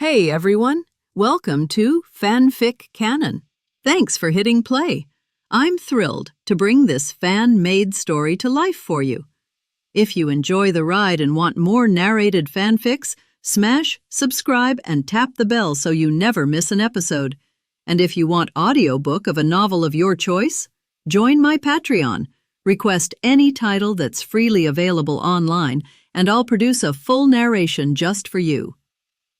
Hey everyone, welcome to FanFic Canon. Thanks for hitting play. I'm thrilled to bring this fan-made story to life for you. If you enjoy the ride and want more narrated fanfics, smash, subscribe, and tap the bell so you never miss an episode. And if you want audiobook of a novel of your choice, join my Patreon. Request any title that's freely available online, and I'll produce a full narration just for you.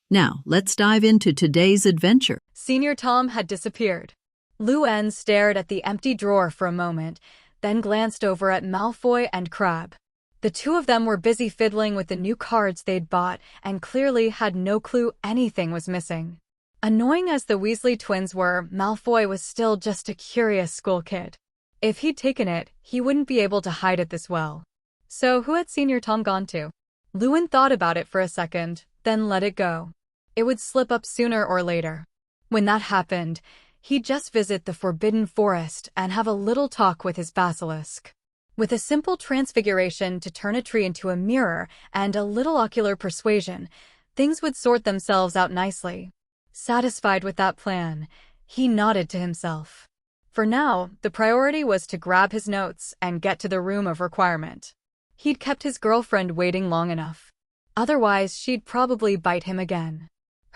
Now, let's dive into today's adventure. Senior Tom had disappeared. Luann stared at the empty drawer for a moment, then glanced over at Malfoy and Crabbe. The two of them were busy fiddling with the new cards they'd bought and clearly had no clue anything was missing. Annoying as the Weasley twins were, Malfoy was still just a curious school kid. If he'd taken it, he wouldn't be able to hide it this well. So who had Senior Tom gone to? Luann thought about it for a second, then let it go. It would slip up sooner or later. When that happened, he'd just visit the Forbidden Forest and have a little talk with his basilisk. With a simple transfiguration to turn a tree into a mirror and a little ocular persuasion, things would sort themselves out nicely. Satisfied with that plan, he nodded to himself. For now, the priority was to grab his notes and get to the room of requirement. He'd kept his girlfriend waiting long enough. Otherwise, she'd probably bite him again.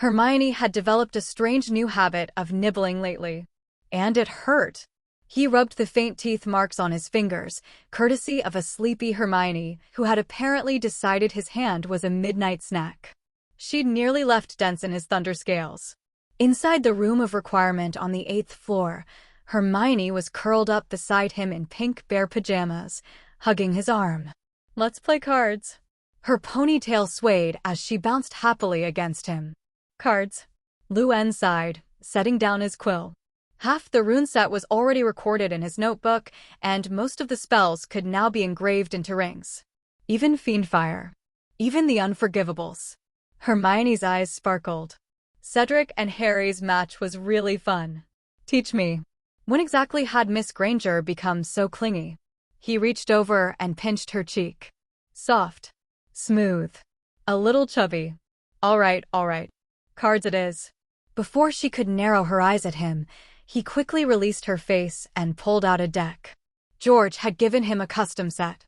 Hermione had developed a strange new habit of nibbling lately. And it hurt. He rubbed the faint teeth marks on his fingers, courtesy of a sleepy Hermione who had apparently decided his hand was a midnight snack. She'd nearly left dents in his thunder scales. Inside the room of requirement on the 8th floor, Hermione was curled up beside him in pink bear pajamas, hugging his arm. "Let's play cards." Her ponytail swayed as she bounced happily against him. "Cards." Luann sighed, setting down his quill. Half the rune set was already recorded in his notebook, and most of the spells could now be engraved into rings. Even Fiendfire. Even the Unforgivables. Hermione's eyes sparkled. Cedric and Harry's match was really fun. "Teach me." When exactly had Miss Granger become so clingy? He reached over and pinched her cheek. Soft. Smooth. A little chubby. All right. Cards it is." Before she could narrow her eyes at him, he quickly released her face and pulled out a deck. George had given him a custom set.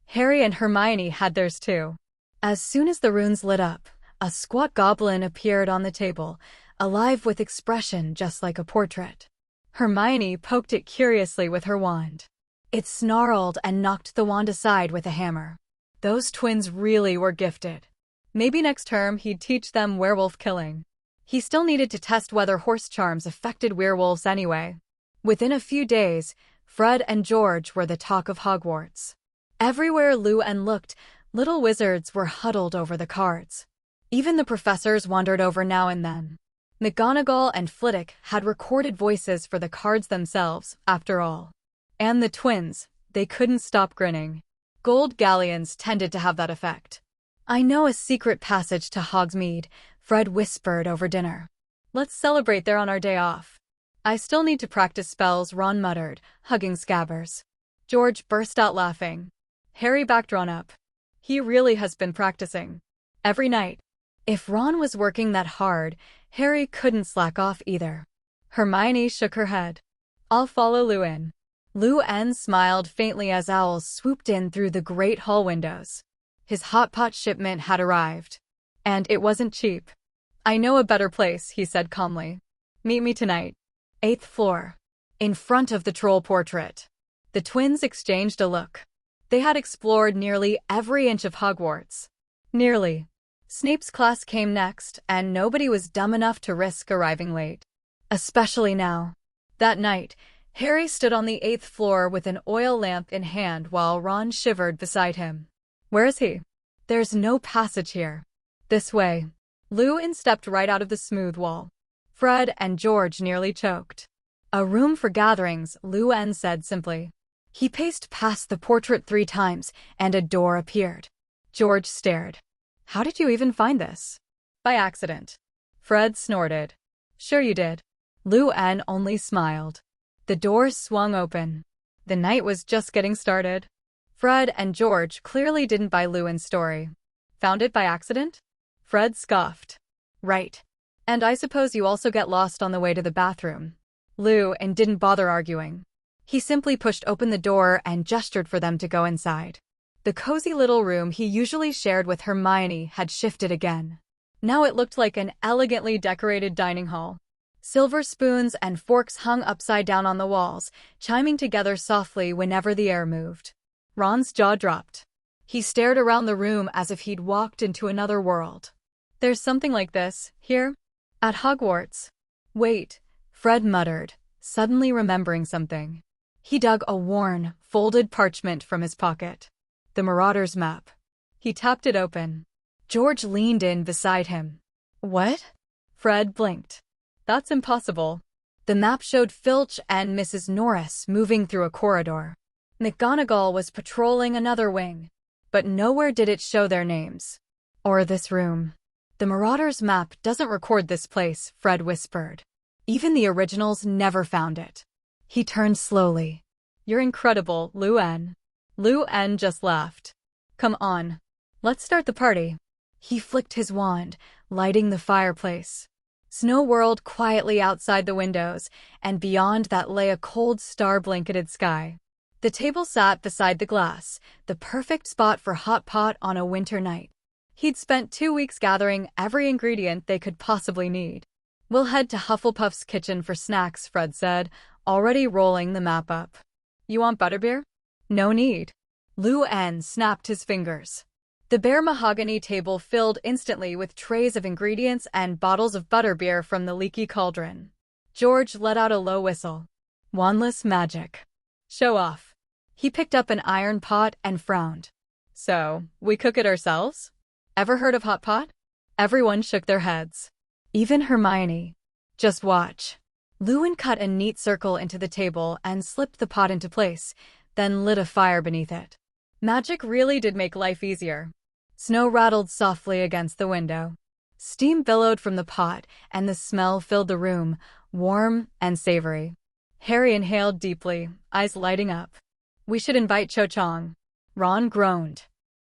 Harry and Hermione had theirs too. As soon as the runes lit up, a squat goblin appeared on the table, alive with expression just like a portrait. Hermione poked it curiously with her wand. It snarled and knocked the wand aside with a hammer. Those twins really were gifted. Maybe next term he'd teach them werewolf killing. He still needed to test whether horse charms affected werewolves anyway. Within a few days, Fred and George were the talk of Hogwarts. Everywhere Luann looked, little wizards were huddled over the cards. Even the professors wandered over now and then. McGonagall and Flitwick had recorded voices for the cards themselves, after all. And the twins, they couldn't stop grinning. Gold galleons tended to have that effect. "I know a secret passage to Hogsmeade," Fred whispered over dinner. "Let's celebrate there on our day off." "I still need to practice spells," Ron muttered, hugging Scabbers. George burst out laughing. Harry backed Ron up. He really has been practicing. Every night. If Ron was working that hard, Harry couldn't slack off either. Hermione shook her head. "I'll follow Luann." Luann smiled faintly as owls swooped in through the great hall windows. His hot pot shipment had arrived. And it wasn't cheap. "I know a better place," he said calmly. "Meet me tonight." 8th floor. In front of the troll portrait. The twins exchanged a look. They had explored nearly every inch of Hogwarts. Nearly. Snape's class came next, and nobody was dumb enough to risk arriving late. Especially now. That night, Harry stood on the 8th floor with an oil lamp in hand while Ron shivered beside him. "Where is he?" "There's no passage here." "This way." Luann stepped right out of the smooth wall. Fred and George nearly choked. "A room for gatherings," Luann said simply. He paced past the portrait 3 times, and a door appeared. George stared. "How did you even find this?" "By accident." Fred snorted. "Sure you did." Luann only smiled. The doors swung open. The night was just getting started. Fred and George clearly didn't buy Luann's story. "Found it by accident?" Fred scoffed. "Right. And I suppose you also get lost on the way to the bathroom. Luann didn't bother arguing. He simply pushed open the door and gestured for them to go inside. The cozy little room he usually shared with Hermione had shifted again. Now it looked like an elegantly decorated dining hall. Silver spoons and forks hung upside down on the walls, chiming together softly whenever the air moved. Ron's jaw dropped. He stared around the room as if he'd walked into another world. There's something like this, here? At Hogwarts. Wait, Fred muttered, suddenly remembering something. He dug a worn, folded parchment from his pocket. The Marauder's map. He tapped it open. George leaned in beside him. What? Fred blinked. That's impossible. The map showed Filch and Mrs. Norris moving through a corridor. McGonagall was patrolling another wing. But nowhere did it show their names. Or this room. The Marauder's map doesn't record this place, Fred whispered. Even the originals never found it. He turned slowly. You're incredible, Luann. Luann just laughed. Come on. Let's start the party. He flicked his wand, lighting the fireplace. Snow whirled quietly outside the windows, and beyond that lay a cold star-blanketed sky. The table sat beside the glass, the perfect spot for hot pot on a winter night. He'd spent 2 weeks gathering every ingredient they could possibly need. We'll head to Hufflepuff's kitchen for snacks, Fred said, already rolling the map up. You want butterbeer? No need. Luann snapped his fingers. The bare mahogany table filled instantly with trays of ingredients and bottles of butterbeer from the leaky cauldron. George let out a low whistle. Wandless magic. Show off. He picked up an iron pot and frowned. So, we cook it ourselves? Ever heard of hot pot? Everyone shook their heads. Even Hermione. Just watch. Luann cut a neat circle into the table and slipped the pot into place, then lit a fire beneath it. Magic really did make life easier. Snow rattled softly against the window. Steam billowed from the pot, and the smell filled the room, warm and savory. Harry inhaled deeply, eyes lighting up. We should invite Cho Chang. Ron groaned.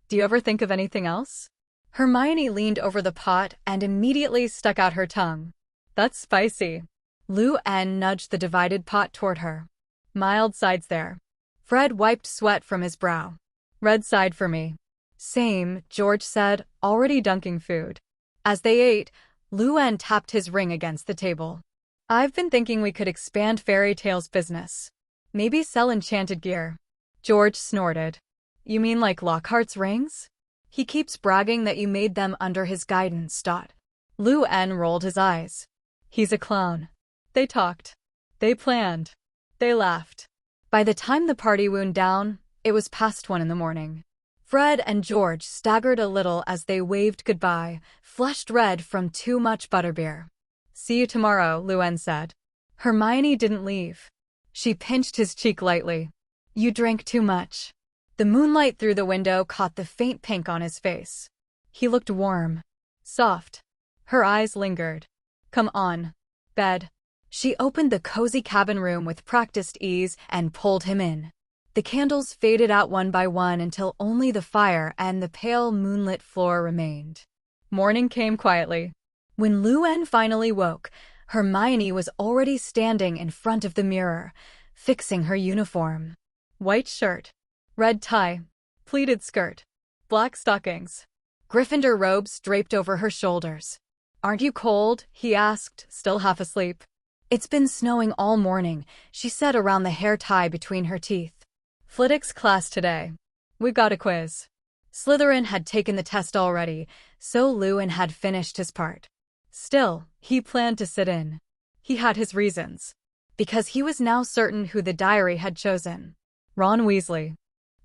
Do you ever think of anything else? Hermione leaned over the pot and immediately stuck out her tongue. That's spicy. Luann nudged the divided pot toward her. Mild sides there. Fred wiped sweat from his brow. Red side for me. Same, George said, already dunking food. As they ate, Luann tapped his ring against the table. I've been thinking we could expand Fairy Tale's business. Maybe sell enchanted gear. George snorted. You mean like Lockhart's rings? He keeps bragging that you made them under his guidance. Luann rolled his eyes. He's a clown. They talked. They planned. They laughed. By the time the party wound down, it was past 1 a.m. Fred and George staggered a little as they waved goodbye, flushed red from too much butterbeer. See you tomorrow, Luann said. Hermione didn't leave. She pinched his cheek lightly. You drank too much. The moonlight through the window caught the faint pink on his face. He looked warm. Soft. Her eyes lingered. Come on. Bed. She opened the cozy cabin room with practiced ease and pulled him in. The candles faded out one by one until only the fire and the pale moonlit floor remained. Morning came quietly. When Luann finally woke, Hermione was already standing in front of the mirror, fixing her uniform. White shirt, red tie, pleated skirt, black stockings, Gryffindor robes draped over her shoulders. Aren't you cold? He asked, still half asleep. It's been snowing all morning, she said around the hair tie between her teeth. Flitwick's class today. We got a quiz. Slytherin had taken the test already, so Luann had finished his part. Still, he planned to sit in. He had his reasons. Because he was now certain who the diary had chosen. Ron Weasley.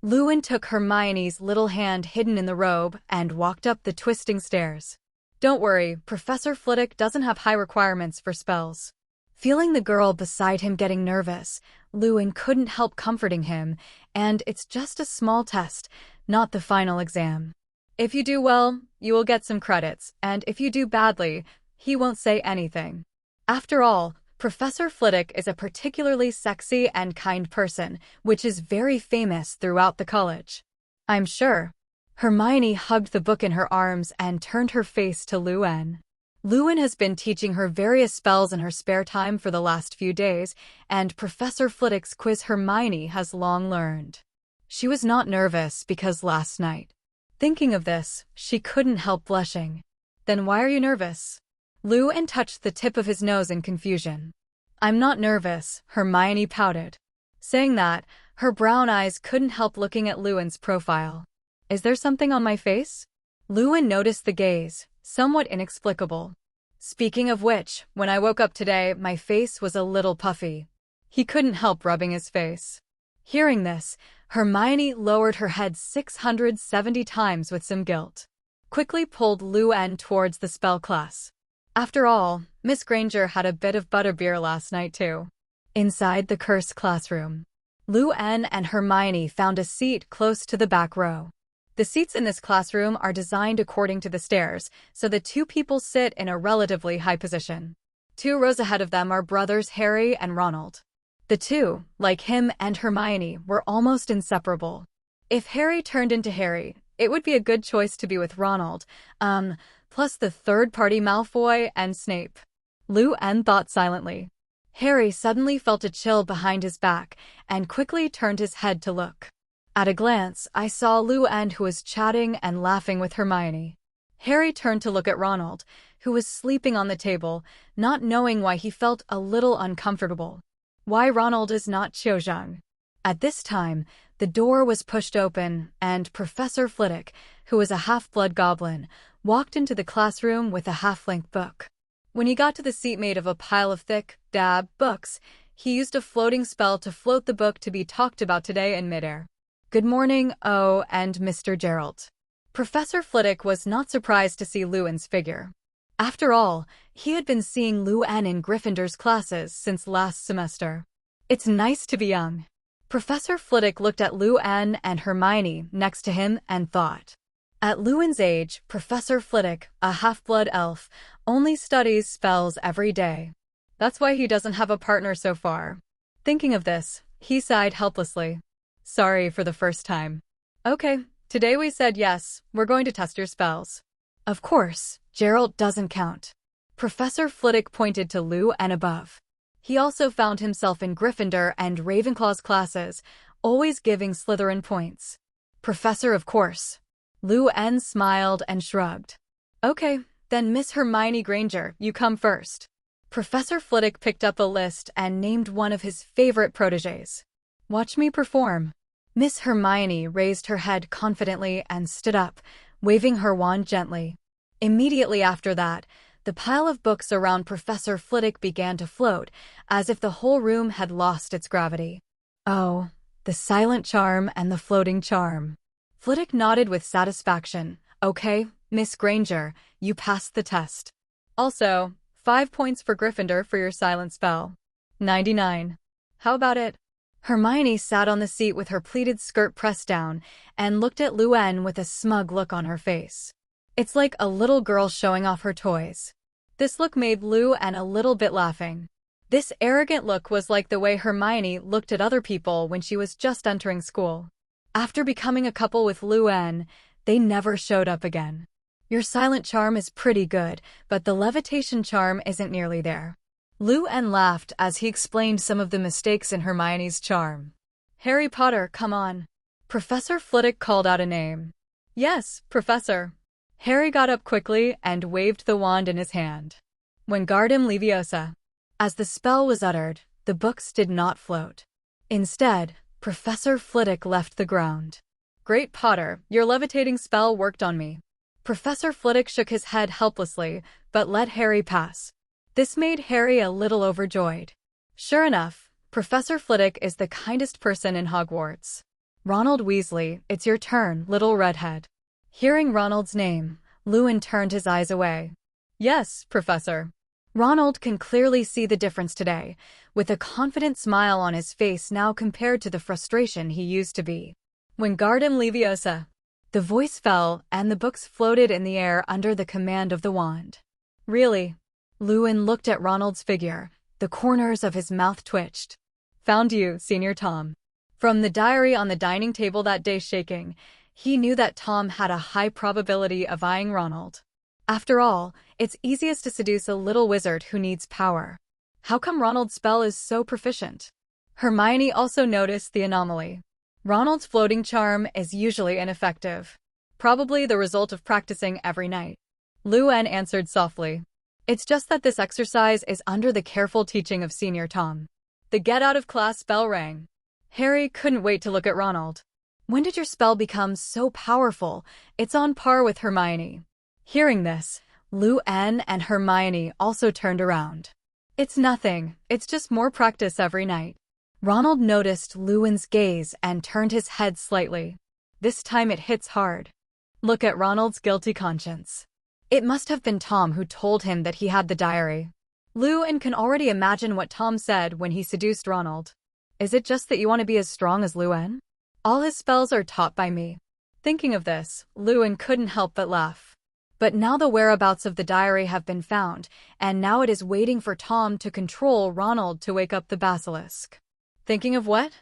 Luann took Hermione's little hand hidden in the robe and walked up the twisting stairs. Don't worry, Professor Flitwick doesn't have high requirements for spells. Feeling the girl beside him getting nervous, Luann couldn't help comforting him, and it's just a small test, not the final exam. If you do well, you will get some credits, and if you do badly, he won't say anything. After all, Professor Flitwick is a particularly sexy and kind person, which is very famous throughout the college. I'm sure. Hermione hugged the book in her arms and turned her face to Luann. Lewin has been teaching her various spells in her spare time for the last few days, and Professor Flitwick's quiz Hermione has long learned. She was not nervous because last night. Thinking of this, she couldn't help blushing. Then why are you nervous? Lewin touched the tip of his nose in confusion. I'm not nervous, Hermione pouted. Saying that, her brown eyes couldn't help looking at Lewin's profile. Is there something on my face? Lewin noticed the gaze, somewhat inexplicable. Speaking of which, when I woke up today, my face was a little puffy. He couldn't help rubbing his face. Hearing this, Hermione lowered her head 670 times with some guilt. Quickly pulled Lewin towards the spell class. After all, Miss Granger had a bit of butterbeer last night too. Inside the cursed classroom, Lewin and Hermione found a seat close to the back row. The seats in this classroom are designed according to the stairs, so the two people sit in a relatively high position. 2 rows ahead of them are brothers Harry and Ronald. The two, like him and Hermione, were almost inseparable. If Harry turned into Harry, it would be a good choice to be with Ronald, plus the third-party Malfoy and Snape. Lewin thought silently. Harry suddenly felt a chill behind his back and quickly turned his head to look. At a glance, I saw Lewin, who was chatting and laughing with Hermione. Harry turned to look at Ronald, who was sleeping on the table, not knowing why he felt a little uncomfortable. Why Ronald is not Chiozhang. At this time, the door was pushed open, and Professor Flitwick, who was a half-blood goblin, walked into the classroom with a half-length book. When he got to the seat made of a pile of thick, dab books, he used a floating spell to float the book to be talked about today in midair. Good morning, oh, and Mr. Gerald. Professor Flitwick was not surprised to see Lewin's figure. After all, he had been seeing Lewin in Gryffindor's classes since last semester. It's nice to be young. Professor Flitwick looked at Lewin and Hermione next to him and thought. At Lewin's age, Professor Flitwick, a half-blood elf, only studies spells every day. That's why he doesn't have a partner so far. Thinking of this, he sighed helplessly. Sorry for the first time. Okay, today we said yes, we're going to test your spells. Of course, Gerald doesn't count. Professor Flitwick pointed to Lewin above. He also found himself in Gryffindor and Ravenclaw's classes, always giving Slytherin points. Professor, of course. Lewin smiled and shrugged. Okay, then Miss Hermione Granger, you come first. Professor Flitwick picked up a list and named one of his favorite protégés. Watch me perform. Miss Hermione raised her head confidently and stood up, waving her wand gently. Immediately after that, the pile of books around Professor Flitwick began to float, as if the whole room had lost its gravity. Oh, the silent charm and the floating charm. Flitwick nodded with satisfaction. Okay, Miss Granger, you passed the test. Also, 5 points for Gryffindor for your silent spell. 99. How about it? Hermione sat on the seat with her pleated skirt pressed down and looked at Lewin with a smug look on her face. It's like a little girl showing off her toys. This look made Lewin a little bit laughing. This arrogant look was like the way Hermione looked at other people when she was just entering school. After becoming a couple with Lewin, they never showed up again. Your silent charm is pretty good, but the levitation charm isn't nearly there. Lewin laughed as he explained some of the mistakes in Hermione's charm. Harry Potter, come on. Professor Flitwick called out a name. Yes, Professor. Harry got up quickly and waved the wand in his hand. Wingardium Leviosa. As the spell was uttered, the books did not float. Instead, Professor Flitwick left the ground. Great Potter, your levitating spell worked on me. Professor Flitwick shook his head helplessly, but let Harry pass. This made Harry a little overjoyed. Sure enough, Professor Flitwick is the kindest person in Hogwarts. Ronald Weasley, it's your turn, little redhead. Hearing Ronald's name, Lewin turned his eyes away. Yes, Professor. Ronald can clearly see the difference today, with a confident smile on his face now compared to the frustration he used to be. Wingardium Leviosa. The voice fell, and the books floated in the air under the command of the wand. Really? Lewin looked at Ronald's figure. The corners of his mouth twitched. Found you, Senior Tom. From the diary on the dining table that day shaking, he knew that Tom had a high probability of eyeing Ronald. After all, it's easiest to seduce a little wizard who needs power. How come Ronald's spell is so proficient? Hermione also noticed the anomaly. Ronald's floating charm is usually ineffective. Probably the result of practicing every night. Luann answered softly. It's just that this exercise is under the careful teaching of Senior Tom. The get-out-of-class bell rang. Harry couldn't wait to look at Ronald. When did your spell become so powerful? It's on par with Hermione. Hearing this, Luann and Hermione also turned around. It's nothing, it's just more practice every night. Ronald noticed Luann's gaze and turned his head slightly. This time it hits hard. Look at Ronald's guilty conscience. It must have been Tom who told him that he had the diary. Luann can already imagine what Tom said when he seduced Ronald. Is it just that you want to be as strong as Luann? All his spells are taught by me. Thinking of this, Luann couldn't help but laugh. But now the whereabouts of the diary have been found, and now it is waiting for Tom to control Ronald to wake up the basilisk. Thinking of what?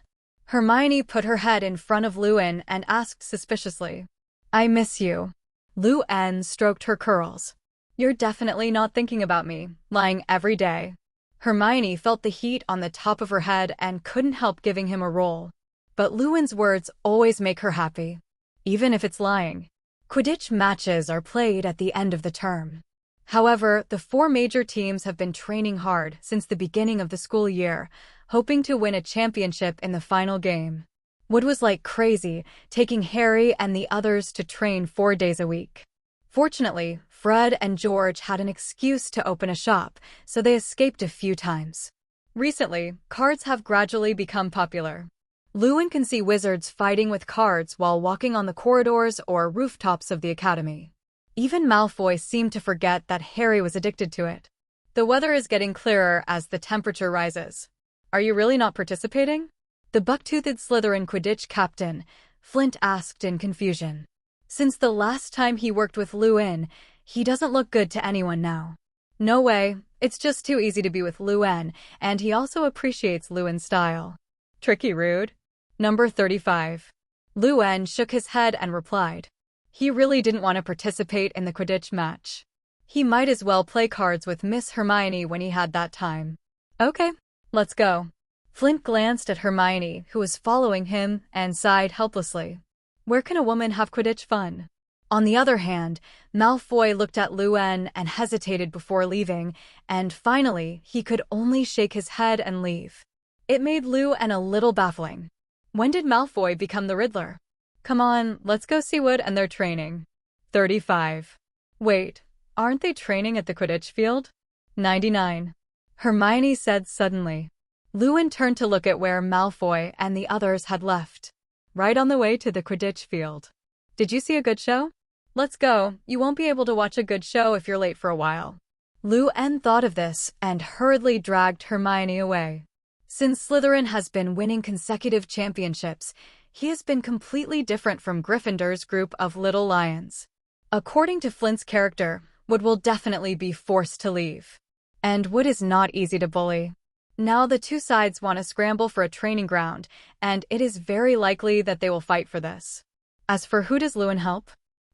Hermione put her head in front of Luann and asked suspiciously. I miss you. Luann stroked her curls. You're definitely not thinking about me, lying every day. Hermione felt the heat on the top of her head and couldn't help giving him a roll. But Luann's words always make her happy, even if it's lying. Quidditch matches are played at the end of the term. However, the 4 major teams have been training hard since the beginning of the school year, hoping to win a championship in the final game. Wood was like crazy, taking Harry and the others to train 4 days a week. Fortunately, Fred and George had an excuse to open a shop, so they escaped a few times. Recently, cards have gradually become popular. Luann can see wizards fighting with cards while walking on the corridors or rooftops of the academy. Even Malfoy seemed to forget that Harry was addicted to it. The weather is getting clearer as the temperature rises. Are you really not participating? The buck-toothed Slytherin Quidditch captain, Flint asked in confusion. Since the last time he worked with Luann, he doesn't look good to anyone now. No way, it's just too easy to be with Luann, and he also appreciates Luann's style. Tricky rude. Number 35. Luann shook his head and replied. He really didn't want to participate in the Quidditch match. He might as well play cards with Miss Hermione when he had that time. Okay, let's go. Flint glanced at Hermione, who was following him, and sighed helplessly. Where can a woman have Quidditch fun? On the other hand, Malfoy looked at Luann and hesitated before leaving, and finally, he could only shake his head and leave. It made Luann a little baffling. When did Malfoy become the Riddler? Come on, let's go see Wood and their training. 35. Wait, aren't they training at the Quidditch field? 99. Hermione said suddenly. Luann turned to look at where Malfoy and the others had left. Right on the way to the Quidditch field. Did you see a good show? Let's go, you won't be able to watch a good show if you're late for a while. Luann thought of this and hurriedly dragged Hermione away. Since Slytherin has been winning consecutive championships, he has been completely different from Gryffindor's group of little lions. According to Flint's character, Wood will definitely be forced to leave. And Wood is not easy to bully. Now the 2 sides want to scramble for a training ground, and it is very likely that they will fight for this. As for who does Luann help?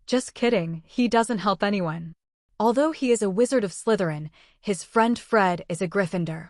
Just kidding, he doesn't help anyone. Although he is a wizard of Slytherin, his friend Fred is a Gryffindor.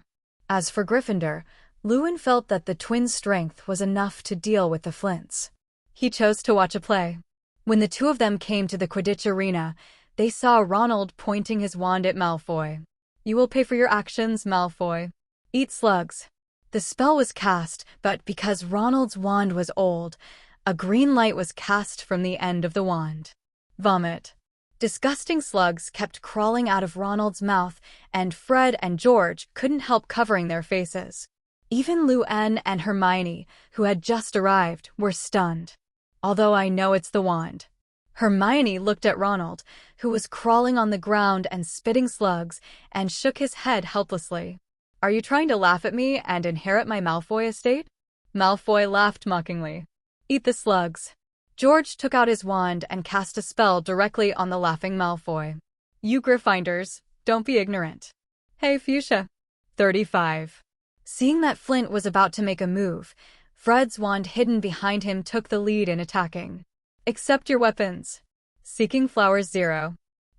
As for Gryffindor, Luann felt that the twins' strength was enough to deal with the Flints. He chose to watch a play. When the 2 of them came to the Quidditch arena, they saw Ronald pointing his wand at Malfoy. You will pay for your actions, Malfoy. Eat slugs. The spell was cast, but because Ronald's wand was old, a green light was cast from the end of the wand. Vomit. Disgusting slugs kept crawling out of Ronald's mouth, and Fred and George couldn't help covering their faces. Even Luann and Hermione, who had just arrived, were stunned. Although I know it's the wand. Hermione looked at Ronald, who was crawling on the ground and spitting slugs, and shook his head helplessly. Are you trying to laugh at me and inherit my Malfoy estate? Malfoy laughed mockingly. Eat the slugs. George took out his wand and cast a spell directly on the laughing Malfoy. You Gryffindors, don't be ignorant. Hey, Fuchsia. 35. Seeing that Flint was about to make a move, Fred's wand hidden behind him took the lead in attacking. Accept your weapons. Seeking Flowers 0.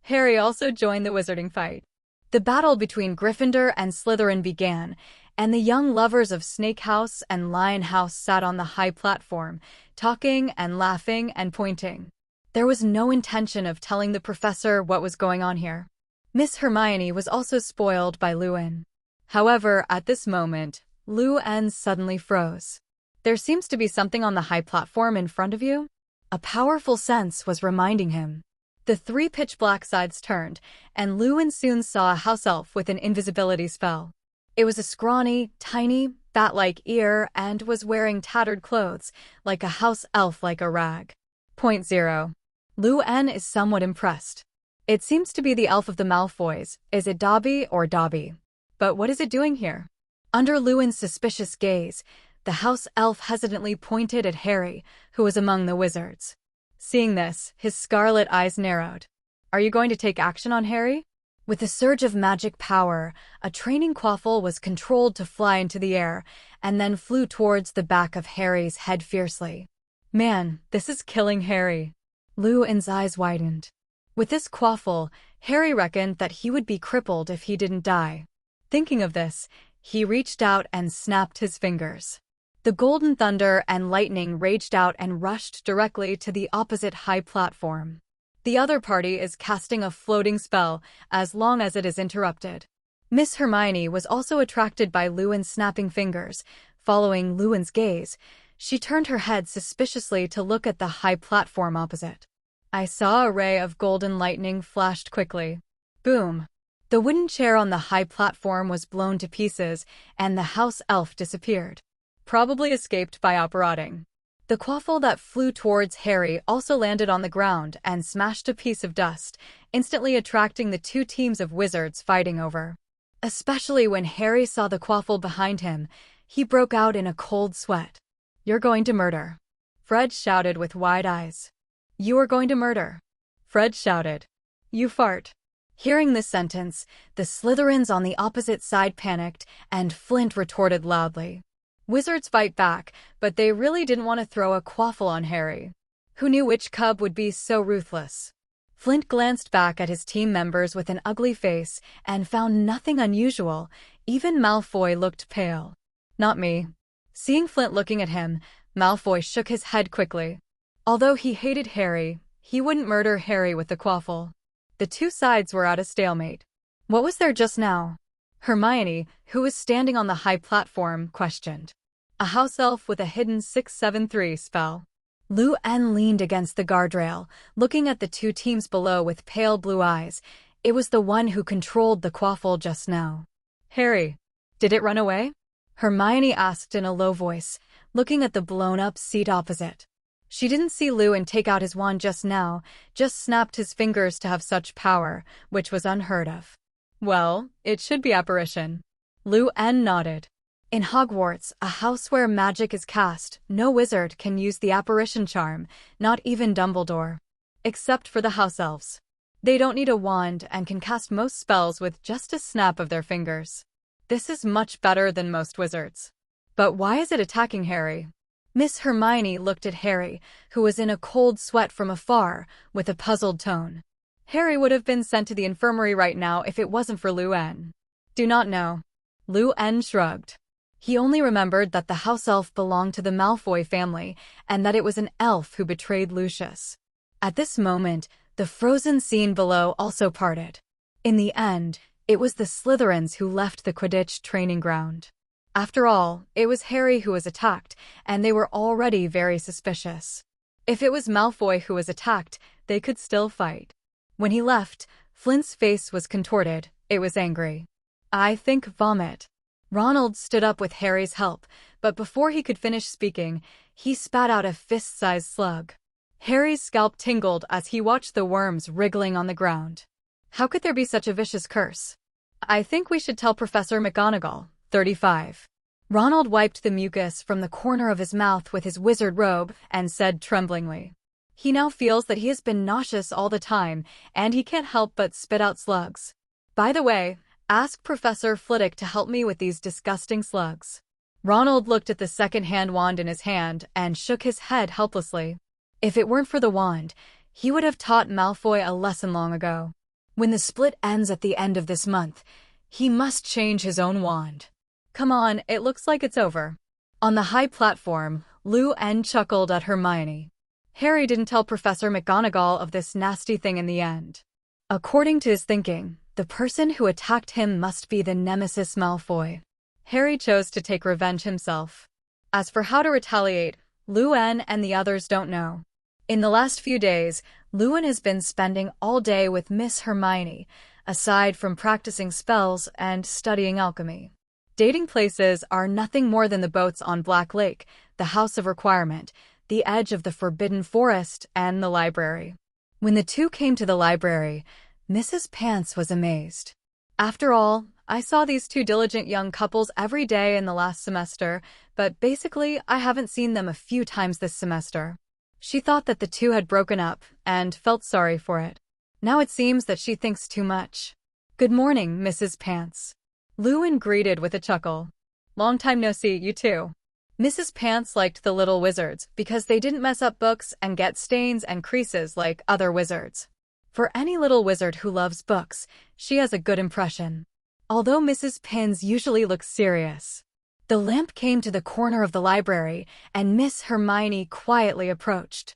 Harry also joined the wizarding fight. The battle between Gryffindor and Slytherin began, and the young lovers of Snake House and Lion House sat on the high platform, talking and laughing and pointing. There was no intention of telling the professor what was going on here. Miss Hermione was also spoiled by Luan. However, at this moment, Luan suddenly froze. There seems to be something on the high platform in front of you? A powerful sense was reminding him. The three pitch-black sides turned, and Luan soon saw a house elf with an invisibility spell. It was a scrawny, tiny, bat-like ear and was wearing tattered clothes, like a house elf like a rag. Point 0. Luan is somewhat impressed. It seems to be the elf of the Malfoys. Is it Dobby or Dobby? But what is it doing here? Under Luan's suspicious gaze, the house elf hesitantly pointed at Harry, who was among the wizards. Seeing this, his scarlet eyes narrowed. Are you going to take action on Harry? With a surge of magic power, a training quaffle was controlled to fly into the air, and then flew towards the back of Harry's head fiercely. Man, this is killing Harry. Luan's eyes widened. With this quaffle, Harry reckoned that he would be crippled if he didn't die. Thinking of this, he reached out and snapped his fingers. The golden thunder and lightning raged out and rushed directly to the opposite high platform. The other party is casting a floating spell as long as it is interrupted. Miss Hermione was also attracted by Luan's snapping fingers. Following Luan's gaze, she turned her head suspiciously to look at the high platform opposite. I saw a ray of golden lightning flashed quickly. Boom! The wooden chair on the high platform was blown to pieces, and the house elf disappeared. Probably escaped by operating. The quaffle that flew towards Harry also landed on the ground and smashed a piece of dust, instantly attracting the two teams of wizards fighting over. Especially when Harry saw the quaffle behind him, he broke out in a cold sweat. You're going to murder. Fred shouted with wide eyes. You are going to murder. Fred shouted. You fart. Hearing this sentence, the Slytherins on the opposite side panicked, and Flint retorted loudly. Wizards fight back, but they really didn't want to throw a quaffle on Harry. Who knew which cub would be so ruthless? Flint glanced back at his team members with an ugly face and found nothing unusual. Even Malfoy looked pale. Not me. Seeing Flint looking at him, Malfoy shook his head quickly. Although he hated Harry, he wouldn't murder Harry with the quaffle. The two sides were at a stalemate. What was there just now? Hermione, who was standing on the high platform, questioned. A house elf with a hidden 673 spell. Luan leaned against the guardrail, looking at the two teams below with pale blue eyes. It was the one who controlled the quaffle just now. Harry, did it run away? Hermione asked in a low voice, looking at the blown-up seat opposite. She didn't see Luan take out his wand just now, just snapped his fingers to have such power, which was unheard of. Well, it should be apparition. Luan nodded. In Hogwarts, a house where magic is cast, no wizard can use the apparition charm, not even Dumbledore. Except for the house elves. They don't need a wand and can cast most spells with just a snap of their fingers. This is much better than most wizards. But why is it attacking Harry? Miss Hermione looked at Harry, who was in a cold sweat from afar, with a puzzled tone. Harry would have been sent to the infirmary right now if it wasn't for Luan. Do not know. Luan shrugged. He only remembered that the house elf belonged to the Malfoy family, and that it was an elf who betrayed Lucius. At this moment, the frozen scene below also parted. In the end, it was the Slytherins who left the Quidditch training ground. After all, it was Harry who was attacked, and they were already very suspicious. If it was Malfoy who was attacked, they could still fight. When he left, Flint's face was contorted. It was angry. I think vomit. Ronald stood up with Harry's help, but before he could finish speaking, he spat out a fist-sized slug. Harry's scalp tingled as he watched the worms wriggling on the ground. How could there be such a vicious curse? I think we should tell Professor McGonagall, 35. Ronald wiped the mucus from the corner of his mouth with his wizard robe and said tremblingly. He now feels that he has been nauseous all the time, and he can't help but spit out slugs. By the way, ask Professor Flitwick to help me with these disgusting slugs. Ronald looked at the second-hand wand in his hand and shook his head helplessly. If it weren't for the wand, he would have taught Malfoy a lesson long ago. When the split ends at the end of this month, he must change his own wand. Come on, it looks like it's over. On the high platform, Lou-en chuckled at Hermione. Harry didn't tell Professor McGonagall of this nasty thing in the end. According to his thinking, the person who attacked him must be the nemesis Malfoy. Harry chose to take revenge himself. As for how to retaliate, Lou-en and the others don't know. In the last few days, Lou-en has been spending all day with Miss Hermione, aside from practicing spells and studying alchemy. Dating places are nothing more than the boats on Black Lake, the House of Requirement, the edge of the Forbidden Forest, and the library. When the two came to the library, Mrs. Pants was amazed. After all, I saw these two diligent young couples every day in the last semester, but basically I haven't seen them a few times this semester. She thought that the two had broken up, and felt sorry for it. Now it seems that she thinks too much. Good morning, Mrs. Pants. Lou-en greeted with a chuckle. Long time no see, you too. Mrs. Pants liked the little wizards because they didn't mess up books and get stains and creases like other wizards. For any little wizard who loves books, she has a good impression. Although Mrs. Pins usually looks serious. The lamp came to the corner of the library, and Miss Hermione quietly approached.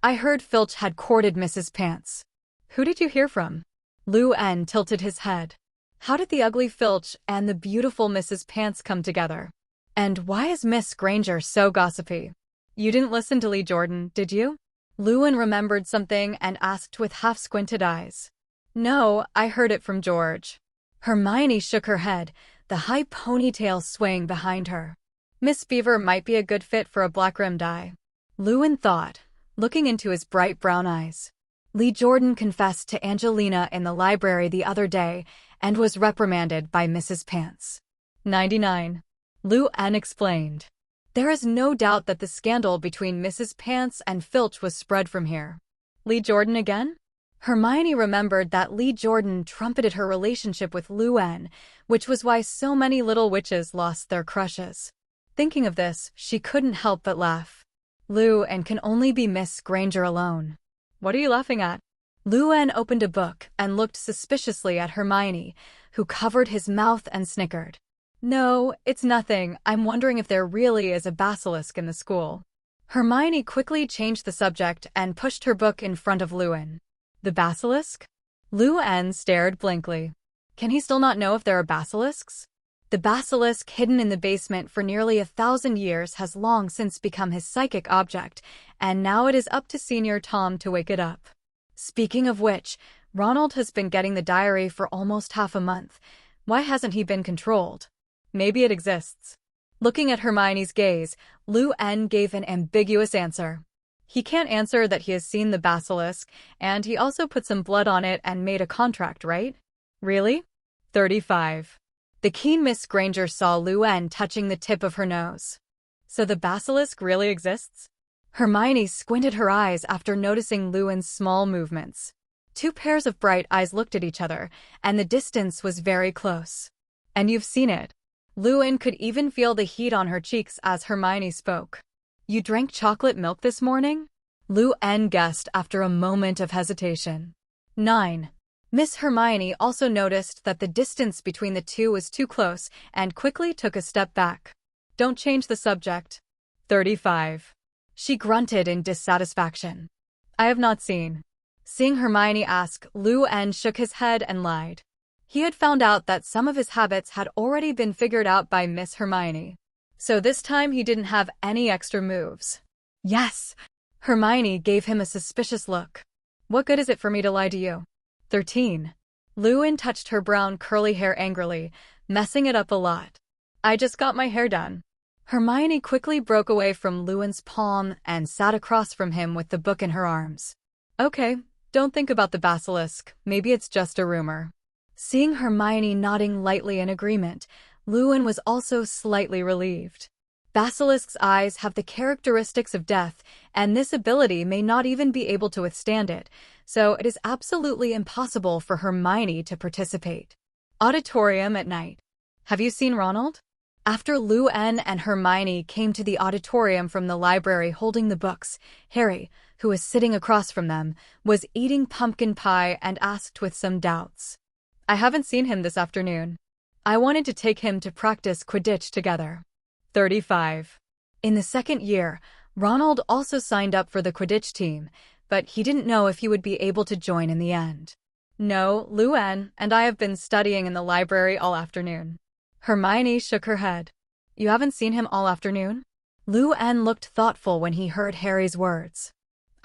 I heard Filch had courted Mrs. Pants. Who did you hear from? Lou-en tilted his head. How did the ugly Filch and the beautiful Mrs. Pants come together? And why is Miss Granger so gossipy? You didn't listen to Lee Jordan, did you? Lou-en remembered something and asked with half-squinted eyes. No, I heard it from George. Hermione shook her head, the high ponytail swaying behind her. Miss Beaver might be a good fit for a black-rimmed eye. Lou-en thought, looking into his bright brown eyes. Lee Jordan confessed to Angelina in the library the other day and was reprimanded by Mrs. Pants. 99. Lou-en explained. There is no doubt that the scandal between Mrs. Pants and Filch was spread from here. Lee Jordan again? Hermione remembered that Lee Jordan trumpeted her relationship with Lou-en, which was why so many little witches lost their crushes. Thinking of this, she couldn't help but laugh. Lou-en can only be Miss Granger alone. What are you laughing at? Lou-en opened a book and looked suspiciously at Hermione, who covered his mouth and snickered. No, it's nothing. I'm wondering if there really is a basilisk in the school. Hermione quickly changed the subject and pushed her book in front of Lou-en. The basilisk? Lou-en stared blankly. Can he still not know if there are basilisks? The basilisk hidden in the basement for nearly 1,000 years has long since become his psychic object, and now it is up to Senior Tom to wake it up. Speaking of which, Ronald has been getting the diary for almost half a month. Why hasn't he been controlled? Maybe it exists. Looking at Hermione's gaze, Lou-en gave an ambiguous answer. He can't answer that he has seen the basilisk, and he also put some blood on it and made a contract, right? Really? 35. The keen Miss Granger saw Lou-en touching the tip of her nose. So the basilisk really exists? Hermione squinted her eyes after noticing Lou-en's small movements. Two pairs of bright eyes looked at each other, and the distance was very close. And you've seen it. Lou-en could even feel the heat on her cheeks as Hermione spoke. You drank chocolate milk this morning? Lou-en guessed after a moment of hesitation. 9. Miss Hermione also noticed that the distance between the two was too close and quickly took a step back. Don't change the subject. 35. She grunted in dissatisfaction. I have not seen. Seeing Hermione ask, Lou-en shook his head and lied. He had found out that some of his habits had already been figured out by Miss Hermione. So this time he didn't have any extra moves. Yes. Hermione gave him a suspicious look. What good is it for me to lie to you? 13. Lou-en touched her brown curly hair angrily, messing it up a lot. I just got my hair done. Hermione quickly broke away from Lou-en's palm and sat across from him with the book in her arms. Okay, don't think about the basilisk. Maybe it's just a rumor. Seeing Hermione nodding lightly in agreement, Lou-en was also slightly relieved. Basilisk's eyes have the characteristics of death, and this ability may not even be able to withstand it, so it is absolutely impossible for Hermione to participate. Auditorium at night. Have you seen Ronald? After Lou-en and Hermione came to the auditorium from the library holding the books, Harry, who was sitting across from them, was eating pumpkin pie and asked with some doubts. I haven't seen him this afternoon. I wanted to take him to practice Quidditch together. 35. In the second year, Ronald also signed up for the Quidditch team, but he didn't know if he would be able to join in the end. No, Luann and I have been studying in the library all afternoon. Hermione shook her head. You haven't seen him all afternoon? Luann looked thoughtful when he heard Harry's words.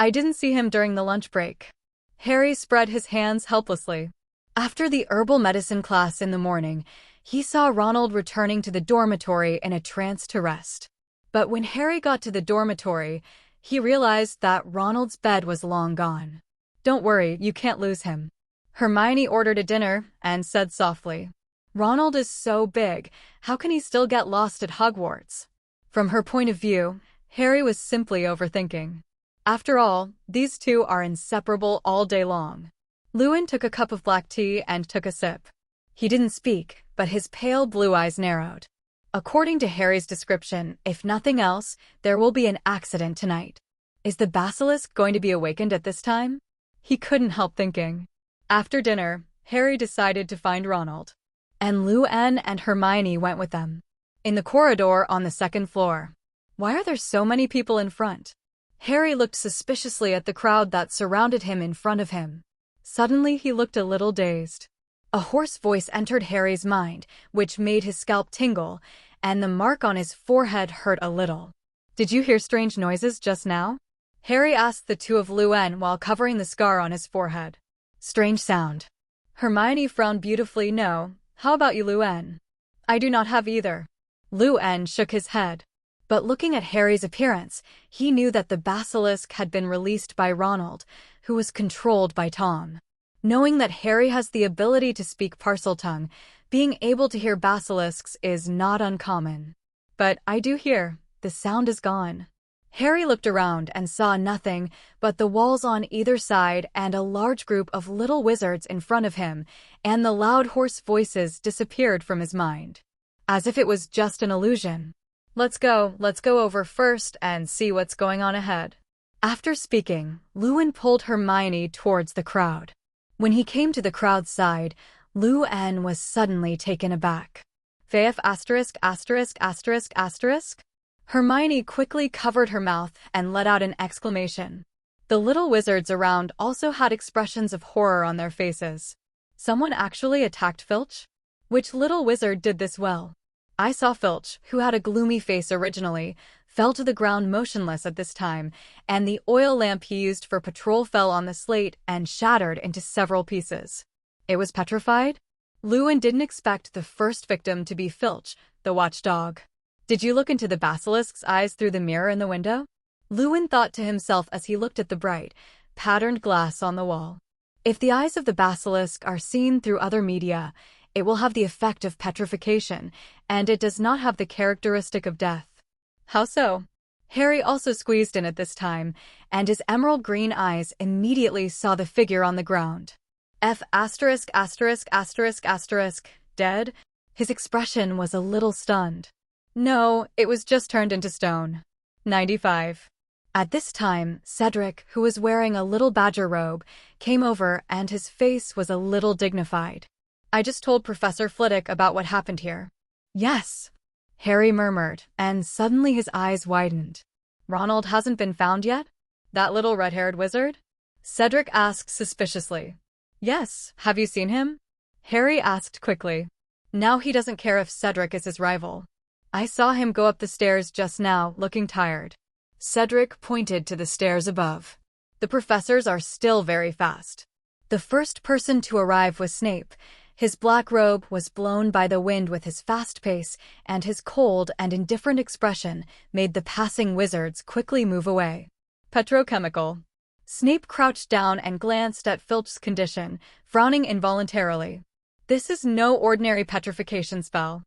I didn't see him during the lunch break. Harry spread his hands helplessly. After the herbal medicine class in the morning, he saw Ronald returning to the dormitory in a trance to rest. But when Harry got to the dormitory, he realized that Ronald's bed was long gone. Don't worry, you can't lose him. Hermione ordered a dinner and said softly, Ronald is so big, how can he still get lost at Hogwarts? From her point of view, Harry was simply overthinking. After all, these two are inseparable all day long. Luann took a cup of black tea and took a sip. He didn't speak, but his pale blue eyes narrowed. According to Harry's description, if nothing else, there will be an accident tonight. Is the basilisk going to be awakened at this time? He couldn't help thinking. After dinner, Harry decided to find Ronald. And Luann and Hermione went with them. In the corridor on the second floor. Why are there so many people in front? Harry looked suspiciously at the crowd that surrounded him in front of him. Suddenly he looked a little dazed. A hoarse voice entered Harry's mind, which made his scalp tingle, and the mark on his forehead hurt a little. Did you hear strange noises just now? Harry asked the two of Luann while covering the scar on his forehead. Strange sound. Hermione frowned beautifully. No. How about you, Luann? I do not have either. Luann shook his head. But looking at Harry's appearance, he knew that the basilisk had been released by Ronald, who was controlled by Tom. Knowing that Harry has the ability to speak Parseltongue, being able to hear basilisks is not uncommon. But I do hear, the sound is gone. Harry looked around and saw nothing but the walls on either side and a large group of little wizards in front of him, and the loud hoarse voices disappeared from his mind. As if it was just an illusion. Let's go over first and see what's going on ahead. After speaking, Luann pulled Hermione towards the crowd. When he came to the crowd's side, Luann was suddenly taken aback. VF *********. Hermione quickly covered her mouth and let out an exclamation. The little wizards around also had expressions of horror on their faces. Someone actually attacked Filch? Which little wizard did this well? I saw Filch, who had a gloomy face originally, fell to the ground motionless at this time, and the oil lamp he used for patrol fell on the slate and shattered into several pieces. It was petrified? Luann didn't expect the first victim to be Filch, the watchdog. Did you look into the basilisk's eyes through the mirror in the window? Luann thought to himself as he looked at the bright, patterned glass on the wall. If the eyes of the basilisk are seen through other media, it will have the effect of petrification, and it does not have the characteristic of death. How so? Harry also squeezed in at this time, and his emerald green eyes immediately saw the figure on the ground. F**********, dead? His expression was a little stunned. No, it was just turned into stone. 95. At this time, Cedric, who was wearing a little badger robe, came over and his face was a little dignified. I just told Professor Flitwick about what happened here. Yes, Harry murmured, and suddenly his eyes widened. Ronald hasn't been found yet? That little red-haired wizard? Cedric asked suspiciously. Yes, have you seen him? Harry asked quickly. Now he doesn't care if Cedric is his rival. I saw him go up the stairs just now, looking tired. Cedric pointed to the stairs above. The professors are still very fast. The first person to arrive was Snape. His black robe was blown by the wind with his fast pace, and his cold and indifferent expression made the passing wizards quickly move away. Petrochemical. Snape crouched down and glanced at Filch's condition, frowning involuntarily. This is no ordinary petrification spell.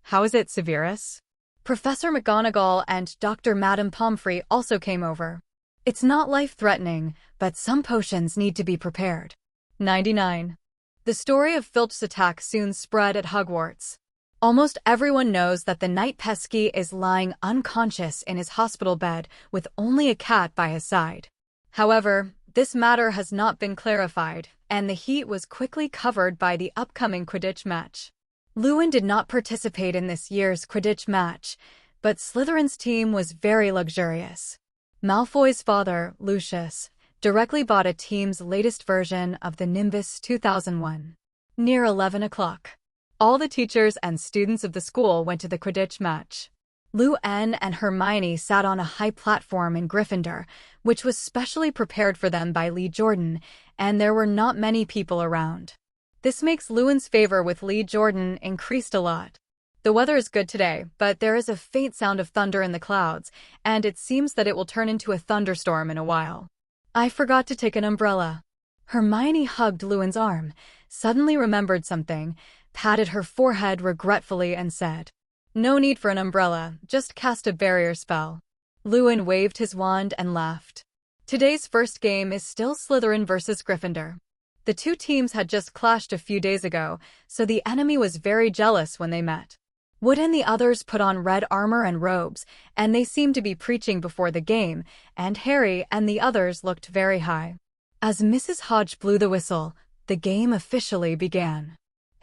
How is it, Severus? Professor McGonagall and Dr. Madame Pomfrey also came over. It's not life-threatening, but some potions need to be prepared. 99. The story of Filch's attack soon spread at Hogwarts. Almost everyone knows that the Knight Pesky is lying unconscious in his hospital bed with only a cat by his side. However, this matter has not been clarified, and the heat was quickly covered by the upcoming Quidditch match. Lewin did not participate in this year's Quidditch match, but Slytherin's team was very luxurious. Malfoy's father, Lucius, directly bought a team's latest version of the Nimbus 2001. Near 11 o'clock, all the teachers and students of the school went to the Quidditch match. Lou-Anne and Hermione sat on a high platform in Gryffindor, which was specially prepared for them by Lee Jordan, and there were not many people around. This makes Lewin's favor with Lee Jordan increased a lot. The weather is good today, but there is a faint sound of thunder in the clouds, and it seems that it will turn into a thunderstorm in a while. I forgot to take an umbrella. Hermione hugged Lewin's arm, suddenly remembered something, patted her forehead regretfully and said, "No need for an umbrella, just cast a barrier spell." Lewin waved his wand and laughed. Today's first game is still Slytherin versus Gryffindor. The two teams had just clashed a few days ago, so the enemy was very jealous when they met. Wood and the others put on red armor and robes, and they seemed to be preaching before the game, and Harry and the others looked very high. As Mrs. Hodge blew the whistle, the game officially began.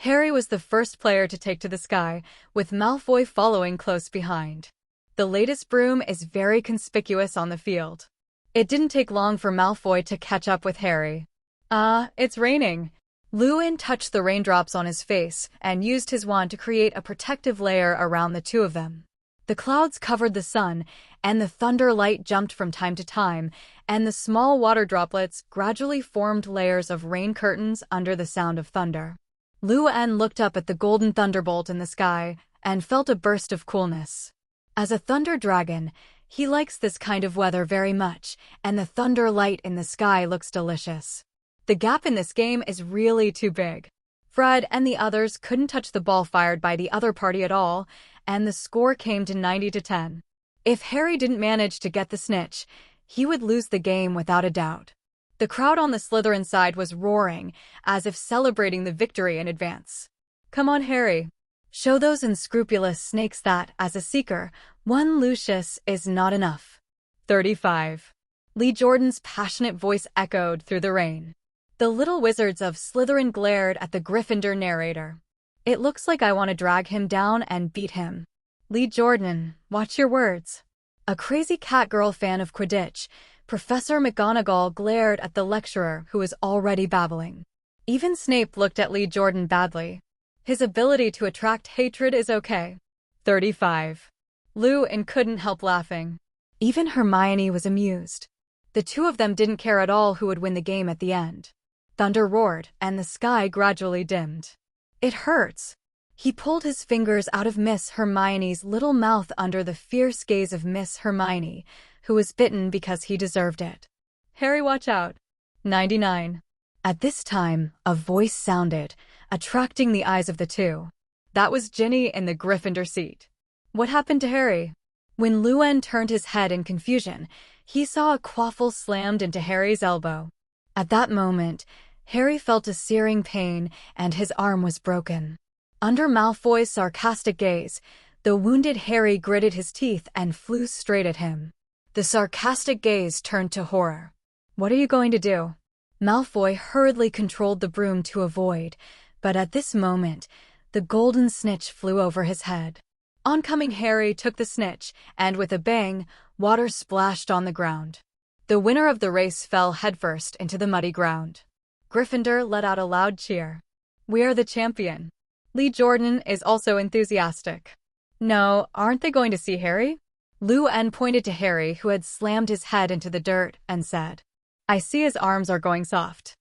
Harry was the first player to take to the sky, with Malfoy following close behind. The latest broom is very conspicuous on the field. It didn't take long for Malfoy to catch up with Harry. It's raining. Lewin touched the raindrops on his face and used his wand to create a protective layer around the two of them. The clouds covered the sun, and the thunder light jumped from time to time, and the small water droplets gradually formed layers of rain curtains under the sound of thunder. Lou-Anne looked up at the golden thunderbolt in the sky and felt a burst of coolness. As a thunder dragon, he likes this kind of weather very much, and the thunder light in the sky looks delicious. The gap in this game is really too big. Fred and the others couldn't touch the ball fired by the other party at all, and the score came to 90-10. If Harry didn't manage to get the snitch, he would lose the game without a doubt. The crowd on the Slytherin side was roaring, as if celebrating the victory in advance. "Come on, Harry. Show those unscrupulous snakes that, as a seeker, one Lucius is not enough." 35. Lee Jordan's passionate voice echoed through the rain. The little wizards of Slytherin glared at the Gryffindor narrator. "It looks like I want to drag him down and beat him. Lee Jordan, watch your words." A crazy catgirl fan of Quidditch, Professor McGonagall glared at the lecturer who was already babbling. Even Snape looked at Lee Jordan badly. His ability to attract hatred is okay. 35. Lou-Anne couldn't help laughing. Even Hermione was amused. The two of them didn't care at all who would win the game at the end. Thunder roared, and the sky gradually dimmed. "It hurts." He pulled his fingers out of Miss Hermione's little mouth under the fierce gaze of Miss Hermione, who was bitten because he deserved it. "Harry, watch out." 99. At this time, a voice sounded, attracting the eyes of the two. That was Ginny in the Gryffindor seat. What happened to Harry? When Lou-Anne turned his head in confusion, he saw a quaffle slammed into Harry's elbow. At that moment, Harry felt a searing pain, and his arm was broken. Under Malfoy's sarcastic gaze, the wounded Harry gritted his teeth and flew straight at him. The sarcastic gaze turned to horror. "What are you going to do?" Malfoy hurriedly controlled the broom to avoid, but at this moment, the golden snitch flew over his head. Oncoming Harry took the snitch, and with a bang, water splashed on the ground. The winner of the race fell headfirst into the muddy ground. Gryffindor let out a loud cheer. "We are the champion." Lee Jordan is also enthusiastic. "No, aren't they going to see Harry?" Lou-Anne pointed to Harry, who had slammed his head into the dirt, and said, "I see his arms are going soft."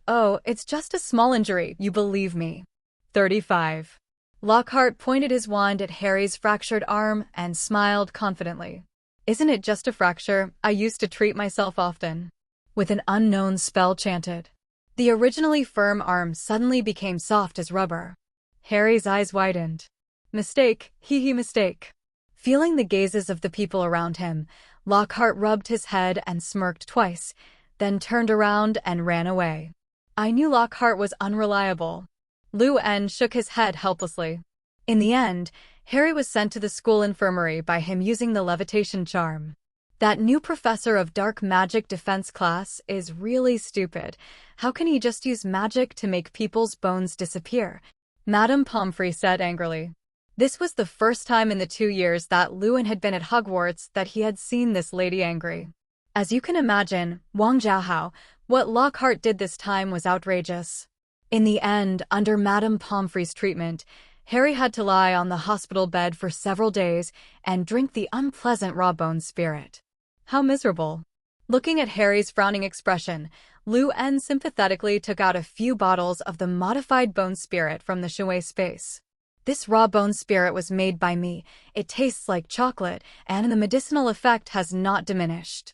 "Oh, it's just a small injury, you believe me." 35. Lockhart pointed his wand at Harry's fractured arm and smiled confidently. "Isn't it just a fracture? I used to treat myself often." With an unknown spell chanted, the originally firm arm suddenly became soft as rubber. Harry's eyes widened. "Mistake, hee mistake." Feeling the gazes of the people around him, Lockhart rubbed his head and smirked twice, then turned around and ran away. I knew Lockhart was unreliable. Lou-Anne shook his head helplessly. In the end, Harry was sent to the school infirmary by him using the levitation charm. That new professor of dark magic defense class is really stupid. How can he just use magic to make people's bones disappear? Madame Pomfrey said angrily. This was the first time in the 2 years that Lewin had been at Hogwarts that he had seen this lady angry. As you can imagine, Wang Jiahao, what Lockhart did this time was outrageous. In the end, under Madame Pomfrey's treatment, Harry had to lie on the hospital bed for several days and drink the unpleasant raw bone spirit. How miserable. Looking at Harry's frowning expression, Luen sympathetically took out a few bottles of the modified bone spirit from the Shui space. This raw bone spirit was made by me. It tastes like chocolate, and the medicinal effect has not diminished.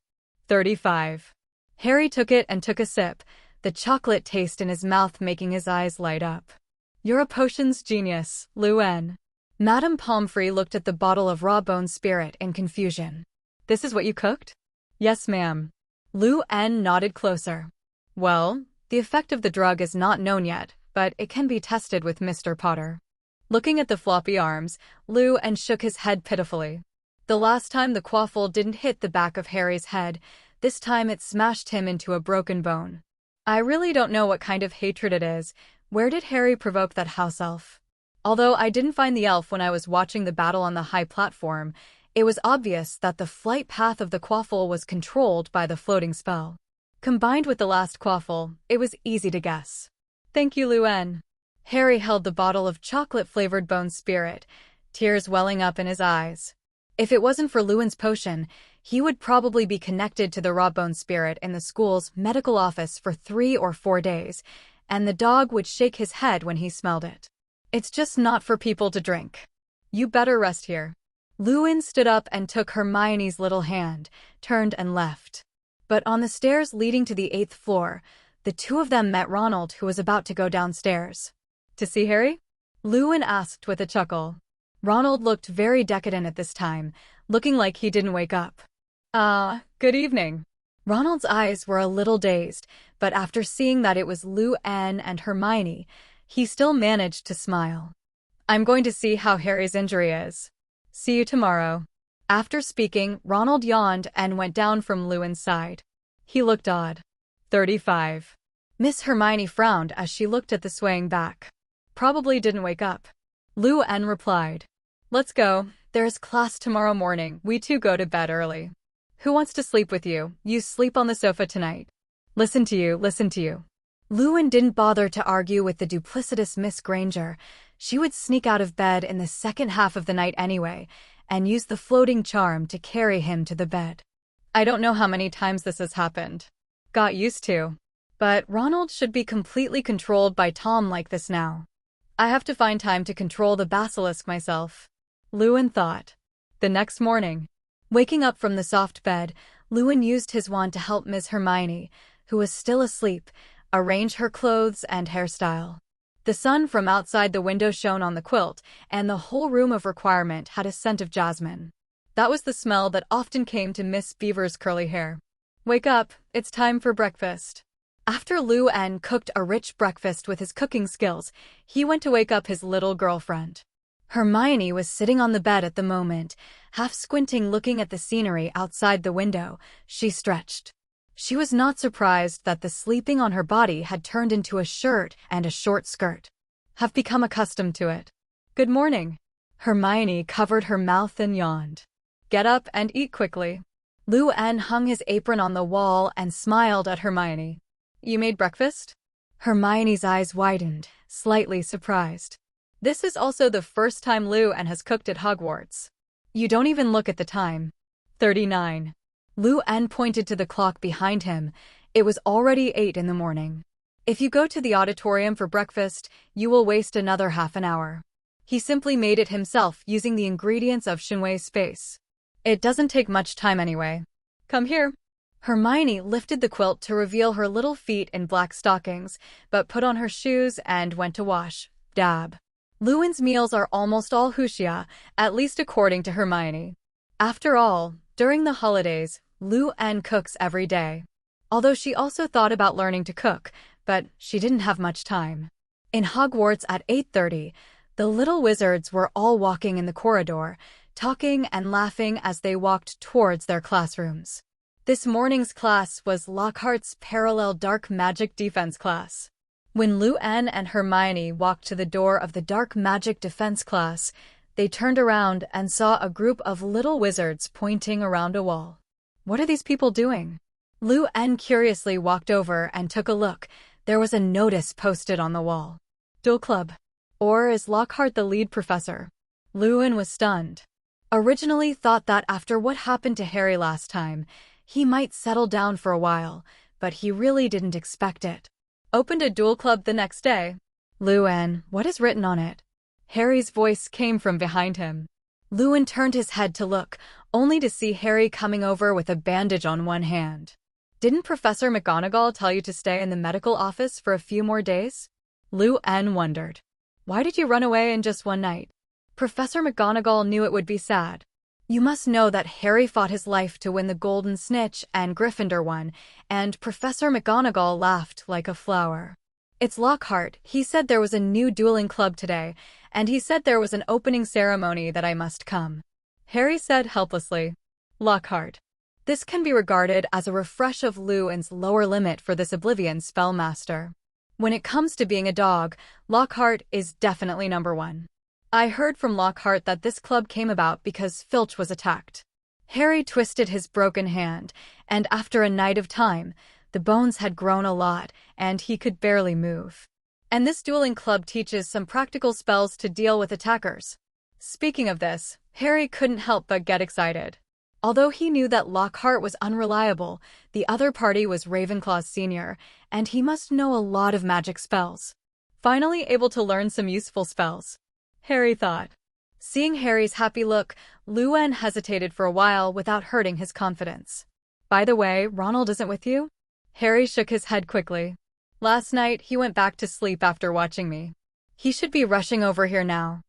35. Harry took it and took a sip, the chocolate taste in his mouth making his eyes light up. You're a potions genius, Luen. Madame Pomfrey looked at the bottle of raw bone spirit in confusion. This is what you cooked? Yes, ma'am. Luen nodded closer. Well, the effect of the drug is not known yet, but it can be tested with Mr. Potter. Looking at the floppy arms, Luen shook his head pitifully. The last time the quaffle didn't hit the back of Harry's head, this time it smashed him into a broken bone. I really don't know what kind of hatred it is. Where did Harry provoke that house elf? Although I didn't find the elf when I was watching the battle on the high platform, it was obvious that the flight path of the quaffle was controlled by the floating spell. Combined with the last quaffle, it was easy to guess. Thank you, Luen. Harry held the bottle of chocolate-flavored bone spirit, tears welling up in his eyes. If it wasn't for Luen's potion, he would probably be connected to the raw bone spirit in the school's medical office for 3 or 4 days, and the dog would shake his head when he smelled it. It's just not for people to drink. You better rest here. Luen stood up and took Hermione's little hand, turned and left. But on the stairs leading to the 8th floor, the two of them met Ronald, who was about to go downstairs. To see Harry? Luen asked with a chuckle. Ronald looked very decadent at this time, looking like he didn't wake up. Good evening. Ronald's eyes were a little dazed, but after seeing that it was Luen and Hermione, he still managed to smile. I'm going to see how Harry's injury is. See you tomorrow. After speaking, Ronald yawned and went down from Luen's side. He looked odd. 35. Miss Hermione frowned as she looked at the swaying back. Probably didn't wake up. Luen replied. Let's go. There's class tomorrow morning. We two go to bed early. Who wants to sleep with you? You sleep on the sofa tonight. Listen to you. Luen didn't bother to argue with the duplicitous Miss Granger. She would sneak out of bed in the second half of the night anyway, and use the floating charm to carry him to the bed. I don't know how many times this has happened. Got used to. But Ronald should be completely controlled by Tom like this now. I have to find time to control the basilisk myself. Luen thought. The next morning, waking up from the soft bed, Luen used his wand to help Miss Hermione, who was still asleep, arrange her clothes and hairstyle. The sun from outside the window shone on the quilt, and the whole room of requirement had a scent of jasmine. That was the smell that often came to Miss Beaver's curly hair. Wake up, it's time for breakfast. After Luen cooked a rich breakfast with his cooking skills, he went to wake up his little girlfriend. Hermione was sitting on the bed at the moment, half squinting looking at the scenery outside the window. She stretched. She was not surprised that the sleeping on her body had turned into a shirt and a short skirt. Have become accustomed to it. Good morning. Hermione covered her mouth and yawned. Get up and eat quickly. Luen hung his apron on the wall and smiled at Hermione. You made breakfast? Hermione's eyes widened, slightly surprised. This is also the first time Luen has cooked at Hogwarts. You don't even look at the time. 39. Luen pointed to the clock behind him. It was already 8 in the morning. If you go to the auditorium for breakfast, you will waste another half an hour. He simply made it himself using the ingredients of Shinwei space. It doesn't take much time anyway. Come here. Hermione lifted the quilt to reveal her little feet in black stockings, but put on her shoes and went to wash. Dab. Luen's meals are almost all wuxia, at least according to Hermione. After all, during the holidays, Luen cooks every day. Although she also thought about learning to cook, but she didn't have much time. In Hogwarts at 8:30, the little wizards were all walking in the corridor, talking and laughing as they walked towards their classrooms. This morning's class was Lockhart's Parallel Dark Magic Defense class. When Luann and Hermione walked to the door of the Dark Magic Defense class, they turned around and saw a group of little wizards pointing around a wall. What are these people doing? Luann curiously walked over and took a look. There was a notice posted on the wall. Duel Club. Or is Lockhart the lead professor? Luann was stunned. Originally thought that after what happened to Harry last time, he might settle down for a while, but he really didn't expect it. Opened a duel club the next day. Luann, what is written on it? Harry's voice came from behind him. Luann turned his head to look, only to see Harry coming over with a bandage on one hand. Didn't Professor McGonagall tell you to stay in the medical office for a few more days? Luann wondered. Why did you run away in just one night? Professor McGonagall knew it would be sad. You must know that Harry fought his life to win the Golden Snitch and Gryffindor won, and Professor McGonagall laughed like a flower. It's Lockhart. He said there was a new dueling club today, and he said there was an opening ceremony that I must come. Harry said helplessly. Lockhart. This can be regarded as a refresh of Luann's lower limit for this Oblivion spellmaster. When it comes to being a dog, Lockhart is definitely number one. I heard from Lockhart that this club came about because Filch was attacked. Harry twisted his broken hand, and after a night of time, the bones had grown a lot, and he could barely move. And this dueling club teaches some practical spells to deal with attackers. Speaking of this, Harry couldn't help but get excited. Although he knew that Lockhart was unreliable, the other party was Ravenclaw Sr., and he must know a lot of magic spells. Finally able to learn some useful spells, Harry thought. Seeing Harry's happy look, Luann hesitated for a while without hurting his confidence. By the way, Ronald isn't with you? Harry shook his head quickly. Last night, he went back to sleep after watching me. He should be rushing over here now.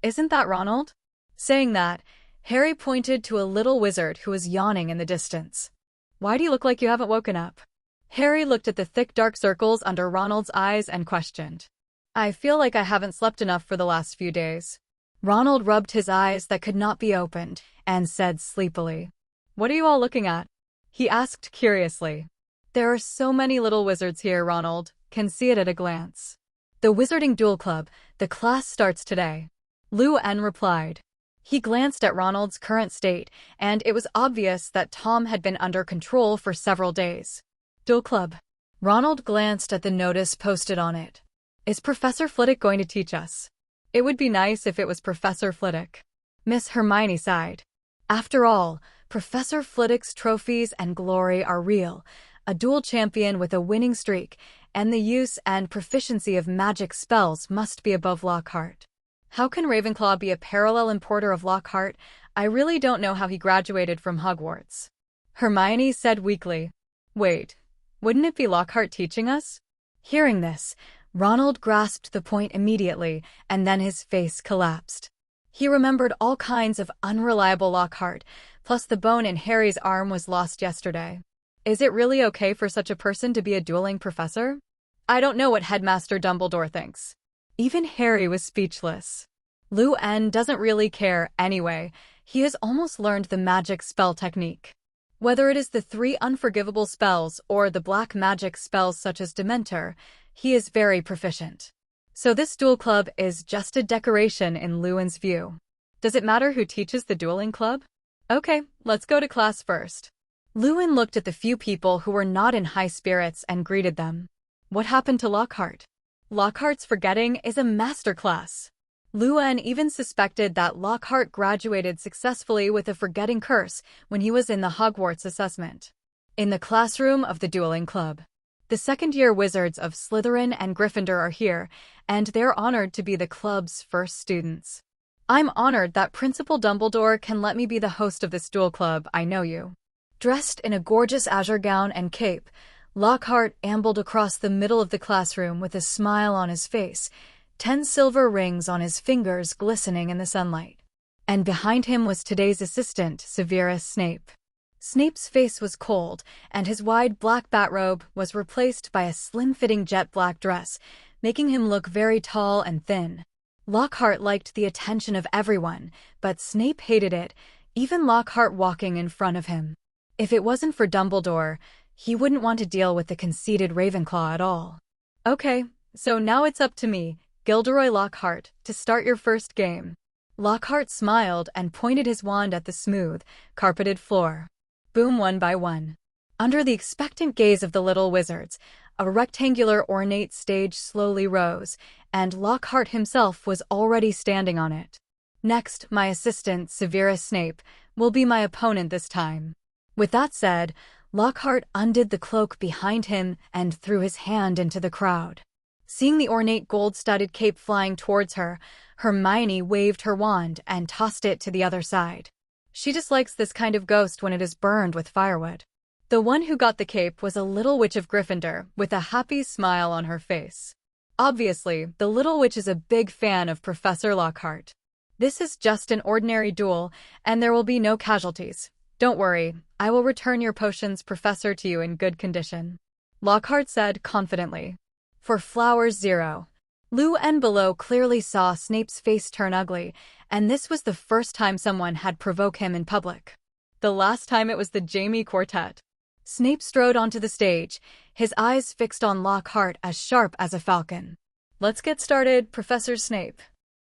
Isn't that Ronald? Saying that, Harry pointed to a little wizard who was yawning in the distance. Why do you look like you haven't woken up? Harry looked at the thick dark circles under Ronald's eyes and questioned. I feel like I haven't slept enough for the last few days. Ronald rubbed his eyes that could not be opened and said sleepily. What are you all looking at? He asked curiously. There are so many little wizards here, Ronald. Can see it at a glance. The Wizarding Duel Club, the class starts today. Luann replied. He glanced at Ronald's current state, and it was obvious that Tom had been under control for several days. Duel Club. Ronald glanced at the notice posted on it. Is Professor Flitwick going to teach us? It would be nice if it was Professor Flitwick. Miss Hermione sighed. After all, Professor Flitwick's trophies and glory are real, a dual champion with a winning streak, and the use and proficiency of magic spells must be above Lockhart. How can Ravenclaw be a parallel importer of Lockhart? I really don't know how he graduated from Hogwarts. Hermione said weakly. Wait, wouldn't it be Lockhart teaching us? Hearing this, Ronald grasped the point immediately, and then his face collapsed. He remembered all kinds of unreliable Lockhart, plus the bone in Harry's arm was lost yesterday. Is it really okay for such a person to be a dueling professor? I don't know what Headmaster Dumbledore thinks. Even Harry was speechless. Luann doesn't really care anyway. He has almost learned the magic spell technique. Whether it is the 3 unforgivable spells or the black magic spells such as Dementor, he is very proficient. So this duel club is just a decoration in Luann's view. Does it matter who teaches the dueling club? Okay, let's go to class first. Luann looked at the few people who were not in high spirits and greeted them. What happened to Lockhart? Lockhart's forgetting is a masterclass. Luann even suspected that Lockhart graduated successfully with a forgetting curse when he was in the Hogwarts assessment. In the classroom of the dueling club. The second-year wizards of Slytherin and Gryffindor are here, and they're honored to be the club's first students. I'm honored that Principal Dumbledore can let me be the host of this duel club, I know you. Dressed in a gorgeous azure gown and cape, Lockhart ambled across the middle of the classroom with a smile on his face, 10 silver rings on his fingers glistening in the sunlight. And behind him was today's assistant, Severus Snape. Snape's face was cold, and his wide black bathrobe was replaced by a slim-fitting jet black dress, making him look very tall and thin. Lockhart liked the attention of everyone, but Snape hated it, even Lockhart walking in front of him. If it wasn't for Dumbledore, he wouldn't want to deal with the conceited Ravenclaw at all. Okay, so now it's up to me, Gilderoy Lockhart, to start your first game. Lockhart smiled and pointed his wand at the smooth, carpeted floor. Boom, one by one. Under the expectant gaze of the little wizards, a rectangular ornate stage slowly rose, and Lockhart himself was already standing on it. Next, my assistant, Severus Snape, will be my opponent this time. With that said, Lockhart undid the cloak behind him and threw his hand into the crowd. Seeing the ornate gold-studded cape flying towards her, Hermione waved her wand and tossed it to the other side. She dislikes this kind of ghost when it is burned with firewood. The one who got the cape was a little witch of Gryffindor, with a happy smile on her face. Obviously, the little witch is a big fan of Professor Lockhart. This is just an ordinary duel, and there will be no casualties. Don't worry, I will return your potions, Professor, to you in good condition, Lockhart said confidently. For Flowers 0. Lou and Below clearly saw Snape's face turn ugly, and this was the first time someone had provoked him in public. The last time it was the Jamie Quartet. Snape strode onto the stage, his eyes fixed on Lockhart as sharp as a falcon. Let's get started, Professor Snape.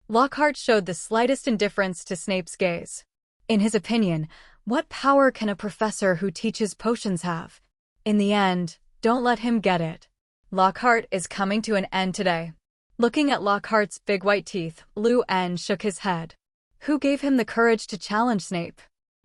Lockhart showed the slightest indifference to Snape's gaze. In his opinion, what power can a professor who teaches potions have? In the end, don't let him get it. Lockhart is coming to an end today. Looking at Lockhart's big white teeth, Lou shook his head. Who gave him the courage to challenge Snape?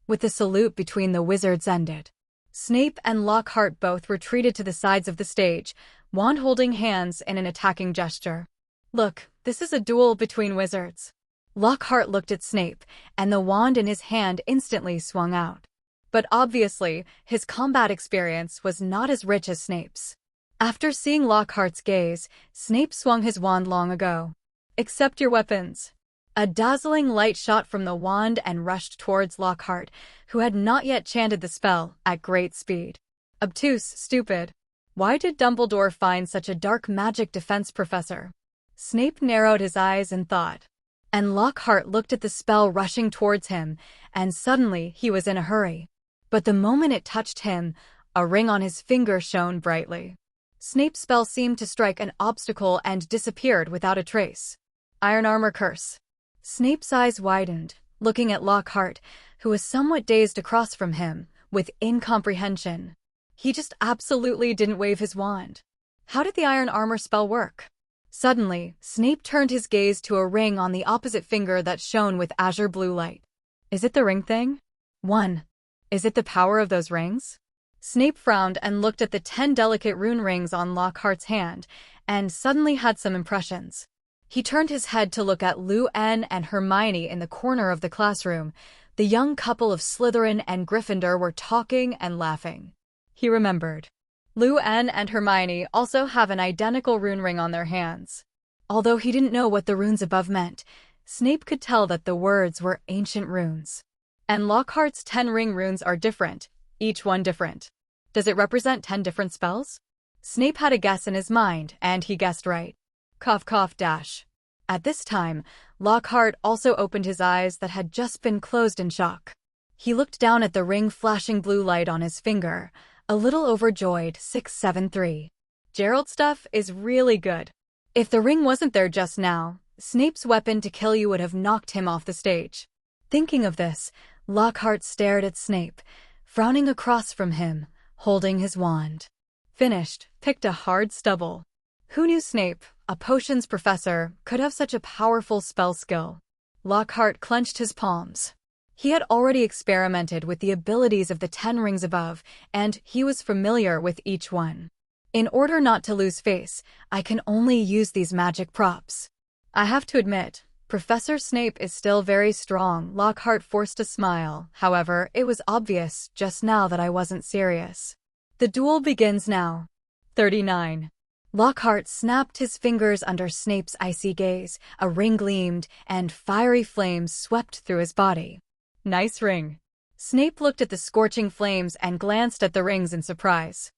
With the salute between the wizards ended, Snape and Lockhart both retreated to the sides of the stage, wand holding hands in an attacking gesture. Look, this is a duel between wizards. Lockhart looked at Snape, and the wand in his hand instantly swung out. But obviously, his combat experience was not as rich as Snape's. After seeing Lockhart's gaze, Snape swung his wand long ago. Accept your weapons. A dazzling light shot from the wand and rushed towards Lockhart, who had not yet chanted the spell, at great speed. Obtuse, stupid. Why did Dumbledore find such a dark magic defense professor? Snape narrowed his eyes in thought. And Lockhart looked at the spell rushing towards him, and suddenly he was in a hurry. But the moment it touched him, a ring on his finger shone brightly. Snape's spell seemed to strike an obstacle and disappeared without a trace. Iron Armor Curse. Snape's eyes widened, looking at Lockhart, who was somewhat dazed across from him, with incomprehension. He just absolutely didn't wave his wand. How did the Iron Armor spell work? Suddenly, Snape turned his gaze to a ring on the opposite finger that shone with azure blue light. Is it the ring thing? 1. Is it the power of those rings? Snape frowned and looked at the 10 delicate rune rings on Lockhart's hand, and suddenly had some impressions. He turned his head to look at Lou and Hermione in the corner of the classroom. The young couple of Slytherin and Gryffindor were talking and laughing. He remembered. Lou and Hermione also have an identical rune ring on their hands. Although he didn't know what the runes above meant, Snape could tell that the words were ancient runes. And Lockhart's 10 ring runes are different, each one different. Does it represent 10 different spells? Snape had a guess in his mind, and he guessed right. Cough cough dash. At this time, Lockhart also opened his eyes that had just been closed in shock. He looked down at the ring flashing blue light on his finger, a little overjoyed. 673. Gerald's stuff is really good. If the ring wasn't there just now, Snape's weapon to kill you would have knocked him off the stage. Thinking of this, Lockhart stared at Snape, frowning across from him, holding his wand. Finished, picked a hard stubble. Who knew Snape, a potions professor, could have such a powerful spell skill? Lockhart clenched his palms. He had already experimented with the abilities of the 10 rings above, and he was familiar with each one. In order not to lose face, I can only use these magic props. I have to admit, Professor Snape is still very strong. Lockhart forced a smile. However, it was obvious just now that I wasn't serious. The duel begins now. 39. Lockhart snapped his fingers under Snape's icy gaze, a ring gleamed, and fiery flames swept through his body. Nice ring. Snape looked at the scorching flames and glanced at the rings in surprise.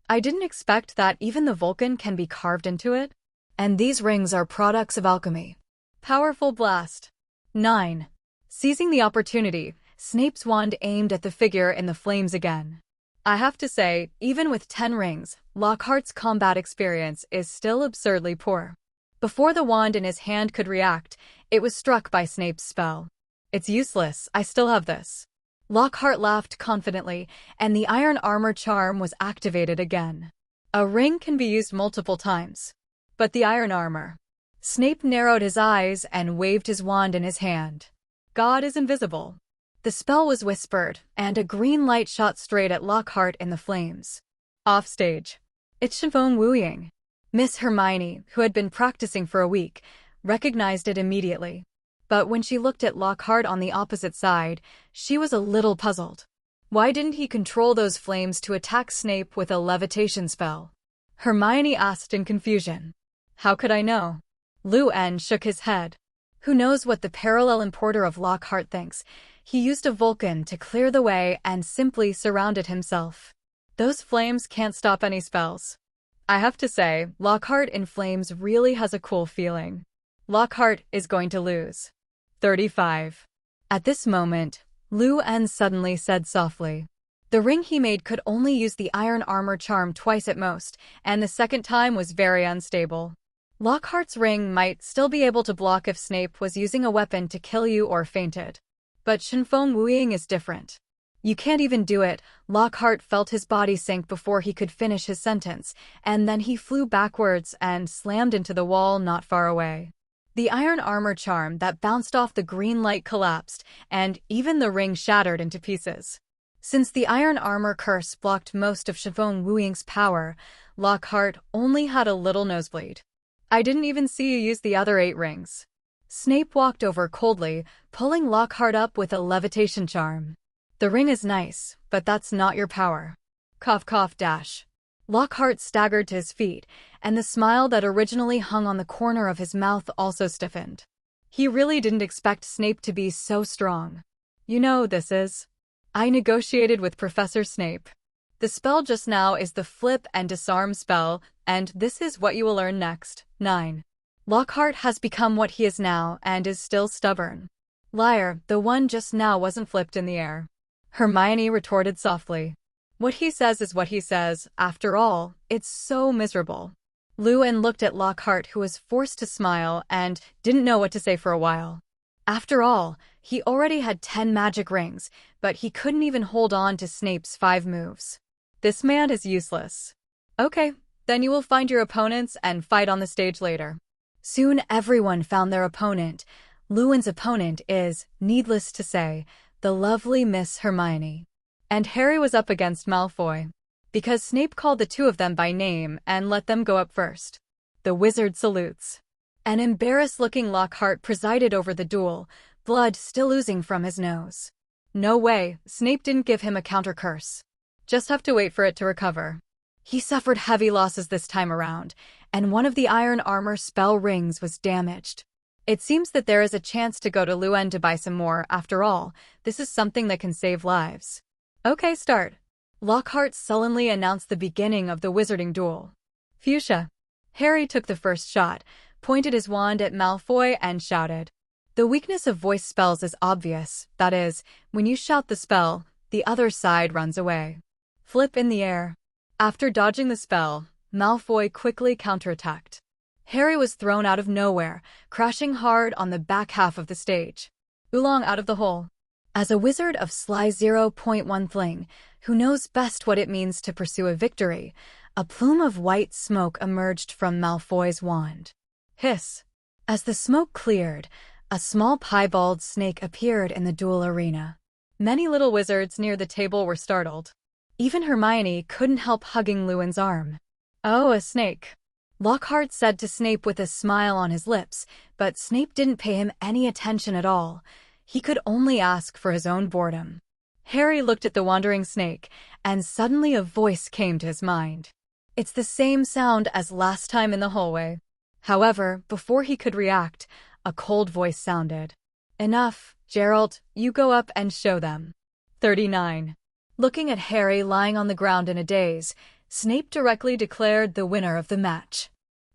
I didn't expect that even the Vulcan can be carved into it. And these rings are products of alchemy. Powerful blast. 9. Seizing the opportunity, Snape's wand aimed at the figure in the flames again. I have to say, even with 10 rings, Lockhart's combat experience is still absurdly poor. Before the wand in his hand could react, it was struck by Snape's spell. It's useless, I still have this. Lockhart laughed confidently, and the iron armor charm was activated again. A ring can be used multiple times. But the iron armor. Snape narrowed his eyes and waved his wand in his hand. God is invisible. The spell was whispered, and a green light shot straight at Lockhart in the flames. Offstage. It's Chifeng Wuying. Miss Hermione, who had been practicing for a week, recognized it immediately. But when she looked at Lockhart on the opposite side, she was a little puzzled. Why didn't he control those flames to attack Snape with a levitation spell? Hermione asked in confusion. How could I know? Luen shook his head. Who knows what the parallel importer of Lockhart thinks? He used a Vulcan to clear the way and simply surrounded himself. Those flames can't stop any spells. I have to say, Lockhart in flames really has a cool feeling. Lockhart is going to lose. 35. At this moment, Luen suddenly said softly. The ring he made could only use the iron armor charm twice at most, and the second time was very unstable. Lockhart's ring might still be able to block if Snape was using a weapon to kill you or fainted. But Chifeng Wuying is different. You can't even do it. Lockhart felt his body sink before he could finish his sentence, and then he flew backwards and slammed into the wall not far away. The iron armor charm that bounced off the green light collapsed, and even the ring shattered into pieces. Since the iron armor curse blocked most of Chifeng Wuying's power, Lockhart only had a little nosebleed. I didn't even see you use the other 8 rings. Snape walked over coldly, pulling Lockhart up with a levitation charm. The ring is nice, but that's not your power. Cough cough dash. Lockhart staggered to his feet, and the smile that originally hung on the corner of his mouth also stiffened. He really didn't expect Snape to be so strong. You know this is. I negotiated with Professor Snape. The spell just now is the flip and disarm spell, and this is what you will learn next. 9. Lockhart has become what he is now and is still stubborn. Liar, the one just now wasn't flipped in the air. Hermione retorted softly. What he says is what he says, after all, it's so miserable. Luen looked at Lockhart, who was forced to smile and didn't know what to say for a while. After all, he already had 10 magic rings, but he couldn't even hold on to Snape's 5 moves. This man is useless. Okay, then you will find your opponents and fight on the stage later. Soon everyone found their opponent. Luen's opponent is, needless to say, the lovely Miss Hermione. And Harry was up against Malfoy. Because Snape called the 2 of them by name and let them go up first. The wizard salutes. An embarrassed-looking Lockhart presided over the duel, blood still oozing from his nose. No way, Snape didn't give him a counter-curse. Just have to wait for it to recover. He suffered heavy losses this time around, and one of the iron armor spell rings was damaged. It seems that there is a chance to go to Luen to buy some more. After all, this is something that can save lives. Okay, start. Lockhart sullenly announced the beginning of the wizarding duel. Fuchsia. Harry took the first shot, pointed his wand at Malfoy and shouted. The weakness of voice spells is obvious, that is, when you shout the spell, the other side runs away. Flip in the air. After dodging the spell, Malfoy quickly counterattacked. Harry was thrown out of nowhere, crashing hard on the back half of the stage. Oolong out of the hole. As a wizard of sly 0.1 fling, who knows best what it means to pursue a victory, a plume of white smoke emerged from Malfoy's wand. Hiss. As the smoke cleared, a small piebald snake appeared in the duel arena. Many little wizards near the table were startled. Even Hermione couldn't help hugging Luen's arm. Oh, a snake. Lockhart said to Snape with a smile on his lips, but Snape didn't pay him any attention at all. He could only ask for his own boredom. Harry looked at the wandering snake, and suddenly a voice came to his mind. It's the same sound as last time in the hallway. However, before he could react, a cold voice sounded. Enough, Gerald, you go up and show them. 39. Looking at Harry lying on the ground in a daze, Snape directly declared the winner of the match.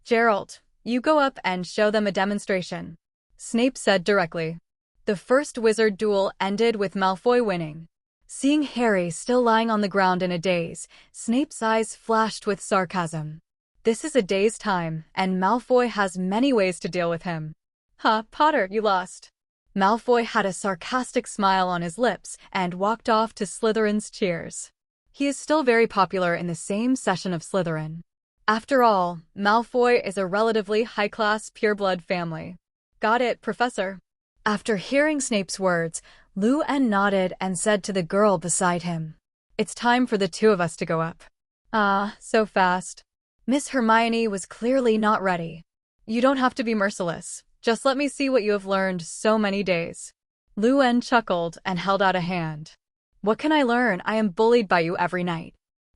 Gerald, you go up and show them a demonstration. Snape said directly. The first wizard duel ended with Malfoy winning. Seeing Harry still lying on the ground in a daze, Snape's eyes flashed with sarcasm. This is a day's time, and Malfoy has many ways to deal with him. "Huh, Potter, you lost." Malfoy had a sarcastic smile on his lips and walked off to Slytherin's cheers. He is still very popular in the same session of Slytherin. After all, Malfoy is a relatively high-class, pure-blood family. Got it, Professor. After hearing Snape's words, Lou-Anne nodded and said to the girl beside him, "It's time for the two of us to go up." "Ah, so fast." Miss Hermione was clearly not ready. "You don't have to be merciless. Just let me see what you have learned so many days." Lou-Anne chuckled and held out a hand. "What can I learn? I am bullied by you every night."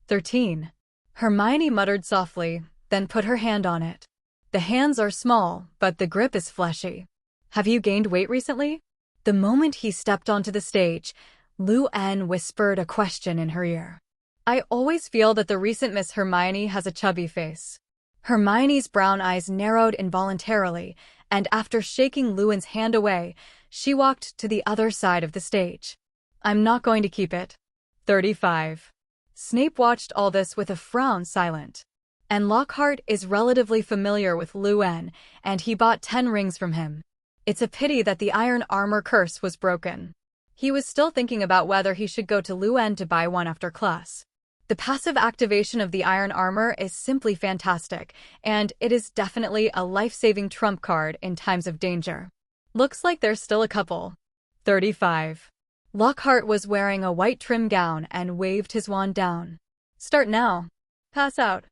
13. Hermione muttered softly, then put her hand on it. The hands are small, but the grip is fleshy. "Have you gained weight recently?" The moment he stepped onto the stage, Lou-Anne whispered a question in her ear. "I always feel that the recent Miss Hermione has a chubby face." Hermione's brown eyes narrowed involuntarily, and after shaking Lou-Anne's hand away, she walked to the other side of the stage. "I'm not going to keep it." 35. Snape watched all this with a frown silent. And Lockhart is relatively familiar with Lou-Anne, and he bought 10 rings from him. It's a pity that the iron armor curse was broken. He was still thinking about whether he should go to Lou-Anne to buy one after class. The passive activation of the iron armor is simply fantastic, and it is definitely a life-saving trump card in times of danger. Looks like there's still a couple. 35. Lockhart was wearing a white trim gown and waved his wand down. "Start now. Pass out."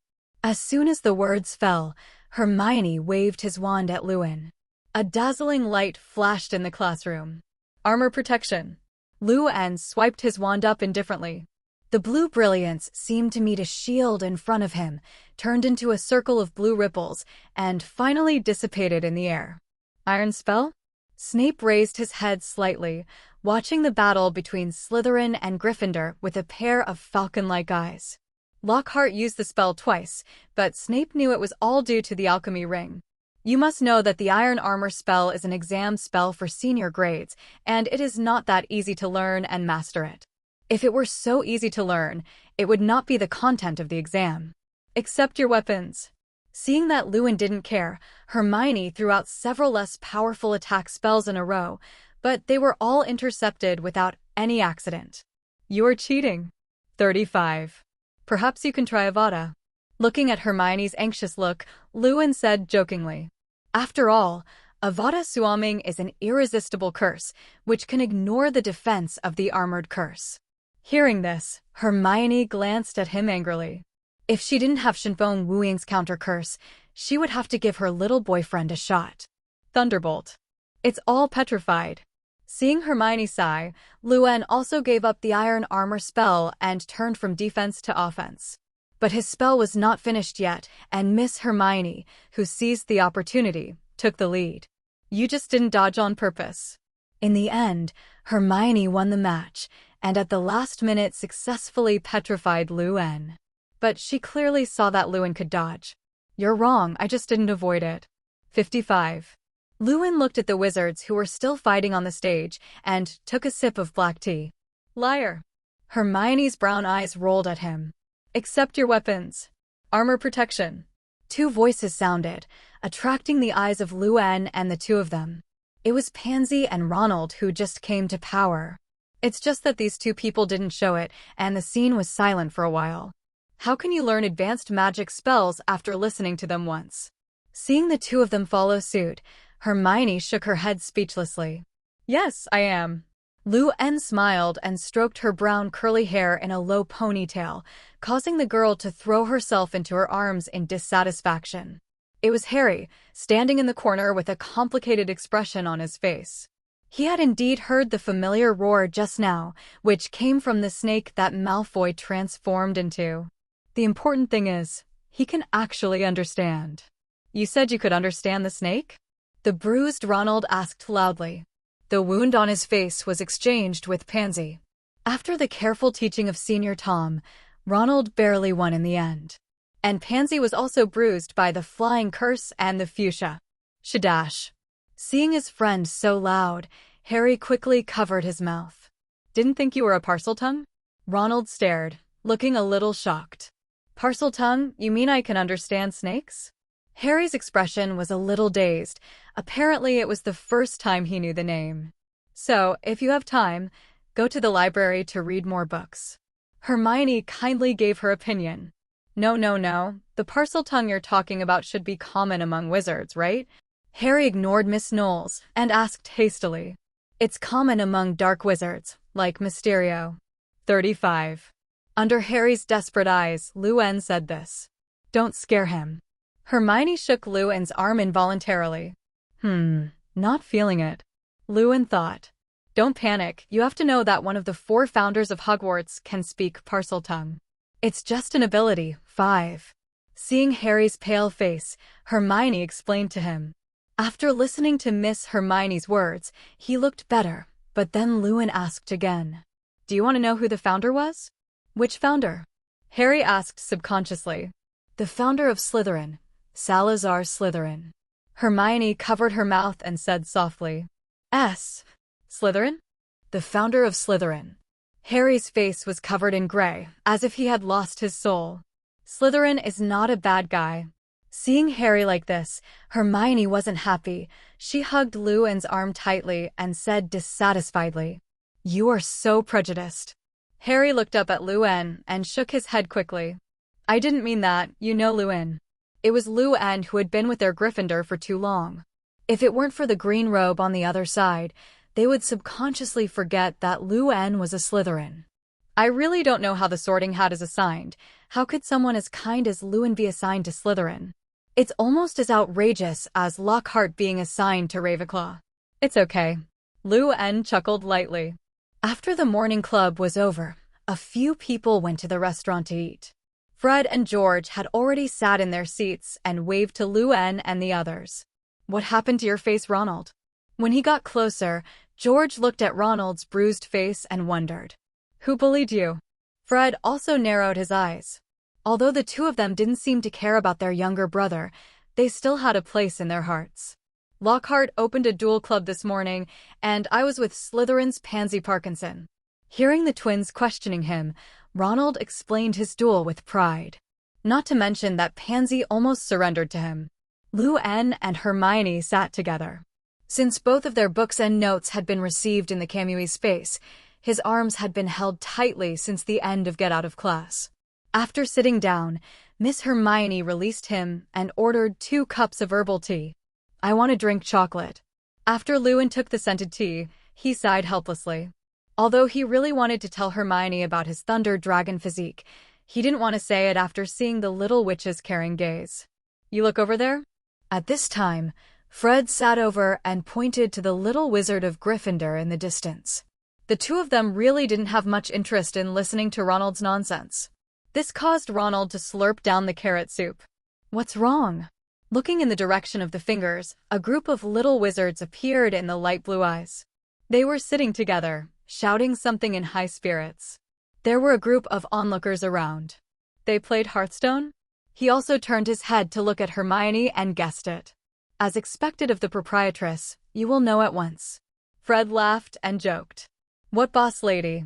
As soon as the words fell, Hermione waved his wand at Lou-Anne. A dazzling light flashed in the classroom. "Armor protection." Lou-Anne swiped his wand up indifferently. The blue brilliance seemed to meet a shield in front of him, turned into a circle of blue ripples, and finally dissipated in the air. "Iron spell?" Snape raised his head slightly, watching the battle between Slytherin and Gryffindor with a pair of falcon-like eyes. Lockhart used the spell twice, but Snape knew it was all due to the alchemy ring. You must know that the Iron Armor spell is an exam spell for senior grades, and it is not that easy to learn and master it. If it were so easy to learn, it would not be the content of the exam. "Accept your weapons." Seeing that Lou-Anne didn't care, Hermione threw out several less powerful attack spells in a row, but they were all intercepted without any accident. "You're cheating." 35. "Perhaps you can try Avada." Looking at Hermione's anxious look, Lou-Anne said jokingly, "After all, Avada Swarming is an irresistible curse, which can ignore the defense of the armored curse." Hearing this, Hermione glanced at him angrily. If she didn't have Shinfeng Wuying's counter curse, she would have to give her little boyfriend a shot. Thunderbolt. It's all petrified. Seeing Hermione sigh, Lou-Anne also gave up the iron armor spell and turned from defense to offense. But his spell was not finished yet, and Miss Hermione, who seized the opportunity, took the lead. "You just didn't dodge on purpose." In the end, Hermione won the match, and at the last minute successfully petrified Lou-Anne. But she clearly saw that Lou-Anne could dodge. "You're wrong, I just didn't avoid it." 55. Lou-Anne looked at the wizards who were still fighting on the stage, and took a sip of black tea. "Liar." Hermione's brown eyes rolled at him. "Accept your weapons." "Armor protection." Two voices sounded, attracting the eyes of Lou-Anne and the two of them. It was Pansy and Ronald who just came to power. It's just that these two people didn't show it, and the scene was silent for a while. How can you learn advanced magic spells after listening to them once? Seeing the two of them follow suit, Hermione shook her head speechlessly. "Yes, I am." Lou-Anne smiled and stroked her brown curly hair in a low ponytail, causing the girl to throw herself into her arms in dissatisfaction. It was Harry, standing in the corner with a complicated expression on his face. He had indeed heard the familiar roar just now, which came from the snake that Malfoy transformed into. The important thing is, he can actually understand. "You said you could understand the snake?" The bruised Ronald asked loudly. The wound on his face was exchanged with Pansy. After the careful teaching of Senior Tom, Ronald barely won in the end. And Pansy was also bruised by the flying curse and the fuchsia. Shadash. Seeing his friend so loud, Harry quickly covered his mouth. Didn't think you were a Parseltongue? Ronald stared, looking a little shocked. Parseltongue, you mean I can understand snakes? Harry's expression was a little dazed. Apparently it was the first time he knew the name. So, if you have time, go to the library to read more books. Hermione kindly gave her opinion. No. The Parseltongue you're talking about should be common among wizards, right? Harry ignored Miss Knowles and asked hastily. It's common among dark wizards, like Mysterio. 35. Under Harry's desperate eyes, Luann said this. Don't scare him. Hermione shook Luann's arm involuntarily. Not feeling it. Luann thought. Don't panic, you have to know that one of the 4 founders of Hogwarts can speak Parseltongue. It's just an ability. 5. Seeing Harry's pale face, Hermione explained to him. After listening to Miss Hermione's words, he looked better, but then Luann asked again. Do you want to know who the founder was? Which founder? Harry asked subconsciously. The founder of Slytherin, Salazar Slytherin. Hermione covered her mouth and said softly. Slytherin? The founder of Slytherin. Harry's face was covered in gray, as if he had lost his soul. Slytherin is not a bad guy. Seeing Harry like this, Hermione wasn't happy. She hugged Luann's arm tightly and said dissatisfiedly, You are so prejudiced. Harry looked up at Luann and shook his head quickly. I didn't mean that, you know, Luann. It was Luann who had been with their Gryffindor for too long. If it weren't for the green robe on the other side, they would subconsciously forget that Luann was a Slytherin. I really don't know how the Sorting Hat is assigned. How could someone as kind as Luann be assigned to Slytherin? It's almost as outrageous as Lockhart being assigned to Ravenclaw. It's okay. Luann chuckled lightly. After the morning club was over, a few people went to the restaurant to eat. Fred and George had already sat in their seats and waved to Luann and the others. What happened to your face, Ronald? When he got closer, George looked at Ronald's bruised face and wondered. Who bullied you? Fred also narrowed his eyes. Although the two of them didn't seem to care about their younger brother, they still had a place in their hearts. Lockhart opened a duel club this morning, and I was with Slytherin's Pansy Parkinson. Hearing the twins questioning him, Ronald explained his duel with pride. Not to mention that Pansy almost surrendered to him. Luann and Hermione sat together. Since both of their books and notes had been received in the Camui's space, his arms had been held tightly since the end of Get Out of Class. After sitting down, Miss Hermione released him and ordered 2 cups of herbal tea. I want to drink chocolate. After Luann took the scented tea, he sighed helplessly. Although he really wanted to tell Hermione about his thunder dragon physique, he didn't want to say it after seeing the little witch's caring gaze. You look over there? At this time, Fred sat over and pointed to the little wizard of Gryffindor in the distance. The two of them really didn't have much interest in listening to Ronald's nonsense. This caused Ronald to slurp down the carrot soup. What's wrong? Looking in the direction of the fingers, a group of little wizards appeared in the light blue eyes. They were sitting together, shouting something in high spirits. There were a group of onlookers around. They played Hearthstone? He also turned his head to look at Hermione and guessed it. As expected of the proprietress, you will know at once. Fred laughed and joked. What boss lady?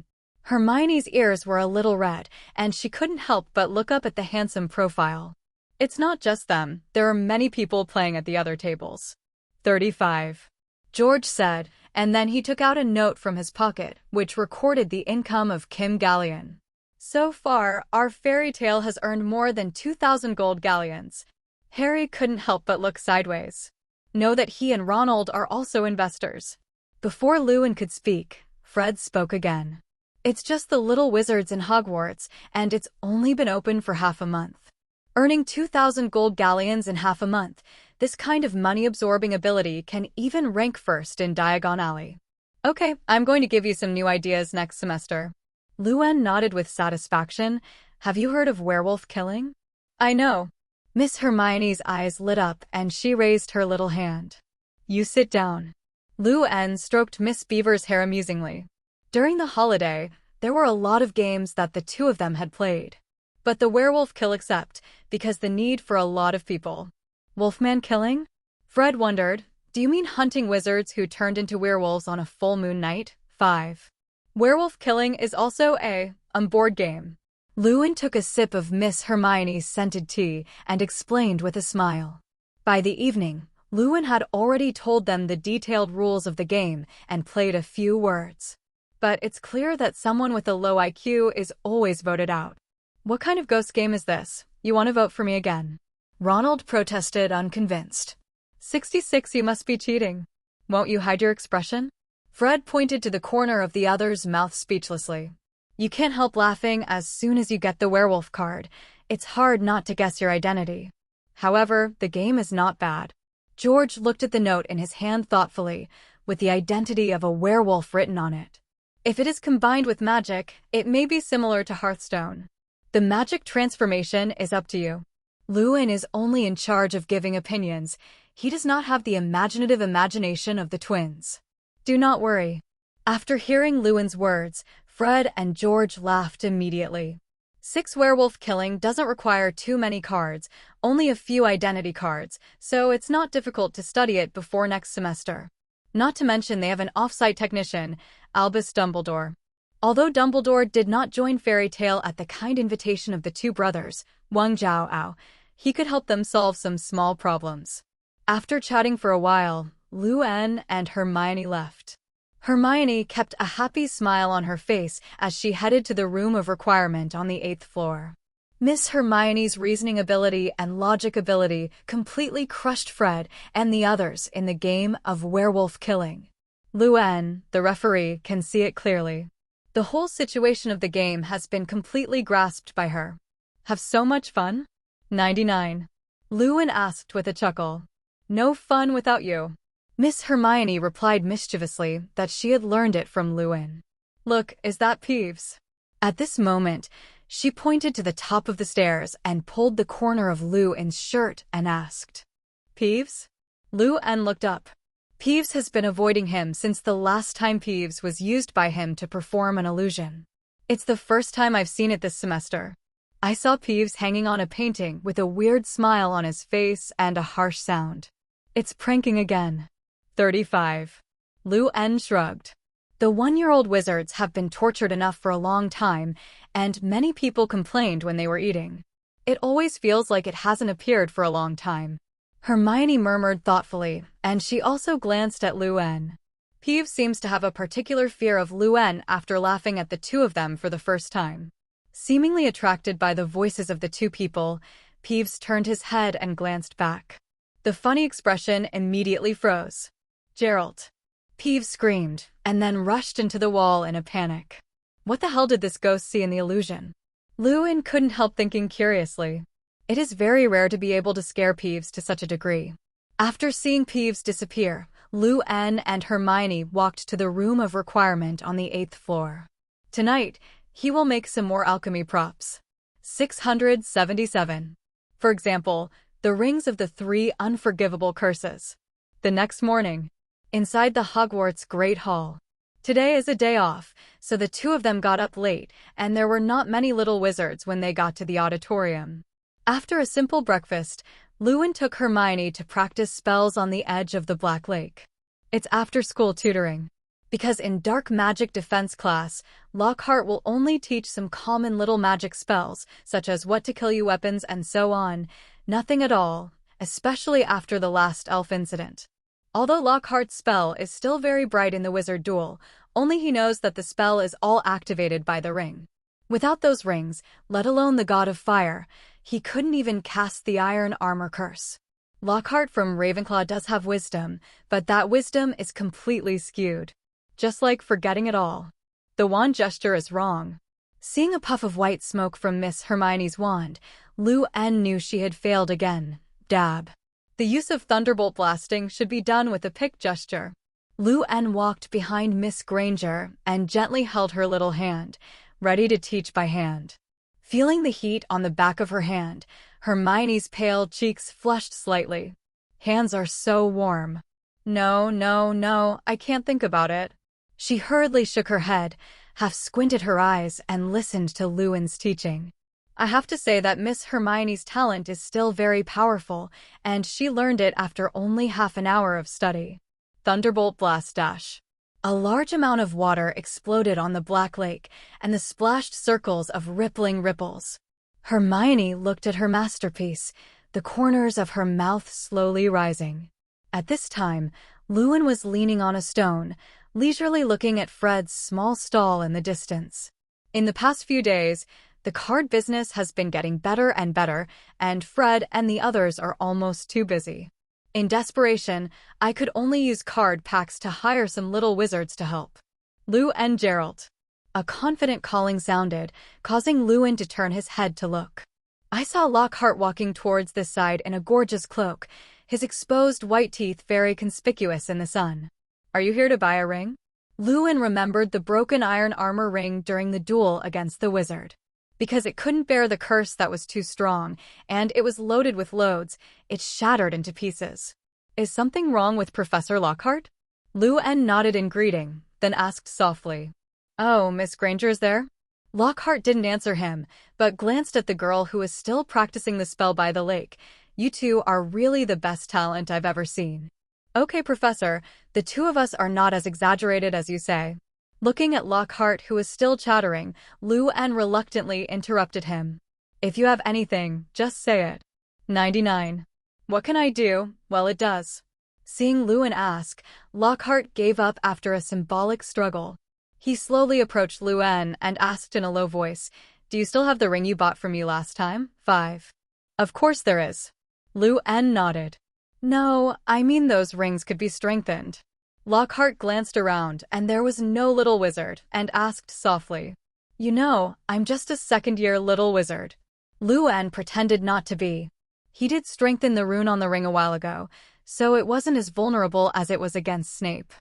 Hermione's ears were a little red, and she couldn't help but look up at the handsome profile. It's not just them, there are many people playing at the other tables. 35. George said, and then he took out a note from his pocket, which recorded the income of Kim Galleon. So far, our fairy tale has earned more than 2,000 gold galleons. Harry couldn't help but look sideways. Know that he and Ronald are also investors. Before Luann could speak, Fred spoke again. It's just the little wizards in Hogwarts, and it's only been open for half a month. Earning 2,000 gold galleons in half a month, this kind of money-absorbing ability can even rank first in Diagon Alley. Okay, I'm going to give you some new ideas next semester. Luann nodded with satisfaction. Have you heard of werewolf killing? I know. Miss Hermione's eyes lit up and she raised her little hand. You sit down. Luann stroked Miss Beaver's hair amusingly. During the holiday, there were a lot of games that the two of them had played. But the werewolf kill except because the need for a lot of people. Wolfman killing? Fred wondered, Do you mean hunting wizards who turned into werewolves on a full moon night? 5. Werewolf killing is also a board game. Lewin took a sip of Miss Hermione's scented tea and explained with a smile. By the evening, Lewin had already told them the detailed rules of the game and played a few words. But it's clear that someone with a low IQ is always voted out. What kind of ghost game is this? You want to vote for me again? Ronald protested, unconvinced. 66, you must be cheating. Won't you hide your expression? Fred pointed to the corner of the other's mouth speechlessly. You can't help laughing as soon as you get the werewolf card. It's hard not to guess your identity. However, the game is not bad. George looked at the note in his hand thoughtfully, with the identity of a werewolf written on it. If it is combined with magic, it may be similar to Hearthstone. The magic transformation is up to you. Lewin is only in charge of giving opinions. He does not have the imaginative imagination of the twins. Do not worry. After hearing Lewin's words, Fred and George laughed immediately. 6 werewolf killing doesn't require too many cards, only a few identity cards, so it's not difficult to study it before next semester. Not to mention they have an off-site technician, Albus Dumbledore. Although Dumbledore did not join Fairy Tale at the kind invitation of the 2 brothers, Wang Zhao, he could help them solve some small problems. After chatting for a while, Luen and Hermione left. Hermione kept a happy smile on her face as she headed to the room of requirement on the 8th floor. Miss Hermione's reasoning ability and logic ability completely crushed Fred and the others in the game of werewolf killing. Luen, the referee, can see it clearly. The whole situation of the game has been completely grasped by her. Have so much fun? 99. Lewin asked with a chuckle. No fun without you. Miss Hermione replied mischievously that she had learned it from Lewin. Look, is that Peeves? At this moment, she pointed to the top of the stairs and pulled the corner of Lewin's shirt and asked, Peeves? Lewin looked up. Peeves has been avoiding him since the last time Peeves was used by him to perform an illusion. It's the first time I've seen it this semester. I saw Peeves hanging on a painting with a weird smile on his face and a harsh sound. It's pranking again. 35. Luen shrugged. The 1-year-old wizards have been tortured enough for a long time, and many people complained when they were eating. It always feels like it hasn't appeared for a long time. Hermione murmured thoughtfully, and she also glanced at Luen. Peeves seems to have a particular fear of Luen after laughing at the 2 of them for the first time. Seemingly attracted by the voices of the 2 people, Peeves turned his head and glanced back. The funny expression immediately froze. Gerald. Peeves screamed, and then rushed into the wall in a panic. What the hell did this ghost see in the illusion? Lewin couldn't help thinking curiously. It is very rare to be able to scare Peeves to such a degree. After seeing Peeves disappear, Luen and Hermione walked to the room of requirement on the 8th floor. Tonight, he will make some more alchemy props. 677. For example, the rings of the 3 unforgivable curses. The next morning, inside the Hogwarts Great Hall. Today is a day off, so the 2 of them got up late, and there were not many little wizards when they got to the auditorium. After a simple breakfast, Lewin took Hermione to practice spells on the edge of the Black Lake. It's after-school tutoring. Because in Dark Magic Defense class, Lockhart will only teach some common little magic spells, such as what to kill you weapons and so on. Nothing at all, especially after the last elf incident. Although Lockhart's spell is still very bright in the wizard duel, only he knows that the spell is all activated by the ring. Without those rings, let alone the god of fire, he couldn't even cast the iron armor curse. Lockhart from Ravenclaw does have wisdom, but that wisdom is completely skewed. Just like forgetting it all. The wand gesture is wrong. Seeing a puff of white smoke from Miss Hermione's wand, Luen knew she had failed again. Dab. The use of thunderbolt blasting should be done with a pick gesture. Luen walked behind Miss Granger and gently held her little hand, ready to teach by hand. Feeling the heat on the back of her hand, Hermione's pale cheeks flushed slightly. Hands are so warm. No, I can't think about it. She hurriedly shook her head, half squinted her eyes, and listened to Lewin's teaching. I have to say that Miss Hermione's talent is still very powerful, and she learned it after only half an hour of study. Thunderbolt Blast Dash. A large amount of water exploded on the Black Lake, and the splashed circles of rippling ripples. Hermione looked at her masterpiece, the corners of her mouth slowly rising. At this time, Lewin was leaning on a stone, leisurely looking at Fred's small stall in the distance. In the past few days, the card business has been getting better and better, and Fred and the others are almost too busy. In desperation, I could only use card packs to hire some little wizards to help. Lou and Gerald. A confident calling sounded, causing Lewin to turn his head to look. I saw Lockhart walking towards this side in a gorgeous cloak, his exposed white teeth very conspicuous in the sun. Are you here to buy a ring? Lewin remembered the broken iron armor ring during the duel against the wizard. Because it couldn't bear the curse that was too strong, and it was loaded with loads, it shattered into pieces. Is something wrong with Professor Lockhart? Lewin nodded in greeting, then asked softly. Oh, Miss Granger's there? Lockhart didn't answer him, but glanced at the girl who was still practicing the spell by the lake. You two are really the best talent I've ever seen. Okay, Professor, the two of us are not as exaggerated as you say. Looking at Lockhart, who was still chattering, Lewin reluctantly interrupted him. If you have anything, just say it. 99. What can I do? Well, it does. Seeing Lewin ask, Lockhart gave up after a symbolic struggle. He slowly approached Lewin and asked in a low voice, Do you still have the ring you bought from me last time? 5. Of course there is. Lewin nodded. No, I mean those rings could be strengthened. Lockhart glanced around, and there was no little wizard, and asked softly, You know, I'm just a second-year little wizard. Lewin pretended not to be. He did strengthen the rune on the ring a while ago, so it wasn't as vulnerable as it was against Snape.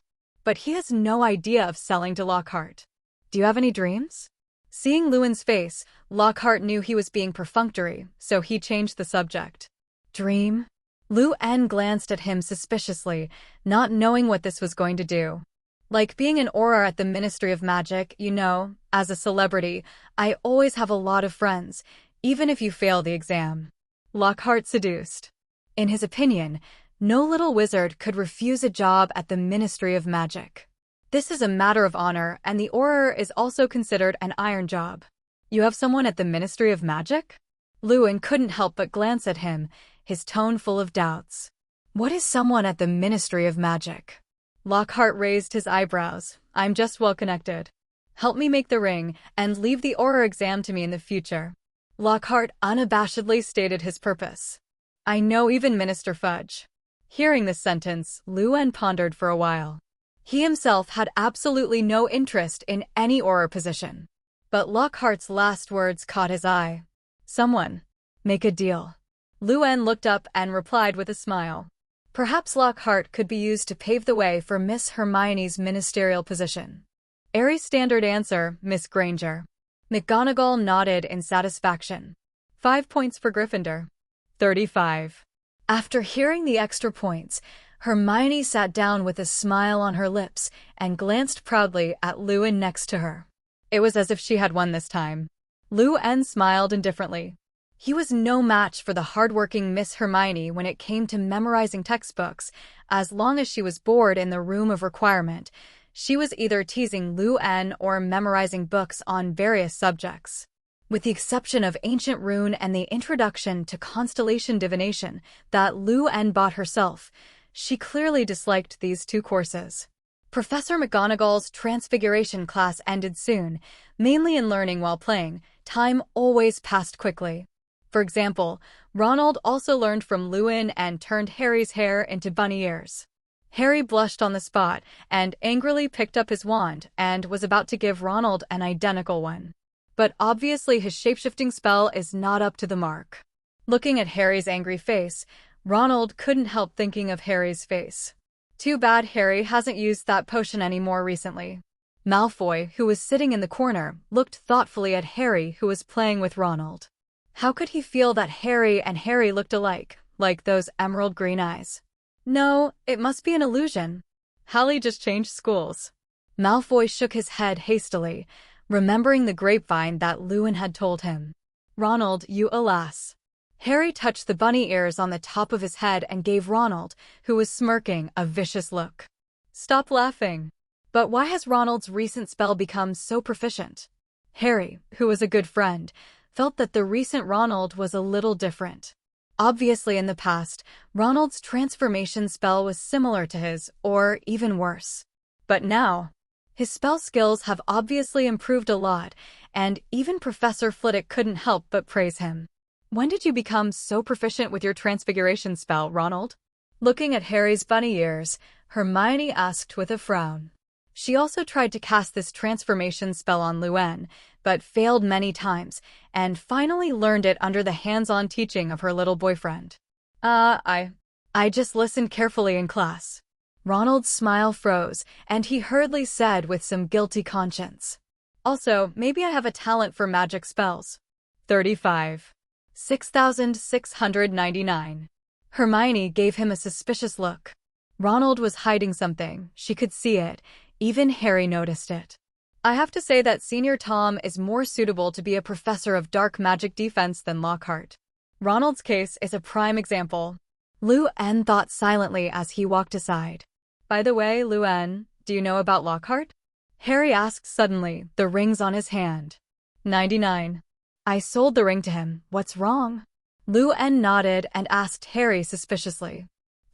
But he has no idea of selling to Lockhart. Do you have any dreams? Seeing Lewin's face, Lockhart knew he was being perfunctory, so he changed the subject. Dream? Lewin glanced at him suspiciously, not knowing what this was going to do. Like being an auror at the Ministry of Magic, you know, as a celebrity, I always have a lot of friends, even if you fail the exam. Lockhart seduced. In his opinion, no little wizard could refuse a job at the Ministry of Magic. This is a matter of honor, and the auror is also considered an iron job. You have someone at the Ministry of Magic? Lewin couldn't help but glance at him, his tone full of doubts. What is someone at the Ministry of Magic? Lockhart raised his eyebrows. I'm just well connected. Help me make the ring, and leave the auror exam to me in the future. Lockhart unabashedly stated his purpose. I know even Minister Fudge. Hearing this sentence, Lewin pondered for a while. He himself had absolutely no interest in any auror position. But Lockhart's last words caught his eye. Someone. Make a deal. Lewin looked up and replied with a smile. Perhaps Lockhart could be used to pave the way for Miss Hermione's ministerial position. Airy standard answer, Miss Granger. McGonagall nodded in satisfaction. 5 points for Gryffindor. 35. After hearing the extra points, Hermione sat down with a smile on her lips and glanced proudly at Lewin next to her. It was as if she had won this time. Lewin smiled indifferently. He was no match for the hard-working Miss Hermione when it came to memorizing textbooks. As long as she was bored in the room of requirement, she was either teasing Lewin or memorizing books on various subjects. With the exception of Ancient Rune and the Introduction to Constellation Divination that Lewin bought herself, she clearly disliked these two courses. Professor McGonagall's Transfiguration class ended soon, mainly in learning while playing. Time always passed quickly. For example, Ronald also learned from Lewin and turned Harry's hair into bunny ears. Harry blushed on the spot and angrily picked up his wand and was about to give Ronald an identical one. But obviously his shapeshifting spell is not up to the mark. Looking at Harry's angry face, Ronald couldn't help thinking of Harry's face. Too bad Harry hasn't used that potion anymore recently. Malfoy, who was sitting in the corner, looked thoughtfully at Harry, who was playing with Ronald. How could he feel that Harry and Harry looked alike, like those emerald green eyes? No, it must be an illusion. Hallie just changed schools. Malfoy shook his head hastily, remembering the grapevine that Lewin had told him. Ronald, you alas. Harry touched the bunny ears on the top of his head and gave Ronald, who was smirking, a vicious look. Stop laughing. But why has Ronald's recent spell become so proficient? Harry, who was a good friend, felt that the recent Ronald was a little different. Obviously, in the past, Ronald's transformation spell was similar to his, or even worse. But now, his spell skills have obviously improved a lot, and even Professor Flitwick couldn't help but praise him. When did you become so proficient with your transfiguration spell, Ronald? Looking at Harry's bunny ears, Hermione asked with a frown. She also tried to cast this transformation spell on Luann, but failed many times, and finally learned it under the hands-on teaching of her little boyfriend. I just listened carefully in class. Ronald's smile froze, and he hurriedly said with some guilty conscience. Also, maybe I have a talent for magic spells. 35. 6,699. Hermione gave him a suspicious look. Ronald was hiding something, she could see it. Even Harry noticed it. I have to say that Senior Tom is more suitable to be a professor of dark magic defense than Lockhart. Ronald's case is a prime example. Luann thought silently as he walked aside. By the way, Luann, do you know about Lockhart? Harry asked suddenly, the rings on his hand. 99. I sold the ring to him. What's wrong? Luann nodded and asked Harry suspiciously.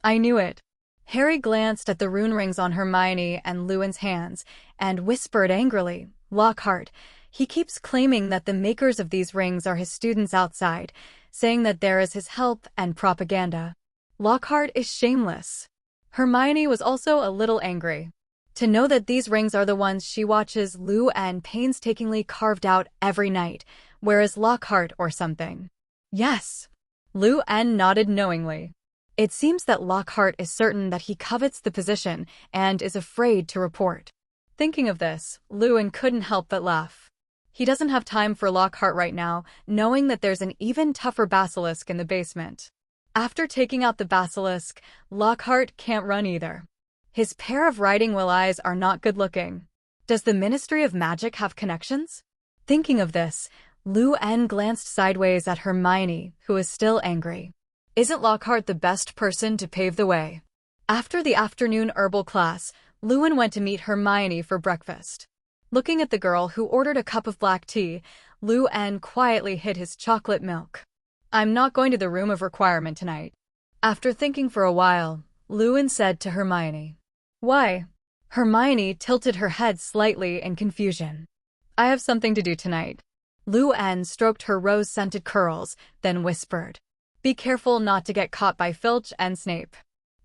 I knew it. Harry glanced at the rune rings on Hermione and Luann's hands and whispered angrily, Lockhart, he keeps claiming that the makers of these rings are his students outside, saying that there is his help and propaganda. Lockhart is shameless. Hermione was also a little angry. To know that these rings are the ones she watches Luann painstakingly carved out every night, whereas Lockhart or something. Yes. Luann nodded knowingly. It seems that Lockhart is certain that he covets the position and is afraid to report. Thinking of this, Luann couldn't help but laugh. He doesn't have time for Lockhart right now, knowing that there's an even tougher basilisk in the basement. After taking out the basilisk, Lockhart can't run either. His pair of riding will eyes are not good looking. Does the Ministry of Magic have connections? Thinking of this, Luann glanced sideways at Hermione, who is still angry. Isn't Lockhart the best person to pave the way? After the afternoon herbal class, Luann went to meet Hermione for breakfast. Looking at the girl who ordered a cup of black tea, Luann quietly hid his chocolate milk. I'm not going to the room of requirement tonight. After thinking for a while, Luann said to Hermione. Why? Hermione tilted her head slightly in confusion. I have something to do tonight. Luann stroked her rose-scented curls, then whispered. Be careful not to get caught by Filch and Snape.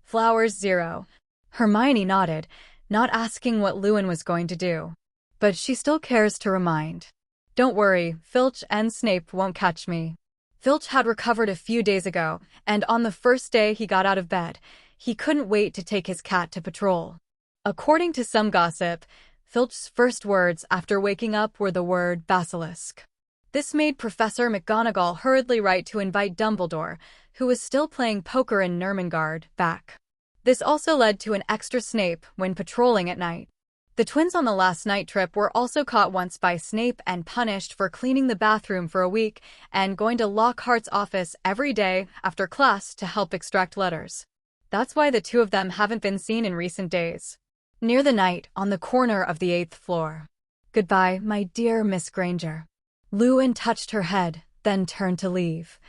Flowers 0. Hermione nodded, not asking what Luann was going to do. But she still cares to remind. Don't worry, Filch and Snape won't catch me. Filch had recovered a few days ago, and on the first day he got out of bed, he couldn't wait to take his cat to patrol. According to some gossip, Filch's first words after waking up were the word basilisk. This made Professor McGonagall hurriedly write to invite Dumbledore, who was still playing poker in Nurmengard, back. This also led to an extra Snape when patrolling at night. The twins on the last night trip were also caught once by Snape and punished for cleaning the bathroom for a week and going to Lockhart's office every day after class to help extract letters. That's why the two of them haven't been seen in recent days. Near the night, on the corner of the 8th floor. Goodbye, my dear Miss Granger. Luann touched her head, then turned to leave.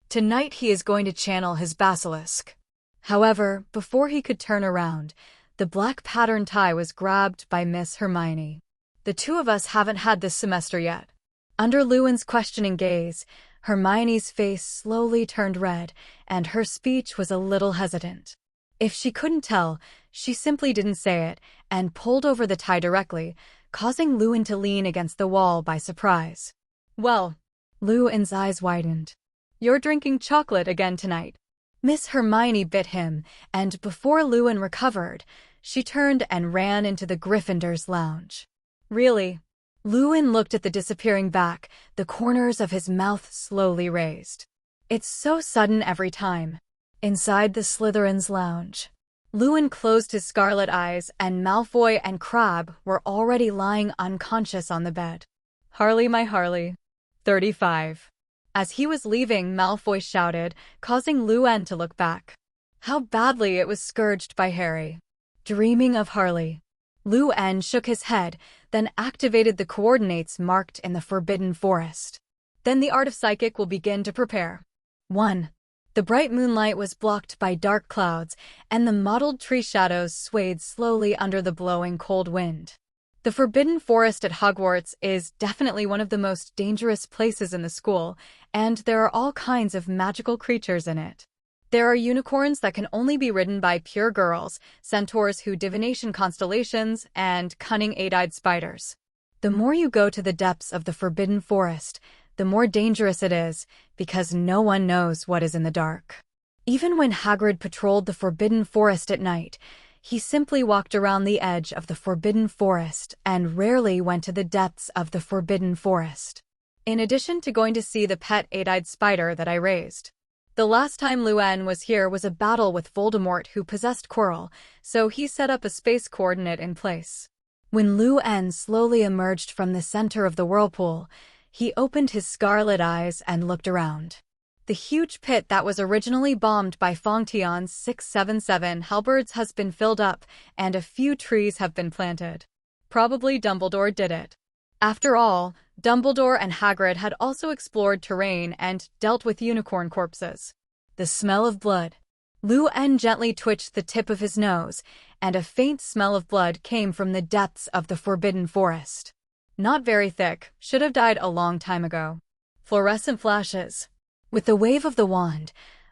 Tonight he is going to channel his basilisk. However, before he could turn around, the black pattern tie was grabbed by Miss Hermione. The two of us haven't had this semester yet. Under Luann's questioning gaze, Hermione's face slowly turned red, and her speech was a little hesitant. If she couldn't tell, she simply didn't say it, and pulled over the tie directly, causing Luann to lean against the wall by surprise. Well, Luann's eyes widened. You're drinking chocolate again tonight. Miss Hermione bit him, and before Luann recovered, she turned and ran into the Gryffindor's lounge. Really? Luann looked at the disappearing back, the corners of his mouth slowly raised. It's so sudden every time. Inside the Slytherin's lounge, Luann closed his scarlet eyes, and Malfoy and Crabbe were already lying unconscious on the bed. Harley, my Harley. 35. As he was leaving, Malfoy shouted, causing Luan to look back. How badly it was scourged by Harry. Dreaming of Harley. Luan shook his head, then activated the coordinates marked in the Forbidden Forest. Then the art of psychic will begin to prepare. 1. The bright moonlight was blocked by dark clouds, and the mottled tree shadows swayed slowly under the blowing cold wind. The Forbidden Forest at Hogwarts is definitely one of the most dangerous places in the school, and there are all kinds of magical creatures in it. There are unicorns that can only be ridden by pure girls, centaurs who divination constellations, and cunning eight-eyed spiders. The more you go to the depths of the Forbidden Forest, the more dangerous it is, because no one knows what is in the dark. Even when Hagrid patrolled the Forbidden Forest at night, he simply walked around the edge of the Forbidden Forest and rarely went to the depths of the Forbidden Forest. In addition to going to see the pet eight-eyed spider that I raised. The last time Luan was here was a battle with Voldemort who possessed Quirrell, so he set up a space coordinate in place. When Luan slowly emerged from the center of the whirlpool, he opened his scarlet eyes and looked around. The huge pit that was originally bombed by Fongtion's 677 halberds has been filled up, and a few trees have been planted. Probably Dumbledore did it. After all, Dumbledore and Hagrid had also explored terrain and dealt with unicorn corpses. The smell of blood. Luan gently twitched the tip of his nose, and a faint smell of blood came from the depths of the Forbidden Forest. Not very thick, should have died a long time ago. Fluorescent flashes. With the wave of the wand,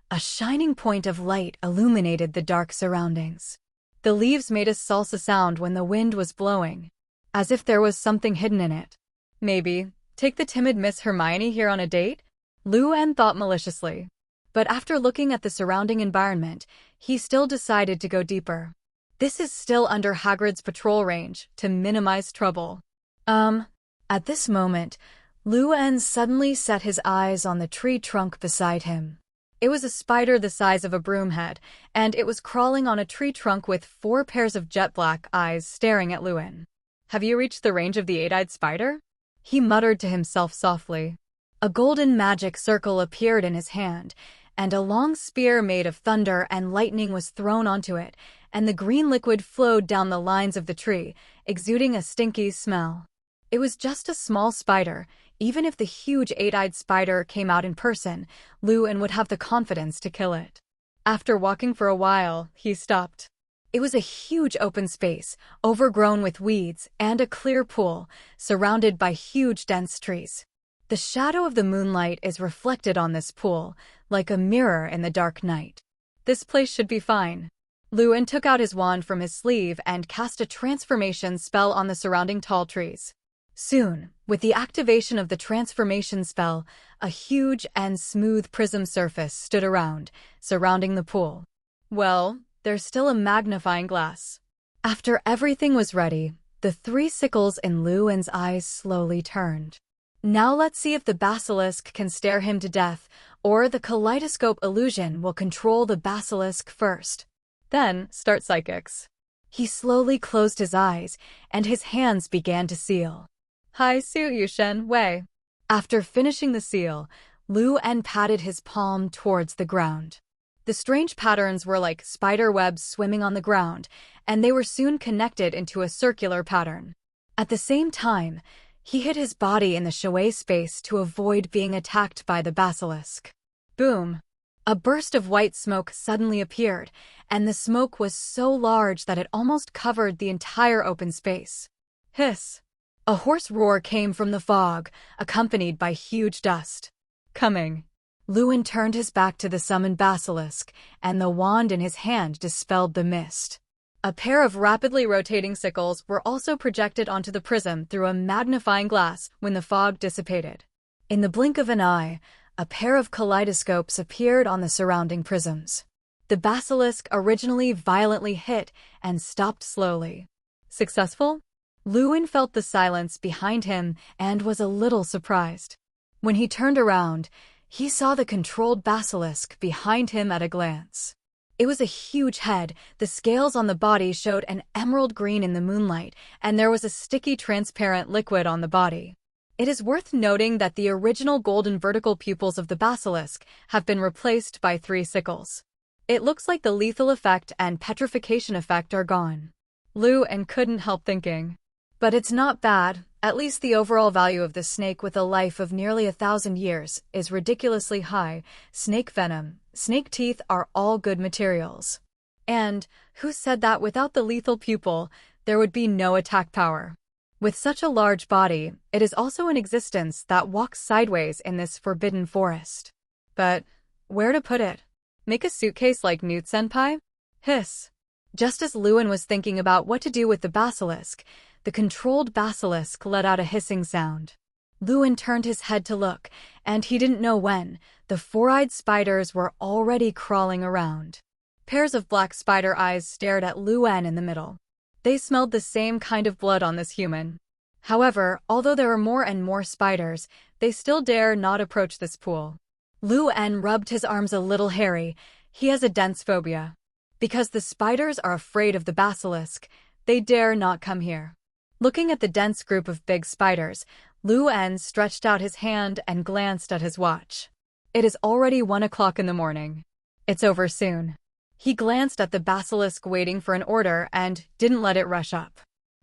a shining point of light illuminated the dark surroundings. The leaves made a salsa sound when the wind was blowing, as if there was something hidden in it. Maybe, take the timid Miss Hermione here on a date? Luan thought maliciously. But after looking at the surrounding environment, he still decided to go deeper. This is still under Hagrid's patrol range, to minimize trouble. At this moment, Luan suddenly set his eyes on the tree trunk beside him. It was a spider the size of a broomhead, and it was crawling on a tree trunk with 4 pairs of jet black eyes staring at Luan. Have you reached the range of the eight-eyed spider? He muttered to himself softly. A golden magic circle appeared in his hand, and a long spear made of thunder and lightning was thrown onto it, and the green liquid flowed down the lines of the tree, exuding a stinky smell. It was just a small spider. Even if the huge eight-eyed spider came out in person, Luan would have the confidence to kill it. After walking for a while, he stopped. It was a huge open space, overgrown with weeds, and a clear pool, surrounded by huge dense trees. The shadow of the moonlight is reflected on this pool, like a mirror in the dark night. This place should be fine. Luan took out his wand from his sleeve and cast a transformation spell on the surrounding tall trees. Soon, with the activation of the transformation spell, a huge and smooth prism surface stood around, surrounding the pool. Well, there's still a magnifying glass. After everything was ready, the 3 sickles in Luan's eyes slowly turned. Now let's see if the basilisk can stare him to death, or the kaleidoscope illusion will control the basilisk first. Then start psychics. He slowly closed his eyes, and his hands began to seal. Hai Su Yu Shen Wei. After finishing the seal, Luan patted his palm towards the ground. The strange patterns were like spider webs swimming on the ground, and they were soon connected into a circular pattern. At the same time, he hid his body in the shui space to avoid being attacked by the basilisk. Boom! A burst of white smoke suddenly appeared, and the smoke was so large that it almost covered the entire open space. Hiss! A hoarse roar came from the fog, accompanied by huge dust. Coming. Luan turned his back to the summoned basilisk, and the wand in his hand dispelled the mist. A pair of rapidly rotating sickles were also projected onto the prism through a magnifying glass when the fog dissipated. In the blink of an eye, a pair of kaleidoscopes appeared on the surrounding prisms. The basilisk originally violently hit and stopped slowly. Successful? Luan felt the silence behind him and was a little surprised. When he turned around, he saw the controlled basilisk behind him at a glance. It was a huge head, the scales on the body showed an emerald green in the moonlight, and there was a sticky transparent liquid on the body. It is worth noting that the original golden vertical pupils of the basilisk have been replaced by 3 sickles. It looks like the lethal effect and petrification effect are gone. Luan couldn't help thinking. But it's not bad. At least the overall value of this snake with a life of nearly 1,000 years is ridiculously high. Snake venom, snake teeth are all good materials. And, who said that without the lethal pupil, there would be no attack power? With such a large body, it is also an existence that walks sideways in this forbidden forest. But, where to put it? Make a suitcase like Newt-senpai? Hiss. Just as Luan was thinking about what to do with the basilisk, the controlled basilisk let out a hissing sound. Luan turned his head to look, and he didn't know when, the 4-eyed spiders were already crawling around. Pairs of black spider eyes stared at Luan in the middle. They smelled the same kind of blood on this human. However, although there are more and more spiders, they still dare not approach this pool. Luan rubbed his arms a little hairy. He has a dense phobia. Because the spiders are afraid of the basilisk, they dare not come here. Looking at the dense group of big spiders, Luan stretched out his hand and glanced at his watch. It is already 1 o'clock in the morning. It's over soon. He glanced at the basilisk waiting for an order and didn't let it rush up.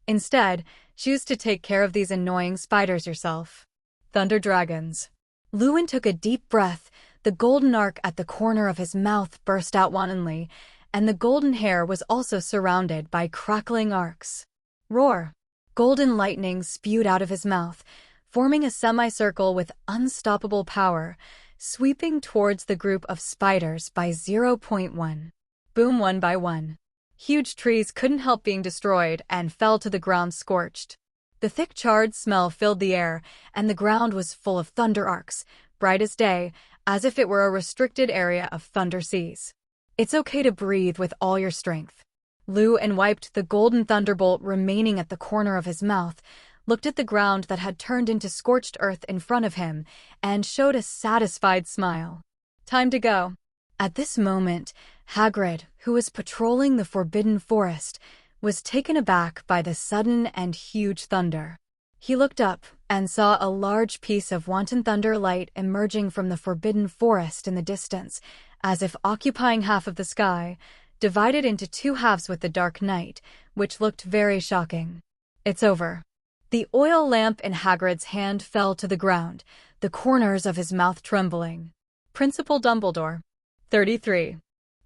Instead, choose to take care of these annoying spiders yourself. Thunder dragons. Luan took a deep breath. The golden arc at the corner of his mouth burst out wantonly, and the golden hair was also surrounded by crackling arcs. Roar! Golden lightning spewed out of his mouth, forming a semicircle with unstoppable power, sweeping towards the group of spiders by 0.1. Boom, one by one. Huge trees couldn't help being destroyed and fell to the ground scorched. The thick charred smell filled the air, and the ground was full of thunder arcs, bright as day, as if it were a restricted area of thunder seas. It's okay to breathe with all your strength. Luan wiped the golden thunderbolt remaining at the corner of his mouth, looked at the ground that had turned into scorched earth in front of him, and showed a satisfied smile. Time to go. At this moment, Hagrid, who was patrolling the Forbidden Forest, was taken aback by the sudden and huge thunder. He looked up and saw a large piece of wanton thunder light emerging from the Forbidden Forest in the distance, as if occupying half of the sky, divided into 2 halves with the dark night, which looked very shocking. It's over. The oil lamp in Hagrid's hand fell to the ground, the corners of his mouth trembling. Principal Dumbledore. 33.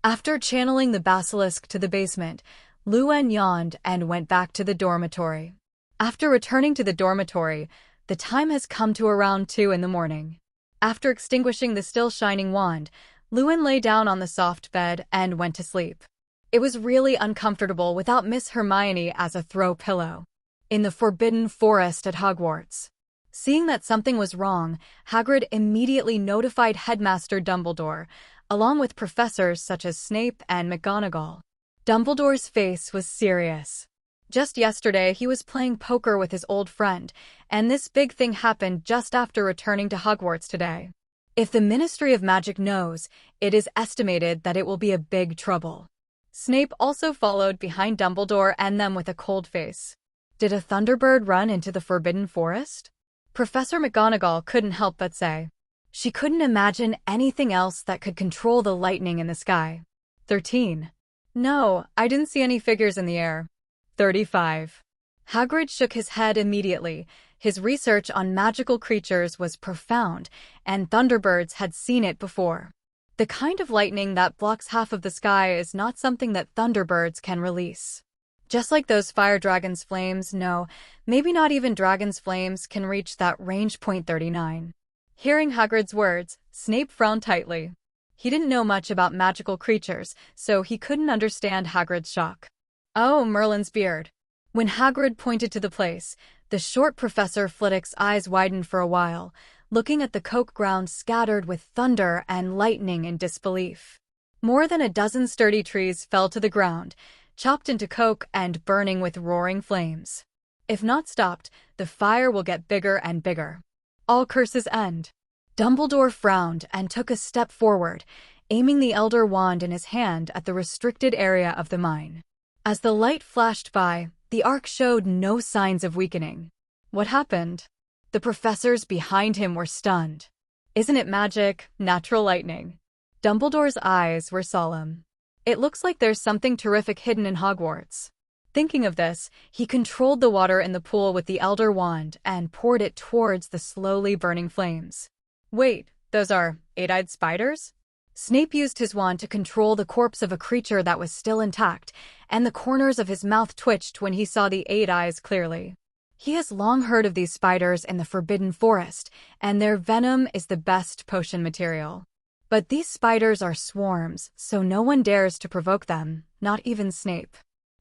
After channeling the basilisk to the basement, Luan yawned and went back to the dormitory. After returning to the dormitory, the time has come to around 2 in the morning. After extinguishing the still shining wand, Luan lay down on the soft bed and went to sleep. It was really uncomfortable without Miss Hermione as a throw pillow. In the Forbidden Forest at Hogwarts. Seeing that something was wrong, Hagrid immediately notified Headmaster Dumbledore, along with professors such as Snape and McGonagall. Dumbledore's face was serious. Just yesterday, he was playing poker with his old friend, and this big thing happened just after returning to Hogwarts today. If the Ministry of Magic knows, it is estimated that it will be a big trouble. Snape also followed behind Dumbledore and them with a cold face. Did a Thunderbird run into the Forbidden Forest? Professor McGonagall couldn't help but say. She couldn't imagine anything else that could control the lightning in the sky. 13. No, I didn't see any figures in the air. 35. Hagrid shook his head immediately. His research on magical creatures was profound, and Thunderbirds had seen it before. The kind of lightning that blocks half of the sky is not something that Thunderbirds can release. Just like those fire dragons' flames, no, maybe not even dragons' flames can reach that range. 39. Hearing Hagrid's words, Snape frowned tightly. He didn't know much about magical creatures, so he couldn't understand Hagrid's shock. Oh, Merlin's beard. When Hagrid pointed to the place, the short Professor Flitwick's eyes widened for a while, looking at the coke ground scattered with thunder and lightning in disbelief. More than a dozen sturdy trees fell to the ground, chopped into coke and burning with roaring flames. If not stopped, the fire will get bigger and bigger. All curses end. Dumbledore frowned and took a step forward, aiming the Elder Wand in his hand at the restricted area of the mine. As the light flashed by, the arc showed no signs of weakening. What happened? The professors behind him were stunned. Isn't it magic? Natural lightning. Dumbledore's eyes were solemn. It looks like there's something terrific hidden in Hogwarts. Thinking of this, he controlled the water in the pool with the Elder Wand and poured it towards the slowly burning flames. Wait, those are eight-eyed spiders? Snape used his wand to control the corpse of a creature that was still intact, and the corners of his mouth twitched when he saw the eight eyes clearly. He has long heard of these spiders in the Forbidden Forest, and their venom is the best potion material. But these spiders are swarms, so no one dares to provoke them, not even Snape.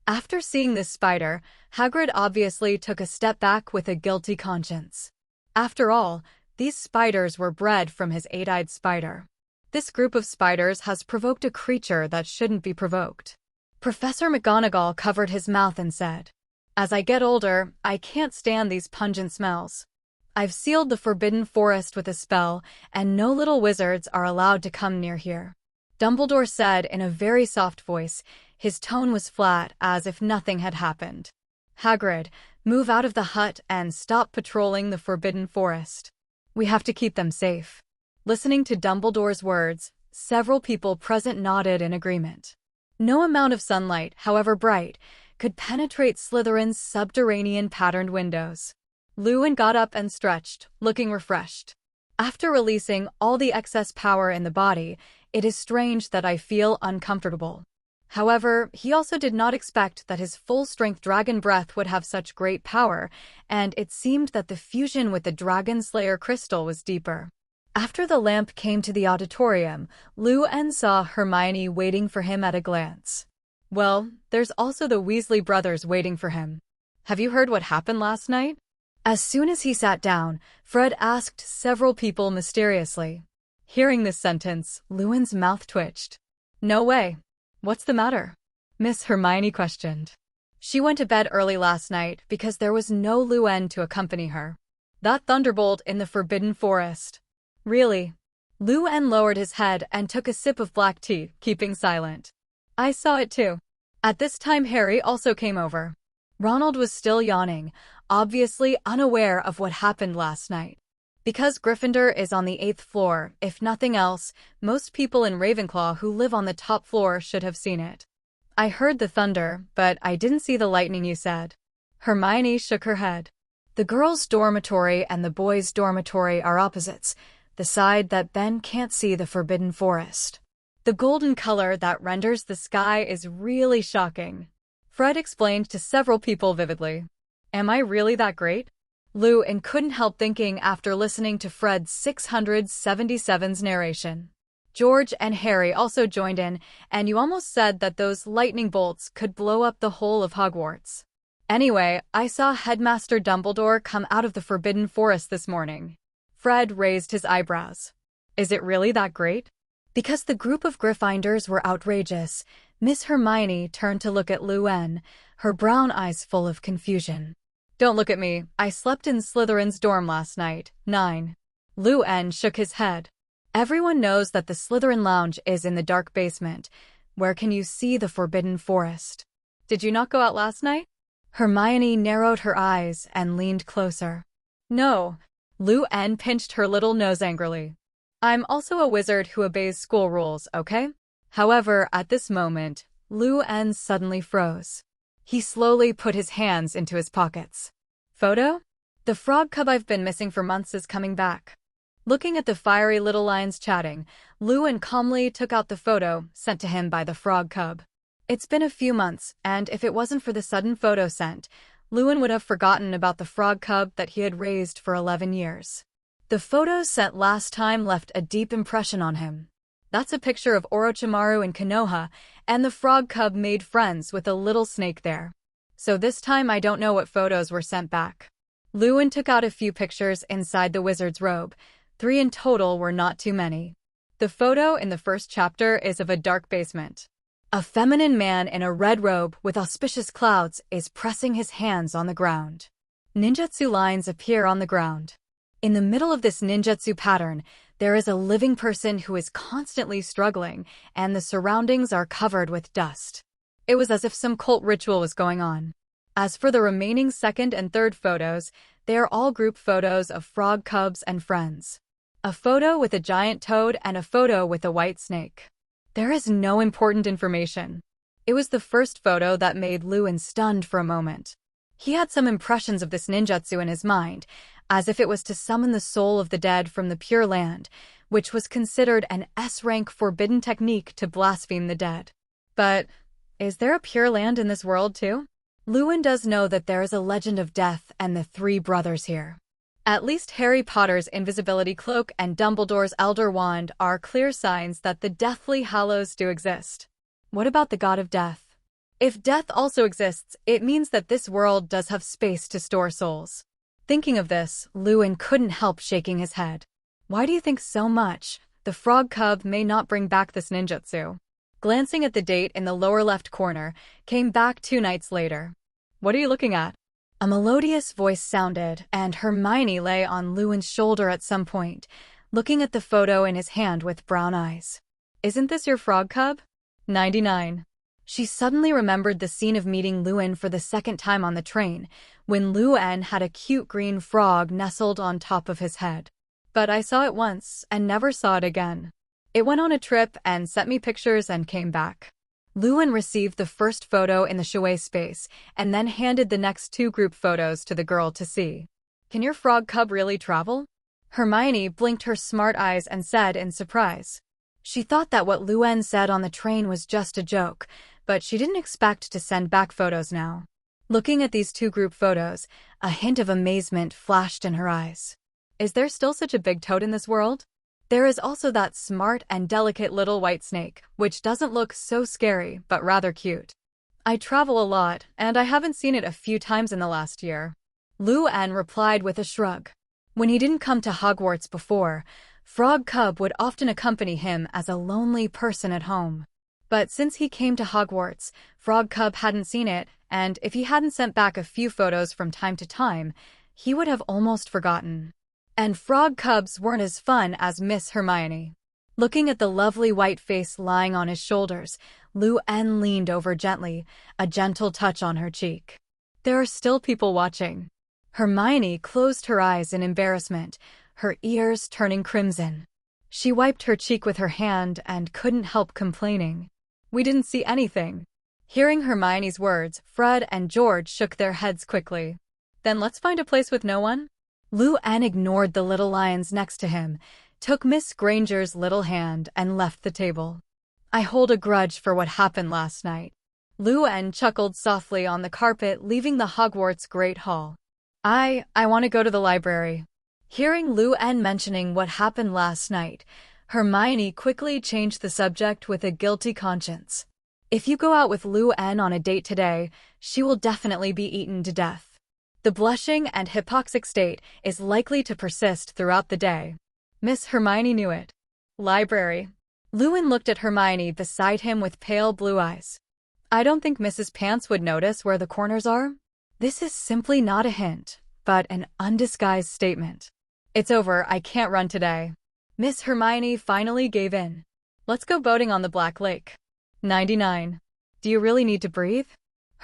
After seeing this spider, Hagrid obviously took a step back with a guilty conscience. After all, these spiders were bred from his eight-eyed spider. This group of spiders has provoked a creature that shouldn't be provoked. Professor McGonagall covered his mouth and said, "As I get older, I can't stand these pungent smells. I've sealed the Forbidden Forest with a spell, and no little wizards are allowed to come near here." Dumbledore said in a very soft voice. His tone was flat, as if nothing had happened. "Hagrid, move out of the hut and stop patrolling the Forbidden Forest. We have to keep them safe." Listening to Dumbledore's words, several people present nodded in agreement. No amount of sunlight, however bright, could penetrate Slytherin's subterranean patterned windows. Luwin got up and stretched, looking refreshed. "After releasing all the excess power in the body, it is strange that I feel uncomfortable." However, he also did not expect that his full-strength dragon breath would have such great power, and it seemed that the fusion with the Dragon Slayer crystal was deeper. After the lamp came to the auditorium, Luwin saw Hermione waiting for him at a glance. Well, there's also the Weasley brothers waiting for him. "Have you heard what happened last night?" As soon as he sat down, Fred asked several people mysteriously. Hearing this sentence, Luwin's mouth twitched. "No way. What's the matter?" Miss Hermione questioned. "She went to bed early last night because there was no Luwin to accompany her. That thunderbolt in the Forbidden Forest." "Really?" Luwin lowered his head and took a sip of black tea, keeping silent. "I saw it too." At this time Harry also came over. Ronald was still yawning, obviously unaware of what happened last night. Because Gryffindor is on the 8th floor, if nothing else, most people in Ravenclaw who live on the top floor should have seen it. "I heard the thunder, but I didn't see the lightning you said." Hermione shook her head. "The girls' dormitory and the boys' dormitory are opposites, the side that Ben can't see the Forbidden Forest. The golden color that renders the sky is really shocking." Fred explained to several people vividly. "Am I really that great?" Luwin couldn't help thinking after listening to Fred's 677's narration. George and Harry also joined in, and you almost said that those lightning bolts could blow up the whole of Hogwarts. "Anyway, I saw Headmaster Dumbledore come out of the Forbidden Forest this morning." Fred raised his eyebrows. "Is it really that great?" Because the group of Gryffindors were outrageous, Miss Hermione turned to look at Luwin, her brown eyes full of confusion. "Don't look at me. I slept in Slytherin's dorm last night. 9. Luwin shook his head. "Everyone knows that the Slytherin lounge is in the dark basement. Where can you see the Forbidden Forest?" "Did you not go out last night?" Hermione narrowed her eyes and leaned closer. "No." Luwin pinched her little nose angrily. "I'm also a wizard who obeys school rules, okay?" However, at this moment, Luwin suddenly froze. He slowly put his hands into his pockets. "Photo? The frog cub I've been missing for months is coming back." Looking at the fiery little lions chatting, Luwin calmly took out the photo sent to him by the frog cub. It's been a few months, and if it wasn't for the sudden photo sent, Luwin would have forgotten about the frog cub that he had raised for 11 years. The photos sent last time left a deep impression on him. That's a picture of Orochimaru in Konoha, and the frog cub made friends with a little snake there. So this time I don't know what photos were sent back. Luwin took out a few pictures inside the wizard's robe. 3 in total were not too many. The photo in the first chapter is of a dark basement. A feminine man in a red robe with auspicious clouds is pressing his hands on the ground. Ninjutsu lines appear on the ground. In the middle of this ninjutsu pattern, there is a living person who is constantly struggling, and the surroundings are covered with dust. It was as if some cult ritual was going on. As for the remaining second and third photos, They are all group photos of frog cubs and friends. A photo with a giant toad and a photo with a white snake. There is no important information. It was the first photo that made Lewin stunned for a moment. He had some impressions of this ninjutsu in his mind, as if it was to summon the soul of the dead from the Pure Land, which was considered an S-rank forbidden technique to blaspheme the dead. But is there a Pure Land in this world too? Lewin does know that there is a legend of death and the three brothers here. At least Harry Potter's invisibility cloak and Dumbledore's Elder Wand are clear signs that the Deathly Hallows do exist. What about the god of death? If death also exists, it means that this world does have space to store souls. Thinking of this, Lewin couldn't help shaking his head. Why do you think so much? The frog cub may not bring back this ninjutsu. Glancing at the date in the lower left corner, came back 2 nights later. What are you looking at? A melodious voice sounded, and Hermione lay on Lewin's shoulder at some point, looking at the photo in his hand with brown eyes. Isn't this your frog cub? 99. She suddenly remembered the scene of meeting Lewin for the second time on the train, when Lewin had a cute green frog nestled on top of his head. But I saw it once and never saw it again. It went on a trip and sent me pictures and came back. Lewin received the first photo in the Shui space and then handed the next 2 group photos to the girl to see. Can your frog cub really travel? Hermione blinked her smart eyes and said in surprise. She thought that what Lewin said on the train was just a joke, but she didn't expect to send back photos now. Looking at these 2 group photos, a hint of amazement flashed in her eyes. Is there still such a big toad in this world? There is also that smart and delicate little white snake, which doesn't look so scary, but rather cute. I travel a lot, and I haven't seen it a few times in the last year. Lewin replied with a shrug. When he didn't come to Hogwarts before, Frog Cub would often accompany him as a lonely person at home. But since he came to Hogwarts, Frog Cub hadn't seen it, and if he hadn't sent back a few photos from time to time, he would have almost forgotten. And frog cubs weren't as fun as Miss Hermione. Looking at the lovely white face lying on his shoulders, Lewin leaned over gently, a gentle touch on her cheek. There are still people watching. Hermione closed her eyes in embarrassment, her ears turning crimson. She wiped her cheek with her hand and couldn't help complaining. We didn't see anything. Hearing Hermione's words, Fred and George shook their heads quickly. Then let's find a place with no one? Lewin ignored the little lions next to him, took Miss Granger's little hand, and left the table. I hold a grudge for what happened last night. Lewin chuckled softly on the carpet, leaving the Hogwarts Great Hall. I want to go to the library. Hearing Lewin mentioning what happened last night, Hermione quickly changed the subject with a guilty conscience. If you go out with Lewin on a date today, she will definitely be eaten to death. The blushing and hypoxic state is likely to persist throughout the day. Miss Hermione knew it. Library. Lewin looked at Hermione beside him with pale blue eyes. I don't think Mrs. Pants would notice where the corners are. This is simply not a hint, but an undisguised statement. It's over, I can't run today. Miss Hermione finally gave in. Let's go boating on the Black Lake. 99. Do you really need to breathe?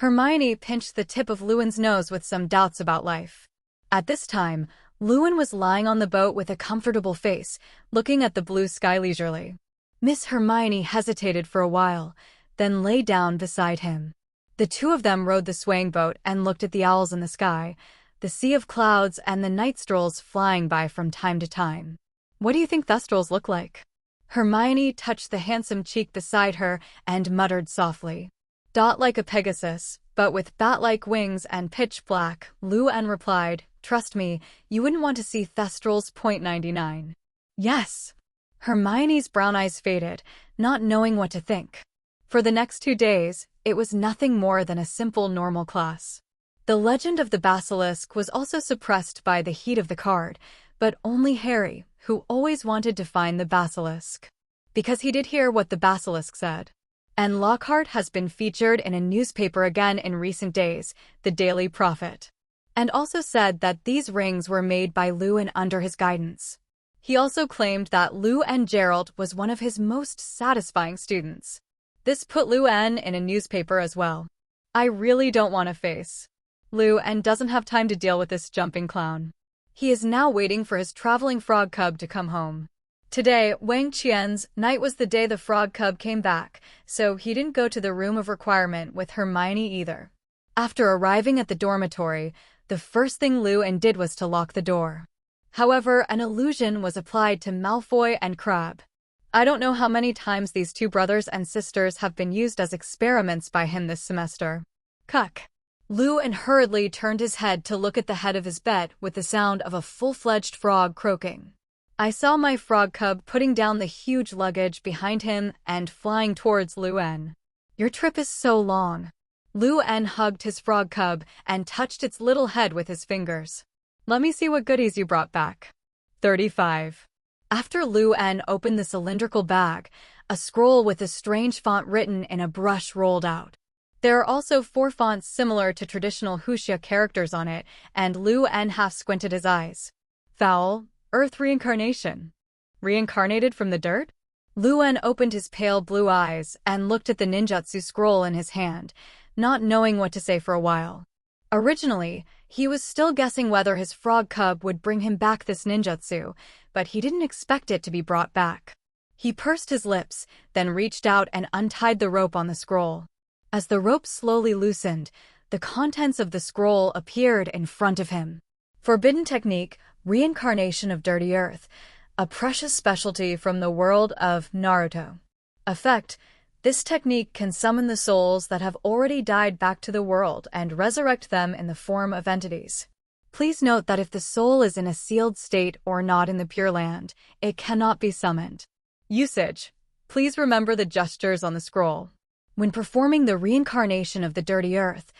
Hermione pinched the tip of Lewin's nose with some doubts about life. At this time, Lewin was lying on the boat with a comfortable face, looking at the blue sky leisurely. Miss Hermione hesitated for a while, then lay down beside him. The 2 of them rowed the swaying boat and looked at the owls in the sky, the sea of clouds, and the night strolls flying by from time to time. What do you think Thustrals look like? Hermione touched the handsome cheek beside her and muttered softly. Dot like a Pegasus, but with bat-like wings and pitch black, Lewin replied, trust me, you wouldn't want to see Thustrals. 99. Yes. Hermione's brown eyes faded, not knowing what to think. For the next 2 days, it was nothing more than a simple normal class. The legend of the basilisk was also suppressed by the heat of the card, but only Harry, who always wanted to find the basilisk. Because he did hear what the basilisk said. And Lockhart has been featured in a newspaper again in recent days, the Daily Prophet. And also said that these rings were made by Lewin under his guidance. He also claimed that Lewin Gerald was one of his most satisfying students. This put Lewin in a newspaper as well. I really don't want to face Lou-en doesn't have time to deal with this jumping clown. He is now waiting for his traveling frog cub to come home. Today, Wang Qian's night was the day the frog cub came back, so he didn't go to the room of requirement with Hermione either. After arriving at the dormitory, the first thing Lou-en did was to lock the door. However, an illusion was applied to Malfoy and Crabbe. I don't know how many times these two brothers and sisters have been used as experiments by him this semester. Cuck. Lou-en hurriedly turned his head to look at the head of his bed with the sound of a full-fledged frog croaking. I saw my frog cub putting down the huge luggage behind him and flying towards Lou-en. Your trip is so long. Lou-en hugged his frog cub and touched its little head with his fingers. Let me see what goodies you brought back. 35. After Lou-en opened the cylindrical bag, a scroll with a strange font written in a brush rolled out. There are also 4 fonts similar to traditional Wuxia characters on it, and Lou-en half squinted his eyes. Foul, Earth reincarnation. Reincarnated from the dirt? Lou-en opened his pale blue eyes and looked at the ninjutsu scroll in his hand, not knowing what to say for a while. Originally, he was still guessing whether his frog cub would bring him back this ninjutsu, but he didn't expect it to be brought back. He pursed his lips, then reached out and untied the rope on the scroll. As the rope slowly loosened, the contents of the scroll appeared in front of him. Forbidden technique, reincarnation of dirty earth, a precious specialty from the world of Naruto. Effect: this technique can summon the souls that have already died back to the world and resurrect them in the form of entities. Please note that if the soul is in a sealed state or not in the Pure Land, it cannot be summoned. Usage: please remember the gestures on the scroll. When performing the reincarnation of the dirty earth,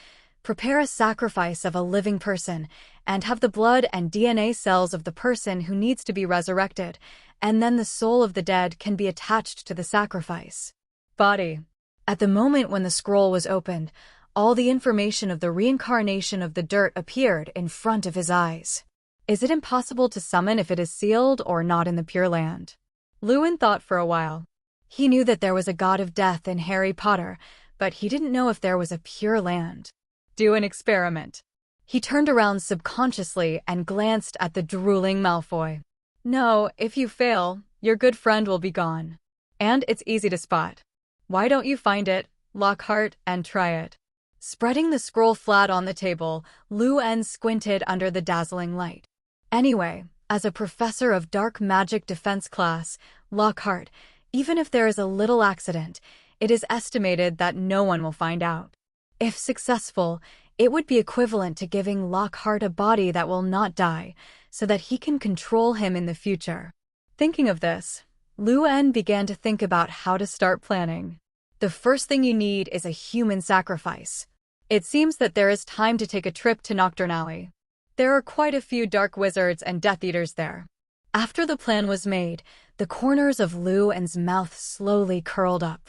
prepare a sacrifice of a living person and have the blood and DNA cells of the person who needs to be resurrected, and then the soul of the dead can be attached to the sacrifice. Body. At the moment when the scroll was opened, all the information of the reincarnation of the dirt appeared in front of his eyes. Is it impossible to summon if it is sealed or not in the Pure Land? Lou-en thought for a while. He knew that there was a god of death in Harry Potter, but he didn't know if there was a Pure Land. Do an experiment. He turned around subconsciously and glanced at the drooling Malfoy. No, if you fail, your good friend will be gone. And it's easy to spot. Why don't you find it, Lockhart, and try it? Spreading the scroll flat on the table, Lou-en squinted under the dazzling light. Anyway, as a professor of dark magic defense class, Lockhart, even if there is a little accident, it is estimated that no one will find out. If successful, it would be equivalent to giving Lockhart a body that will not die, so that he can control him in the future. Thinking of this, Lou-en began to think about how to start planning. The first thing you need is a human sacrifice. It seems that there is time to take a trip to Nocturnally. There are quite a few dark wizards and Death Eaters there. After the plan was made, the corners of Lou-en's mouth slowly curled up.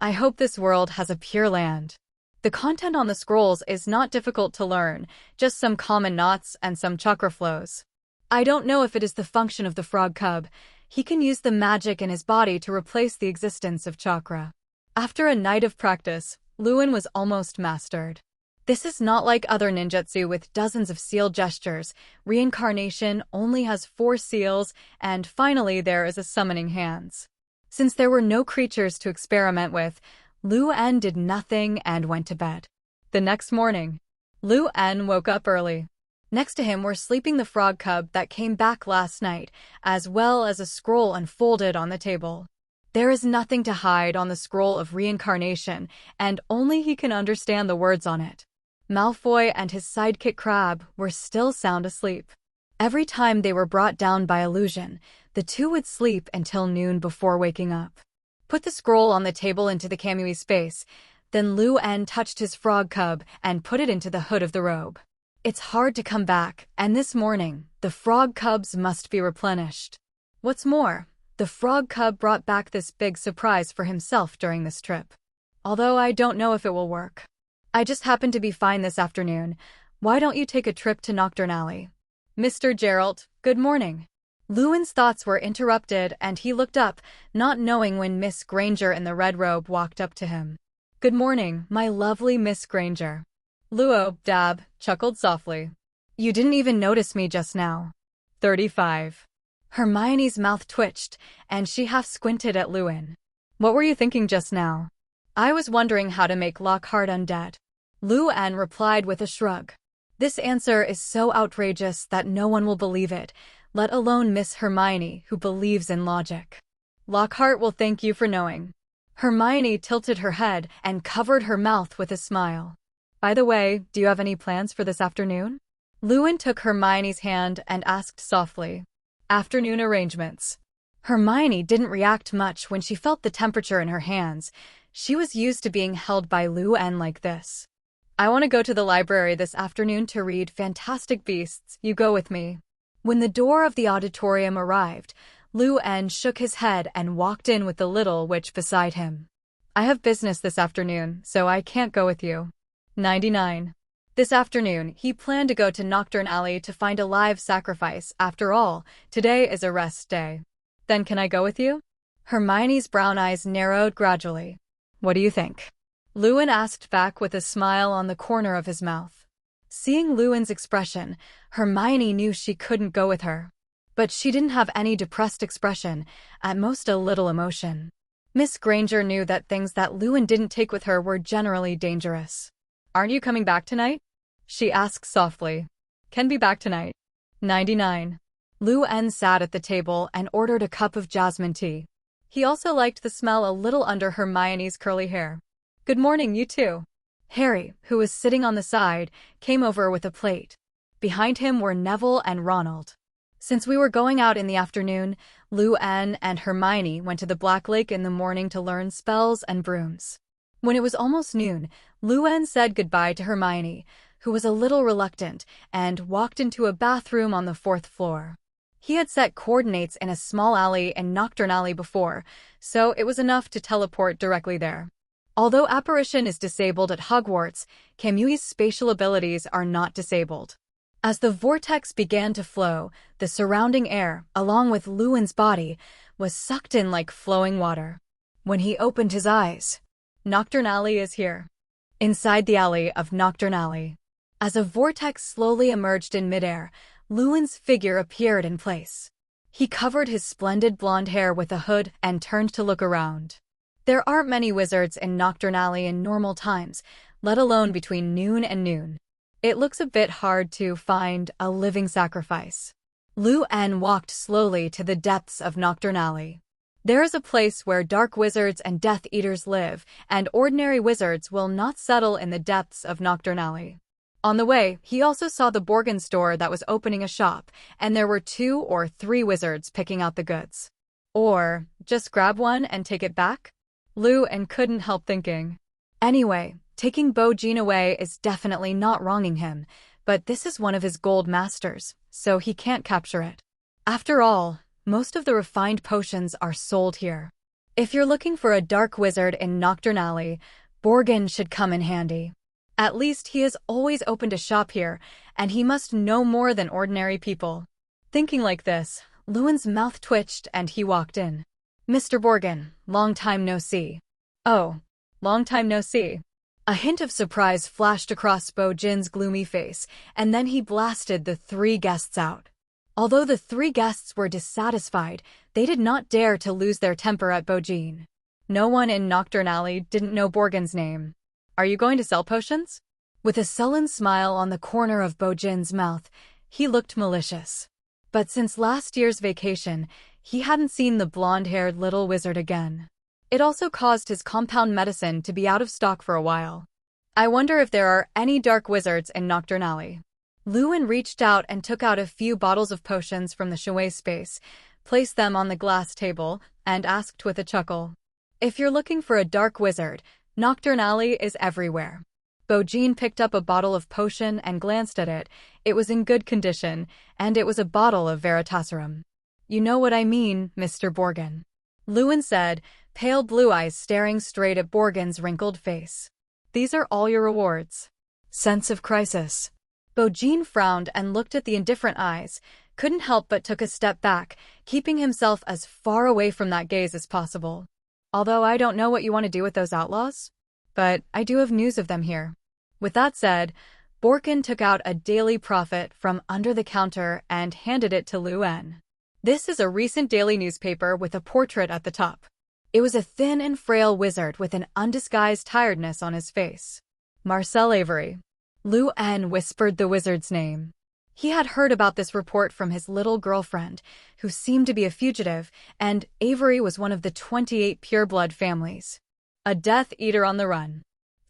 I hope this world has a Pure Land. The content on the scrolls is not difficult to learn, just some common knots and some chakra flows. I don't know if it is the function of the frog cub. He can use the magic in his body to replace the existence of chakra. After a night of practice, Lou-en was almost mastered. This is not like other ninjutsu with dozens of seal gestures. Reincarnation only has 4 seals, and finally there is a summoning hands. Since there were no creatures to experiment with, Lou-en did nothing and went to bed. The next morning, Lou-en woke up early. Next to him were sleeping the frog cub that came back last night, as well as a scroll unfolded on the table. There is nothing to hide on the scroll of reincarnation, and only he can understand the words on it. Malfoy and his sidekick Crabbe were still sound asleep. Every time they were brought down by illusion, the two would sleep until noon before waking up. Put the scroll on the table into the Kamui space, then Lou-en touched his frog cub and put it into the hood of the robe. It's hard to come back, and this morning, the frog cubs must be replenished. What's more, the frog cub brought back this big surprise for himself during this trip. Although I don't know if it will work. I just happen to be fine this afternoon. Why don't you take a trip to Nocturnally? Mr. Geralt, good morning. Lou-en's thoughts were interrupted and he looked up, not knowing when Miss Granger in the red robe walked up to him. Good morning, my lovely Miss Granger. Luo, Dab, chuckled softly. You didn't even notice me just now. 35. Hermione's mouth twitched, and she half squinted at Luin. What were you thinking just now? I was wondering how to make Lockhart undead. Luin replied with a shrug. This answer is so outrageous that no one will believe it, let alone Miss Hermione, who believes in logic. Lockhart will thank you for knowing. Hermione tilted her head and covered her mouth with a smile. By the way, do you have any plans for this afternoon? Luin took Hermione's hand and asked softly. Afternoon arrangements. Hermione didn't react much when she felt the temperature in her hands. She was used to being held by Luin like this. I want to go to the library this afternoon to read Fantastic Beasts. You go with me. When the door of the auditorium arrived, Luin shook his head and walked in with the little witch beside him. I have business this afternoon, so I can't go with you. 99. This afternoon, he planned to go to Nocturne Alley to find a live sacrifice. After all, today is a rest day. Then can I go with you? Hermione's brown eyes narrowed gradually. What do you think? Luin asked back with a smile on the corner of his mouth. Seeing Luin's expression, Hermione knew she couldn't go with her. But she didn't have any depressed expression, at most a little emotion. Miss Granger knew that things that Luin didn't take with her were generally dangerous. Aren't you coming back tonight? She asked softly. Can be back tonight. 99. Luin sat at the table and ordered a cup of jasmine tea. He also liked the smell a little under Hermione's curly hair. Good morning, you two. Harry, who was sitting on the side, came over with a plate. Behind him were Neville and Ronald. Since we were going out in the afternoon, Luin and Hermione went to the Black Lake in the morning to learn spells and brooms. When it was almost noon, Luin said goodbye to Hermione, who was a little reluctant, and walked into a bathroom on the 4th floor. He had set coordinates in a small alley in Nocturne Alley before, so it was enough to teleport directly there. Although apparition is disabled at Hogwarts, Camui's spatial abilities are not disabled. As the vortex began to flow, the surrounding air, along with Luin's body, was sucked in like flowing water. When he opened his eyes, Nocturne Alley is here. Inside the alley of Nocturne Alley. As a vortex slowly emerged in midair, Luin's figure appeared in place. He covered his splendid blonde hair with a hood and turned to look around. There aren't many wizards in Nocturne Alley in normal times, let alone between noon and noon. It looks a bit hard to find a living sacrifice. Luin walked slowly to the depths of Nocturne Alley. There is a place where dark wizards and Death Eaters live, and ordinary wizards will not settle in the depths of Nocturne Alley. On the way, he also saw the Borgin store that was opening a shop, and there were 2 or 3 wizards picking out the goods. Or, just grab one and take it back? Luin couldn't help thinking. Anyway, taking Voldemort away is definitely not wronging him, but this is one of his gold masters, so he can't capture it. After all, most of the refined potions are sold here. If you're looking for a dark wizard in Nocturne Alley, Borgin should come in handy. At least he has always opened a shop here, and he must know more than ordinary people. Thinking like this, Luin's mouth twitched and he walked in. Mr. Borgin, long time no see. Oh, long time no see. A hint of surprise flashed across Voldemort's gloomy face, and then he blasted the 3 guests out. Although the 3 guests were dissatisfied, they did not dare to lose their temper at Voldemort. No one in Nocturne Alley didn't know Borgin's name. Are you going to sell potions? With a sullen smile on the corner of Voldemort's mouth, he looked malicious. But since last year's vacation, he hadn't seen the blonde-haired little wizard again. It also caused his compound medicine to be out of stock for a while. I wonder if there are any dark wizards in Nocturne Alley. Luin reached out and took out a few bottles of potions from the Chouet space, placed them on the glass table, and asked with a chuckle. If you're looking for a dark wizard, Nocturne Alley is everywhere. Voldemort picked up a bottle of potion and glanced at it. It was in good condition, and it was a bottle of Veritaserum. You know what I mean, Mr. Borgin. Luin said, pale blue eyes staring straight at Borgin's wrinkled face. These are all your rewards. Sense of crisis. Voldemort frowned and looked at the indifferent eyes, couldn't help but took a step back, keeping himself as far away from that gaze as possible. Although I don't know what you want to do with those outlaws, but I do have news of them here. With that said, Borkin took out a daily profit from under the counter and handed it to Luen. This is a recent daily newspaper with a portrait at the top. It was a thin and frail wizard with an undisguised tiredness on his face. Marcel Avery. Luen whispered the wizard's name. He had heard about this report from his little girlfriend, who seemed to be a fugitive, and Avery was one of the 28 pureblood families. A Death Eater on the run.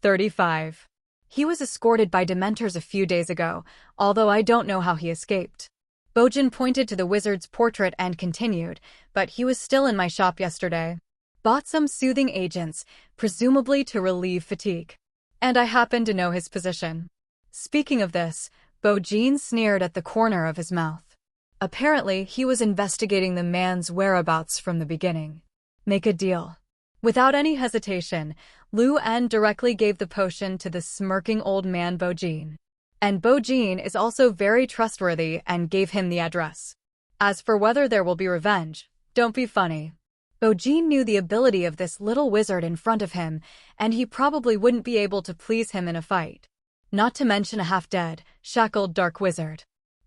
35. He was escorted by Dementors a few days ago, although I don't know how he escaped. Bojan pointed to the wizard's portrait and continued, but he was still in my shop yesterday. Bought some soothing agents, presumably to relieve fatigue. And I happen to know his position. Speaking of this, Bojan sneered at the corner of his mouth. Apparently, he was investigating the man's whereabouts from the beginning. Make a deal. Without any hesitation, Luen directly gave the potion to the smirking old man Bojan. And Bojan is also very trustworthy and gave him the address. As for whether there will be revenge, don't be funny. Bojan knew the ability of this little wizard in front of him, and he probably wouldn't be able to please him in a fight. Not to mention a half-dead, shackled dark wizard.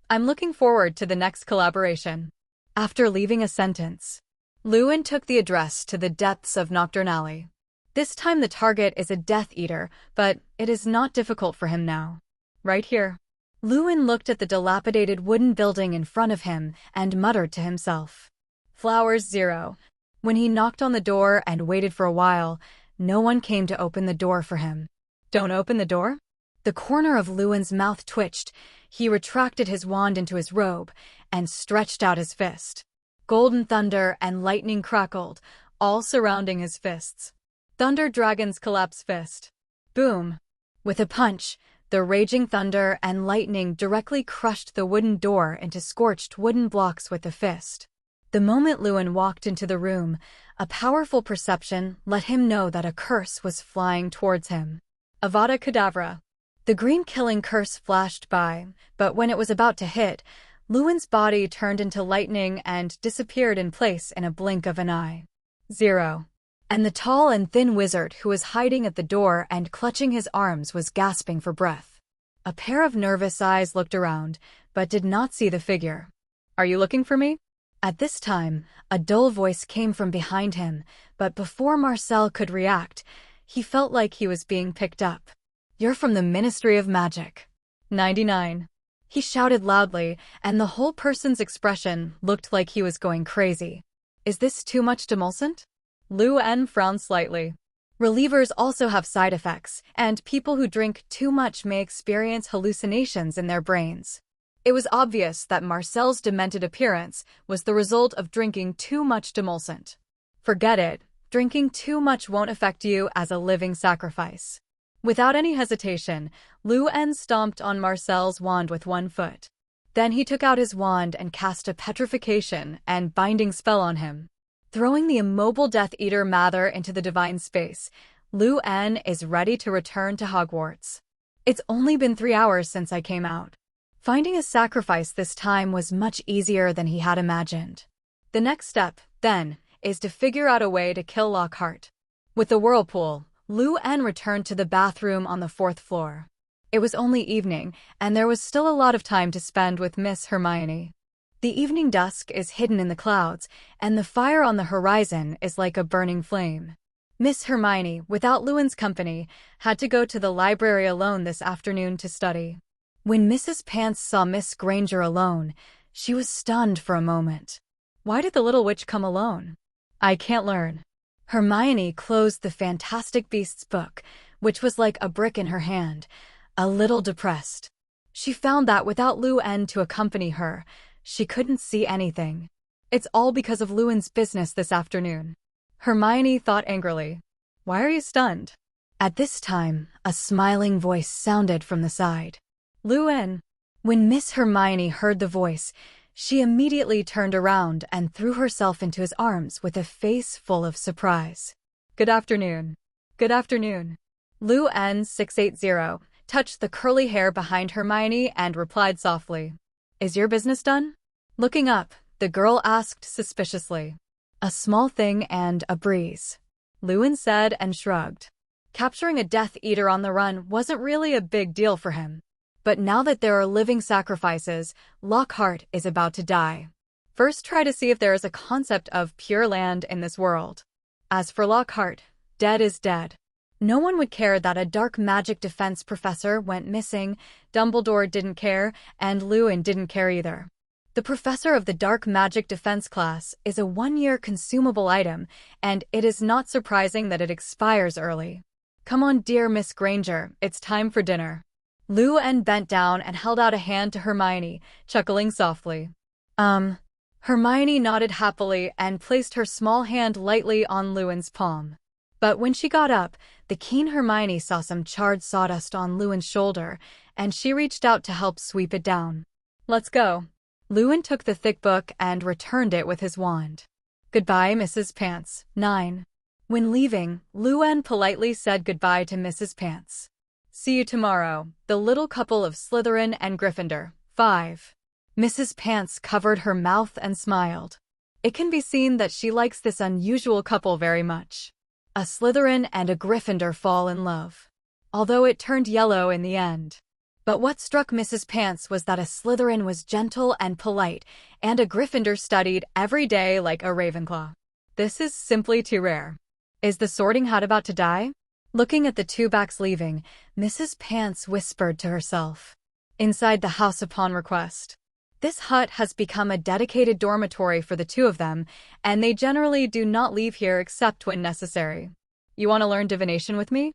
I'm looking forward to the next collaboration. After leaving a sentence, Luen took the address to the depths of Nocturnally. This time the target is a Death Eater, but it is not difficult for him now. Right here. Luen looked at the dilapidated wooden building in front of him and muttered to himself. Flowers 0. When he knocked on the door and waited for a while, no one came to open the door for him. Don't open the door? The corner of Luen's mouth twitched. He retracted his wand into his robe and stretched out his fist. Golden thunder and lightning crackled, all surrounding his fists. Thunder Dragon's collapse fist. Boom. With a punch, the raging thunder and lightning directly crushed the wooden door into scorched wooden blocks with the fist. The moment Luen walked into the room, a powerful perception let him know that a curse was flying towards him. Avada Kedavra. The green killing curse flashed by, but when it was about to hit, Luen's body turned into lightning and disappeared in place in a blink of an eye. 0. And the tall and thin wizard who was hiding at the door and clutching his arms was gasping for breath. A pair of nervous eyes looked around, but did not see the figure. Are you looking for me? At this time, a dull voice came from behind him, but before Marcel could react, he felt like he was being picked up. You're from the Ministry of Magic. 99. He shouted loudly, and the whole person's expression looked like he was going crazy. Is this too much demulcent? Luen frowned slightly. Relievers also have side effects, and people who drink too much may experience hallucinations in their brains. It was obvious that Marcel's demented appearance was the result of drinking too much demulcent. Forget it, drinking too much won't affect you as a living sacrifice. Without any hesitation, Luen stomped on Marcel's wand with one foot. Then he took out his wand and cast a petrification and binding spell on him. Throwing the immobile Death Eater Mather into the divine space, Luen is ready to return to Hogwarts. It's only been 3 hours since I came out. Finding a sacrifice this time was much easier than he had imagined. The next step, then, is to figure out a way to kill Lockhart. With the whirlpool, Luen returned to the bathroom on the 4th floor. It was only evening, and there was still a lot of time to spend with Miss Hermione. The evening dusk is hidden in the clouds, and the fire on the horizon is like a burning flame. Miss Hermione, without Luen's company, had to go to the library alone this afternoon to study. When Mrs. Pants saw Miss Granger alone, she was stunned for a moment. Why did the little witch come alone? I can't learn. Hermione closed the Fantastic Beasts book, which was like a brick in her hand, a little depressed. She found that without Luen to accompany her, she couldn't see anything. It's all because of Luen's business this afternoon. Hermione thought angrily. Why are you stunned? At this time, a smiling voice sounded from the side. Luen. When Miss Hermione heard the voice, she immediately turned around and threw herself into his arms with a face full of surprise. Good afternoon. Good afternoon. Luen 680 touched the curly hair behind Hermione and replied softly. Is your business done? Looking up, the girl asked suspiciously. A small thing and a breeze. Luen said and shrugged. Capturing a Death Eater on the run wasn't really a big deal for him. But now that there are living sacrifices, Lockhart is about to die. First, try to see if there is a concept of pure land in this world. As for Lockhart, dead is dead. No one would care that a dark magic defense professor went missing, Dumbledore didn't care, and Lewin didn't care either. The professor of the dark magic defense class is a one-year consumable item, and it is not surprising that it expires early. Come on, dear Miss Granger, it's time for dinner. Lewin bent down and held out a hand to Hermione, chuckling softly. Hermione nodded happily and placed her small hand lightly on Lewin's palm. But when she got up, the keen Hermione saw some charred sawdust on Lewin's shoulder, and she reached out to help sweep it down. Let's go. Lewin took the thick book and returned it with his wand. Goodbye, Mrs. Pants. 9. When leaving, Lewin politely said goodbye to Mrs. Pants. See you tomorrow, the little couple of Slytherin and Gryffindor. 5. Mrs. Pants covered her mouth and smiled. It can be seen that she likes this unusual couple very much. A Slytherin and a Gryffindor fall in love, although it turned yellow in the end. But what struck Mrs. Pants was that a Slytherin was gentle and polite, and a Gryffindor studied every day like a Ravenclaw. This is simply too rare. Is the Sorting Hat about to die? Looking at the two backs leaving, Mrs. Pants whispered to herself. Inside the house upon request. This hut has become a dedicated dormitory for the two of them, and they generally do not leave here except when necessary. You want to learn divination with me?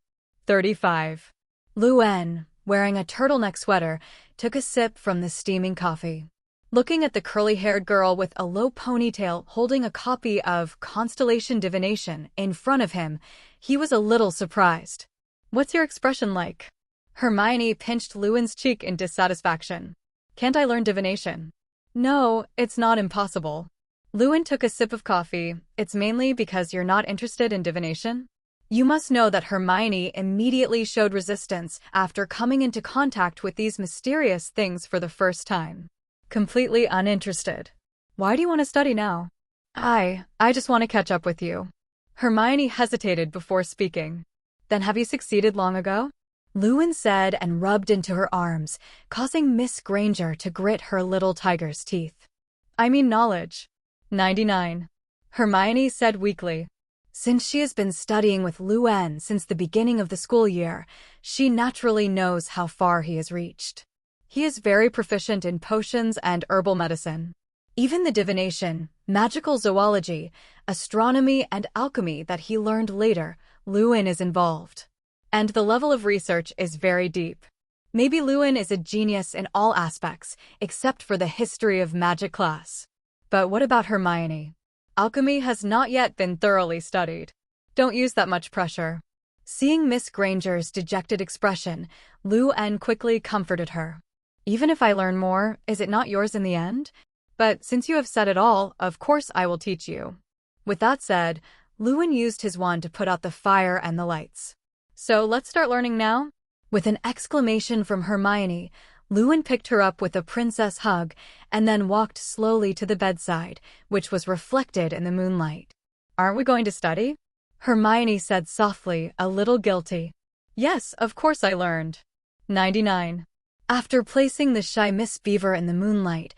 35. Lewin, wearing a turtleneck sweater, took a sip from the steaming coffee. Looking at the curly-haired girl with a low ponytail holding a copy of Constellation Divination in front of him, he was a little surprised. What's your expression like? Hermione pinched Lewin's cheek in dissatisfaction. Can't I learn divination? No, it's not impossible. Lewin took a sip of coffee. It's mainly because you're not interested in divination? You must know that Hermione immediately showed resistance after coming into contact with these mysterious things for the first time. Completely uninterested. Why do you want to study now? I just want to catch up with you. Hermione hesitated before speaking. Then have you succeeded long ago? Lewin said and rubbed into her arms, causing Miss Granger to grit her little tiger's teeth. I mean knowledge. 99. Hermione said weakly. Since she has been studying with Lewin since the beginning of the school year, she naturally knows how far he has reached. He is very proficient in potions and herbal medicine. Even the divination, magical zoology, astronomy, and alchemy that he learned later, Lewin is involved. And the level of research is very deep. Maybe Lewin is a genius in all aspects, except for the history of magic class. But what about Hermione? Alchemy has not yet been thoroughly studied. Don't use that much pressure. Seeing Miss Granger's dejected expression, Lewin quickly comforted her. Even if I learn more, is it not yours in the end? But since you have said it all, of course I will teach you. With that said, Lewin used his wand to put out the fire and the lights. So let's start learning now? With an exclamation from Hermione, Lewin picked her up with a princess hug and then walked slowly to the bedside, which was reflected in the moonlight. Aren't we going to study? Hermione said softly, a little guilty. Yes, of course I learned. 99. After placing the shy Miss Beaver in the moonlight,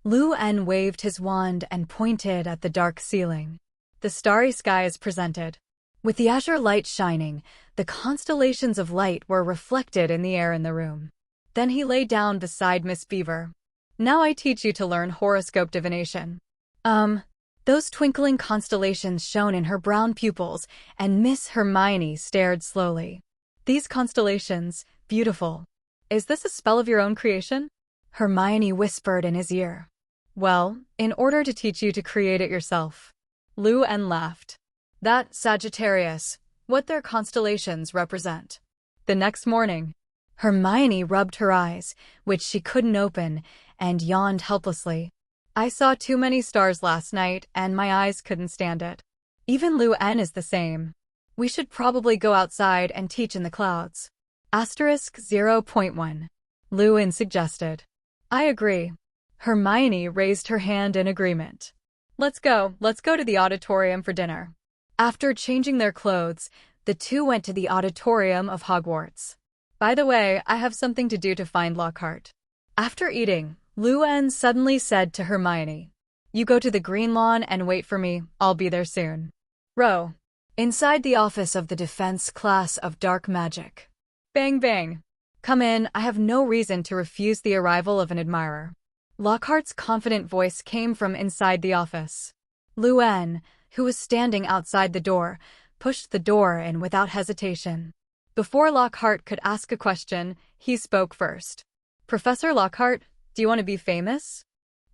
Lewin waved his wand and pointed at the dark ceiling. The starry sky is presented. With the azure light shining, the constellations of light were reflected in the air in the room. Then he lay down beside Miss Beaver. Now I teach you to learn horoscope divination. Those twinkling constellations shone in her brown pupils, and Miss Hermione stared slowly. These constellations, beautiful. Is this a spell of your own creation? Hermione whispered in his ear. Well, in order to teach you to create it yourself. Lewin laughed. That Sagittarius, what their constellations represent. The next morning, Hermione rubbed her eyes, which she couldn't open, and yawned helplessly. I saw too many stars last night, and my eyes couldn't stand it. Even Lewin is the same. We should probably go outside and teach in the clouds. Asterisk 0.1. Lewin suggested. I agree. Hermione raised her hand in agreement. Let's go to the auditorium for dinner. After changing their clothes, the two went to the auditorium of Hogwarts. By the way, I have something to do to find Lockhart. After eating, Luan suddenly said to Hermione, "You go to the Green Lawn and wait for me, I'll be there soon." Row. Inside the office of the defense class of dark magic. Bang bang. "Come in, I have no reason to refuse the arrival of an admirer." Lockhart's confident voice came from inside the office. Luan, who was standing outside the door, pushed the door in without hesitation. Before Lockhart could ask a question, he spoke first. "Professor Lockhart, do you want to be famous?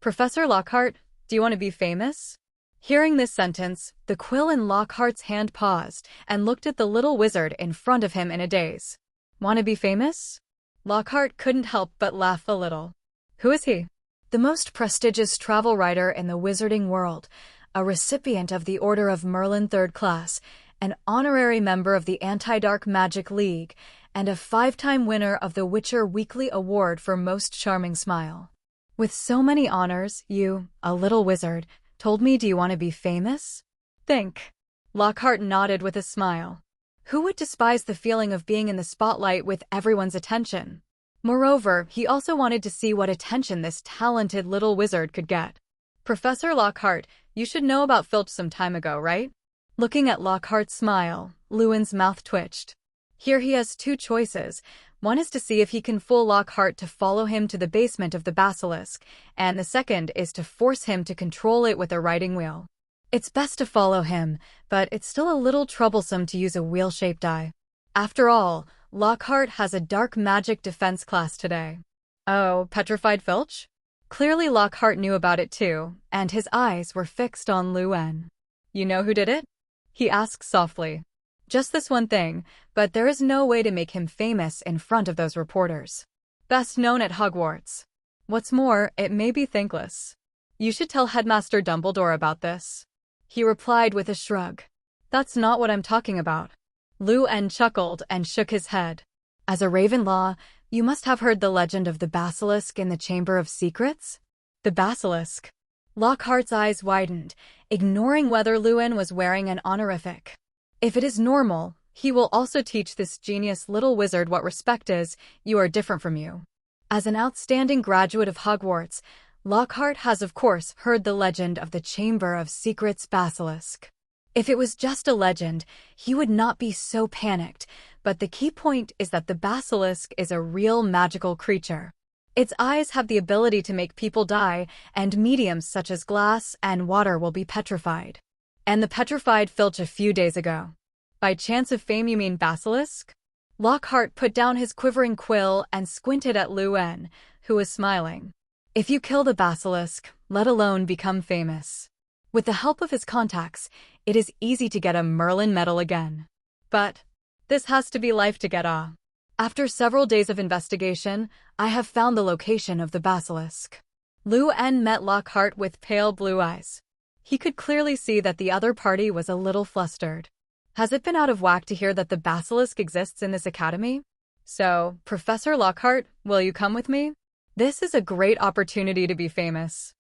Professor Lockhart, do you want to be famous?" Hearing this sentence, the quill in Lockhart's hand paused and looked at the little wizard in front of him in a daze. "Want to be famous?" Lockhart couldn't help but laugh a little. Who is he? The most prestigious travel writer in the wizarding world, a recipient of the Order of Merlin 3rd Class, an honorary member of the Anti-Dark Magic League, and a 5-time winner of the Witcher Weekly Award for Most Charming Smile. With so many honors, you, a little wizard, told me, "Do you want to be famous?" Think. Lockhart nodded with a smile. Who would despise the feeling of being in the spotlight with everyone's attention? Moreover, he also wanted to see what attention this talented little wizard could get. "Professor Lockhart, you should know about Filch some time ago, right?" Looking at Lockhart's smile, Luan's mouth twitched. Here he has two choices. One is to see if he can fool Lockhart to follow him to the basement of the basilisk, and the second is to force him to control it with a riding wheel. It's best to follow him, but it's still a little troublesome to use a wheel-shaped die. After all, Lockhart has a dark magic defense class today. Oh, petrified Filch? Clearly Lockhart knew about it too, and his eyes were fixed on Luan. "You know who did it?" he asked softly. "Just this one thing, but there is no way to make him famous in front of those reporters. Best known at Hogwarts. What's more, it may be thankless. You should tell Headmaster Dumbledore about this." He replied with a shrug. "That's not what I'm talking about." Luan chuckled and shook his head. "As a Ravenlaw, you must have heard the legend of the basilisk in the Chamber of Secrets?" The basilisk. Lockhart's eyes widened, ignoring whether Luan was wearing an honorific. If it is normal, he will also teach this genius little wizard what respect is. You are different from you. As an outstanding graduate of Hogwarts, Lockhart has of course heard the legend of the Chamber of Secrets basilisk. If it was just a legend, he would not be so panicked, but the key point is that the basilisk is a real magical creature. Its eyes have the ability to make people die, and mediums such as glass and water will be petrified. And the petrified Filch a few days ago. By chance of fame, you mean basilisk? Lockhart put down his quivering quill and squinted at Luan, who was smiling. If you kill the basilisk, let alone become famous. With the help of his contacts, it is easy to get a Merlin medal again. But this has to be life to get a. After several days of investigation, I have found the location of the basilisk. Luan met Lockhart with pale blue eyes. He could clearly see that the other party was a little flustered. Has it been out of whack to hear that the basilisk exists in this academy? So, Professor Lockhart, will you come with me? This is a great opportunity to be famous.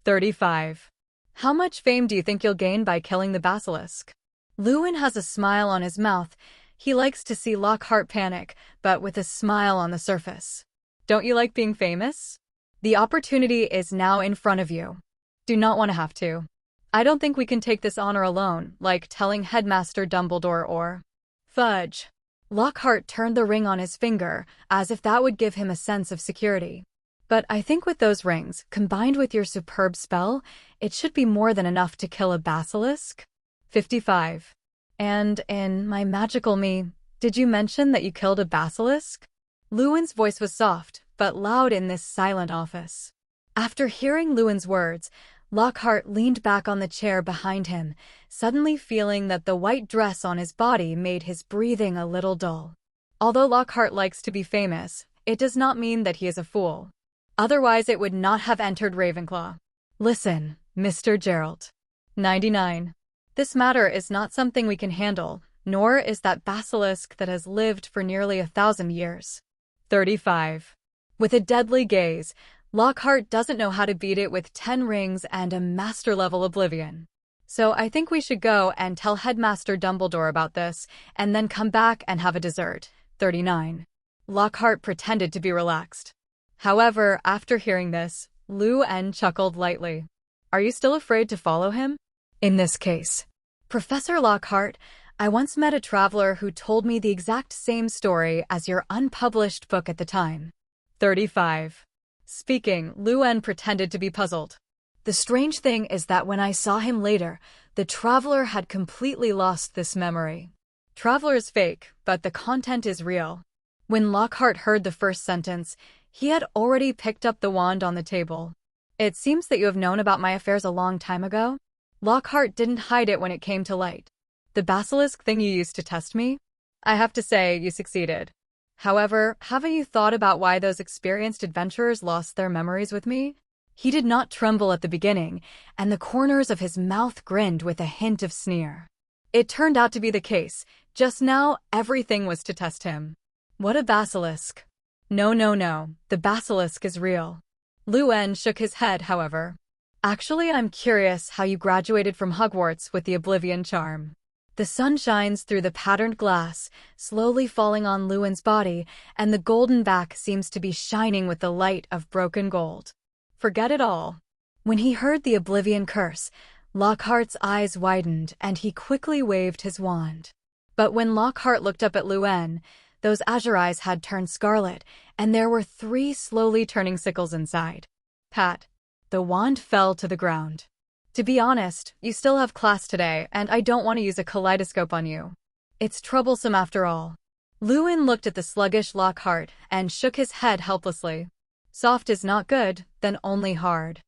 35. How much fame do you think you'll gain by killing the basilisk? Luan has a smile on his mouth. He likes to see Lockhart panic, but with a smile on the surface. Don't you like being famous? The opportunity is now in front of you. Do not want to have to. I don't think we can take this honor alone, like telling Headmaster Dumbledore or... Fudge. Lockhart turned the ring on his finger, as if that would give him a sense of security. But I think with those rings, combined with your superb spell, it should be more than enough to kill a basilisk. 55. And in my magical me, did you mention that you killed a basilisk? Luan's voice was soft, but loud in this silent office. After hearing Luan's words, Lockhart leaned back on the chair behind him, suddenly feeling that the white dress on his body made his breathing a little dull. Although Lockhart likes to be famous, it does not mean that he is a fool. Otherwise it would not have entered Ravenclaw. Listen, Mr. Geralt. 99. This matter is not something we can handle, nor is that basilisk that has lived for nearly 1,000 years. 35. With a deadly gaze, Lockhart doesn't know how to beat it with 10 rings and a master-level oblivion. So I think we should go and tell Headmaster Dumbledore about this, and then come back and have a dessert. 39. Lockhart pretended to be relaxed. However, after hearing this, Luen chuckled lightly. Are you still afraid to follow him? In this case. Professor Lockhart, I once met a traveler who told me the exact same story as your unpublished book at the time. 35. Speaking, Luen pretended to be puzzled. The strange thing is that when I saw him later, the traveler had completely lost this memory. Traveler is fake, but the content is real. When Lockhart heard the first sentence, he had already picked up the wand on the table. It seems that you have known about my affairs a long time ago. Lockhart didn't hide it when it came to light. The basilisk thing you used to test me? I have to say, you succeeded. However, haven't you thought about why those experienced adventurers lost their memories with me? He did not tremble at the beginning, and the corners of his mouth grinned with a hint of sneer. It turned out to be the case. Just now, everything was to test him. What a basilisk. No, the basilisk is real. Luen shook his head, however. Actually, I'm curious how you graduated from Hogwarts with the Oblivion charm. The sun shines through the patterned glass, slowly falling on Luen's body, and the golden back seems to be shining with the light of broken gold. Forget it all. When he heard the Oblivion curse, Lockhart's eyes widened and he quickly waved his wand. But when Lockhart looked up at Luen, those azure eyes had turned scarlet, and there were 3 slowly turning sickles inside. Pat. The wand fell to the ground. To be honest, you still have class today, and I don't want to use a kaleidoscope on you. It's troublesome after all. Luen looked at the sluggish Lockhart and shook his head helplessly. Soft is not good, then only hard.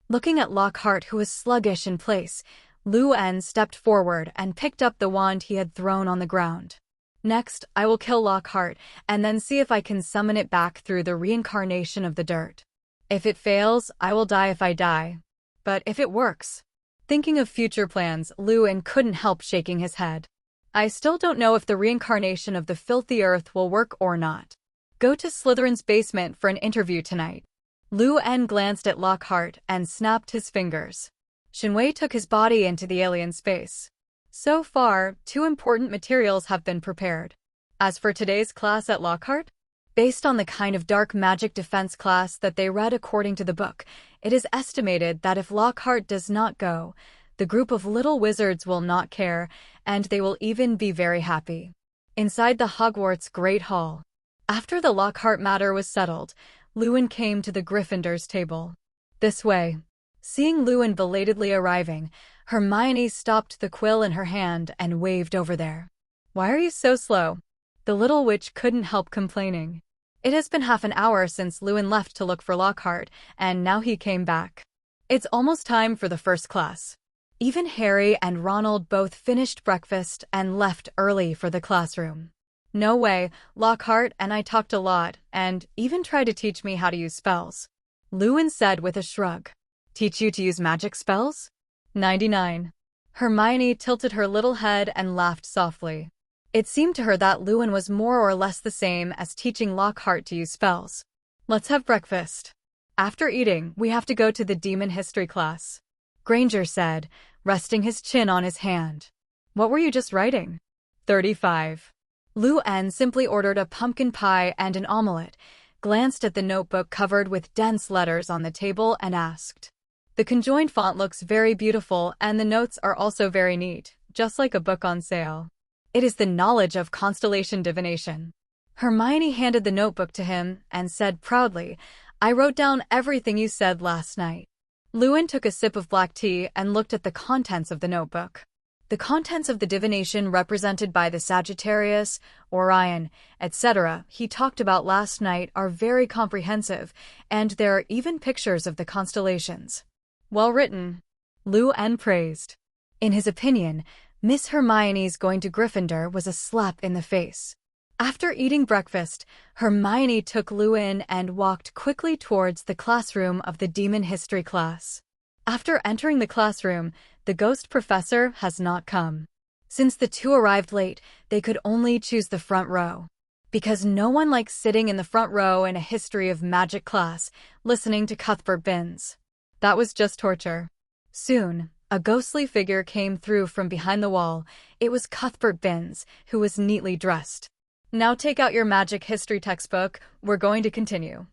Looking at Lockhart, who was sluggish in place, Luen stepped forward and picked up the wand he had thrown on the ground. Next, I will kill Lockhart and then see if I can summon it back through the reincarnation of the dirt. If it fails, I will die if I die. But if it works... Thinking of future plans, Luen couldn't help shaking his head. I still don't know if the reincarnation of the filthy earth will work or not. Go to Slytherin's basement for an interview tonight. Luen glanced at Lockhart and snapped his fingers. Shinwei took his body into the alien space. So far, 2 important materials have been prepared. As for today's class at Lockhart, based on the kind of dark magic defense class that they read according to the book, it is estimated that if Lockhart does not go, the group of little wizards will not care, and they will even be very happy. Inside the Hogwarts Great Hall. After the Lockhart matter was settled, Luen came to the Gryffindors' table. This way. Seeing Luen belatedly arriving, Hermione stopped the quill in her hand and waved over there. Why are you so slow? The little witch couldn't help complaining. It has been half an hour since Luen left to look for Lockhart, and now he came back. It's almost time for the first class. Even Harry and Ronald both finished breakfast and left early for the classroom. No way, Lockhart and I talked a lot, and even tried to teach me how to use spells. Luen said with a shrug. Teach you to use magic spells? 99. Hermione tilted her little head and laughed softly. It seemed to her that Luen was more or less the same as teaching Lockhart to use spells. Let's have breakfast. After eating, we have to go to the demon history class. Granger said, resting his chin on his hand. What were you just writing? 35. Luen simply ordered a pumpkin pie and an omelette, glanced at the notebook covered with dense letters on the table and asked. The conjoined font looks very beautiful and the notes are also very neat, just like a book on sale. It is the knowledge of constellation divination. Hermione handed the notebook to him and said proudly, I wrote down everything you said last night. Luen took a sip of black tea and looked at the contents of the notebook. The contents of the divination represented by the Sagittarius, Orion, etc. he talked about last night are very comprehensive, and there are even pictures of the constellations. Well written. Luen praised. In his opinion, Miss Hermione's going to Gryffindor was a slap in the face. After eating breakfast, Hermione took Luen and walked quickly towards the classroom of the demon history class. After entering the classroom, the ghost professor has not come. Since the 2 arrived late, they could only choose the front row. Because no one likes sitting in the front row in a history of magic class, listening to Cuthbert Binns. That was just torture. Soon, A ghostly figure came through from behind the wall. It was Cuthbert Binns, who was neatly dressed. Now take out your magic history textbook. We're going to continue.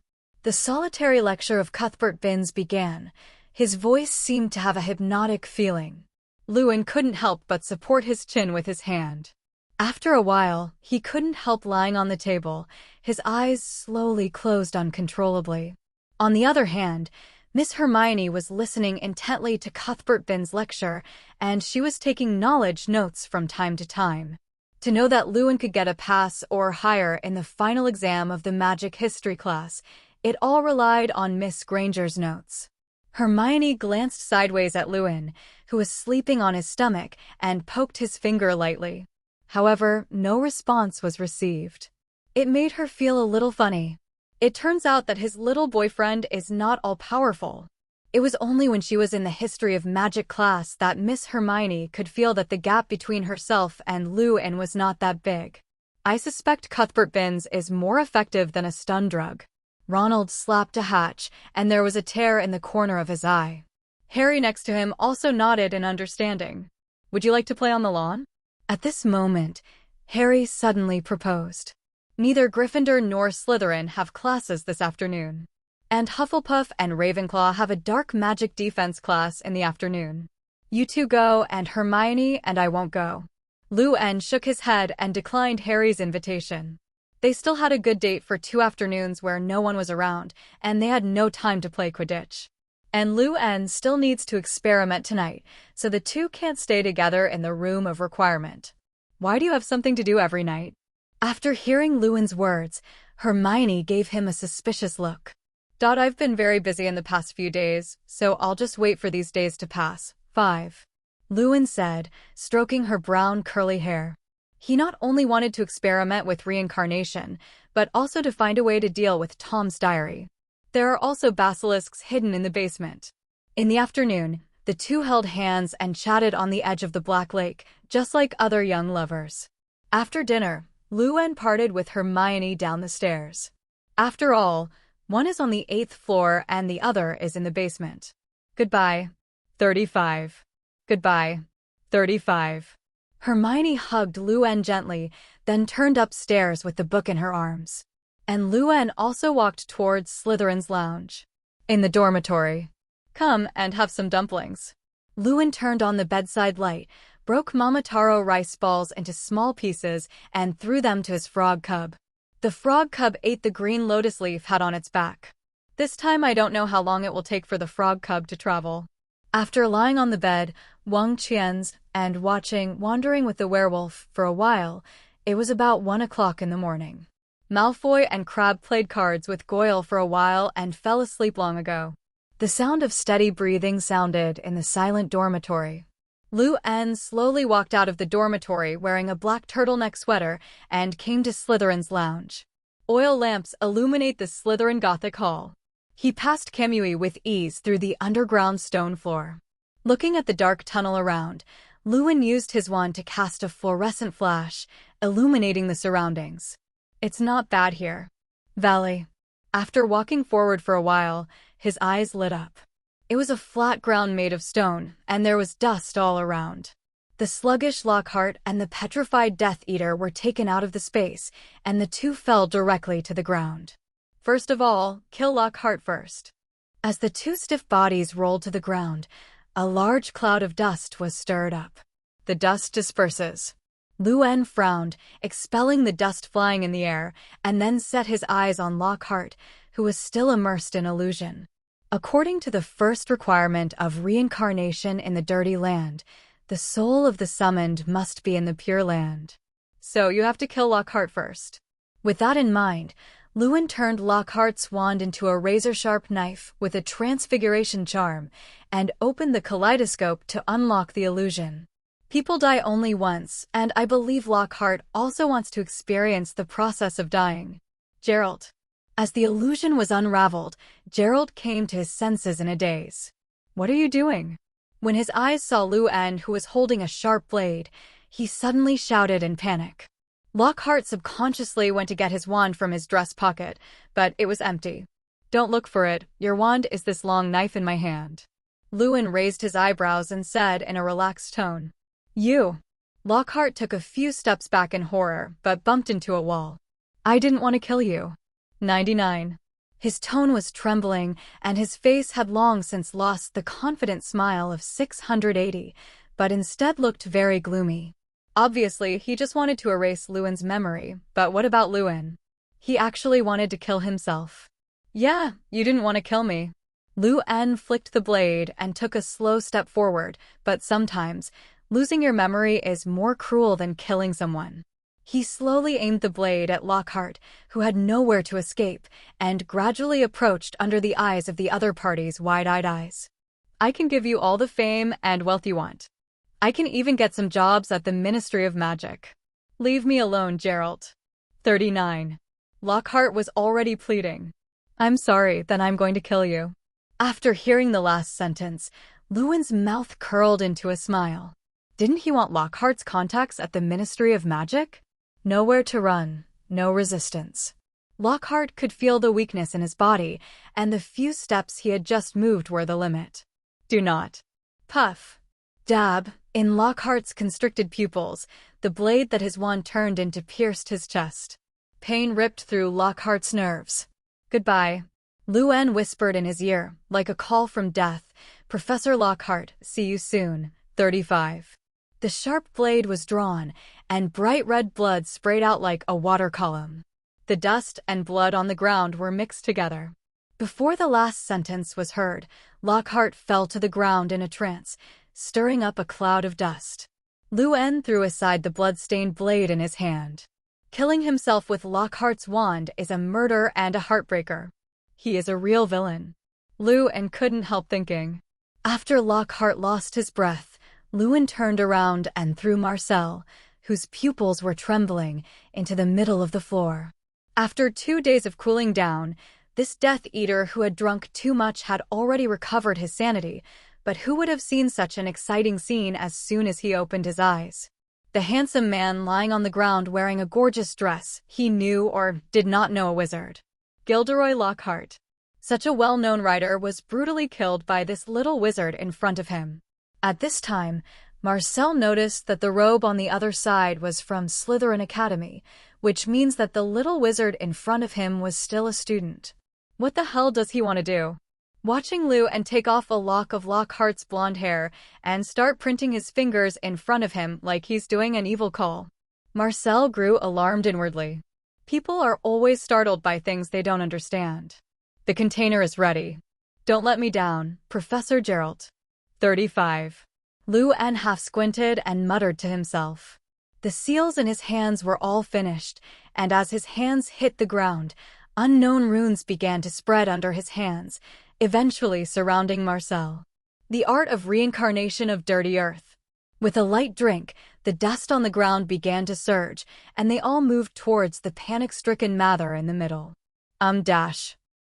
The solitary lecture of Cuthbert Binns began. His voice seemed to have a hypnotic feeling. Lewin couldn't help but support his chin with his hand. After a while, he couldn't help lying on the table. His eyes slowly closed uncontrollably. On the other hand, Miss Hermione was listening intently to Cuthbert Binns' lecture, and she was taking knowledge notes from time to time. To know that Lewin could get a pass or higher in the final exam of the magic history class, it all relied on Miss Granger's notes. Hermione glanced sideways at Lewin, who was sleeping on his stomach, and poked his finger lightly. However, no response was received. It made her feel a little funny. It turns out that his little boyfriend is not all-powerful. It was only when she was in the history of magic class that Miss Hermione could feel that the gap between herself and Lewin was not that big. I suspect Cuthbert Binns is more effective than a stun drug. Ronald slapped a hatch, and there was a tear in the corner of his eye. Harry next to him also nodded in understanding. Would you like to play on the lawn? At this moment, Harry suddenly proposed. Neither Gryffindor nor Slytherin have classes this afternoon. And Hufflepuff and Ravenclaw have a dark magic defense class in the afternoon. You two go, and Hermione and I won't go. Lewin shook his head and declined Harry's invitation. They still had a good date for 2 afternoons where no one was around, and they had no time to play Quidditch. And Lewin still needs to experiment tonight, so the two can't stay together in the room of requirement. Why do you have something to do every night? After hearing Lewin's words, Hermione gave him a suspicious look. I've been very busy in the past few days, so I'll just wait for these days to pass. 5. Lewin said, stroking her brown curly hair. He not only wanted to experiment with reincarnation, but also to find a way to deal with Tom's diary. There are also basilisks hidden in the basement. In the afternoon, the two held hands and chatted on the edge of the Black Lake, just like other young lovers. After dinner, Lewin parted with Hermione down the stairs. After all, one is on the 8th floor and the other is in the basement. Goodbye. 35. Goodbye. 35. Hermione hugged Lewin gently, then turned upstairs with the book in her arms. And Lewin also walked towards Slytherin's lounge. In the dormitory. Come and have some dumplings. Lewin turned on the bedside light, broke Mama Taro rice balls into small pieces, and threw them to his frog cub. The frog cub ate the green lotus leaf had on its back. This time I don't know how long it will take for the frog cub to travel. After lying on the bed, Wang Qian's, and watching Wandering with the Werewolf for a while, it was about 1 o'clock in the morning. Malfoy and Crabbe played cards with Goyle for a while and fell asleep long ago. The sound of steady breathing sounded in the silent dormitory. Lewin slowly walked out of the dormitory wearing a black turtleneck sweater and came to Slytherin's lounge. Oil lamps illuminate the Slytherin Gothic hall. He passed Kemui with ease through the underground stone floor. Looking at the dark tunnel around, Lewin used his wand to cast a fluorescent flash, illuminating the surroundings. It's not bad here. Valley. After walking forward for a while, his eyes lit up. It was a flat ground made of stone, and there was dust all around. The sluggish Lockhart and the petrified Death Eater were taken out of the space, and the two fell directly to the ground. First of all, kill Lockhart first. As the two stiff bodies rolled to the ground, a large cloud of dust was stirred up. The dust disperses. Lewin frowned, expelling the dust flying in the air, and then set his eyes on Lockhart, who was still immersed in illusion. According to the first requirement of reincarnation in the Dirty Land, the soul of the summoned must be in the Pure Land. So you have to kill Lockhart first. With that in mind, Lewin turned Lockhart's wand into a razor-sharp knife with a transfiguration charm and opened the kaleidoscope to unlock the illusion. People die only once, and I believe Lockhart also wants to experience the process of dying. Gerald. As the illusion was unraveled, Gerald came to his senses in a daze. What are you doing? When his eyes saw Lewin, who was holding a sharp blade, he suddenly shouted in panic. Lockhart subconsciously went to get his wand from his dress pocket, but it was empty. Don't look for it. Your wand is this long knife in my hand. Lewin raised his eyebrows and said in a relaxed tone, "You." Lockhart took a few steps back in horror, but bumped into a wall. "I didn't want to kill you." 99. His tone was trembling, and his face had long since lost the confident smile of 680, but instead looked very gloomy. Obviously, he just wanted to erase Lewin's memory, but what about Lewin? He actually wanted to kill himself. "Yeah, you didn't want to kill me." Lewin flicked the blade and took a slow step forward, but sometimes, losing your memory is more cruel than killing someone. He slowly aimed the blade at Lockhart, who had nowhere to escape, and gradually approached under the eyes of the other party's wide-eyed eyes. "I can give you all the fame and wealth you want. I can even get some jobs at the Ministry of Magic. Leave me alone, Geralt." 39. Lockhart was already pleading. "I'm sorry, then I'm going to kill you." After hearing the last sentence, Lewin's mouth curled into a smile. Didn't he want Lockhart's contacts at the Ministry of Magic? Nowhere to run, no resistance. Lockhart could feel the weakness in his body, and the few steps he had just moved were the limit. "Do not." Puff. Dab. In Lockhart's constricted pupils, the blade that his wand turned into pierced his chest. Pain ripped through Lockhart's nerves. "Goodbye." Lewin whispered in his ear, like a call from death, "Professor Lockhart, see you soon." 35. The sharp blade was drawn, and bright red blood sprayed out like a water column. The dust and blood on the ground were mixed together. Before the last sentence was heard, Lockhart fell to the ground in a trance, stirring up a cloud of dust. Lewin threw aside the blood-stained blade in his hand. Killing himself with Lockhart's wand is a murder and a heartbreaker. He is a real villain. Lewin couldn't help thinking. After Lockhart lost his breath, Lewin turned around and threw Marcel, whose pupils were trembling, into the middle of the floor. After 2 days of cooling down, this Death Eater who had drunk too much had already recovered his sanity, but who would have seen such an exciting scene as soon as he opened his eyes? The handsome man lying on the ground wearing a gorgeous dress, he knew or did not know a wizard. Gilderoy Lockhart. Such a well-known writer was brutally killed by this little wizard in front of him. At this time, Marcel noticed that the robe on the other side was from Slytherin Academy, which means that the little wizard in front of him was still a student. What the hell does he want to do? Watching Lewin take off a lock of Lockhart's blonde hair and start printing his fingers in front of him like he's doing an evil call, Marcel grew alarmed inwardly. People are always startled by things they don't understand. "The container is ready. Don't let me down, Professor Geralt." 35. Lewin half squinted and muttered to himself. The seals in his hands were all finished, and as his hands hit the ground, unknown runes began to spread under his hands, eventually surrounding Marcel. The art of reincarnation of dirty earth. With a light drink, the dust on the ground began to surge, and they all moved towards the panic-stricken Mather in the middle.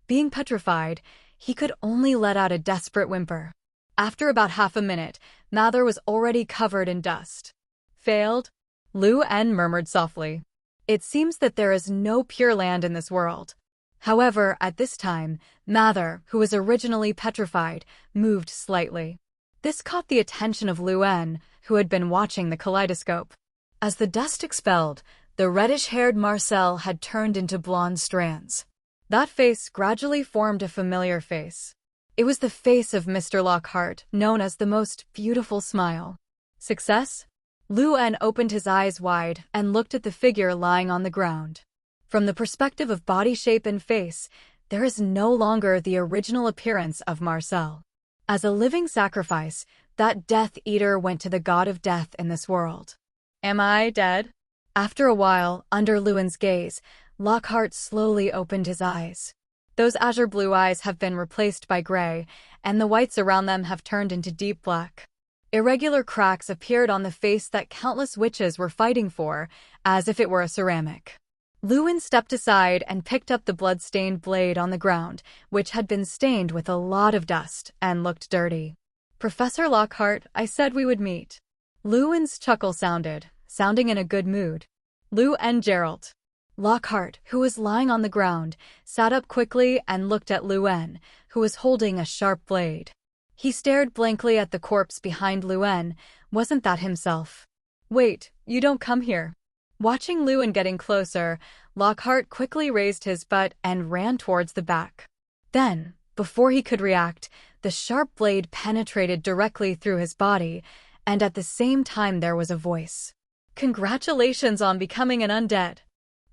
Being petrified, he could only let out a desperate whimper. After about half a minute, Mather was already covered in dust. "Failed?" Lewin murmured softly. "It seems that there is no pure land in this world." However, at this time, Mather, who was originally petrified, moved slightly. This caught the attention of Lewin, who had been watching the kaleidoscope. As the dust expelled, the reddish-haired Marcel had turned into blonde strands. That face gradually formed a familiar face. It was the face of Mr. Lockhart, known as the most beautiful smile. Success? Lewin opened his eyes wide and looked at the figure lying on the ground. From the perspective of body shape and face, there is no longer the original appearance of Marcel. As a living sacrifice, that Death Eater went to the god of death in this world. "Am I dead?" After a while, under Lewin's gaze, Lockhart slowly opened his eyes. Those azure blue eyes have been replaced by gray, and the whites around them have turned into deep black. Irregular cracks appeared on the face that countless witches were fighting for, as if it were a ceramic. Lewin stepped aside and picked up the blood-stained blade on the ground, which had been stained with a lot of dust and looked dirty. "Professor Lockhart, I said we would meet." Lewin's chuckle sounding in a good mood. "Lewin Geralt." Lockhart, who was lying on the ground, sat up quickly and looked at Lewin, who was holding a sharp blade. He stared blankly at the corpse behind Luen. Wasn't that himself? Wait, you don't come here. Watching Luen getting closer, Lockhart quickly raised his butt and ran towards the back. Then, before he could react, the sharp blade penetrated directly through his body, and at the same time there was a voice. Congratulations on becoming an undead.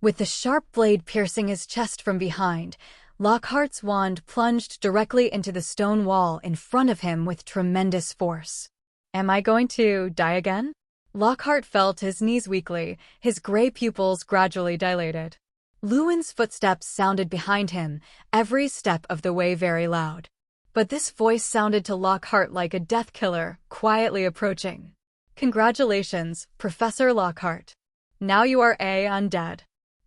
With the sharp blade piercing his chest from behind, Lockhart's wand plunged directly into the stone wall in front of him with tremendous force. Am I going to die again? Lockhart fell to his knees weakly, his gray pupils gradually dilated. Luen's footsteps sounded behind him, every step of the way very loud. But this voice sounded to Lockhart like a death killer, quietly approaching. Congratulations, Professor Lockhart. Now you are a undead.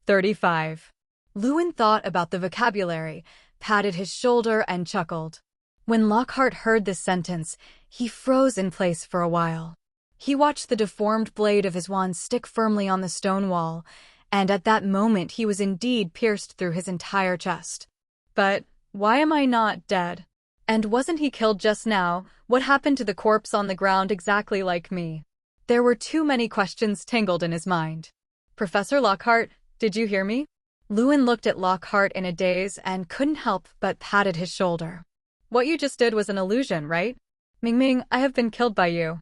35. Luen thought about the vocabulary, patted his shoulder and chuckled. When Lockhart heard this sentence, he froze in place for a while. He watched the deformed blade of his wand stick firmly on the stone wall, and at that moment he was indeed pierced through his entire chest. But why am I not dead? And wasn't he killed just now? What happened to the corpse on the ground exactly like me? There were too many questions tangled in his mind. Professor Lockhart, did you hear me? Luen looked at Lockhart in a daze and couldn't help but patted his shoulder. What you just did was an illusion, right? Ming, I have been killed by you.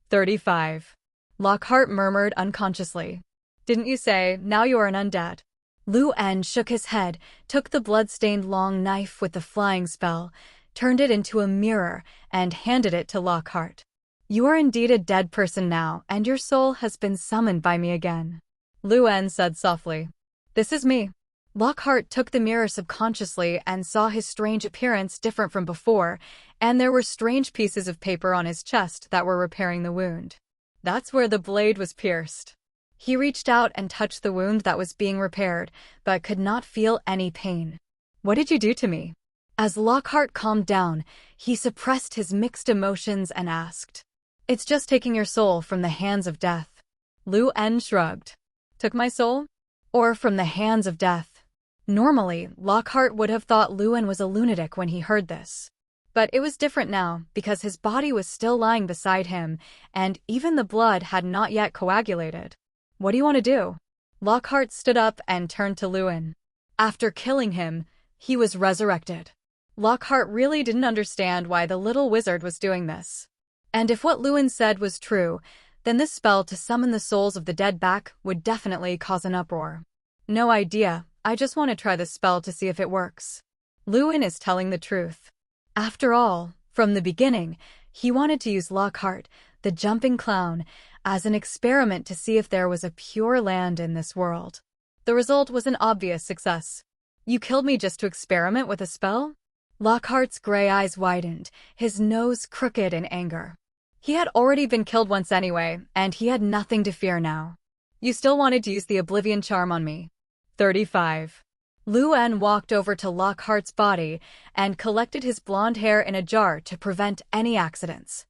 35. Lockhart murmured unconsciously. Didn't you say, now you are an undead? Luen shook his head, took the blood-stained long knife with the flying spell, turned it into a mirror, and handed it to Lockhart. You are indeed a dead person now, and your soul has been summoned by me again. Luen said softly. This is me. Lockhart took the mirror subconsciously and saw his strange appearance different from before, and there were strange pieces of paper on his chest that were repairing the wound. That's where the blade was pierced. He reached out and touched the wound that was being repaired, but could not feel any pain. What did you do to me? As Lockhart calmed down, he suppressed his mixed emotions and asked. It's just taking your soul from the hands of death. Luen shrugged. Took my soul? Or from the hands of death? Normally, Lockhart would have thought Luen was a lunatic when he heard this. But it was different now, because his body was still lying beside him, and even the blood had not yet coagulated. What do you want to do? Lockhart stood up and turned to Luen. After killing him, he was resurrected. Lockhart really didn't understand why the little wizard was doing this. And if what Luen said was true, then this spell to summon the souls of the dead back would definitely cause an uproar. No idea, I just want to try this spell to see if it works. Luen is telling the truth. After all, from the beginning, he wanted to use Lockhart, the jumping clown, as an experiment to see if there was a pure land in this world. The result was an obvious success. You killed me just to experiment with a spell? Lockhart's gray eyes widened, his nose crooked in anger. He had already been killed once anyway, and he had nothing to fear now. You still wanted to use the Oblivion charm on me. 35. Luen walked over to Lockhart's body and collected his blonde hair in a jar to prevent any accidents.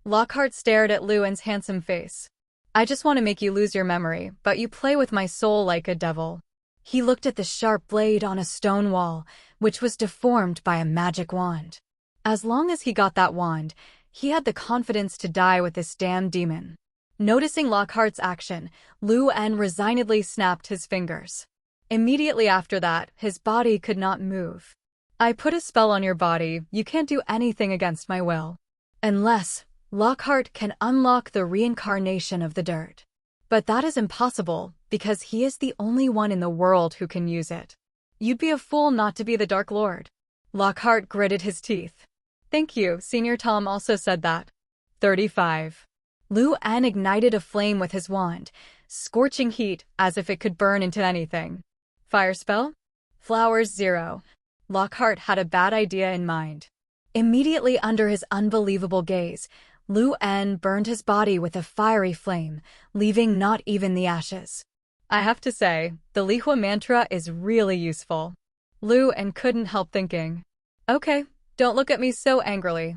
Lockhart stared at Luen's handsome face. I just want to make you lose your memory, but you play with my soul like a devil. He looked at the sharp blade on a stone wall, which was deformed by a magic wand. As long as he got that wand, he had the confidence to die with this damn demon. Noticing Lockhart's action, Luen resignedly snapped his fingers. Immediately after that, his body could not move. I put a spell on your body, you can't do anything against my will. Unless Lockhart can unlock the reincarnation of the dirt. But that is impossible, because he is the only one in the world who can use it. You'd be a fool not to be the Dark Lord. Lockhart gritted his teeth. Thank you, Senior Tom also said that. 35. Luen ignited a flame with his wand, scorching heat as if it could burn into anything. Fire spell? Flowers 0. Lockhart had a bad idea in mind. Immediately under his unbelievable gaze, Luen burned his body with a fiery flame, leaving not even the ashes. I have to say, the Lihua mantra is really useful. Luen couldn't help thinking. Okay, don't look at me so angrily.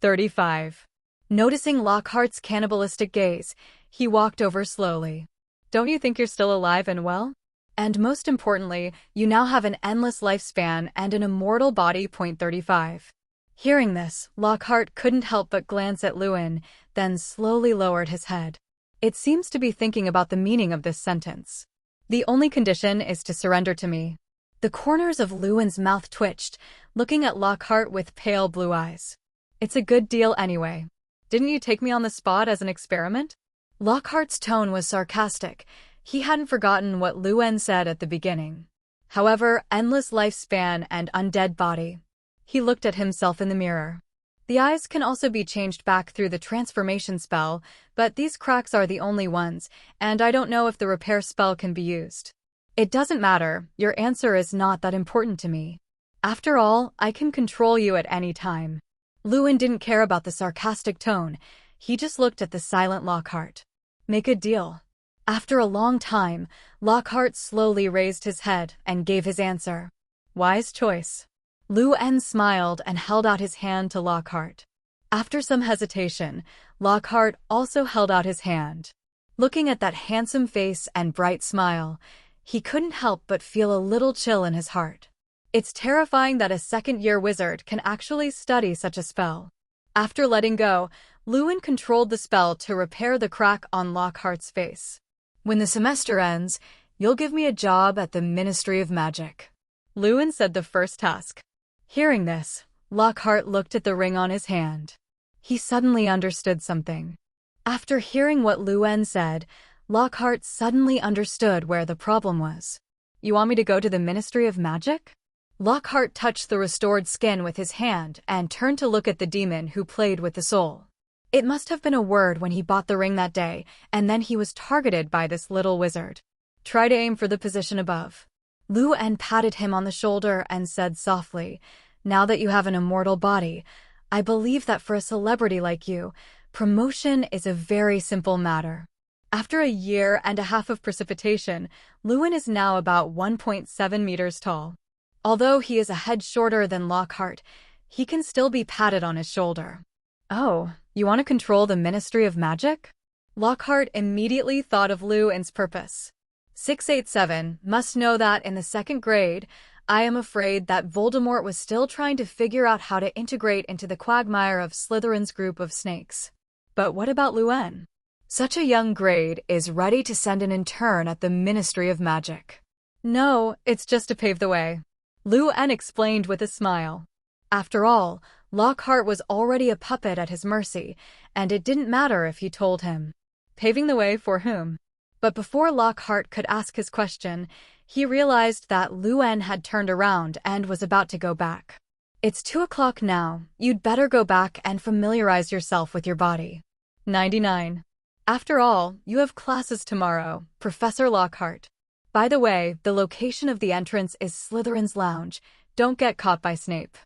35. Noticing Lockhart's cannibalistic gaze, he walked over slowly. Don't you think you're still alive and well? And most importantly, you now have an endless lifespan and an immortal body. 35. Hearing this, Lockhart couldn't help but glance at Lewin, then slowly lowered his head. It seems to be thinking about the meaning of this sentence. The only condition is to surrender to me. The corners of Lewin's mouth twitched, looking at Lockhart with pale blue eyes. It's a good deal anyway. Didn't you take me on the spot as an experiment? Lockhart's tone was sarcastic. He hadn't forgotten what Lewin said at the beginning. However, endless lifespan and undead body. He looked at himself in the mirror. The eyes can also be changed back through the transformation spell, but these cracks are the only ones, and I don't know if the repair spell can be used. It doesn't matter, your answer is not that important to me. After all, I can control you at any time. Lewin didn't care about the sarcastic tone. He just looked at the silent Lockhart. Make a deal. After a long time, Lockhart slowly raised his head and gave his answer. Wise choice. Lewin smiled and held out his hand to Lockhart. After some hesitation, Lockhart also held out his hand. Looking at that handsome face and bright smile, he couldn't help but feel a little chill in his heart. It's terrifying that a second-year wizard can actually study such a spell. After letting go, Lewin controlled the spell to repair the crack on Lockhart's face. When the semester ends, you'll give me a job at the Ministry of Magic. Lewin said the first task. Hearing this, Lockhart looked at the ring on his hand. He suddenly understood something. After hearing what Lewin said, Lockhart suddenly understood where the problem was. You want me to go to the Ministry of Magic? Lockhart touched the restored skin with his hand and turned to look at the demon who played with the soul. It must have been a word when he bought the ring that day, and then he was targeted by this little wizard. Try to aim for the position above. Lewin patted him on the shoulder and said softly, Now that you have an immortal body, I believe that for a celebrity like you, promotion is a very simple matter. After a year and a half of precipitation, Lewin is now about 1.7 meters tall. Although he is a head shorter than Lockhart, he can still be patted on his shoulder. Oh, you want to control the Ministry of Magic? Lockhart immediately thought of Lewin's purpose. 687 must know that in the second grade, I am afraid that Voldemort was still trying to figure out how to integrate into the quagmire of Slytherin's group of snakes. But what about Lewin? Such a young grade is ready to send an intern at the Ministry of Magic. No, it's just to pave the way. Lewin explained with a smile. After all, Lockhart was already a puppet at his mercy, and it didn't matter if he told him. Paving the way for whom? But before Lockhart could ask his question, he realized that Lewin had turned around and was about to go back. It's 2 o'clock now. You'd better go back and familiarize yourself with your body. 99. After all, you have classes tomorrow, Professor Lockhart. By the way, the location of the entrance is Slytherin's lounge. Don't get caught by Snape.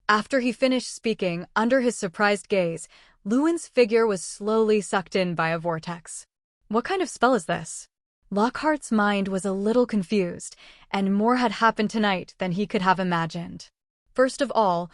After he finished speaking, under his surprised gaze, Lewin's figure was slowly sucked in by a vortex. What kind of spell is this? Lockhart's mind was a little confused, and more had happened tonight than he could have imagined. First of all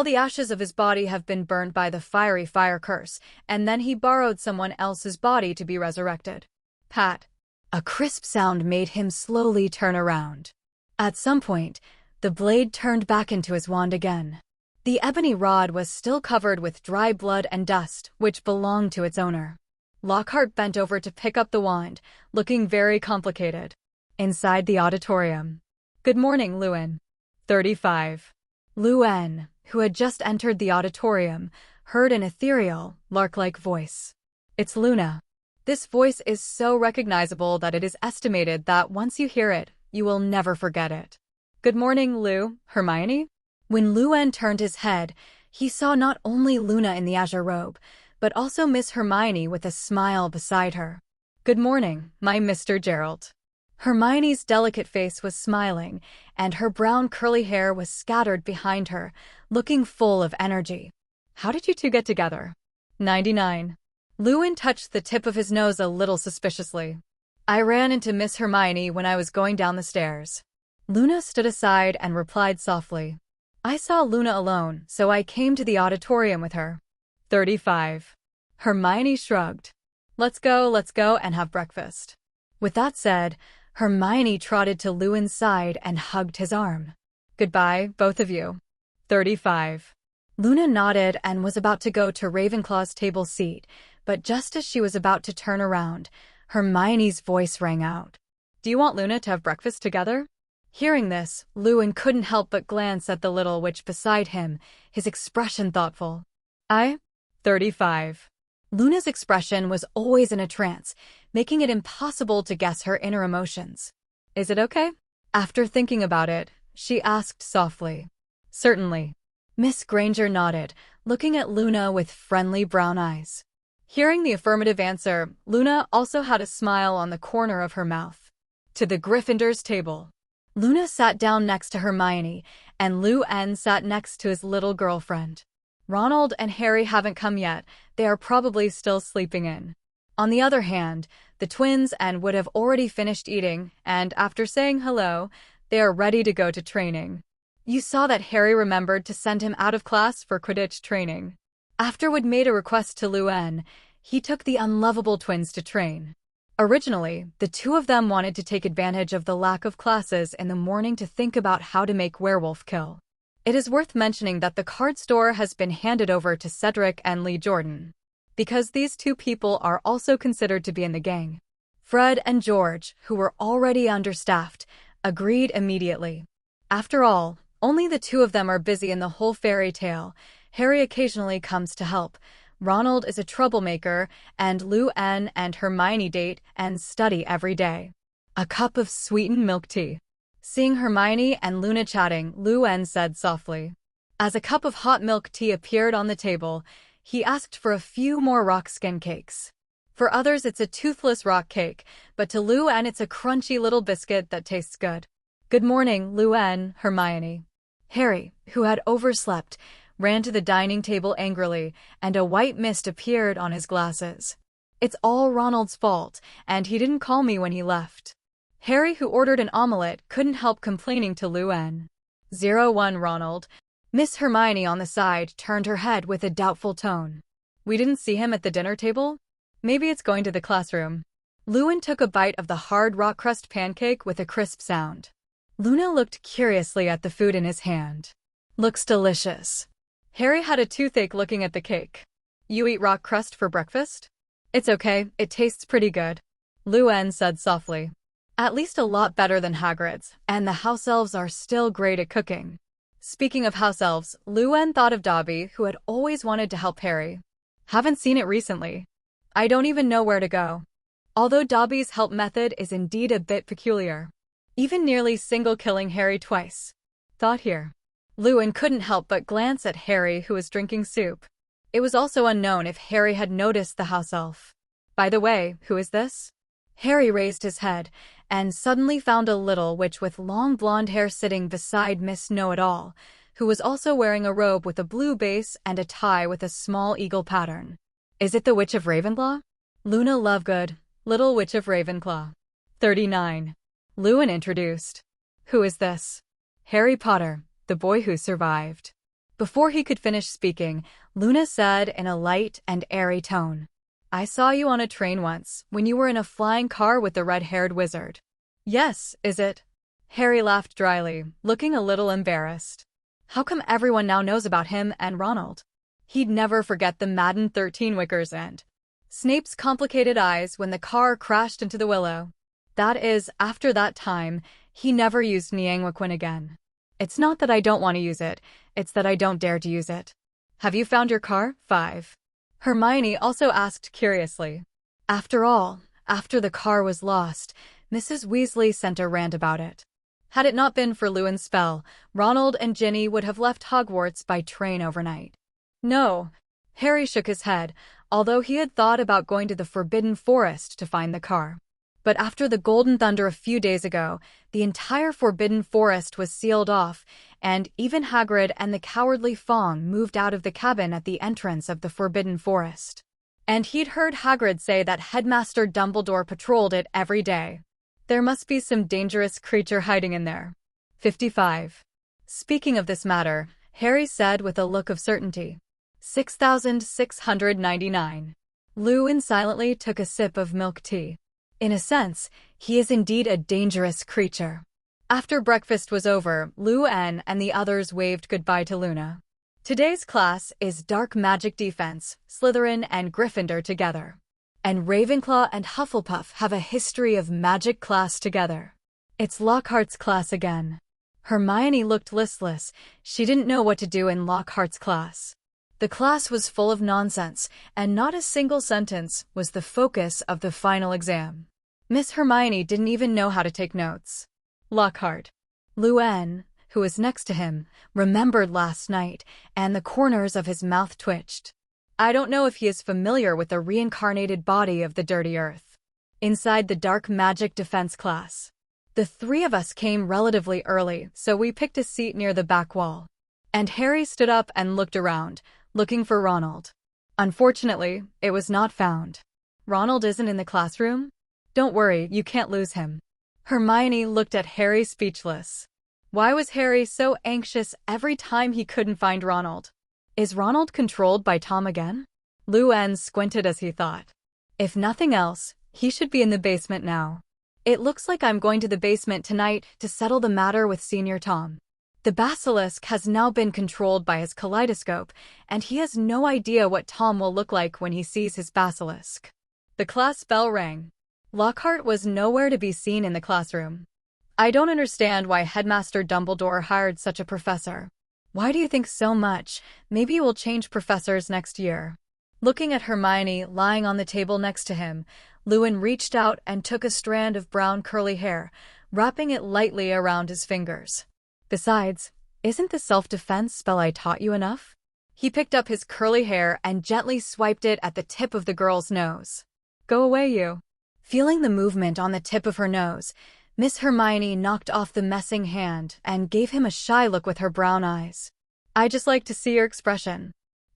the ashes of his body have been burned by the fiery fire curse, and then he borrowed someone else's body to be resurrected. Pat. A crisp sound made him slowly turn around. At some point, the blade turned back into his wand again. The ebony rod was still covered with dry blood and dust, which belonged to its owner. Lockhart bent over to pick up the wand, looking very complicated. Inside the auditorium. Good morning, Lewin. 35. Lewin, who had just entered the auditorium, heard an ethereal, lark-like voice. It's Luna. This voice is so recognizable that it is estimated that once you hear it, you will never forget it. Good morning, Lou. Hermione? When Lewin turned his head, he saw not only Luna in the azure robe, but also Miss Hermione with a smile beside her. Good morning, my Mr. Gerald. Hermione's delicate face was smiling, and her brown curly hair was scattered behind her, looking full of energy. How did you two get together? 99. Lewin touched the tip of his nose a little suspiciously. I ran into Miss Hermione when I was going down the stairs. Luna stood aside and replied softly. I saw Luna alone, so I came to the auditorium with her. 35. Hermione shrugged. Let's go and have breakfast. With that said, Hermione trotted to Lewin's side and hugged his arm. Goodbye, both of you. 35. Luna nodded and was about to go to Ravenclaw's table seat, but just as she was about to turn around, Hermione's voice rang out. "Do you want Luna to have breakfast together?" Hearing this, Luan couldn't help but glance at the little witch beside him, his expression thoughtful. 35. Luna's expression was always in a trance, making it impossible to guess her inner emotions. "Is it okay?" After thinking about it, she asked softly. "Certainly." Miss Granger nodded, looking at Luna with friendly brown eyes. Hearing the affirmative answer, Luna also had a smile on the corner of her mouth. To the Gryffindor's table. Luna sat down next to Hermione, and Luan sat next to his little girlfriend. Ronald and Harry haven't come yet, they are probably still sleeping in. On the other hand, the twins would have already finished eating, and after saying hello, they are ready to go to training. You saw that Harry remembered to send him out of class for Quidditch training. After Wood made a request to Luan, he took the unlovable twins to train. Originally, the two of them wanted to take advantage of the lack of classes in the morning to think about how to make Werewolf Kill. It is worth mentioning that the card store has been handed over to Cedric and Lee Jordan, because these two people are also considered to be in the gang. Fred and George, who were already understaffed, agreed immediately. After all, only the two of them are busy in the whole fairy tale. Harry occasionally comes to help. Ronald is a troublemaker, and Luan and Hermione date and study every day. A cup of sweetened milk tea. Seeing Hermione and Luna chatting, Luan said softly. As a cup of hot milk tea appeared on the table, he asked for a few more rock skin cakes. For others it's a toothless rock cake, but to Luan it's a crunchy little biscuit that tastes good. "Good morning, Luan," Hermione. Harry, who had overslept, ran to the dining table angrily, and a white mist appeared on his glasses. "It's all Ronald's fault, and he didn't call me when he left." Harry, who ordered an omelette, couldn't help complaining to Luan. 01 Ronald. Miss Hermione on the side turned her head with a doubtful tone. "We didn't see him at the dinner table? Maybe it's going to the classroom." Luan took a bite of the hard rock crust pancake with a crisp sound. Luna looked curiously at the food in his hand. "Looks delicious." Harry had a toothache looking at the cake. "You eat rock crust for breakfast?" "It's okay, it tastes pretty good," Luan said softly. "At least a lot better than Hagrid's, and the house elves are still great at cooking." Speaking of house elves, Luan thought of Dobby, who had always wanted to help Harry. "Haven't seen it recently. I don't even know where to go." Although Dobby's help method is indeed a bit peculiar. Even nearly single-killing Harry twice. Thought here. Luan couldn't help but glance at Harry, who was drinking soup. It was also unknown if Harry had noticed the house elf. "By the way, who is this?" Harry raised his head, and suddenly found a little witch with long blonde hair sitting beside Miss Know-It-All, who was also wearing a robe with a blue base and a tie with a small eagle pattern. "Is it the Witch of Ravenclaw?" "Luna Lovegood, Little Witch of Ravenclaw." 39. Luan introduced. "Who is this?" "Harry Potter, the boy who survived." Before he could finish speaking, Luna said in a light and airy tone, "I saw you on a train once, when you were in a flying car with the red-haired wizard." "Yes, is it?" Harry laughed dryly, looking a little embarrassed. How come everyone now knows about him and Ronald? He'd never forget the Madden 13 Wickers and Snape's complicated eyes when the car crashed into the willow. That is, after that time, he never used Niangwaquin again. "It's not that I don't want to use it, it's that I don't dare to use it." "Have you found your car?" 5. Hermione also asked curiously. After all, after the car was lost, Mrs. Weasley sent a rant about it. Had it not been for Luan's spell, Ronald and Ginny would have left Hogwarts by train overnight. "No." Harry shook his head, although he had thought about going to the Forbidden Forest to find the car. But after the Golden Thunder a few days ago, the entire Forbidden Forest was sealed off, and even Hagrid and the Cowardly Fong moved out of the cabin at the entrance of the Forbidden Forest. And he'd heard Hagrid say that Headmaster Dumbledore patrolled it every day. There must be some dangerous creature hiding in there. 55. Speaking of this matter, Harry said with a look of certainty. 6,699. Luan silently took a sip of milk tea. In a sense, he is indeed a dangerous creature. After breakfast was over, Luan and the others waved goodbye to Luna. Today's class is Dark Magic Defense, Slytherin and Gryffindor together. And Ravenclaw and Hufflepuff have a history of magic class together. It's Lockhart's class again. Hermione looked listless. She didn't know what to do in Lockhart's class. The class was full of nonsense, and not a single sentence was the focus of the final exam. Miss Hermione didn't even know how to take notes. Lockhart. Luann, who was next to him, remembered last night, and the corners of his mouth twitched. I don't know if he is familiar with the reincarnated body of the Dirty Earth. Inside the Dark Magic Defense class. The three of us came relatively early, so we picked a seat near the back wall. And Harry stood up and looked around, looking for Ronald. Unfortunately, it was not found. Ronald isn't in the classroom? Don't worry, you can't lose him. Hermione looked at Harry speechless. Why was Harry so anxious every time he couldn't find Ronald? Is Ronald controlled by Tom again? Luann squinted as he thought. If nothing else, he should be in the basement now. It looks like I'm going to the basement tonight to settle the matter with Senior Tom. The basilisk has now been controlled by his kaleidoscope, and he has no idea what Tom will look like when he sees his basilisk. The class bell rang. Lockhart was nowhere to be seen in the classroom. I don't understand why Headmaster Dumbledore hired such a professor. Why do you think so much? Maybe we'll change professors next year. Looking at Hermione lying on the table next to him, Luann reached out and took a strand of brown curly hair, wrapping it lightly around his fingers. Besides, isn't the self-defense spell I taught you enough? He picked up his curly hair and gently swiped it at the tip of the girl's nose. Go away, you. Feeling the movement on the tip of her nose, Miss Hermione knocked off the messing hand and gave him a shy look with her brown eyes. I just like to see your expression.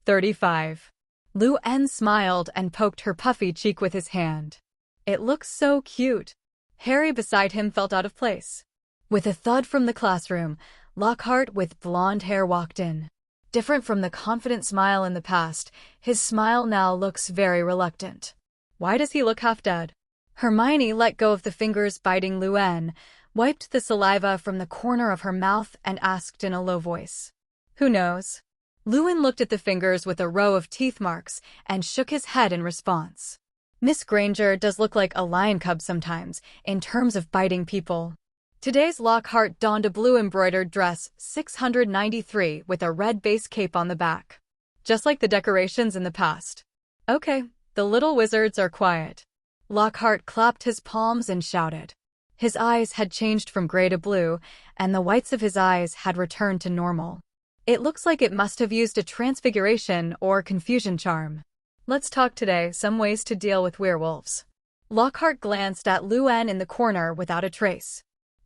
35. Luann smiled and poked her puffy cheek with his hand. It looks so cute. Harry beside him felt out of place. With a thud from the classroom, Lockhart with blonde hair walked in. Different from the confident smile in the past, his smile now looks very reluctant. Why does he look half dead? Hermione let go of the fingers biting Luann, wiped the saliva from the corner of her mouth and asked in a low voice. Who knows? Luann looked at the fingers with a row of teeth marks and shook his head in response. Miss Granger does look like a lion cub sometimes, in terms of biting people. Today's Lockhart donned a blue embroidered dress 693 with a red base cape on the back. Just like the decorations in the past. Okay, the little wizards are quiet. Lockhart clapped his palms and shouted. His eyes had changed from gray to blue, and the whites of his eyes had returned to normal. It looks like it must have used a transfiguration or confusion charm. Let's talk today, some ways to deal with werewolves. Lockhart glanced at Luann in the corner without a trace.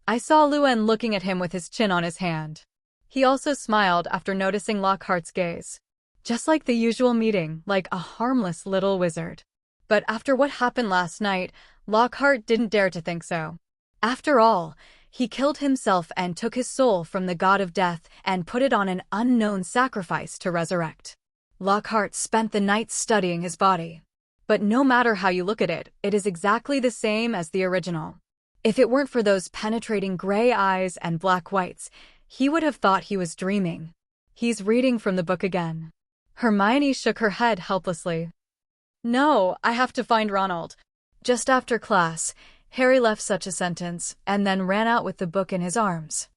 I saw Luann looking at him with his chin on his hand. He also smiled after noticing Lockhart's gaze. Just like the usual meeting, like a harmless little wizard. But after what happened last night, Lockhart didn't dare to think so. After all, he killed himself and took his soul from the god of death and put it on an unknown sacrifice to resurrect. Lockhart spent the night studying his body. But no matter how you look at it, it is exactly the same as the original. If it weren't for those penetrating gray eyes and black whites, he would have thought he was dreaming. He's reading from the book again. Hermione shook her head helplessly. No, I have to find Ronald. Just after class, Harry left such a sentence and then ran out with the book in his arms.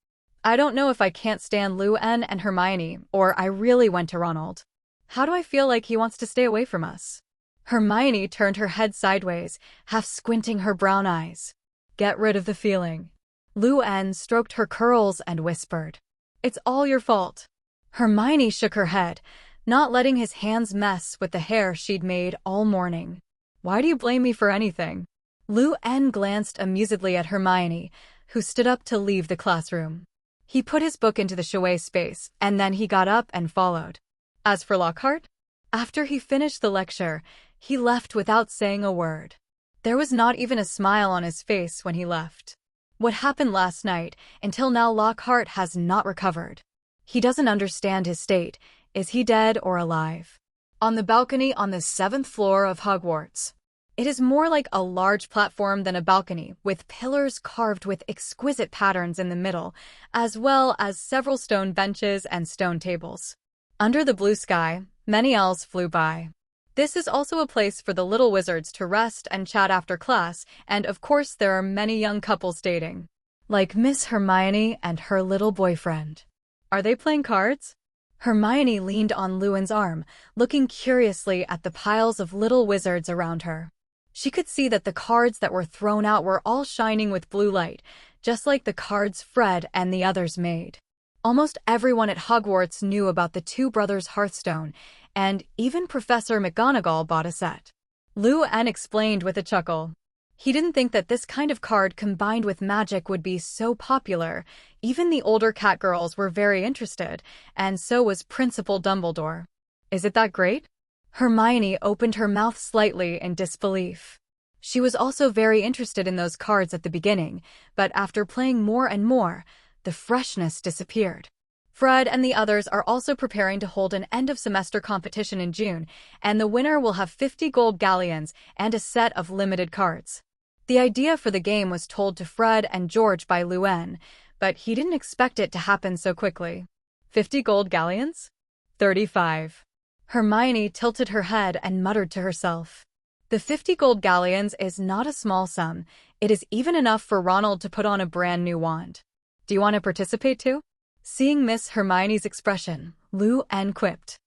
I don't know if I can't stand Luann and Hermione, or I really went to Ronald. How do I feel like he wants to stay away from us? Hermione turned her head sideways, half squinting her brown eyes. Get rid of the feeling. Luann stroked her curls and whispered. It's all your fault. Hermione shook her head, not letting his hands mess with the hair she'd made all morning. Why do you blame me for anything? Luann glanced amusedly at Hermione, who stood up to leave the classroom. He put his book into the showay space, and then he got up and followed. As for Lockhart, after he finished the lecture, he left without saying a word. There was not even a smile on his face when he left. What happened last night, until now Lockhart has not recovered. He doesn't understand his state. Is he dead or alive? On the balcony on the 7th floor of Hogwarts. It is more like a large platform than a balcony, with pillars carved with exquisite patterns in the middle, as well as several stone benches and stone tables. Under the blue sky, many elves flew by. This is also a place for the little wizards to rest and chat after class, and of course there are many young couples dating. Like Miss Hermione and her little boyfriend. Are they playing cards? Hermione leaned on Lewin's arm, looking curiously at the piles of little wizards around her. She could see that the cards that were thrown out were all shining with blue light, just like the cards Fred and the others made. Almost everyone at Hogwarts knew about the two brothers' Hearthstone, and even Professor McGonagall bought a set. Lou-Anne explained with a chuckle. He didn't think that this kind of card combined with magic would be so popular. Even the older catgirls were very interested, and so was Principal Dumbledore. Is it that great? Hermione opened her mouth slightly in disbelief. She was also very interested in those cards at the beginning, but after playing more and more, the freshness disappeared. Fred and the others are also preparing to hold an end-of-semester competition in June, and the winner will have 50 gold galleons and a set of limited cards. The idea for the game was told to Fred and George by Lou-Anne, but he didn't expect it to happen so quickly. 50 gold galleons? 35. Hermione tilted her head and muttered to herself. The 50 gold galleons is not a small sum. It is even enough for Ronald to put on a brand new wand. Do you want to participate too? Seeing Miss Hermione's expression, Lou-Anne quipped.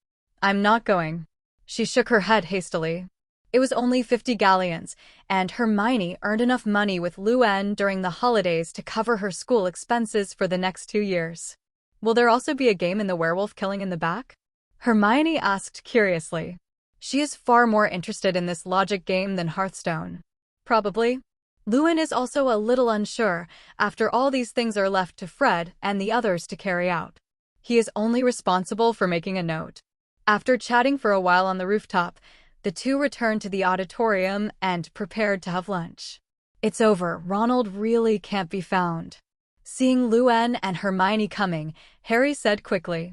I'm not going. She shook her head hastily. It was only 50 galleons, and Hermione earned enough money with Lou-Anne during the holidays to cover her school expenses for the next 2 years. Will there also be a game in the werewolf killing in the back? Hermione asked curiously. She is far more interested in this logic game than Hearthstone. Probably. Lou-Anne is also a little unsure. After all, these things are left to Fred and the others to carry out. He is only responsible for making a note. After chatting for a while on the rooftop, the two returned to the auditorium and prepared to have lunch. It's over. Ronald really can't be found. Seeing Lou-Anne and Hermione coming, Harry said quickly,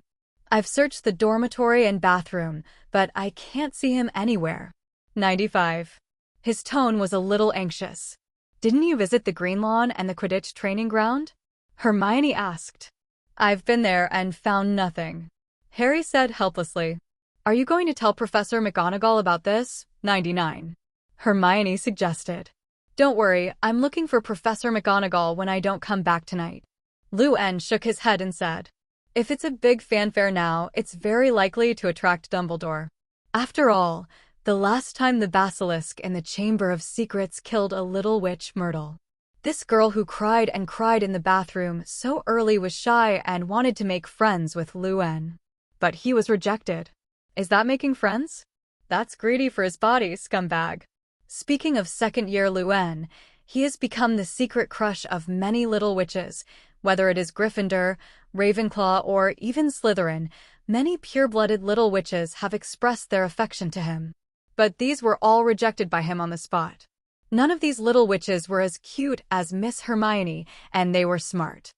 I've searched the dormitory and bathroom, but I can't see him anywhere. 95. His tone was a little anxious. Didn't you visit the Green Lawn and the Quidditch training ground? Hermione asked. I've been there and found nothing. Harry said helplessly. Are you going to tell Professor McGonagall about this? 99. Hermione suggested. Don't worry, I'm looking for Professor McGonagall when I don't come back tonight. Lou-Anne shook his head and said, if it's a big fanfare now, it's very likely to attract Dumbledore. After all, the last time the basilisk in the Chamber of Secrets killed a little witch, Myrtle. This girl who cried and cried in the bathroom so early was shy and wanted to make friends with Lou-Anne. But he was rejected. Is that making friends? That's greedy for his body, scumbag. Speaking of second-year Lou-Anne, he has become the secret crush of many little witches. Whether it is Gryffindor, Ravenclaw, or even Slytherin, many pure-blooded little witches have expressed their affection to him. But these were all rejected by him on the spot. None of these little witches were as cute as Miss Hermione, and they were smart.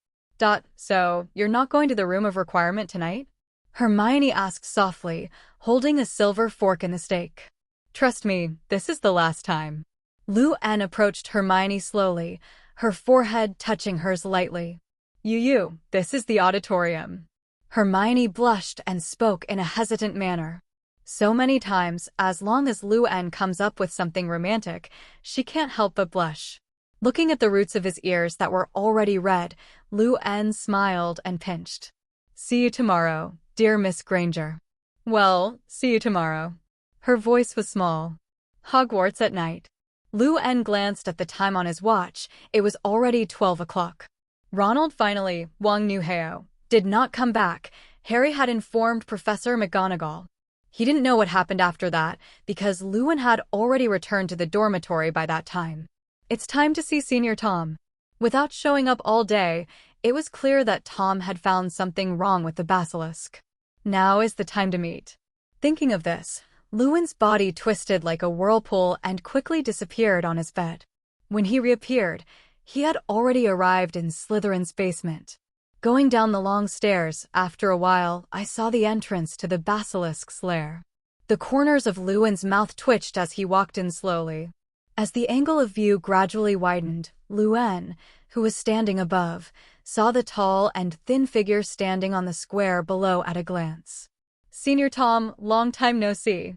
So, you're not going to the room of requirement tonight? Hermione asked softly, holding a silver fork in the steak. Trust me, this is the last time. Lou-Anne approached Hermione slowly, her forehead touching hers lightly. This is the auditorium. Hermione blushed and spoke in a hesitant manner. So many times, as long as Lou-Anne comes up with something romantic, she can't help but blush. Looking at the roots of his ears that were already red, Lou-Anne smiled and pinched. See you tomorrow, dear Miss Granger. Well, see you tomorrow. Her voice was small. Hogwarts at night. Lou-Anne glanced at the time on his watch. It was already 12 o'clock. Ronald finally, Wong Nu-heo, did not come back. Harry had informed Professor McGonagall. He didn't know what happened after that, because Lou-Anne had already returned to the dormitory by that time. It's time to see Senior Tom. Without showing up all day, it was clear that Tom had found something wrong with the basilisk. Now is the time to meet. Thinking of this, Lou-Anne's body twisted like a whirlpool and quickly disappeared on his bed. When he reappeared, he had already arrived in Slytherin's basement. Going down the long stairs, after a while, I saw the entrance to the basilisk's lair. The corners of Lou-Anne's mouth twitched as he walked in slowly. As the angle of view gradually widened, Lou-Anne, who was standing above, saw the tall and thin figure standing on the square below at a glance. Senior Tom, long time no see.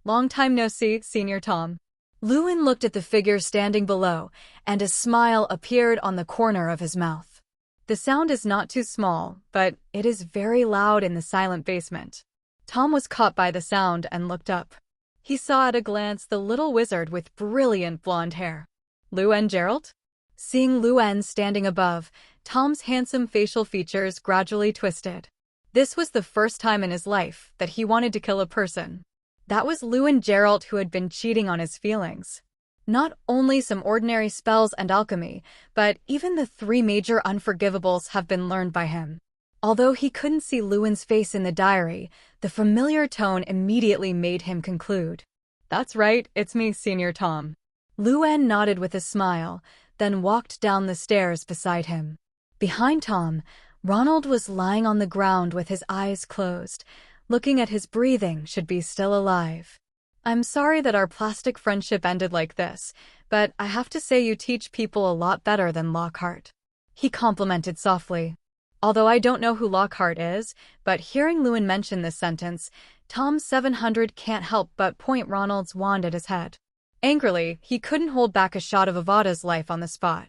Long time no see, Senior Tom. Lewin looked at the figure standing below, and a smile appeared on the corner of his mouth. The sound is not too small, but it is very loud in the silent basement. Tom was caught by the sound and looked up. He saw at a glance the little wizard with brilliant blonde hair. Luen Gerald? Seeing Luen standing above, Tom's handsome facial features gradually twisted. This was the first time in his life that he wanted to kill a person. That was Luen Gerald who had been cheating on his feelings. Not only some ordinary spells and alchemy, but even the 3 major unforgivables have been learned by him. Although he couldn't see Lewin's face in the diary, the familiar tone immediately made him conclude. That's right, it's me, Senior Tom. Luen nodded with a smile, then walked down the stairs beside him. Behind Tom, Ronald was lying on the ground with his eyes closed, looking at his breathing should be still alive. I'm sorry that our plastic friendship ended like this, but I have to say you teach people a lot better than Lockhart. He complimented softly. Although I don't know who Lockhart is, but hearing Lewin mention this sentence, Tom 700 can't help but point Ronald's wand at his head. Angrily, he couldn't hold back a shot of Avada's life on the spot.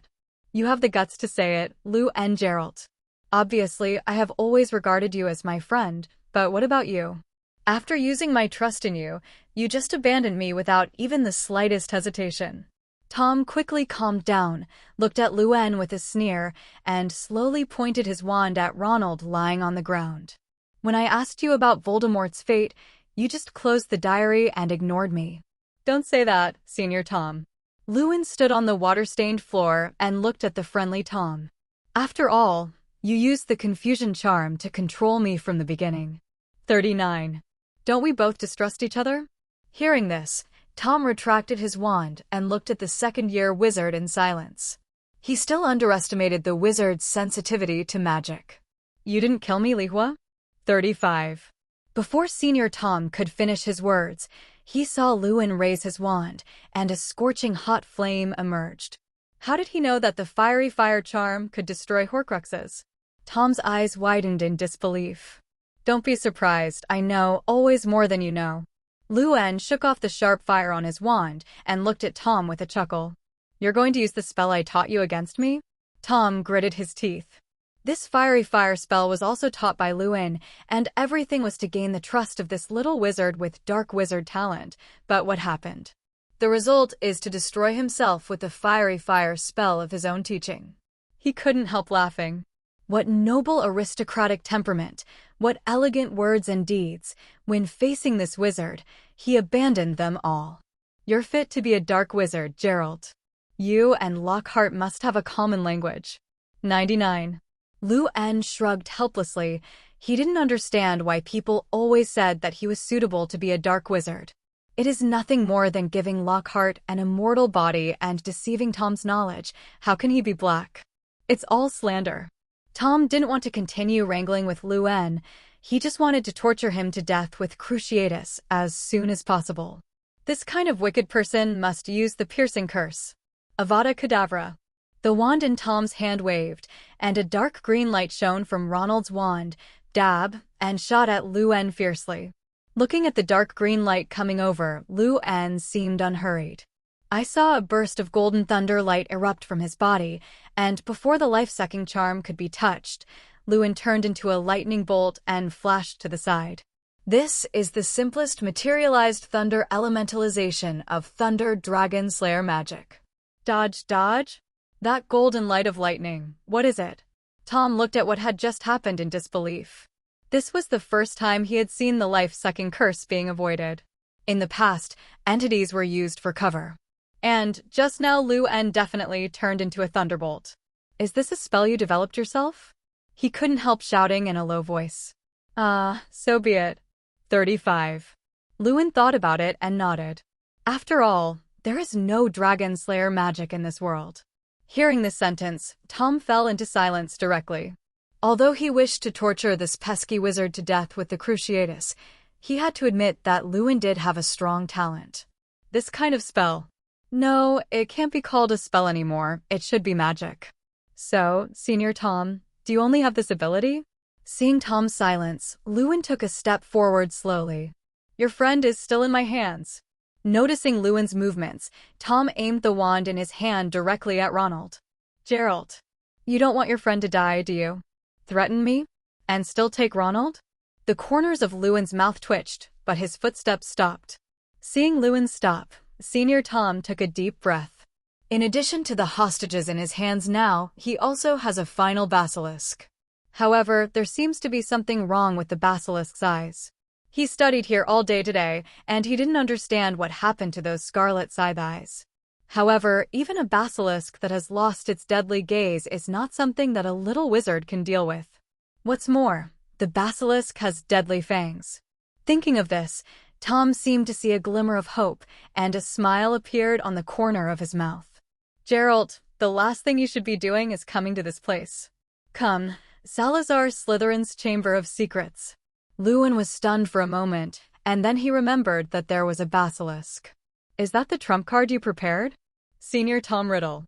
You have the guts to say it, Luen Gerald. Obviously, I have always regarded you as my friend, but what about you? After using my trust in you, you just abandoned me without even the slightest hesitation. Tom quickly calmed down, looked at Luen with a sneer, and slowly pointed his wand at Ronald lying on the ground. When I asked you about Voldemort's fate, you just closed the diary and ignored me. Don't say that, Senior Tom. Lewin stood on the water-stained floor and looked at the friendly Tom. After all, you used the confusion charm to control me from the beginning. 39. Don't we both distrust each other? Hearing this, Tom retracted his wand and looked at the second-year wizard in silence. He still underestimated the wizard's sensitivity to magic. You didn't kill me, Lihua? 35. Before Senior Tom could finish his words, he saw Lewin raise his wand, and a scorching hot flame emerged. How did he know that the fiery fire charm could destroy Horcruxes? Tom's eyes widened in disbelief. Don't be surprised, I know always more than you know. Luen shook off the sharp fire on his wand and looked at Tom with a chuckle. You're going to use the spell I taught you against me? Tom gritted his teeth. This fiery fire spell was also taught by Luen, and everything was to gain the trust of this little wizard with dark wizard talent. But what happened? The result is to destroy himself with the fiery fire spell of his own teaching. He couldn't help laughing. What noble aristocratic temperament, what elegant words and deeds. When facing this wizard, he abandoned them all. You're fit to be a dark wizard, Gerald. You and Lockhart must have a common language. 99. Luen shrugged helplessly. He didn't understand why people always said that he was suitable to be a dark wizard. It is nothing more than giving Lockhart an immortal body and deceiving Tom's knowledge. How can he be black? It's all slander. Tom didn't want to continue wrangling with Luen. He just wanted to torture him to death with Cruciatus as soon as possible. This kind of wicked person must use the piercing curse. Avada Kedavra. The wand in Tom's hand waved, and a dark green light shone from Ronald's wand, dab, and shot at Luen fiercely. Looking at the dark green light coming over, Luen seemed unhurried. I saw a burst of golden thunder light erupt from his body, and before the life-sucking charm could be touched, Luen turned into a lightning bolt and flashed to the side. This is the simplest materialized thunder elementalization of Thunder Dragon Slayer magic. Dodge, dodge? That golden light of lightning, what is it? Tom looked at what had just happened in disbelief. This was the first time he had seen the life-sucking curse being avoided. In the past, entities were used for cover. And just now Luen definitely turned into a thunderbolt. Is this a spell you developed yourself? He couldn't help shouting in a low voice. So be it. 35. Luen thought about it and nodded. After all, there is no Dragon Slayer magic in this world. Hearing this sentence, Tom fell into silence directly. Although he wished to torture this pesky wizard to death with the Cruciatus, he had to admit that Luen did have a strong talent. This kind of spell. No, it can't be called a spell anymore, it should be magic. So, Senior Tom, do you only have this ability? Seeing Tom's silence, Lewin took a step forward slowly. Your friend is still in my hands. Noticing Lewin's movements, Tom aimed the wand in his hand directly at Ronald. Gerald, you don't want your friend to die, do you? Threaten me? And still take Ronald? The corners of Lewin's mouth twitched, but his footsteps stopped. Seeing Lewin stop, Senior Tom took a deep breath. In addition to the hostages in his hands now, he also has a final basilisk. However, there seems to be something wrong with the basilisk's eyes. He studied here all day today, and he didn't understand what happened to those scarlet scythe eyes. However, even a basilisk that has lost its deadly gaze is not something that a little wizard can deal with. What's more, the basilisk has deadly fangs. Thinking of this, Tom seemed to see a glimmer of hope, and a smile appeared on the corner of his mouth. Gerald, the last thing you should be doing is coming to this place. Come, Salazar Slytherin's Chamber of Secrets. Lewin was stunned for a moment, and then he remembered that there was a basilisk. Is that the trump card you prepared? Senior Tom Riddle.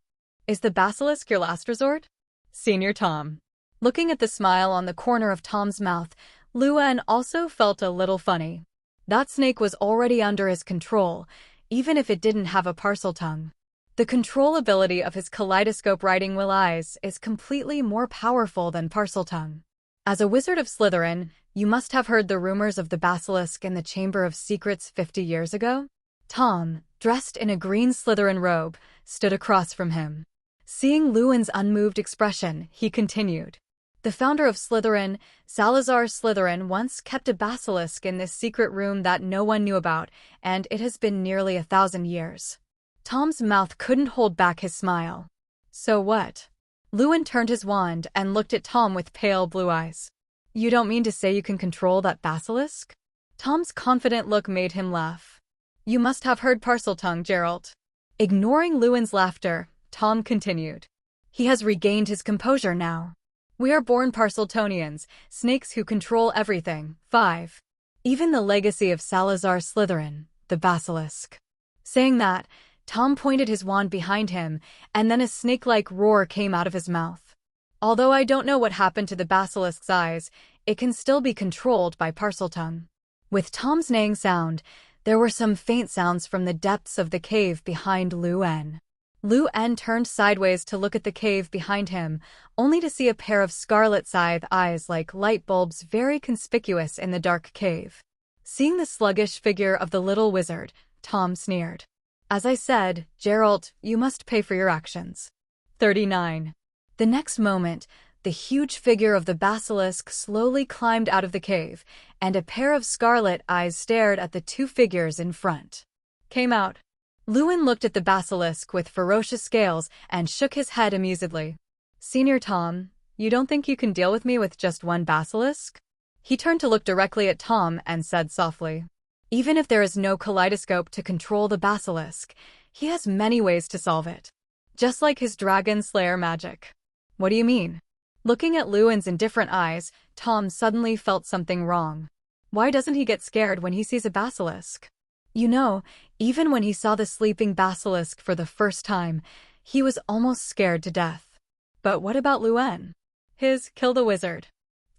Is the basilisk your last resort? Senior Tom. Looking at the smile on the corner of Tom's mouth, Lewin also felt a little funny. That snake was already under his control, even if it didn't have a parcel tongue. The control ability of his kaleidoscope riding will eyes is completely more powerful than Parseltongue. As a wizard of Slytherin, you must have heard the rumors of the basilisk in the Chamber of Secrets 50 years ago? Tom, dressed in a green Slytherin robe, stood across from him. Seeing Lewin's unmoved expression, he continued. The founder of Slytherin, Salazar Slytherin, once kept a basilisk in this secret room that no one knew about, and it has been nearly 1,000 years. Tom's mouth couldn't hold back his smile. So what? Lewin turned his wand and looked at Tom with pale blue eyes. You don't mean to say you can control that basilisk? Tom's confident look made him laugh. You must have heard Parseltongue, Gerald. Ignoring Lewin's laughter, Tom continued. He has regained his composure now. We are born Parseltonians, snakes who control everything. 5. Even the legacy of Salazar Slytherin, the basilisk. Saying that, Tom pointed his wand behind him, and then a snake-like roar came out of his mouth. Although I don't know what happened to the basilisk's eyes, it can still be controlled by Parseltongue. With Tom's neighing sound, there were some faint sounds from the depths of the cave behind Lewin. Lewin turned sideways to look at the cave behind him, only to see a pair of scarlet scythe eyes like light bulbs very conspicuous in the dark cave. Seeing the sluggish figure of the little wizard, Tom sneered. As I said, Gerald, you must pay for your actions. 39. The next moment, the huge figure of the basilisk slowly climbed out of the cave, and a pair of scarlet eyes stared at the two figures in front. Came out. Lewin looked at the basilisk with ferocious scales and shook his head amusedly. Senior Tom, you don't think you can deal with me with just one basilisk? He turned to look directly at Tom and said softly. Even if there is no kaleidoscope to control the basilisk, he has many ways to solve it. Just like his dragon slayer magic. What do you mean? Looking at Lewin's indifferent eyes, Tom suddenly felt something wrong. Why doesn't he get scared when he sees a basilisk? You know, even when he saw the sleeping basilisk for the first time, he was almost scared to death. But what about Lewin? His kill the wizard.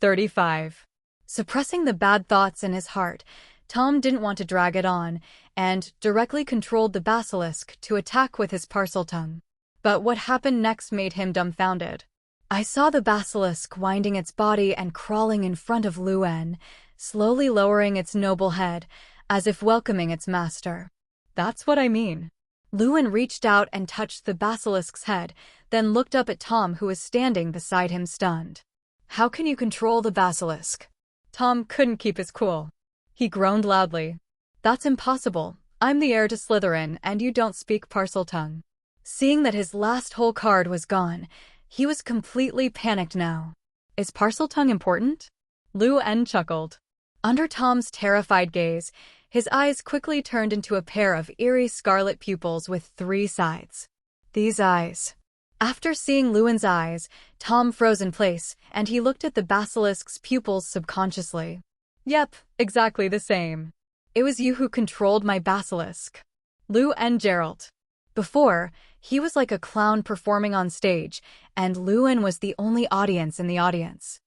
35. Suppressing the bad thoughts in his heart, Tom didn't want to drag it on, and directly controlled the basilisk to attack with his Parseltongue. But what happened next made him dumbfounded. I saw the basilisk winding its body and crawling in front of Lewin, slowly lowering its noble head, as if welcoming its master. That's what I mean. Lewin reached out and touched the basilisk's head, then looked up at Tom, who was standing beside him stunned. How can you control the basilisk? Tom couldn't keep his cool. He groaned loudly. That's impossible. I'm the heir to Slytherin, and you don't speak Parseltongue. Seeing that his last whole card was gone, he was completely panicked now. Is Parseltongue important? Lewin chuckled. Under Tom's terrified gaze, his eyes quickly turned into a pair of eerie scarlet pupils with 3 sides. These eyes. After seeing Lewin's eyes, Tom froze in place, and he looked at the basilisk's pupils subconsciously. Yep, exactly the same. It was you who controlled my basilisk. Lewin Gerald. Before, he was like a clown performing on stage, and Lewin was the only audience in the audience.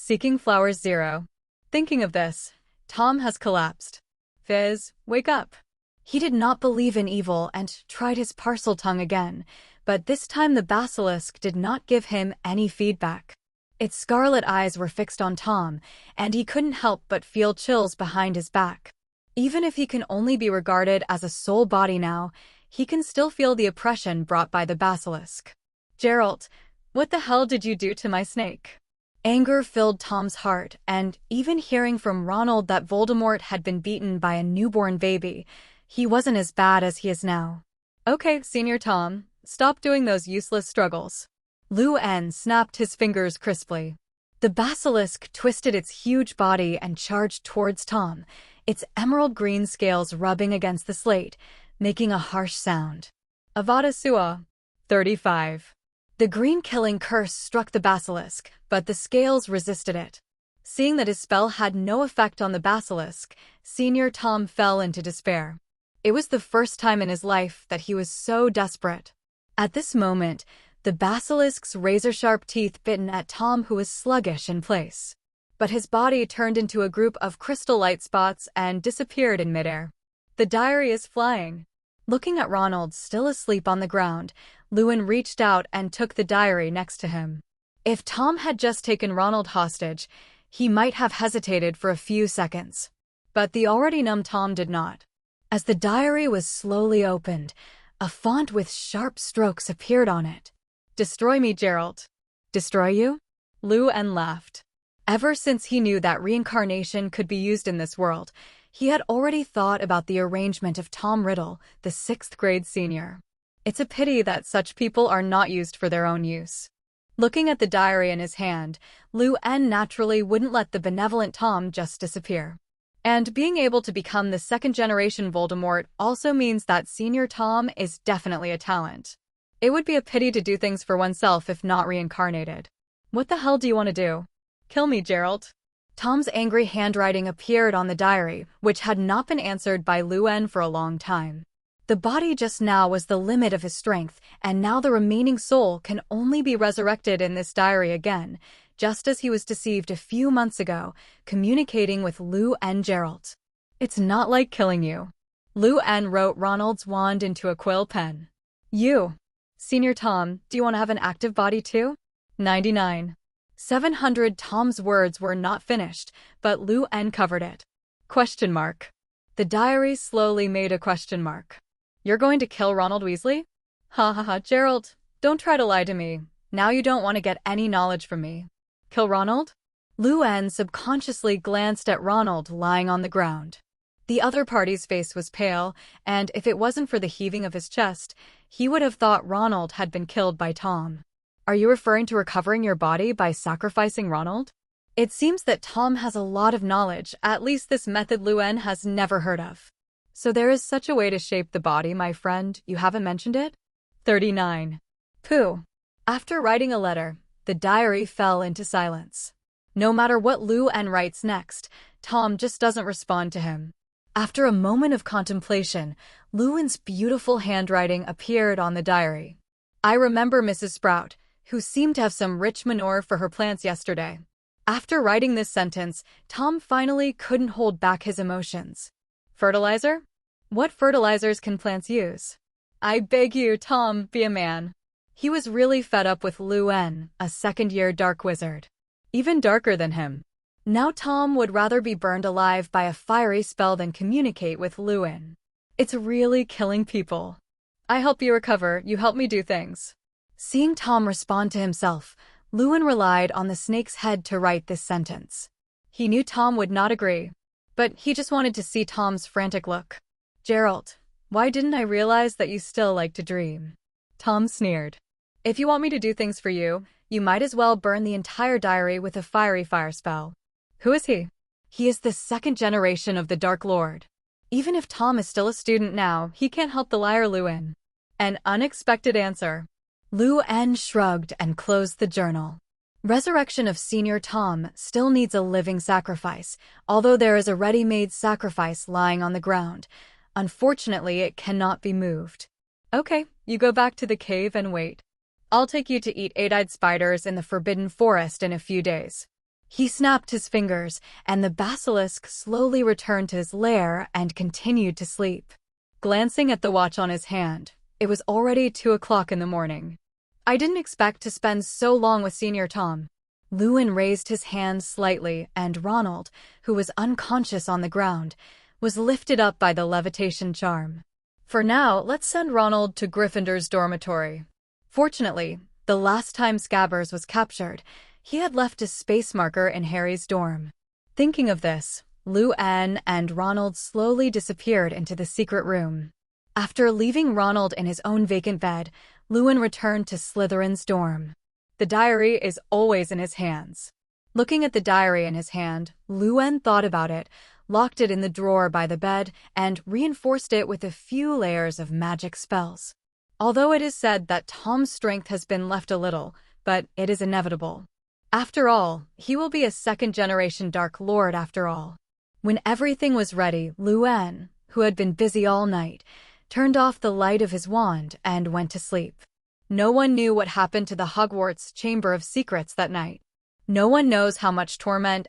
Seeking flowers 0. Thinking of this, Tom has collapsed. Fizz, wake up. He did not believe in evil and tried his parcel tongue again, but this time the basilisk did not give him any feedback. Its scarlet eyes were fixed on Tom, and he couldn't help but feel chills behind his back. Even if he can only be regarded as a soul body now, he can still feel the oppression brought by the basilisk. Geralt, what the hell did you do to my snake? Anger filled Tom's heart, and even hearing from Ronald that Voldemort had been beaten by a newborn baby, he wasn't as bad as he is now. Okay, Senior Tom, stop doing those useless struggles. Luen snapped his fingers crisply. The basilisk twisted its huge body and charged towards Tom, its emerald green scales rubbing against the slate, making a harsh sound. Avada Sua. 35. The green killing curse struck the basilisk, but the scales resisted it. Seeing that his spell had no effect on the basilisk, Senior Tom fell into despair. It was the first time in his life that he was so desperate. At this moment, the basilisk's razor-sharp teeth bitten at Tom, who was sluggish in place. But his body turned into a group of crystal light spots and disappeared in midair. The diary is flying. Looking at Ronald still asleep on the ground, Lewin reached out and took the diary next to him. If Tom had just taken Ronald hostage, he might have hesitated for a few seconds. But the already numb Tom did not. As the diary was slowly opened, a font with sharp strokes appeared on it. Destroy me, Geralt. Destroy you? Luen laughed. Ever since he knew that reincarnation could be used in this world, he had already thought about the arrangement of Tom Riddle, the 6th grade senior. It's a pity that such people are not used for their own use. Looking at the diary in his hand, Luen naturally wouldn't let the benevolent Tom just disappear. And being able to become the second-generation Voldemort also means that Senior Tom is definitely a talent. It would be a pity to do things for oneself if not reincarnated. What the hell do you want to do? Kill me, Geralt. Tom's angry handwriting appeared on the diary, which had not been answered by Luen for a long time. The body just now was the limit of his strength, and now the remaining soul can only be resurrected in this diary again, just as he was deceived a few months ago, communicating with Luen Geralt. It's not like killing you. Luen wrote Ronald's wand into a quill pen. You. Senior Tom, do you want to have an active body too? 99. 700. Tom's words were not finished, but Luen covered it. Question mark. The diary slowly made a question mark. You're going to kill Ronald Weasley? Ha ha ha, Gerald, don't try to lie to me. Now you don't want to get any knowledge from me. Kill Ronald? Luen subconsciously glanced at Ronald lying on the ground. The other party's face was pale, and if it wasn't for the heaving of his chest, he would have thought Ronald had been killed by Tom. Are you referring to recovering your body by sacrificing Ronald? It seems that Tom has a lot of knowledge, at least this method Luen has never heard of. So there is such a way to shape the body, my friend, you haven't mentioned it? 39. Pooh. After writing a letter, the diary fell into silence. No matter what Luen writes next, Tom just doesn't respond to him. After a moment of contemplation, Lewin's beautiful handwriting appeared on the diary. I remember Mrs. Sprout, who seemed to have some rich manure for her plants yesterday. After writing this sentence, Tom finally couldn't hold back his emotions. Fertilizer? What fertilizers can plants use? I beg you, Tom, be a man. He was really fed up with Luen, a second-year dark wizard. Even darker than him. Now Tom would rather be burned alive by a fiery spell than communicate with Luen. It's really killing people. I help you recover, you help me do things. Seeing Tom respond to himself, Luen relied on the snake's head to write this sentence. He knew Tom would not agree, but he just wanted to see Tom's frantic look. Geralt, why didn't I realize that you still like to dream? Tom sneered. If you want me to do things for you, you might as well burn the entire diary with a fiery fire spell. Who is he? He is the second generation of the Dark Lord. Even if Tom is still a student now, he can't help the liar Luen. An unexpected answer. Luen shrugged and closed the journal. Resurrection of Senior Tom still needs a living sacrifice, although there is a ready-made sacrifice lying on the ground. Unfortunately, it cannot be moved. Okay, you go back to the cave and wait. I'll take you to eat 8-eyed spiders in the Forbidden Forest in a few days. He snapped his fingers, and the basilisk slowly returned to his lair and continued to sleep. Glancing at the watch on his hand, it was already 2 o'clock in the morning. I didn't expect to spend so long with Senior Tom. Lewin raised his hand slightly, and Ronald, who was unconscious on the ground, was lifted up by the levitation charm. For now, let's send Ronald to Gryffindor's dormitory. Fortunately, the last time Scabbers was captured, he had left a space marker in Harry's dorm. Thinking of this, Lou-Anne and Ronald slowly disappeared into the secret room. After leaving Ronald in his own vacant bed, Lewin returned to Slytherin's dorm. The diary is always in his hands. Looking at the diary in his hand, Lou-Anne thought about it, locked it in the drawer by the bed, and reinforced it with a few layers of magic spells. Although it is said that Tom's strength has been left a little, but it is inevitable. After all, he will be a second-generation Dark Lord after all. When everything was ready, Lou-Anne, who had been busy all night, turned off the light of his wand and went to sleep. No one knew what happened to the Hogwarts Chamber of Secrets that night. No one knows how much torment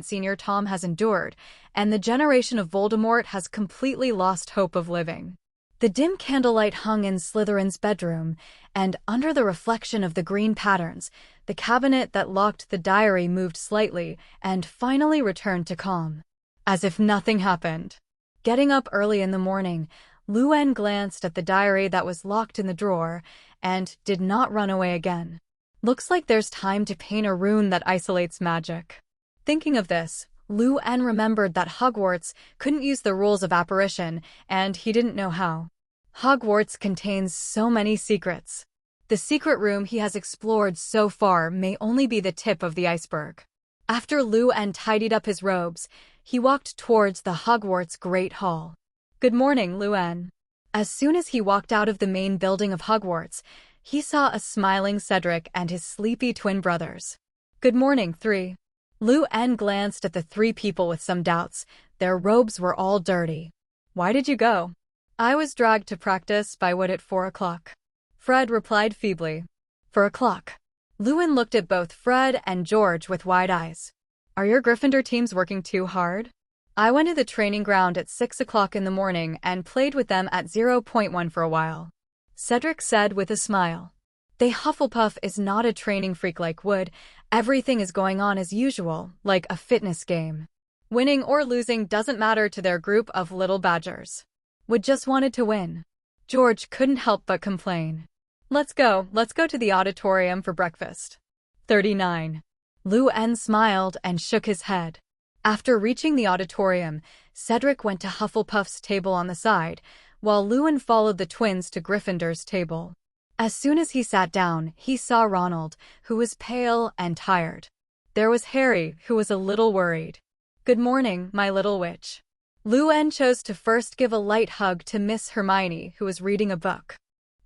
Senior Tom has endured, and the generation of Voldemort has completely lost hope of living. The dim candlelight hung in Slytherin's bedroom, and under the reflection of the green patterns, the cabinet that locked the diary moved slightly and finally returned to calm. As if nothing happened. Getting up early in the morning, Lou-Anne glanced at the diary that was locked in the drawer and did not run away again. Looks like there's time to paint a rune that isolates magic. Thinking of this, Lou-Anne remembered that Hogwarts couldn't use the rules of apparition, and he didn't know how. Hogwarts contains so many secrets. The secret room he has explored so far may only be the tip of the iceberg. After Lou-Anne tidied up his robes, he walked towards the Hogwarts Great Hall. Good morning, Lou-Anne. As soon as he walked out of the main building of Hogwarts, he saw a smiling Cedric and his sleepy twin brothers. Good morning, 3. Lou-Anne glanced at the 3 people with some doubts. Their robes were all dirty. Why did you go? I was dragged to practice by Wood at 4 o'clock. Fred replied feebly. 4 o'clock. Lewin looked at both Fred and George with wide eyes. Are your Gryffindor teams working too hard? I went to the training ground at 6 o'clock in the morning and played with them at 0.1 for a while. Cedric said with a smile. They Hufflepuff is not a training freak like Wood. Everything is going on as usual, like a fitness game. Winning or losing doesn't matter to their group of little badgers. Wood just wanted to win. George couldn't help but complain. Let's go to the auditorium for breakfast. 39. Lou-Anne smiled and shook his head. After reaching the auditorium, Cedric went to Hufflepuff's table on the side, while Lewin followed the twins to Gryffindor's table. As soon as he sat down, he saw Ronald, who was pale and tired. There was Harry, who was a little worried. Good morning, my little witch. Lou-Anne chose to first give a light hug to Miss Hermione, who was reading a book.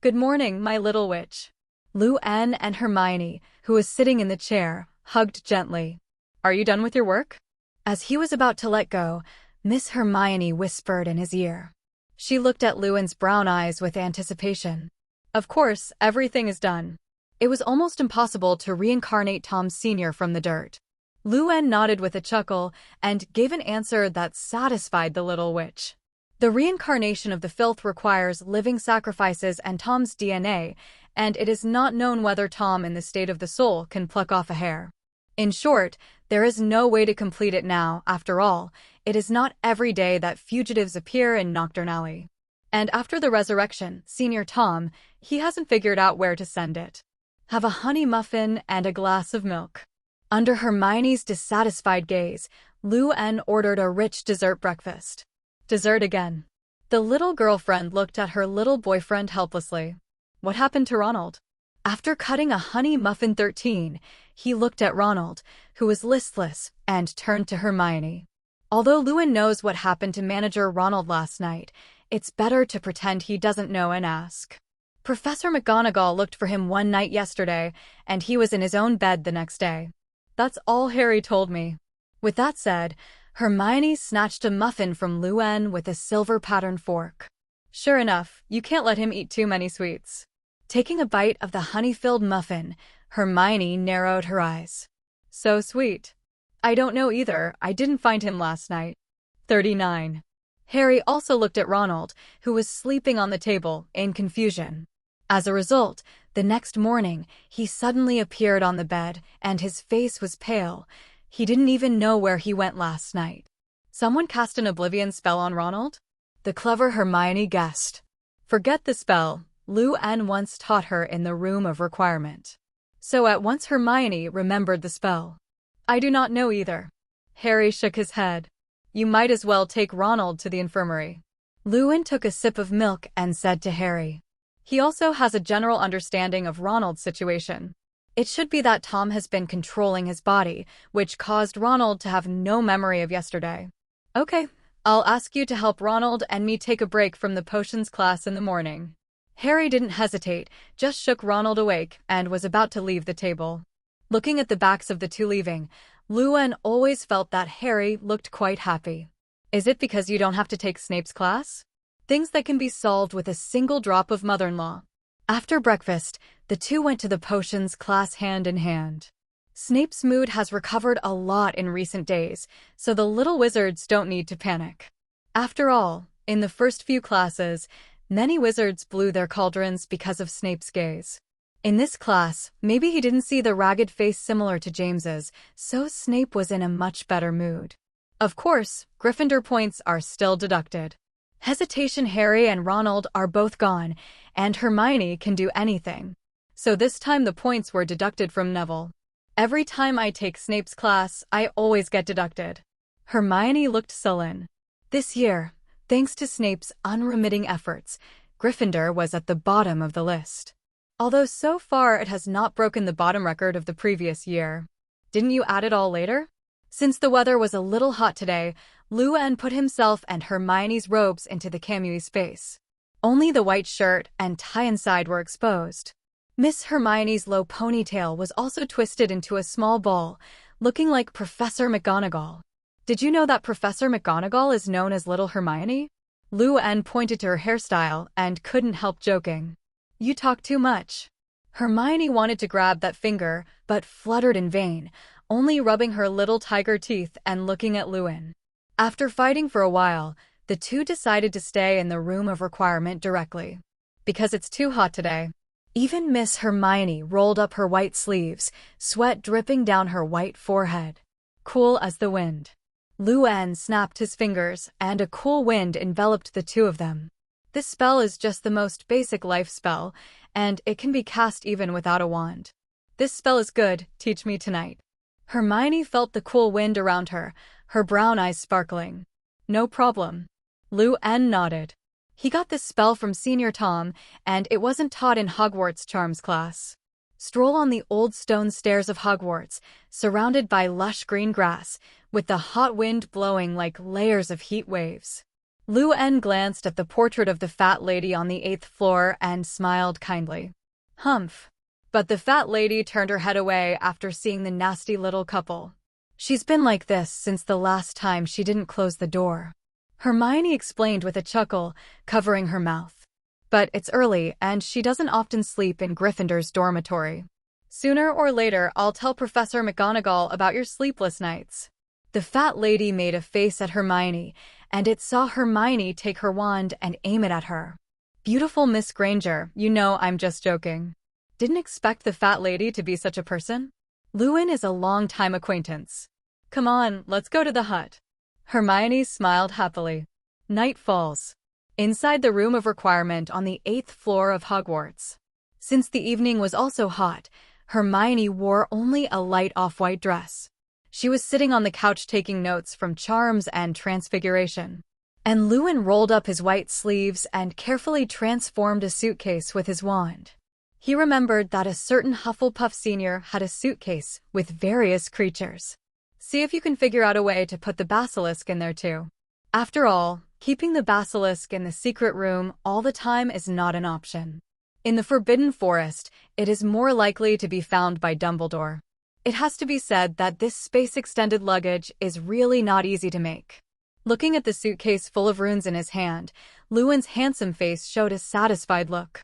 Good morning, my little witch. Lou-Anne and Hermione, who was sitting in the chair, hugged gently. Are you done with your work? As he was about to let go, Miss Hermione whispered in his ear. She looked at Lewin's brown eyes with anticipation. Of course, everything is done. It was almost impossible to reincarnate Tom Sr. from the dirt. Lou-Anne nodded with a chuckle and gave an answer that satisfied the little witch. The reincarnation of the filth requires living sacrifices and Tom's DNA, and it is not known whether Tom in the state of the soul can pluck off a hair. In short, there is no way to complete it now. After all, it is not every day that fugitives appear in Nocturne Alley. And after the resurrection, Senior Tom, he hasn't figured out where to send it. Have a honey muffin and a glass of milk. Under Hermione's dissatisfied gaze, Lou-Anne ordered a rich dessert breakfast. Dessert again. The little girlfriend looked at her little boyfriend helplessly. What happened to Ronald? After cutting a honey muffin 13, he looked at Ronald, who was listless, and turned to Hermione. Although Lewin knows what happened to manager Ronald last night, it's better to pretend he doesn't know and ask. Professor McGonagall looked for him one night yesterday, and he was in his own bed the next day. That's all Harry told me. With that said, Hermione snatched a muffin from Lou-Anne with a silver-patterned fork. Sure enough, you can't let him eat too many sweets. Taking a bite of the honey-filled muffin, Hermione narrowed her eyes. So sweet. I don't know either. I didn't find him last night. 39. Harry also looked at Ronald, who was sleeping on the table, in confusion. As a result, the next morning, he suddenly appeared on the bed, and his face was pale. He didn't even know where he went last night. Someone cast an oblivion spell on Ronald? The clever Hermione guessed. Forget the spell. Lou-Anne once taught her in the room of requirement. So at once Hermione remembered the spell. I do not know either. Harry shook his head. You might as well take Ronald to the infirmary. Lou-Anne took a sip of milk and said to Harry. He also has a general understanding of Ronald's situation. It should be that Tom has been controlling his body, which caused Ronald to have no memory of yesterday. Okay, I'll ask you to help Ronald and me take a break from the potions class in the morning. Harry didn't hesitate, just shook Ronald awake and was about to leave the table. Looking at the backs of the two leaving, Lou-Anne always felt that Harry looked quite happy. Is it because you don't have to take Snape's class? Things that can be solved with a single drop of mother-in-law. After breakfast, the two went to the potions class hand in hand. Snape's mood has recovered a lot in recent days, so the little wizards don't need to panic. After all, in the first few classes, many wizards blew their cauldrons because of Snape's gaze. In this class, maybe he didn't see the ragged face similar to James's, so Snape was in a much better mood. Of course, Gryffindor points are still deducted. Hesitation Harry and Ronald are both gone, and Hermione can do anything. So this time the points were deducted from Neville. Every time I take Snape's class, I always get deducted. Hermione looked sullen. This year, thanks to Snape's unremitting efforts, Gryffindor was at the bottom of the list. Although so far it has not broken the bottom record of the previous year. Didn't you add it all later? Since the weather was a little hot today, Lou-Anne put himself and Hermione's robes into the camuy space. Only the white shirt and tie inside were exposed. Miss Hermione's low ponytail was also twisted into a small ball, looking like Professor McGonagall. Did you know that Professor McGonagall is known as Little Hermione? Lou-Anne pointed to her hairstyle and couldn't help joking. You talk too much. Hermione wanted to grab that finger, but fluttered in vain, only rubbing her little tiger teeth and looking at Lou-Anne. After fighting for a while, the two decided to stay in the room of requirement directly. Because it's too hot today. Even Miss Hermione rolled up her white sleeves, sweat dripping down her white forehead. Cool as the wind. Lou-Anne snapped his fingers, and a cool wind enveloped the two of them. This spell is just the most basic life spell, and it can be cast even without a wand. This spell is good, teach me tonight. Hermione felt the cool wind around her, her brown eyes sparkling. No problem. Lou-Anne nodded. He got this spell from Senior Tom, and it wasn't taught in Hogwarts charms class. Stroll on the old stone stairs of Hogwarts, surrounded by lush green grass, with the hot wind blowing like layers of heat waves. Lou-Anne glanced at the portrait of the fat lady on the 8th floor and smiled kindly. Humph. But the fat lady turned her head away after seeing the nasty little couple. She's been like this since the last time she didn't close the door. Hermione explained with a chuckle, covering her mouth. But it's early, and she doesn't often sleep in Gryffindor's dormitory. Sooner or later, I'll tell Professor McGonagall about your sleepless nights. The fat lady made a face at Hermione, and it saw Hermione take her wand and aim it at her. Beautiful Miss Granger, you know I'm just joking. Didn't expect the fat lady to be such a person? Lou-Anne is a long-time acquaintance. Come on, let's go to the hut. Hermione smiled happily. Night falls. Inside the room of requirement on the 8th floor of Hogwarts. Since the evening was also hot, Hermione wore only a light off-white dress. She was sitting on the couch taking notes from charms and transfiguration. And Lou-Anne rolled up his white sleeves and carefully transformed a suitcase with his wand. He remembered that a certain Hufflepuff senior had a suitcase with various creatures. See if you can figure out a way to put the basilisk in there too. After all, keeping the basilisk in the secret room all the time is not an option. In the Forbidden Forest, it is more likely to be found by Dumbledore. It has to be said that this space-extended luggage is really not easy to make. Looking at the suitcase full of runes in his hand, Lou-Anne's handsome face showed a satisfied look.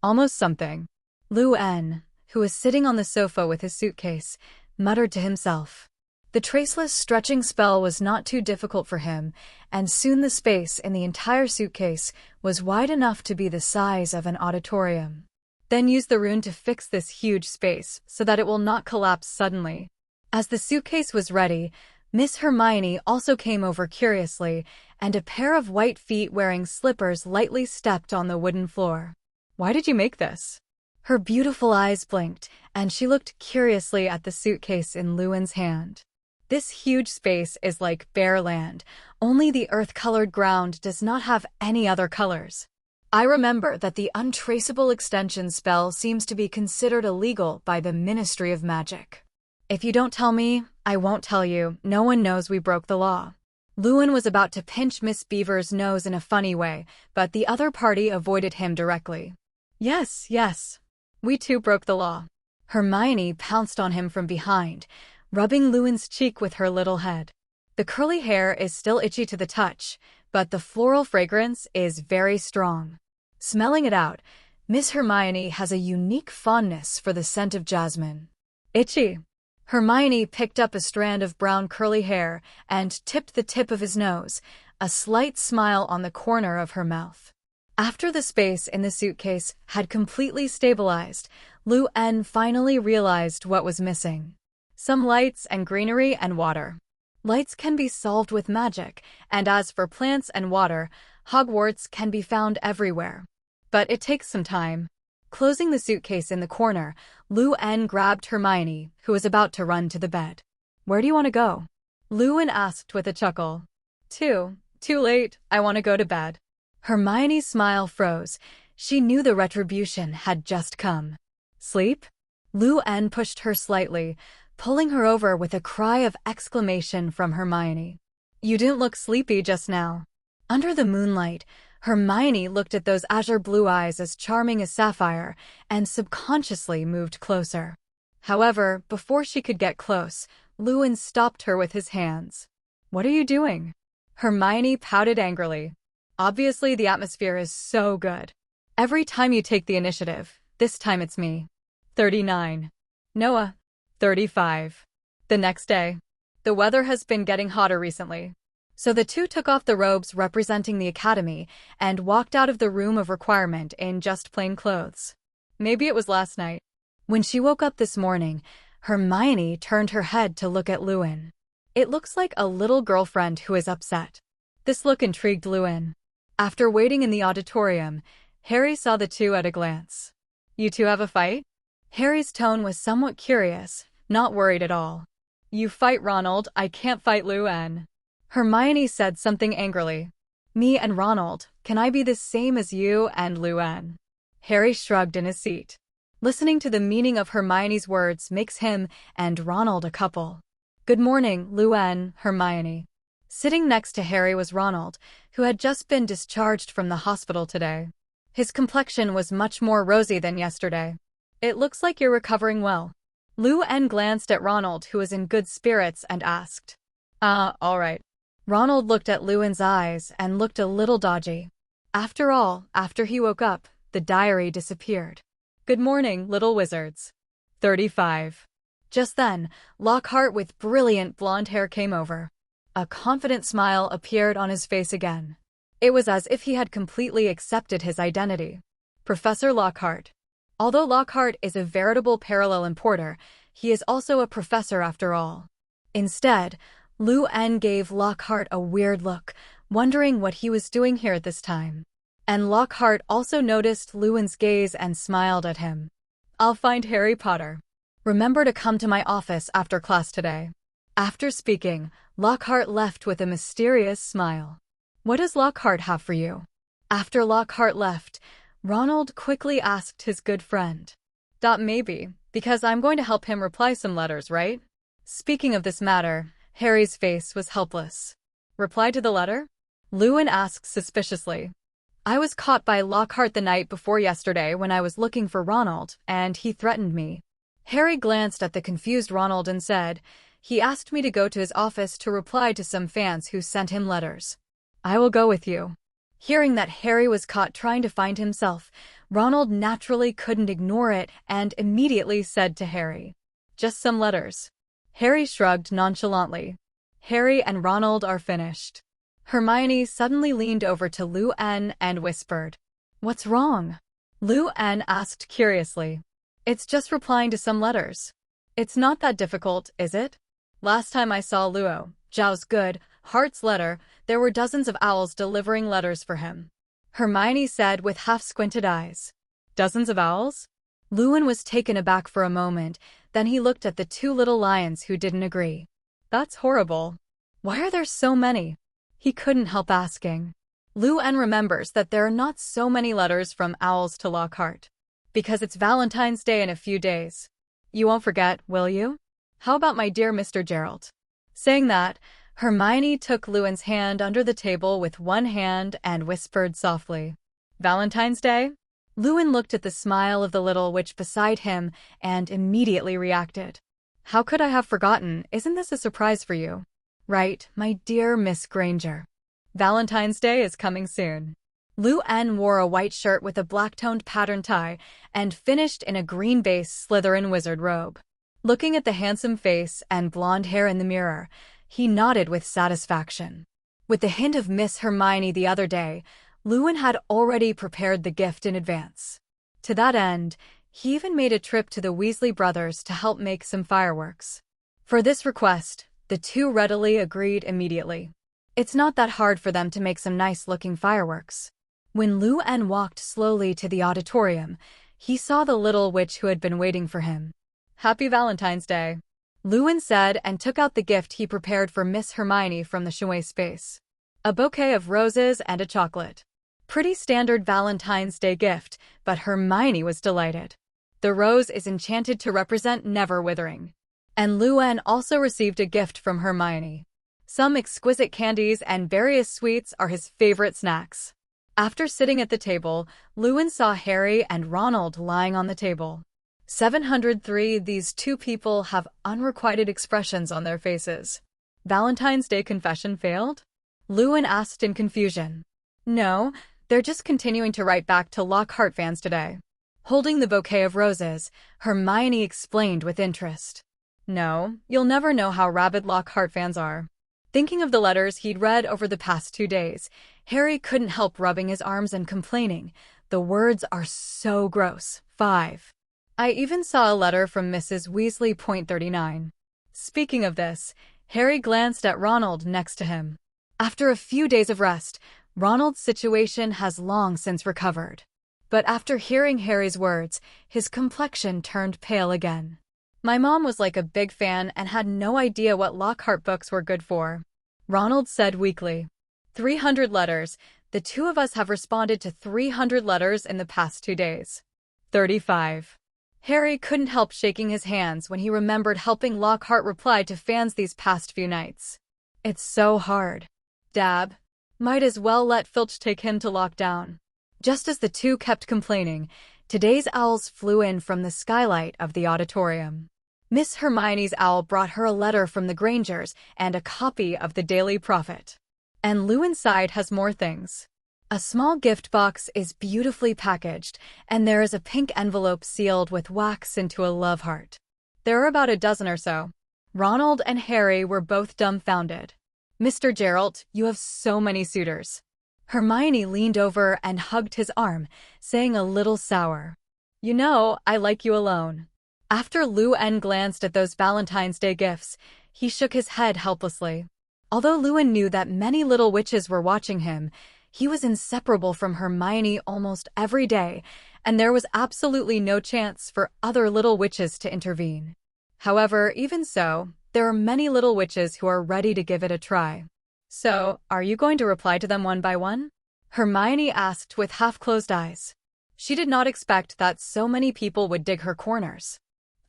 Almost something. Lou-Anne, who was sitting on the sofa with his suitcase, muttered to himself. The traceless stretching spell was not too difficult for him, and soon the space in the entire suitcase was wide enough to be the size of an auditorium. Then use the rune to fix this huge space so that it will not collapse suddenly. As the suitcase was ready, Miss Hermione also came over curiously, and a pair of white feet wearing slippers lightly stepped on the wooden floor. "Why did you make this?" Her beautiful eyes blinked, and she looked curiously at the suitcase in Llewellyn's hand. This huge space is like bare land, only the earth-colored ground does not have any other colors. I remember that the untraceable extension spell seems to be considered illegal by the Ministry of Magic. If you don't tell me, I won't tell you. No one knows we broke the law. Llewellyn was about to pinch Miss Beaver's nose in a funny way, but the other party avoided him directly. Yes, we too broke the law. Hermione pounced on him from behind, rubbing Llewellyn's cheek with her little head. The curly hair is still itchy to the touch, but the floral fragrance is very strong. Smelling it out, Miss Hermione has a unique fondness for the scent of jasmine. Itchy. Hermione picked up a strand of brown curly hair and tipped the tip of his nose, a slight smile on the corner of her mouth. After the space in the suitcase had completely stabilized, Llewellyn finally realized what was missing. Some lights and greenery and water. Lights can be solved with magic, and as for plants and water, Hogwarts can be found everywhere. But it takes some time. Closing the suitcase in the corner, Llewellyn grabbed Hermione, who was about to run to the bed. "Where do you want to go?" Llewellyn asked with a chuckle. Too late, I want to go to bed." Hermione's smile froze. She knew the retribution had just come. "Sleep?" Llewellyn pushed her slightly, pulling her over with a cry of exclamation from Hermione. "You didn't look sleepy just now." Under the moonlight, Hermione looked at those azure blue eyes as charming as sapphire and subconsciously moved closer. However, before she could get close, Llewellyn stopped her with his hands. "What are you doing?" Hermione pouted angrily. "Obviously, the atmosphere is so good. Every time you take the initiative, this time it's me." 39. Noah. 35. The next day. The weather has been getting hotter recently. So the two took off the robes representing the academy and walked out of the room of requirement in just plain clothes. Maybe it was last night. When she woke up this morning, Hermione turned her head to look at Llewellyn. It looks like a little girlfriend who is upset. This look intrigued Llewellyn. After waiting in the auditorium, Harry saw the two at a glance. "You two have a fight?" Harry's tone was somewhat curious, not worried at all. "You fight, Ronald. I can't fight Llewellyn." Hermione said something angrily. "Me and Ronald, can I be the same as you and Llewellyn?" Harry shrugged in his seat. Listening to the meaning of Hermione's words makes him and Ronald a couple. "Good morning, Llewellyn, Hermione." Sitting next to Harry was Ronald, who had just been discharged from the hospital today. His complexion was much more rosy than yesterday. "It looks like you're recovering well." Llewellyn glanced at Ronald, who was in good spirits, and asked, All right." Ronald looked at Llewellyn's eyes and looked a little dodgy. After all, after he woke up, the diary disappeared. "Good morning, little wizards." 35. Just then, Lockhart with brilliant blonde hair came over. A confident smile appeared on his face again. It was as if he had completely accepted his identity. Professor Lockhart. Although Lockhart is a veritable parallel importer, he is also a professor after all. Instead, Llewellyn gave Lockhart a weird look, wondering what he was doing here at this time. And Lockhart also noticed Llewellyn's gaze and smiled at him. "I'll find Harry Potter. Remember to come to my office after class today." After speaking, Lockhart left with a mysterious smile. "What does Lockhart have for you?" After Lockhart left, Ronald quickly asked his good friend. Maybe, because I'm going to help him reply some letters, right?" Speaking of this matter, Harry's face was helpless. "Reply to the letter?" Llewellyn asked suspiciously. "I was caught by Lockhart the night before yesterday when I was looking for Ronald, and he threatened me." Harry glanced at the confused Ronald and said, "He asked me to go to his office to reply to some fans who sent him letters." "I will go with you." Hearing that Harry was caught trying to find himself, Ronald naturally couldn't ignore it and immediately said to Harry, "Just some letters." Harry shrugged nonchalantly. Harry and Ronald are finished. Hermione suddenly leaned over to Lou-Anne and whispered, "What's wrong?" Lou-Anne asked curiously. "It's just replying to some letters. It's not that difficult, is it? Last time I saw Luo, Zhao's good, Heart's letter, there were dozens of owls delivering letters for him." Hermione said with half-squinted eyes. "Dozens of owls?" Lewin was taken aback for a moment, then he looked at the two little lions who didn't agree. "That's horrible. Why are there so many?" He couldn't help asking. Lou-Anne remembers that there are not so many letters from owls to Lockhart. Because it's Valentine's Day in a few days. "You won't forget, will you? How about my dear Mr. Gerald?" Saying that, Hermione took Lewin's hand under the table with one hand and whispered softly, "Valentine's Day?" Lewin looked at the smile of the little witch beside him and immediately reacted. "How could I have forgotten? Isn't this a surprise for you?" "Right, my dear Miss Granger. Valentine's Day is coming soon." Lou-Anne wore a white shirt with a black-toned pattern tie and finished in a green base Slytherin wizard robe. Looking at the handsome face and blonde hair in the mirror, he nodded with satisfaction. With the hint of Miss Hermione the other day, Lewin had already prepared the gift in advance. To that end, he even made a trip to the Weasley brothers to help make some fireworks. For this request, the two readily agreed immediately. It's not that hard for them to make some nice-looking fireworks. When Lou-Anne walked slowly to the auditorium, he saw the little witch who had been waiting for him. "Happy Valentine's Day," Lewin said and took out the gift he prepared for Miss Hermione from the Chouet space. A bouquet of roses and a chocolate. Pretty standard Valentine's Day gift, but Hermione was delighted. The rose is enchanted to represent never withering. And Lou-Anne also received a gift from Hermione. Some exquisite candies and various sweets are his favorite snacks. After sitting at the table, Lewin saw Harry and Ronald lying on the table. 703 These two people have unrequited expressions on their faces. Valentine's Day confession failed? Lewin asked in confusion. No, they're just continuing to write back to Lockhart fans today. Holding the bouquet of roses, Hermione explained with interest. No, you'll never know how rabid Lockhart fans are. Thinking of the letters he'd read over the past 2 days, Harry couldn't help rubbing his arms and complaining. The words are so gross. 5. I even saw a letter from Mrs. Weasley. 39. Speaking of this, Harry glanced at Ronald next to him. After a few days of rest, Ronald's situation has long since recovered. But after hearing Harry's words, his complexion turned pale again. My mom was like a big fan and had no idea what Lockhart books were good for, Ronald said weakly. 300 letters. The two of us have responded to 300 letters in the past 2 days. 35. Harry couldn't help shaking his hands when he remembered helping Lockhart reply to fans these past few nights. It's so hard. Dab. Might as well let Filch take him to lockdown. Just as the two kept complaining, today's owls flew in from the skylight of the auditorium. Miss Hermione's owl brought her a letter from the Grangers and a copy of the Daily Prophet. And Lou inside has more things. A small gift box is beautifully packaged, and there is a pink envelope sealed with wax into a love heart. There are about a dozen or so. Ronald and Harry were both dumbfounded. Mr. Gerald, you have so many suitors. Hermione leaned over and hugged his arm, saying a little sour, You know, I like you alone. After Lou-Anne glanced at those Valentine's Day gifts, he shook his head helplessly. Although Lou-Anne knew that many little witches were watching him, he was inseparable from Hermione almost every day, and there was absolutely no chance for other little witches to intervene. However, even so, there are many little witches who are ready to give it a try. So, are you going to reply to them one by one? Hermione asked with half-closed eyes. She did not expect that so many people would dig her corners.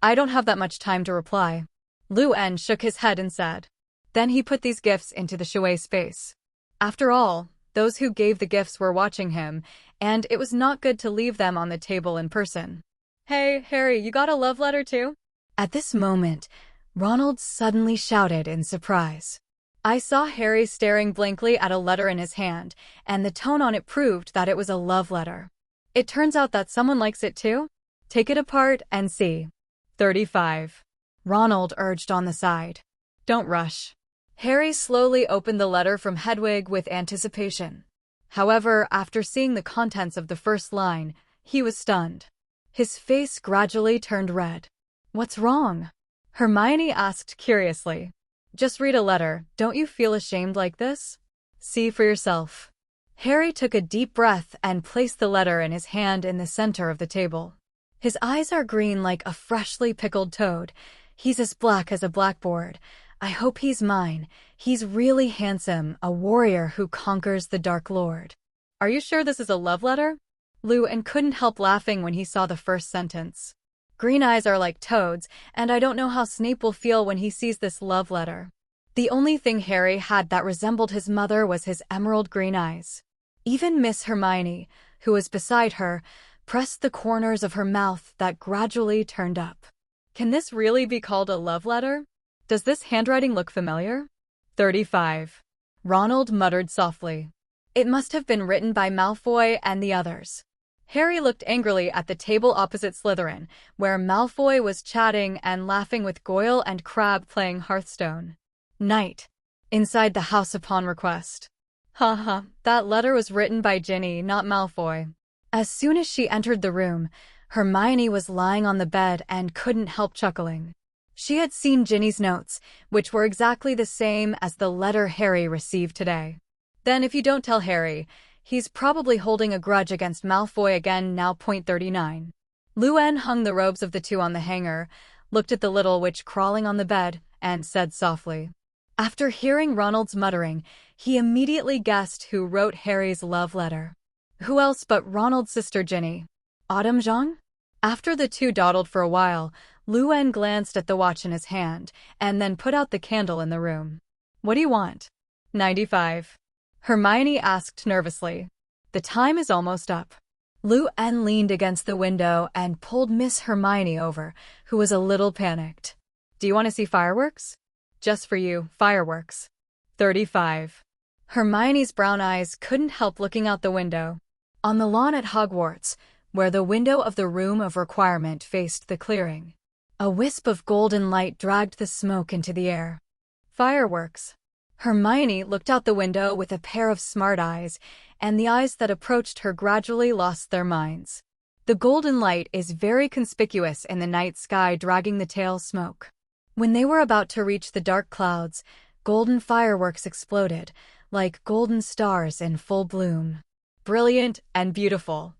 I don't have that much time to reply. Lou-Anne shook his head and said. Then he put these gifts into the Chouet space. After all, those who gave the gifts were watching him, and it was not good to leave them on the table in person. Hey, Harry, you got a love letter too? At this moment, Ronald suddenly shouted in surprise. I saw Harry staring blankly at a letter in his hand, and the tone on it proved that it was a love letter. It turns out that someone likes it too? Take it apart and see. 35. Ronald urged on the side. Don't rush. Harry slowly opened the letter from Hedwig with anticipation. However, after seeing the contents of the first line, he was stunned. His face gradually turned red. What's wrong? Hermione asked curiously. Just read a letter. Don't you feel ashamed like this? See for yourself. Harry took a deep breath and placed the letter in his hand in the center of the table. His eyes are green like a freshly pickled toad. He's as black as a blackboard. I hope he's mine. He's really handsome, a warrior who conquers the Dark Lord. Are you sure this is a love letter? Luan couldn't help laughing when he saw the first sentence. Green eyes are like toads, and I don't know how Snape will feel when he sees this love letter. The only thing Harry had that resembled his mother was his emerald green eyes. Even Miss Hermione, who was beside her, pressed the corners of her mouth that gradually turned up. Can this really be called a love letter? Does this handwriting look familiar? 35. Ronald muttered softly. It must have been written by Malfoy and the others. Harry looked angrily at the table opposite Slytherin, where Malfoy was chatting and laughing with Goyle and Crabbe playing Hearthstone. Night. Inside the house upon request. Haha, that letter was written by Ginny, not Malfoy. As soon as she entered the room, Hermione was lying on the bed and couldn't help chuckling. She had seen Ginny's notes, which were exactly the same as the letter Harry received today. Then if you don't tell Harry, he's probably holding a grudge against Malfoy again now. 39. Luan hung the robes of the two on the hanger, looked at the little witch crawling on the bed, and said softly. After hearing Ronald's muttering, he immediately guessed who wrote Harry's love letter. Who else but Ronald's sister Ginny? Autumn Zhang? After the two dawdled for a while, Luan glanced at the watch in his hand, and then put out the candle in the room. What do you want? 95. Hermione asked nervously. The time is almost up. Luan leaned against the window and pulled Miss Hermione over, who was a little panicked. Do you want to see fireworks? Just for you, fireworks. 35. Hermione's brown eyes couldn't help looking out the window. On the lawn at Hogwarts, where the window of the room of requirement faced the clearing, a wisp of golden light dragged the smoke into the air. Fireworks. Hermione looked out the window with a pair of smart eyes, and the eyes that approached her gradually lost their minds. The golden light is very conspicuous in the night sky, dragging the tail smoke. When they were about to reach the dark clouds, golden fireworks exploded, like golden stars in full bloom. Brilliant and beautiful.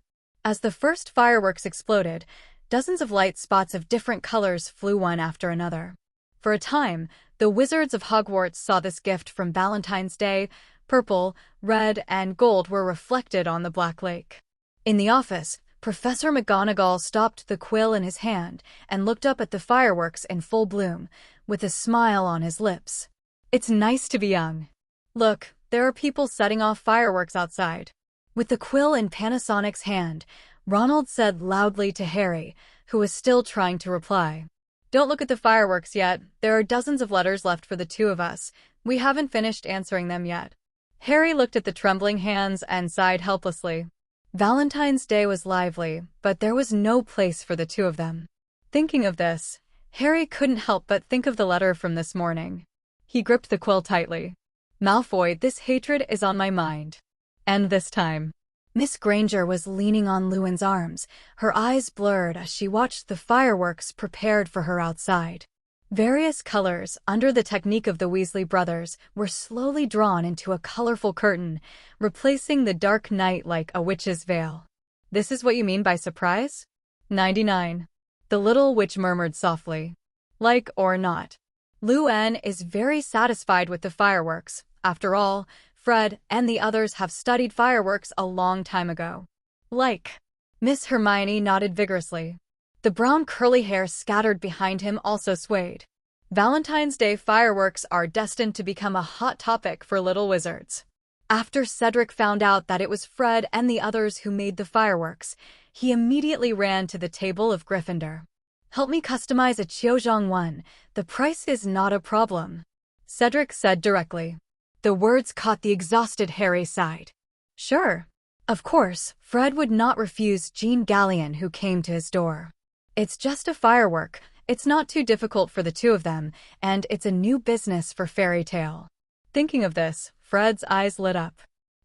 As the first fireworks exploded, dozens of light spots of different colors flew one after another. For a time, the wizards of Hogwarts saw this gift from Valentine's Day. Purple, red, and gold were reflected on the Black Lake. In the office, Professor McGonagall stopped the quill in his hand and looked up at the fireworks in full bloom, with a smile on his lips. It's nice to be young. Look, there are people setting off fireworks outside. With the quill in Panasonic's hand, Ronald said loudly to Harry, who was still trying to reply. Don't look at the fireworks yet. There are dozens of letters left for the two of us. We haven't finished answering them yet. Harry looked at the trembling hands and sighed helplessly. Valentine's Day was lively, but there was no place for the two of them. Thinking of this, Harry couldn't help but think of the letter from this morning. He gripped the quill tightly. Malfoy, this hatred is on my mind. And this time. Miss Granger was leaning on Luan's arms, her eyes blurred as she watched the fireworks prepared for her outside. Various colors, under the technique of the Weasley brothers, were slowly drawn into a colorful curtain, replacing the dark night like a witch's veil. This is what you mean by surprise? 99. The little witch murmured softly. Like or not. Luan is very satisfied with the fireworks. After all, Fred and the others have studied fireworks a long time ago. Like. Miss Hermione nodded vigorously. The brown curly hair scattered behind him also swayed. Valentine's Day fireworks are destined to become a hot topic for little wizards. After Cedric found out that it was Fred and the others who made the fireworks, he immediately ran to the table of Gryffindor. Help me customize a Chiozhong one. The price is not a problem, Cedric said directly. The words caught the exhausted Harry's side. Sure. Of course, Fred would not refuse Jean Gallion, who came to his door. It's just a firework, It's not too difficult for the two of them, and it's a new business for Fairy Tale. Thinking of this, Fred's eyes lit up.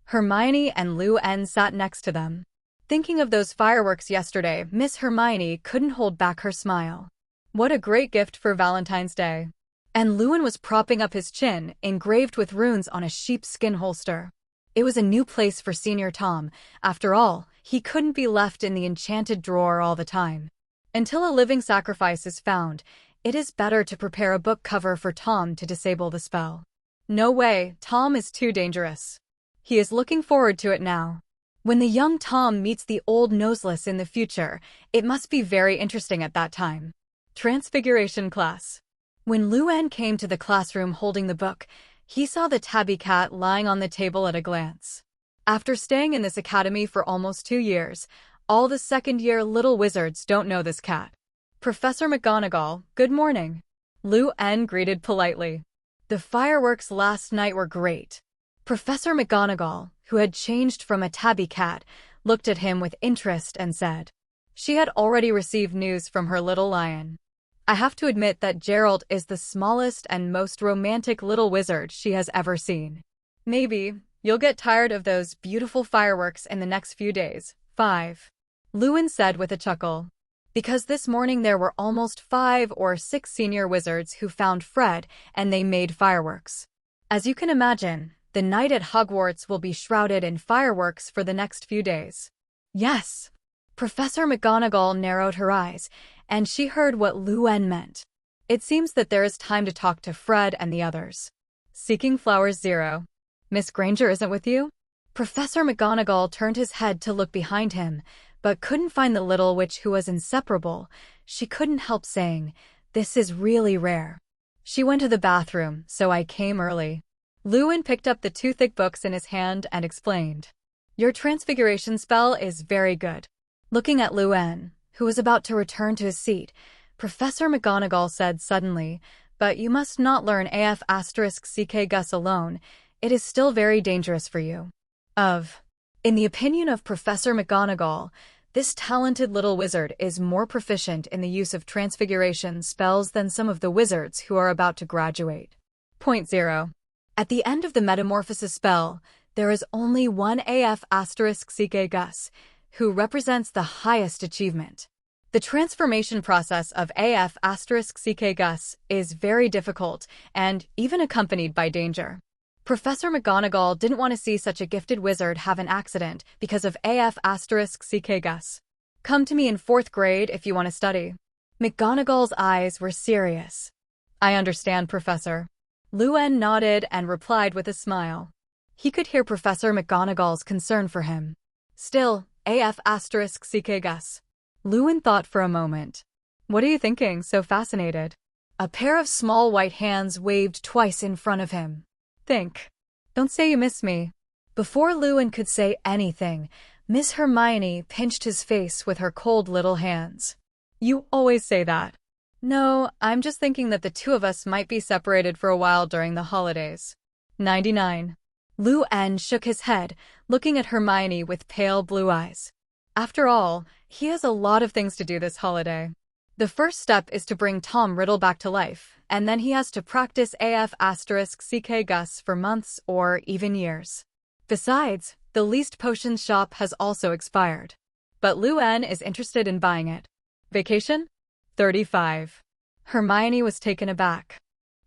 Hermione and Lou-En sat next to them. Thinking of those fireworks yesterday, Miss Hermione couldn't hold back her smile. What a great gift for Valentine's Day. And Lewin was propping up his chin, engraved with runes on a sheepskin holster. It was a new place for Senior Tom. After all, he couldn't be left in the enchanted drawer all the time. Until a living sacrifice is found, it is better to prepare a book cover for Tom to disable the spell. No way, Tom is too dangerous. He is looking forward to it now. When the young Tom meets the old Noseless in the future, it must be very interesting at that time. Transfiguration class. When Lou-En came to the classroom holding the book, he saw the tabby cat lying on the table at a glance. After staying in this academy for almost 2 years, all the second-year little wizards don't know this cat. Professor McGonagall, good morning. Lou-En greeted politely. The fireworks last night were great. Professor McGonagall, who had changed from a tabby cat, looked at him with interest and said, she had already received news from her little lion. I have to admit that Gerald is the smallest and most romantic little wizard she has ever seen. Maybe you'll get tired of those beautiful fireworks in the next few days. 5. Lewin said with a chuckle. Because this morning there were almost 5 or 6 senior wizards who found Fred and they made fireworks. As you can imagine, the night at Hogwarts will be shrouded in fireworks for the next few days. Yes. Professor McGonagall narrowed her eyes, and she heard what Lou-En meant. It seems that there is time to talk to Fred and the others. Seeking Flowers 0. Miss Granger isn't with you? Professor McGonagall turned his head to look behind him, but couldn't find the little witch who was inseparable. She couldn't help saying, this is really rare. She went to the bathroom, so I came early. Lewin picked up the 2 thick books in his hand and explained. Your transfiguration spell is very good. Looking at Lou-En, who was about to return to his seat, Professor McGonagall said suddenly, but you must not learn AF*CK Gus alone. It is still very dangerous for you. In the opinion of Professor McGonagall, this talented little wizard is more proficient in the use of transfiguration spells than some of the wizards who are about to graduate. Point 0. At the end of the metamorphosis spell, there is only one AF*CK Gus, who represents the highest achievement. The transformation process of AF*CK Gus is very difficult and even accompanied by danger. Professor McGonagall didn't want to see such a gifted wizard have an accident because of AF*CK Gus. Come to me in 4th grade if you want to study. McGonagall's eyes were serious. I understand, Professor. Lou-En nodded and replied with a smile. He could hear Professor McGonagall's concern for him. Still, AF*CK Gus. Lewin thought for a moment. What are you thinking, so fascinated? A pair of small white hands waved twice in front of him. Think. Don't say you miss me. Before Lewin could say anything, Miss Hermione pinched his face with her cold little hands. You always say that. No, I'm just thinking that the 2 of us might be separated for a while during the holidays. 99. Lou-En shook his head, looking at Hermione with pale blue eyes. After all, he has a lot of things to do this holiday. The first step is to bring Tom Riddle back to life, and then he has to practice AF*CK Gus for months or even years. Besides, the least potions shop has also expired. But Lou-En is interested in buying it. Vacation? 35. Hermione was taken aback.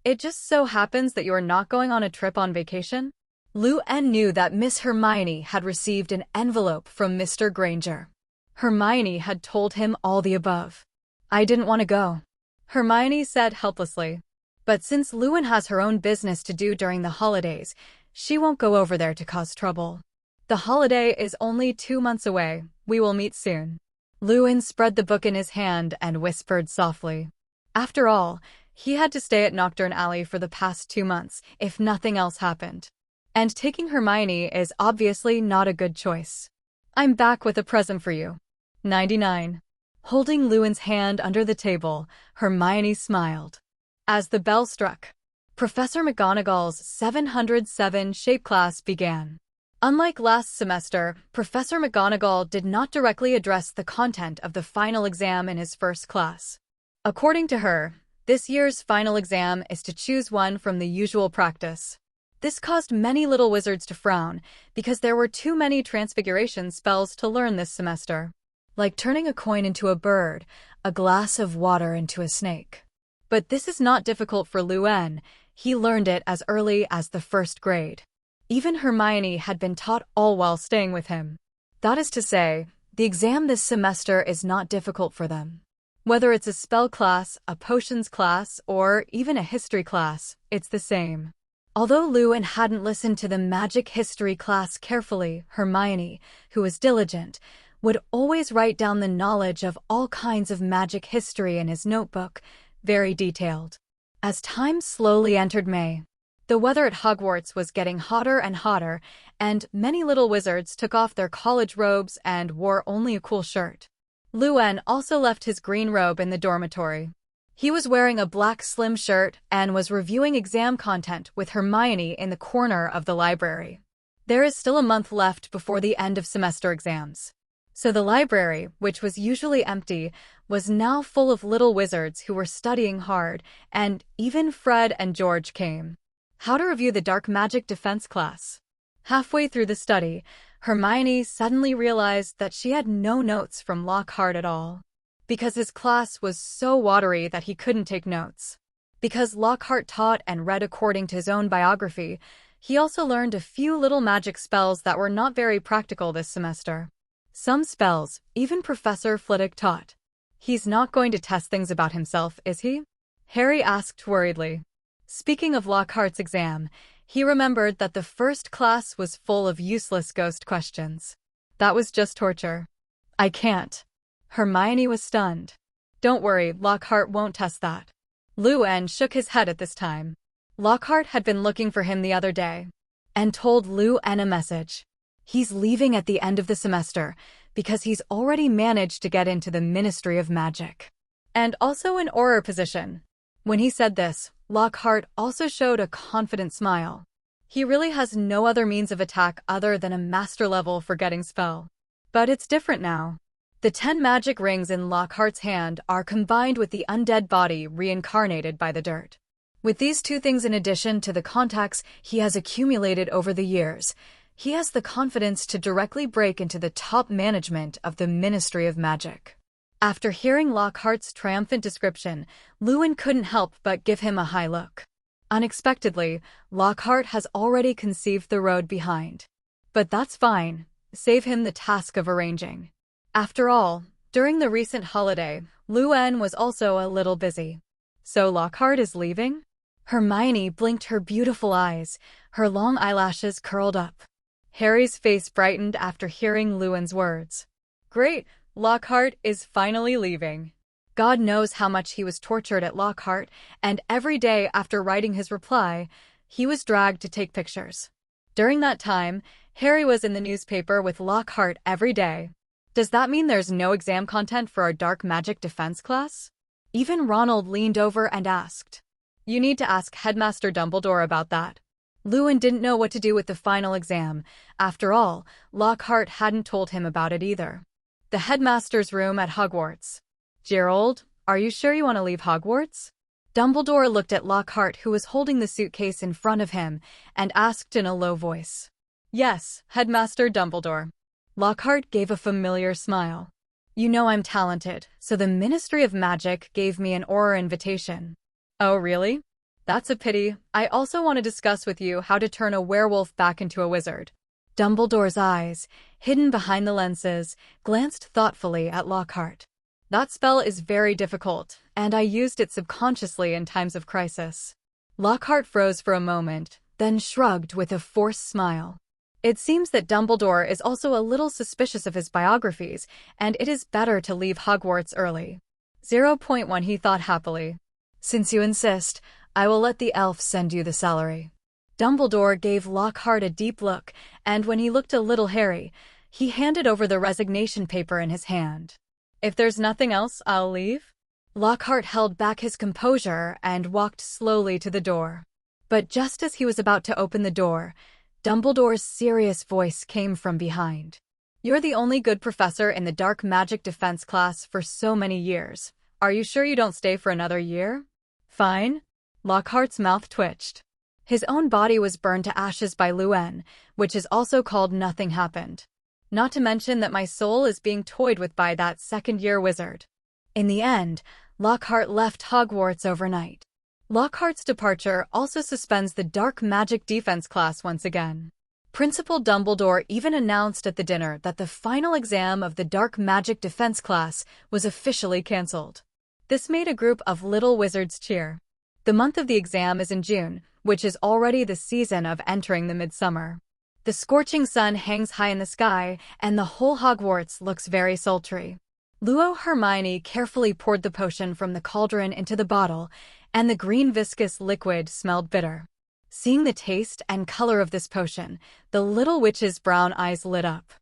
It just so happens that you are not going on a trip on vacation? Lou-En knew that Miss Hermione had received an envelope from Mr. Granger. Hermione had told him all the above. I didn't want to go, Hermione said helplessly. But since Lewin has her own business to do during the holidays, she won't go over there to cause trouble. The holiday is only 2 months away. We will meet soon. Lewin spread the book in his hand and whispered softly. After all, he had to stay at Nocturne Alley for the past 2 months, if nothing else happened. And taking Hermione is obviously not a good choice. I'm back with a present for you. 99. Holding Lewin's hand under the table, Hermione smiled. As the bell struck, Professor McGonagall's 707 shape class began. Unlike last semester, Professor McGonagall did not directly address the content of the final exam in his first class. According to her, this year's final exam is to choose one from the usual practice. This caused many little wizards to frown, because there were too many transfiguration spells to learn this semester. Like turning a coin into a bird, a glass of water into a snake. But this is not difficult for Luen. He learned it as early as the 1st grade. Even Hermione had been taught all while staying with him. That is to say, the exam this semester is not difficult for them. Whether it's a spell class, a potions class, or even a history class, it's the same. Although Luen hadn't listened to the magic history class carefully, Hermione, who was diligent, would always write down the knowledge of all kinds of magic history in his notebook, very detailed. As time slowly entered May, the weather at Hogwarts was getting hotter and hotter, and many little wizards took off their college robes and wore only a cool shirt. Luen also left his green robe in the dormitory. He was wearing a black slim shirt and was reviewing exam content with Hermione in the corner of the library. There is still a month left before the end of semester exams. So the library, which was usually empty, was now full of little wizards who were studying hard, and even Fred and George came. How to review the dark magic defense class. Halfway through the study, Hermione suddenly realized that she had no notes from Lockhart at all. Because his class was so watery that he couldn't take notes. Because Lockhart taught and read according to his own biography, he also learned a few little magic spells that were not very practical this semester. Some spells, even Professor Flitwick taught. He's not going to test things about himself, is he? Harry asked worriedly. Speaking of Lockhart's exam, he remembered that the first class was full of useless ghost questions. That was just torture. I can't. Hermione was stunned. Don't worry, Lockhart won't test that. Luen shook his head at this time. Lockhart had been looking for him the other day and told Luen a message. He's leaving at the end of the semester because he's already managed to get into the Ministry of Magic. And also an Auror position. When he said this, Lockhart also showed a confident smile. He really has no other means of attack other than a master-level forgetting spell. But it's different now. The 10 magic rings in Lockhart's hand are combined with the undead body reincarnated by the dirt. With these two things in addition to the contacts he has accumulated over the years, he has the confidence to directly break into the top management of the Ministry of Magic. After hearing Lockhart's triumphant description, Luen couldn't help but give him a high look. Unexpectedly, Lockhart has already conceived the road behind. But that's fine. Save him the task of arranging. After all, during the recent holiday, Luen was also a little busy. So Lockhart is leaving? Hermione blinked her beautiful eyes, her long eyelashes curled up. Harry's face brightened after hearing Luen's words. Great, Lockhart is finally leaving. God knows how much he was tortured at Lockhart, and every day after writing his reply, he was dragged to take pictures. During that time, Harry was in the newspaper with Lockhart every day. Does that mean there's no exam content for our dark magic defense class? Even Ronald leaned over and asked. You need to ask Headmaster Dumbledore about that. Luen didn't know what to do with the final exam. After all, Lockhart hadn't told him about it either. The headmaster's room at Hogwarts. Gerald, are you sure you want to leave Hogwarts? Dumbledore looked at Lockhart, who was holding the suitcase in front of him, and asked in a low voice. Yes, Headmaster Dumbledore. Lockhart gave a familiar smile. You know I'm talented, so the Ministry of Magic gave me an Auror invitation. Oh, really? That's a pity. I also want to discuss with you how to turn a werewolf back into a wizard. Dumbledore's eyes, hidden behind the lenses, glanced thoughtfully at Lockhart. That spell is very difficult, and I used it subconsciously in times of crisis. Lockhart froze for a moment, then shrugged with a forced smile. It seems that Dumbledore is also a little suspicious of his biographies, and it is better to leave Hogwarts early. 0.1 He thought happily. Since you insist, I will let the elf send you the salary. Dumbledore gave Lockhart a deep look, and when he looked a little hairy, he handed over the resignation paper in his hand. If there's nothing else, I'll leave. Lockhart held back his composure and walked slowly to the door. But just as he was about to open the door, Dumbledore's serious voice came from behind. You're the only good professor in the dark magic defense class for so many years. Are you sure you don't stay for another year? Fine. Lockhart's mouth twitched. His own body was burned to ashes by Luen, which is also called nothing happened. Not to mention that my soul is being toyed with by that second-year wizard. In the end, Lockhart left Hogwarts overnight. Lockhart's departure also suspends the dark magic defense class once again. Principal Dumbledore even announced at the dinner that the final exam of the dark magic defense class was officially cancelled. This made a group of little wizards cheer. The month of the exam is in June, which is already the season of entering the midsummer. The scorching sun hangs high in the sky, and the whole Hogwarts looks very sultry. Hermione carefully poured the potion from the cauldron into the bottle, and the green viscous liquid smelled bitter. Seeing the taste and color of this potion, the little witch's brown eyes lit up.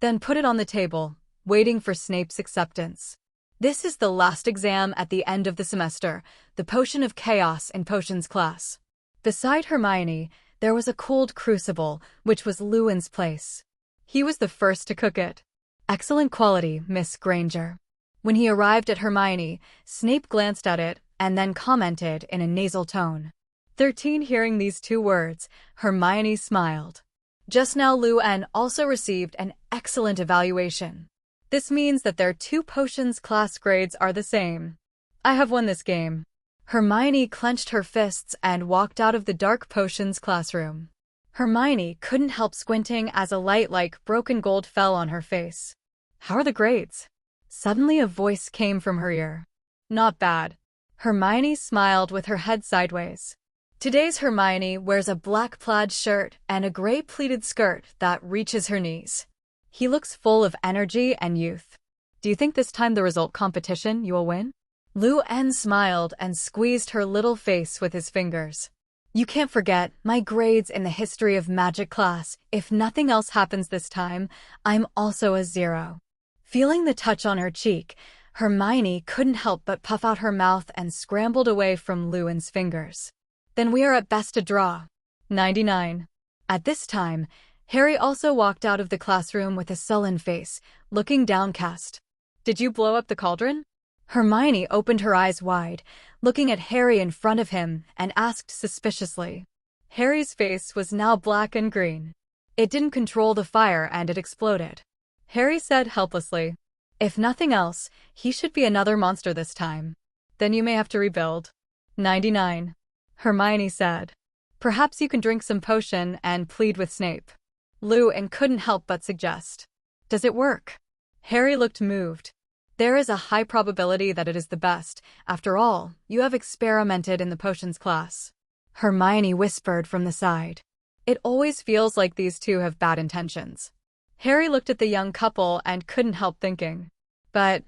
Then put it on the table, waiting for Snape's acceptance. This is the last exam at the end of the semester, the Potion of Chaos in Potions class. Beside Hermione, there was a cold crucible, which was Luen's place. He was the first to cook it. Excellent quality, Miss Granger. When he arrived at Hermione, Snape glanced at it and then commented in a nasal tone. 13. Hearing these two words, Hermione smiled. Just now Luen also received an excellent evaluation. This means that their two potions class grades are the same. I have won this game. Hermione clenched her fists and walked out of the dark potions classroom. Hermione couldn't help squinting as a light like broken gold fell on her face. How are the grades? Suddenly a voice came from her ear. Not bad. Hermione smiled with her head sideways. Today's Hermione wears a black plaid shirt and a gray pleated skirt that reaches her knees. He looks full of energy and youth. Do you think this time the result competition you will win? Luen smiled and squeezed her little face with his fingers. You can't forget my grades in the history of magic class. If nothing else happens this time, I'm also a 0. Feeling the touch on her cheek, Hermione couldn't help but puff out her mouth and scrambled away from Luen's fingers. Then we are at best a draw. 99. At this time, Harry also walked out of the classroom with a sullen face, looking downcast. Did you blow up the cauldron? Hermione opened her eyes wide, looking at Harry in front of him, and asked suspiciously. Harry's face was now black and green. It didn't control the fire and it exploded. Harry said helplessly, if nothing else, he should be another monster this time. Then you may have to rebuild. 99. Hermione said. Perhaps you can drink some potion and plead with Snape. Luen couldn't help but suggest. Does it work? Harry looked moved. There is a high probability that it is the best. After all, you have experimented in the potions class. Hermione whispered from the side. It always feels like these two have bad intentions. Harry looked at the young couple and couldn't help thinking. But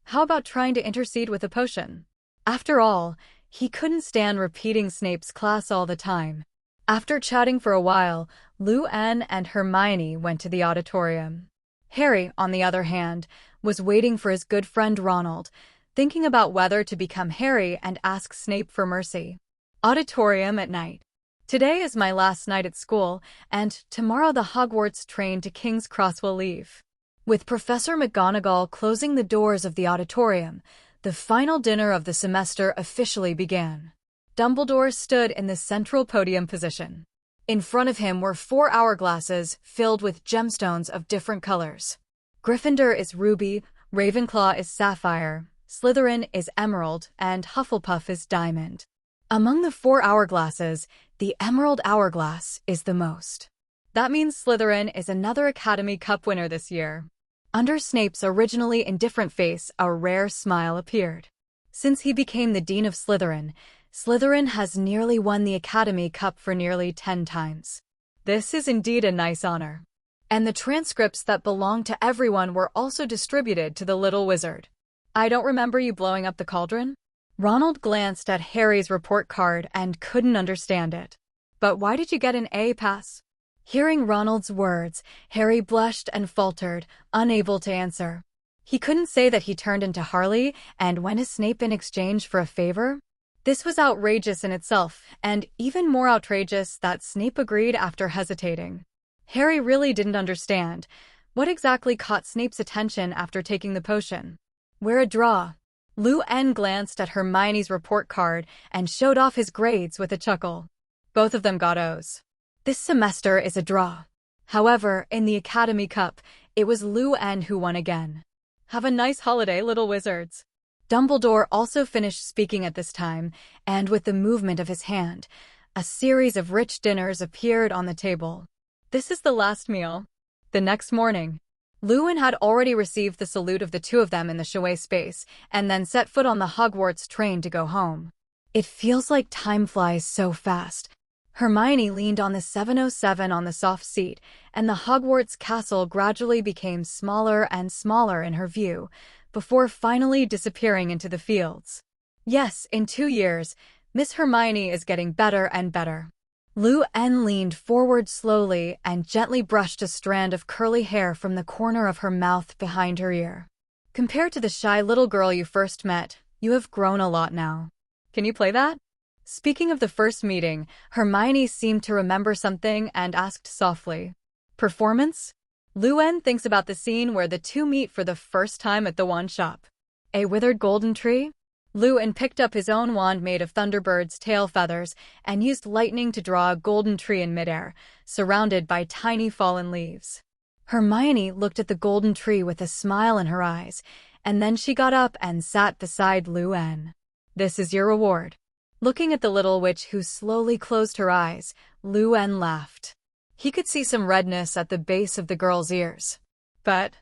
how about trying to intercede with a potion? After all, he couldn't stand repeating Snape's class all the time. After chatting for a while, Luen and Hermione went to the auditorium. Harry, on the other hand, was waiting for his good friend Ronald, thinking about whether to become Harry and ask Snape for mercy. Auditorium at night. Today is my last night at school, and tomorrow the Hogwarts train to King's Cross will leave. With Professor McGonagall closing the doors of the auditorium, the final dinner of the semester officially began. Dumbledore stood in the central podium position. In front of him were 4 hourglasses filled with gemstones of different colors. Gryffindor is ruby, Ravenclaw is sapphire, Slytherin is emerald, and Hufflepuff is diamond. Among the 4 hourglasses, the emerald hourglass is the most. That means Slytherin is another Academy Cup winner this year. Under Snape's originally indifferent face, a rare smile appeared. Since he became the Dean of Slytherin, Slytherin has nearly won the Academy Cup for nearly 10 times. This is indeed a nice honor. And the transcripts that belonged to everyone were also distributed to the little wizard. I don't remember you blowing up the cauldron? Ronald glanced at Harry's report card and couldn't understand it. But why did you get an A pass? Hearing Ronald's words, Harry blushed and faltered, unable to answer. He couldn't say that he turned into Harley and went as Snape in exchange for a favor. This was outrageous in itself, and even more outrageous that Snape agreed after hesitating. Harry really didn't understand. What exactly caught Snape's attention after taking the potion? We're a draw. Lu-En glanced at Hermione's report card and showed off his grades with a chuckle. Both of them got O's. This semester is a draw. However, in the Academy Cup, it was Lu-En who won again. Have a nice holiday, little wizards. Dumbledore also finished speaking at this time, and with the movement of his hand, a series of rich dinners appeared on the table. This is the last meal. The next morning, Lu-En had already received the salute of the two of them in the Shaway space, and then set foot on the Hogwarts train to go home. It feels like time flies so fast. Hermione leaned on the 707 on the soft seat, and the Hogwarts castle gradually became smaller and smaller in her view, before finally disappearing into the fields. Yes, in 2 years, Miss Hermione is getting better and better. Lu-En leaned forward slowly and gently brushed a strand of curly hair from the corner of her mouth behind her ear. Compared to the shy little girl you first met, you have grown a lot now. Can you play that? Speaking of the first meeting, Hermione seemed to remember something and asked softly, "Performance?" Lu-En thinks about the scene where the two meet for the first time at the wand shop. A withered golden tree? Lu-En picked up his own wand made of Thunderbird's tail feathers and used lightning to draw a golden tree in midair, surrounded by tiny fallen leaves. Hermione looked at the golden tree with a smile in her eyes, and then she got up and sat beside Lu-En. "This is your reward." Looking at the little witch who slowly closed her eyes, Lu-En laughed. He could see some redness at the base of the girl's ears. "But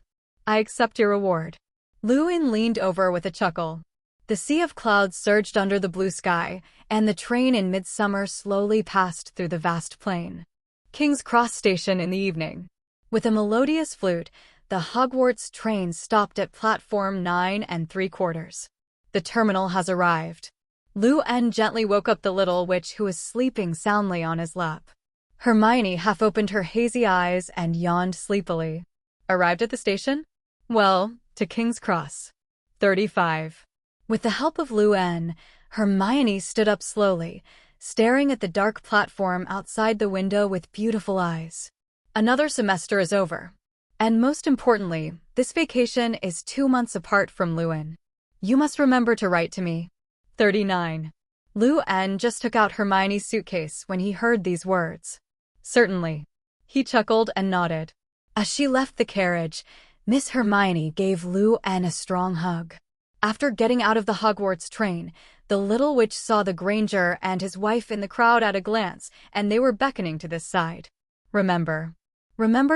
I accept your reward." Lu-En leaned over with a chuckle. The sea of clouds surged under the blue sky, and the train in midsummer slowly passed through the vast plain. King's Cross Station in the evening. With a melodious flute, the Hogwarts train stopped at platform 9 3/4. The terminal has arrived. Lu-En gently woke up the little witch who was sleeping soundly on his lap. Hermione half opened her hazy eyes and yawned sleepily. Arrived at the station? Well, to King's Cross. 35. With the help of Lu-En, Hermione stood up slowly, staring at the dark platform outside the window with beautiful eyes. Another semester is over. And most importantly, this vacation is 2 months apart from Lu-En. You must remember to write to me. 39. Lu-En just took out Hermione's suitcase when he heard these words. Certainly. He chuckled and nodded. As she left the carriage, Miss Hermione gave Lu-En a strong hug. After getting out of the Hogwarts train, the little witch saw the Granger and his wife in the crowd at a glance, and they were beckoning to this side. Remember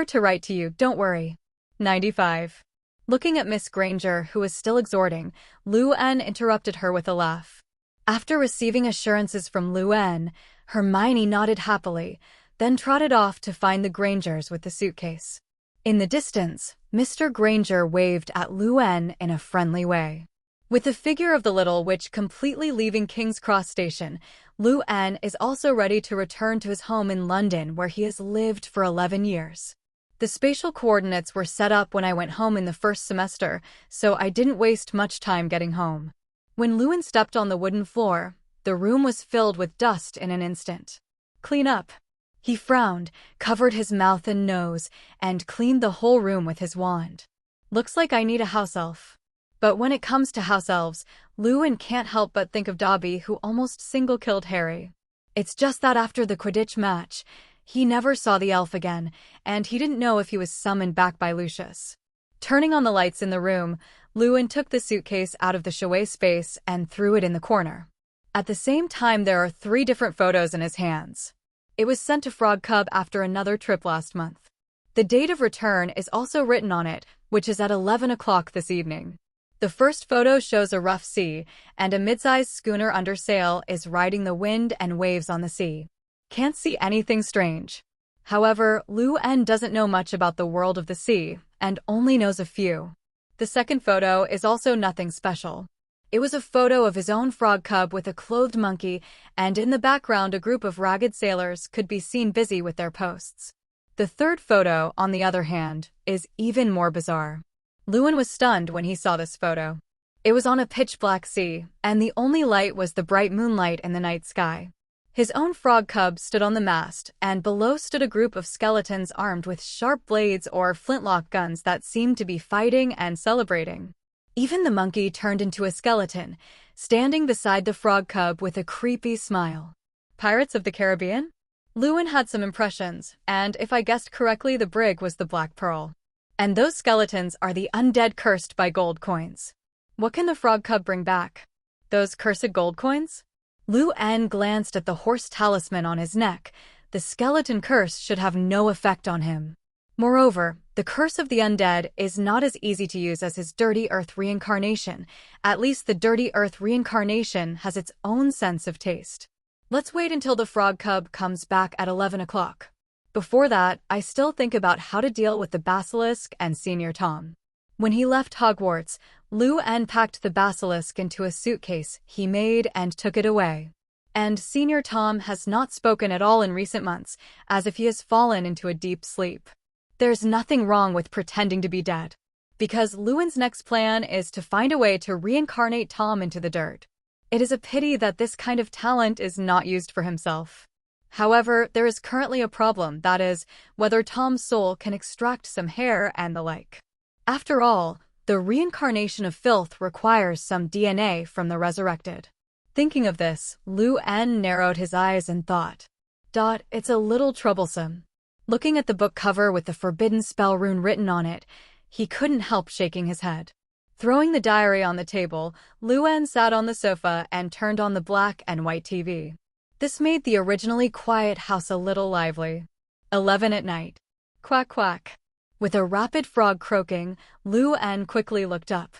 to write to you, don't worry. 95. Looking at Miss Granger, who was still exhorting, Lu-En interrupted her with a laugh. After receiving assurances from Lu-En, Hermione nodded happily, then trotted off to find the Grangers with the suitcase. In the distance, Mr. Granger waved at Lu-En in a friendly way. With the figure of the little witch completely leaving King's Cross Station, Lu-En is also ready to return to his home in London where he has lived for 11 years. The spatial coordinates were set up when I went home in the first semester, so I didn't waste much time getting home. When Lu-En stepped on the wooden floor, the room was filled with dust in an instant. Clean up. He frowned, covered his mouth and nose, and cleaned the whole room with his wand. Looks like I need a house elf. But when it comes to house elves, Lu-En can't help but think of Dobby, who almost single-killed Harry. It's just that after the Quidditch match, he never saw the elf again, and he didn't know if he was summoned back by Lucius. Turning on the lights in the room, Lu-En took the suitcase out of the Shaway space and threw it in the corner. At the same time, there are 3 different photos in his hands. It was sent to Frog Cub after another trip last month. The date of return is also written on it, which is at 11 o'clock this evening. The first photo shows a rough sea, and a mid-sized schooner under sail is riding the wind and waves on the sea. Can't see anything strange. However, Lu-En doesn't know much about the world of the sea, and only knows a few. The second photo is also nothing special. It was a photo of his own frog cub with a clothed monkey, and in the background a group of ragged sailors could be seen busy with their posts. The third photo, on the other hand, is even more bizarre. Lu-En was stunned when he saw this photo. It was on a pitch-black sea, and the only light was the bright moonlight in the night sky. His own frog cub stood on the mast, and below stood a group of skeletons armed with sharp blades or flintlock guns that seemed to be fighting and celebrating. Even the monkey turned into a skeleton, standing beside the frog cub with a creepy smile. Pirates of the Caribbean? Lewin had some impressions, and if I guessed correctly, the brig was the Black Pearl. And those skeletons are the undead cursed by gold coins. What can the frog cub bring back? Those cursed gold coins? Lewin glanced at the horse talisman on his neck. The skeleton curse should have no effect on him. Moreover, the curse of the undead is not as easy to use as his dirty earth reincarnation. At least the dirty earth reincarnation has its own sense of taste. Let's wait until the frog cub comes back at 11 o'clock. Before that, I still think about how to deal with the basilisk and Senior Tom. When he left Hogwarts, Lewin packed the basilisk into a suitcase he made and took it away. And Senior Tom has not spoken at all in recent months, as if he has fallen into a deep sleep. There's nothing wrong with pretending to be dead, because Lewin's next plan is to find a way to reincarnate Tom into the dirt. It is a pity that this kind of talent is not used for himself. However, there is currently a problem, that is, whether Tom's soul can extract some hair and the like. After all, the reincarnation of filth requires some DNA from the resurrected. Thinking of this, Lewin narrowed his eyes and thought, It's a little troublesome. Looking at the book cover with the forbidden spell rune written on it, he couldn't help shaking his head. Throwing the diary on the table, Lewin sat on the sofa and turned on the black and white TV. This made the originally quiet house a little lively. 11 at night. Quack quack. With a rapid frog croaking, Lewin quickly looked up.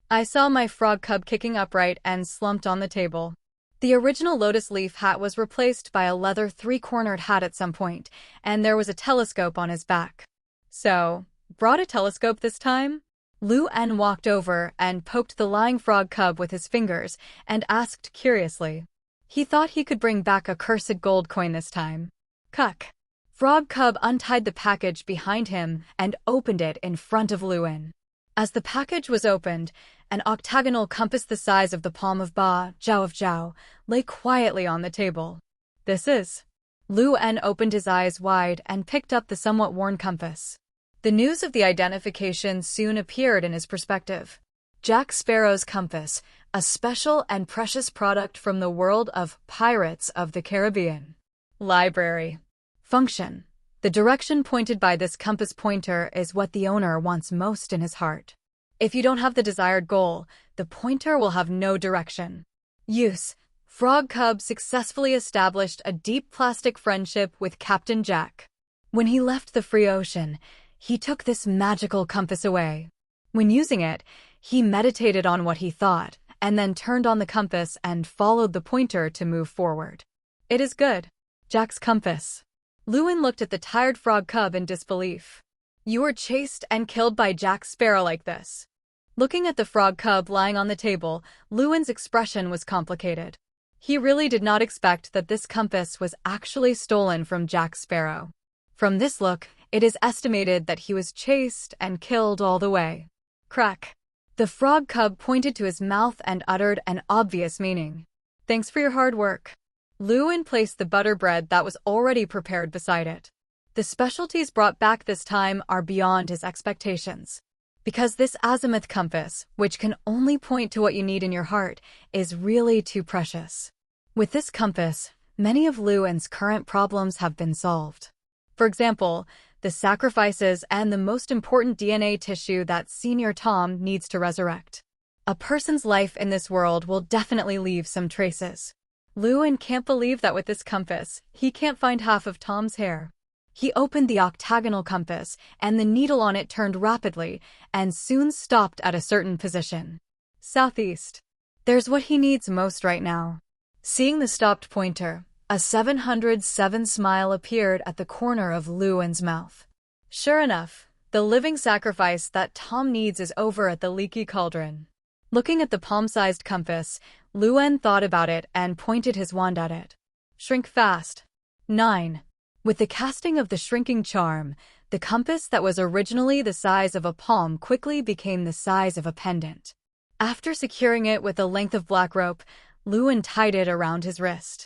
I saw my frog cub kicking upright and slumped on the table. The original lotus leaf hat was replaced by a leather three-cornered hat at some point, and there was a telescope on his back. So, brought a telescope this time? Lewin walked over and poked the lying frog cub with his fingers and asked curiously. He thought he could bring back a cursed gold coin this time. Cuck. Frog cub untied the package behind him and opened it in front of Lewin. As the package was opened, an octagonal compass the size of the palm of Jiao of Jiao, lay quietly on the table. This is. Lewin opened his eyes wide and picked up the somewhat worn compass. The news of the identification soon appeared in his perspective. Jack Sparrow's compass, a special and precious product from the world of Pirates of the Caribbean. Library. Function. The direction pointed by this compass pointer is what the owner wants most in his heart. If you don't have the desired goal, the pointer will have no direction. Use. Frog Cub successfully established a deep plastic friendship with Captain Jack. When he left the free ocean, he took this magical compass away. When using it, he meditated on what he thought, and then turned on the compass and followed the pointer to move forward. It is good. Jack's compass. Lewin looked at the tired frog cub in disbelief. You were chased and killed by Jack Sparrow like this. Looking at the frog cub lying on the table, Lewin's expression was complicated. He really did not expect that this compass was actually stolen from Jack Sparrow. From this look, it is estimated that he was chased and killed all the way. Crack. The frog cub pointed to his mouth and uttered an obvious meaning. Thanks for your hard work. Lewin placed the butter bread that was already prepared beside it. The specialties brought back this time are beyond his expectations. Because this azimuth compass, which can only point to what you need in your heart, is really too precious. With this compass, many of Lewin's current problems have been solved. For example, the sacrifices and the most important DNA tissue that Senior Tom needs to resurrect. A person's life in this world will definitely leave some traces. Lewin can't believe that with this compass, he can't find half of Tom's hair. He opened the octagonal compass, and the needle on it turned rapidly, and soon stopped at a certain position. Southeast. There's what he needs most right now. Seeing the stopped pointer, a 707 smile appeared at the corner of Lewin's mouth. Sure enough, the living sacrifice that Tom needs is over at the leaky cauldron. Looking at the palm-sized compass, Lewin thought about it and pointed his wand at it. Shrink fast. 9. With the casting of the shrinking charm, the compass that was originally the size of a palm quickly became the size of a pendant. After securing it with a length of black rope, Lewin tied it around his wrist.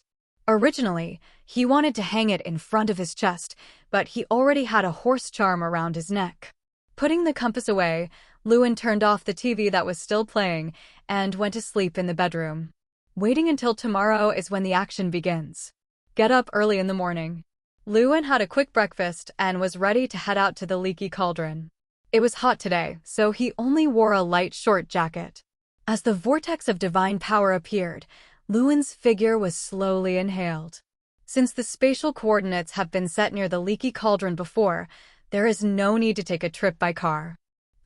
Originally, he wanted to hang it in front of his chest, but he already had a horse charm around his neck. Putting the compass away, Lewin turned off the TV that was still playing and went to sleep in the bedroom. Waiting until tomorrow is when the action begins. Get up early in the morning. Lewin had a quick breakfast and was ready to head out to the leaky cauldron. It was hot today, so he only wore a light short jacket. As the vortex of divine power appeared, Lewin's figure was slowly inhaled. Since the spatial coordinates have been set near the leaky cauldron before, there is no need to take a trip by car.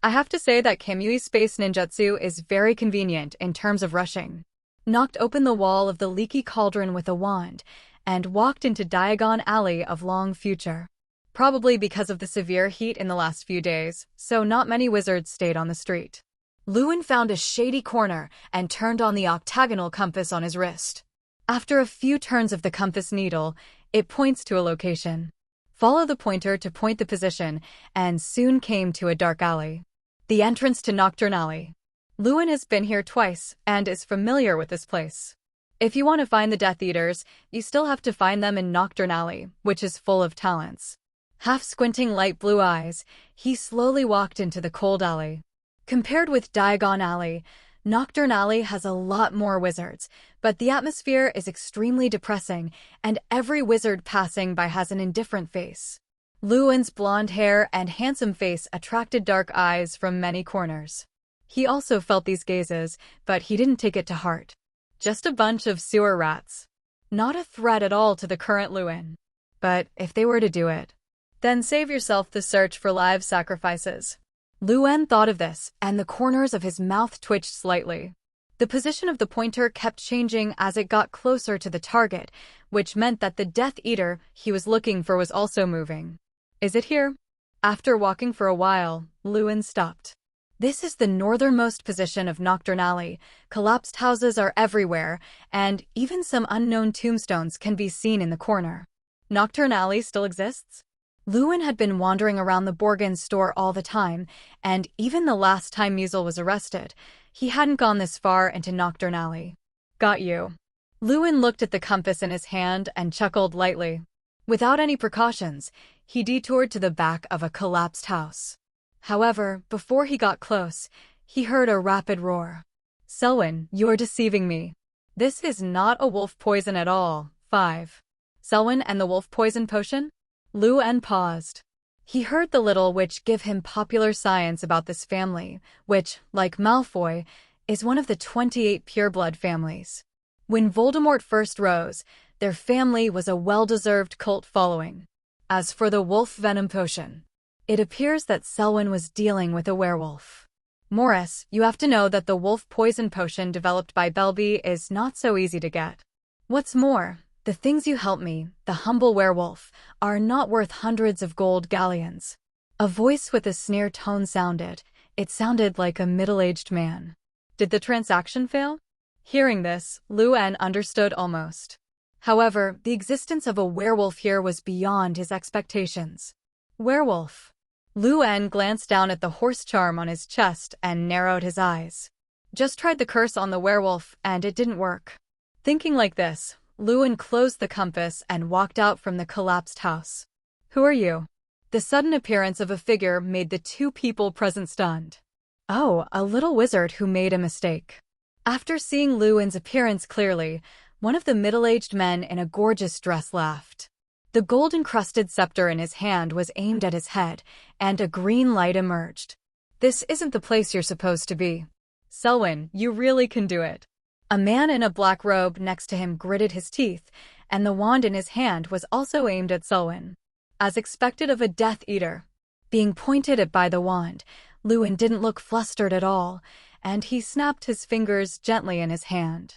I have to say that Kamui's space ninjutsu is very convenient in terms of rushing. Knocked open the wall of the leaky cauldron with a wand, and walked into Diagon Alley of Long Future. Probably because of the severe heat in the last few days, so not many wizards stayed on the street. Lewin found a shady corner and turned on the octagonal compass on his wrist. After a few turns of the compass needle, it points to a location. Follow the pointer to point the position, and soon came to a dark alley. The entrance to Nocturne Alley. Lewin has been here twice and is familiar with this place. If you want to find the Death Eaters, you still have to find them in Nocturne Alley, which is full of talents. Half squinting light blue eyes, he slowly walked into the cold alley. Compared with Diagon Alley, Nocturne Alley has a lot more wizards, but the atmosphere is extremely depressing, and every wizard passing by has an indifferent face. Lewin's blonde hair and handsome face attracted dark eyes from many corners. He also felt these gazes, but he didn't take it to heart. Just a bunch of sewer rats. Not a threat at all to the current Lewin. But if they were to do it, then save yourself the search for live sacrifices. Lewin thought of this, and the corners of his mouth twitched slightly. The position of the pointer kept changing as it got closer to the target, which meant that the Death Eater he was looking for was also moving. Is it here? After walking for a while, Lewin stopped. This is the northernmost position of Nocturne Alley. Collapsed houses are everywhere, and even some unknown tombstones can be seen in the corner. Nocturne Alley still exists? Lewin had been wandering around the Borgin store all the time, and even the last time Musil was arrested, he hadn't gone this far into Nocturne Alley. Got you. Lewin looked at the compass in his hand and chuckled lightly. Without any precautions, he detoured to the back of a collapsed house. However, before he got close, he heard a rapid roar. Selwyn, you're deceiving me. This is not a wolf poison at all. 5. Selwyn and the wolf poison potion? Lewin paused. He heard the little witch give him popular science about this family, which, like Malfoy, is one of the 28 pureblood families. When Voldemort first rose, their family was a well-deserved cult following. As for the wolf venom potion, it appears that Selwyn was dealing with a werewolf. Morris, you have to know that the wolf poison potion developed by Belby is not so easy to get. What's more, the things you help me, the humble werewolf, are not worth hundreds of gold galleons. A voice with a sneer tone sounded. It sounded like a middle-aged man. Did the transaction fail? Hearing this, Lewin understood almost. However, the existence of a werewolf here was beyond his expectations. Werewolf. Lewin glanced down at the horse charm on his chest and narrowed his eyes. Just tried the curse on the werewolf, and it didn't work. Thinking like this, Lewin closed the compass and walked out from the collapsed house. Who are you? The sudden appearance of a figure made the two people present stunned. Oh, a little wizard who made a mistake. After seeing Lewin's appearance clearly, one of the middle-aged men in a gorgeous dress laughed. The gold-encrusted scepter in his hand was aimed at his head, and a green light emerged. This isn't the place you're supposed to be. Selwyn, you really can do it. A man in a black robe next to him gritted his teeth, and the wand in his hand was also aimed at Selwyn. As expected of a Death Eater. Being pointed at by the wand, Lewin didn't look flustered at all, and he snapped his fingers gently in his hand.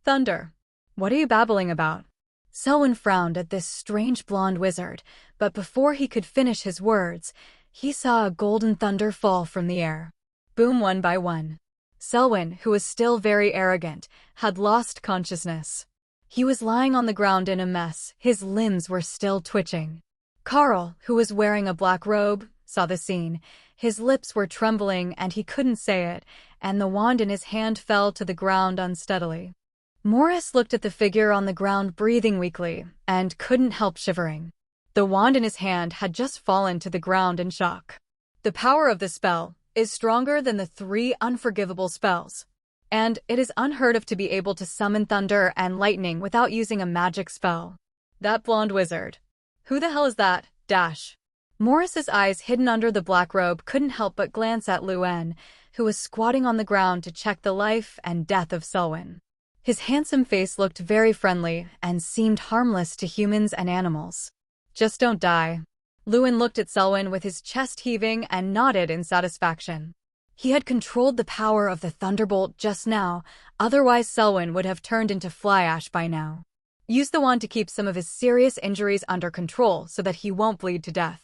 Thunder. What are you babbling about? Selwyn frowned at this strange blonde wizard, but before he could finish his words, he saw a golden thunder fall from the air. Boom, one by one. Selwyn, who was still very arrogant, had lost consciousness. He was lying on the ground in a mess, his limbs were still twitching. Carl, who was wearing a black robe, saw the scene. His lips were trembling and he couldn't say it, and the wand in his hand fell to the ground unsteadily. Morris looked at the figure on the ground breathing weakly, and couldn't help shivering. The wand in his hand had just fallen to the ground in shock. The power of the spell, is stronger than the 3 unforgivable spells. And it is unheard of to be able to summon thunder and lightning without using a magic spell. That blonde wizard. Who the hell is that? Dash. Morris's eyes hidden under the black robe couldn't help but glance at Luen, who was squatting on the ground to check the life and death of Selwyn. His handsome face looked very friendly and seemed harmless to humans and animals. Just don't die. Luen looked at Selwyn with his chest heaving and nodded in satisfaction. He had controlled the power of the thunderbolt just now, otherwise Selwyn would have turned into fly ash by now. Use the wand to keep some of his serious injuries under control so that he won't bleed to death.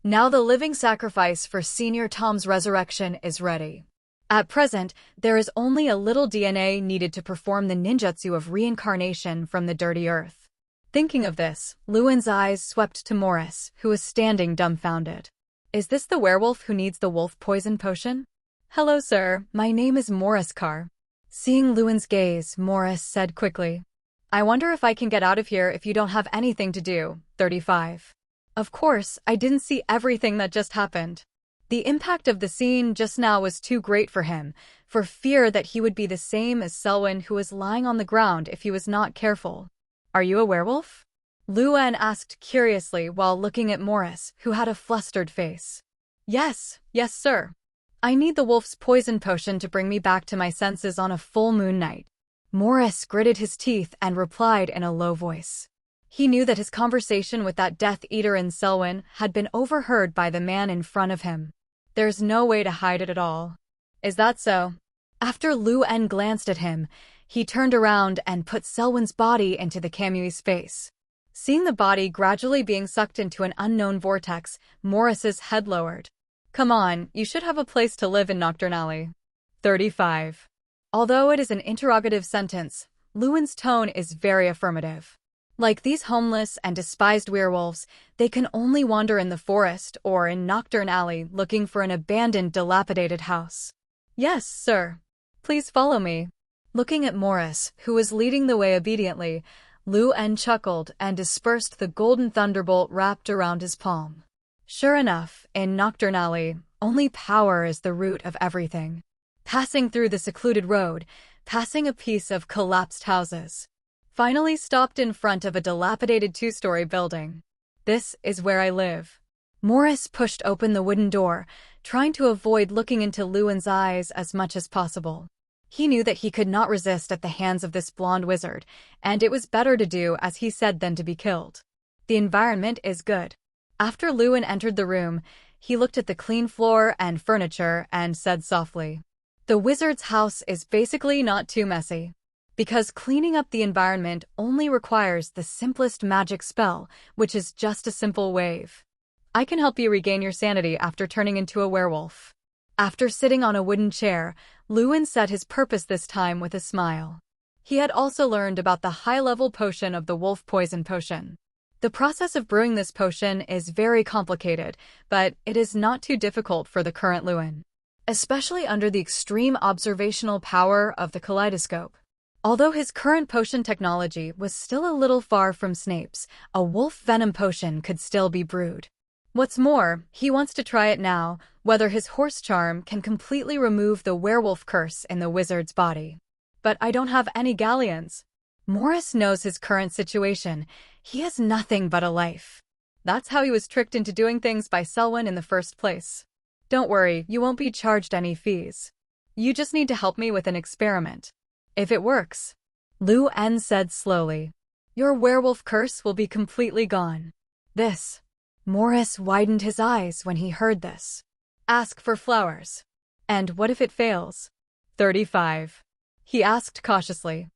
Now the living sacrifice for Senior Tom's resurrection is ready. At present, there is only a little DNA needed to perform the ninjutsu of reincarnation from the dirty earth. Thinking of this, Luen's eyes swept to Morris, who was standing dumbfounded. Is this the werewolf who needs the wolf poison potion? Hello, sir. My name is Morris Carr. Seeing Luen's gaze, Morris said quickly, I wonder if I can get out of here if you don't have anything to do. 35. Of course, I didn't see everything that just happened. The impact of the scene just now was too great for him, for fear that he would be the same as Selwyn, who was lying on the ground if he was not careful. Are you a werewolf? Luen asked curiously while looking at Morris, who had a flustered face. Yes, sir. I need the wolf's poison potion to bring me back to my senses on a full moon night. Morris gritted his teeth and replied in a low voice. He knew that his conversation with that Death Eater in Selwyn had been overheard by the man in front of him. There's no way to hide it at all. Is that so? After Luen glanced at him, he turned around and put Selwyn's body into the Camui's space. Seeing the body gradually being sucked into an unknown vortex, Morris's head lowered. Come on, you should have a place to live in Nocturnally. 35. Although it is an interrogative sentence, Luen's tone is very affirmative. Like these homeless and despised werewolves, they can only wander in the forest or in Nocturne Alley looking for an abandoned, dilapidated house. Yes, sir. Please follow me. Looking at Morris, who was leading the way obediently, Luen chuckled and dispersed the golden thunderbolt wrapped around his palm. Sure enough, in Nocturne Alley, only power is the root of everything. Passing through the secluded road, passing a piece of collapsed houses. Finally stopped in front of a dilapidated 2-story building. This is where I live. Morris pushed open the wooden door, trying to avoid looking into Luen's eyes as much as possible. He knew that he could not resist at the hands of this blonde wizard, and it was better to do as he said than to be killed. The environment is good. After Luen entered the room, he looked at the clean floor and furniture and said softly, the wizard's house is basically not too messy. Because cleaning up the environment only requires the simplest magic spell, which is just a simple wave. I can help you regain your sanity after turning into a werewolf. After sitting on a wooden chair, Luen said his purpose this time with a smile. He had also learned about the high-level potion of the wolf poison potion. The process of brewing this potion is very complicated, but it is not too difficult for the current Luen, especially under the extreme observational power of the kaleidoscope. Although his current potion technology was still a little far from Snape's, a wolf venom potion could still be brewed. What's more, he wants to try it now, whether his horse charm can completely remove the werewolf curse in the wizard's body. But I don't have any galleons. Morris knows his current situation. He has nothing but a life. That's how he was tricked into doing things by Selwyn in the first place. Don't worry, you won't be charged any fees. You just need to help me with an experiment. If it works, Luen said slowly, your werewolf curse will be completely gone. This. Morris widened his eyes when he heard this. Ask for flowers. And what if it fails? 35. He asked cautiously.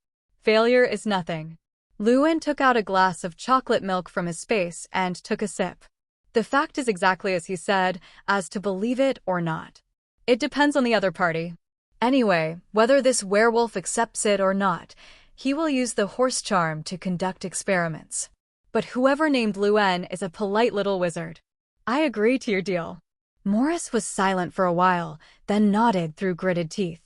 Failure is nothing. Luen took out a glass of chocolate milk from his space and took a sip. The fact is exactly as he said, as to believe it or not. It depends on the other party. Anyway, whether this werewolf accepts it or not, he will use the horse charm to conduct experiments. But whoever named Luen is a polite little wizard. I agree to your deal. Morris was silent for a while, then nodded through gritted teeth.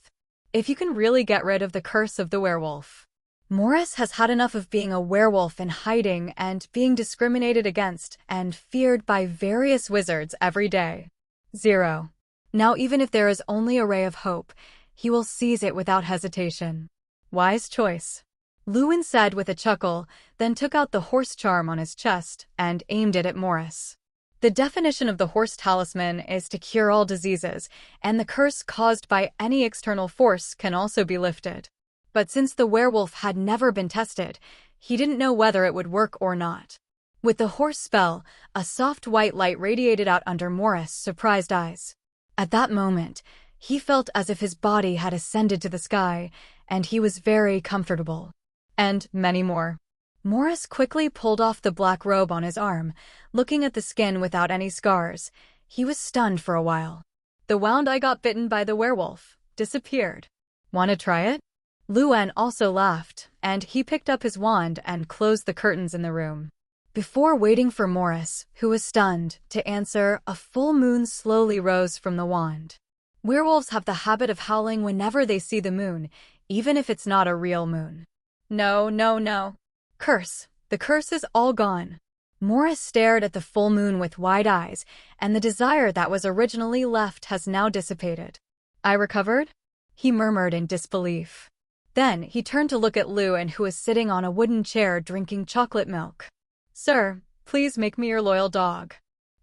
If you can really get rid of the curse of the werewolf. Morris has had enough of being a werewolf in hiding and being discriminated against and feared by various wizards every day. 0. Now even if there is only a ray of hope, he will seize it without hesitation. Wise choice, Lewin said with a chuckle, then took out the horse charm on his chest and aimed it at Morris. The definition of the horse talisman is to cure all diseases, and the curse caused by any external force can also be lifted. But since the werewolf had never been tested, he didn't know whether it would work or not. With the horse spell, a soft white light radiated out under Morris' surprised eyes. At that moment, he felt as if his body had ascended to the sky, and he was very comfortable. And many more. Morris quickly pulled off the black robe on his arm, looking at the skin without any scars. He was stunned for a while. The wound I got bitten by the werewolf disappeared. Want to try it? Lewin also laughed, and he picked up his wand and closed the curtains in the room. Before waiting for Morris, who was stunned, to answer, a full moon slowly rose from the wand. Werewolves have the habit of howling whenever they see the moon, even if it's not a real moon. No, no, no. Curse. The curse is all gone. Morris stared at the full moon with wide eyes, and the desire that was originally left has now dissipated. I recovered? He murmured in disbelief. Then he turned to look at Lewin, who was sitting on a wooden chair drinking chocolate milk. Sir, please make me your loyal dog.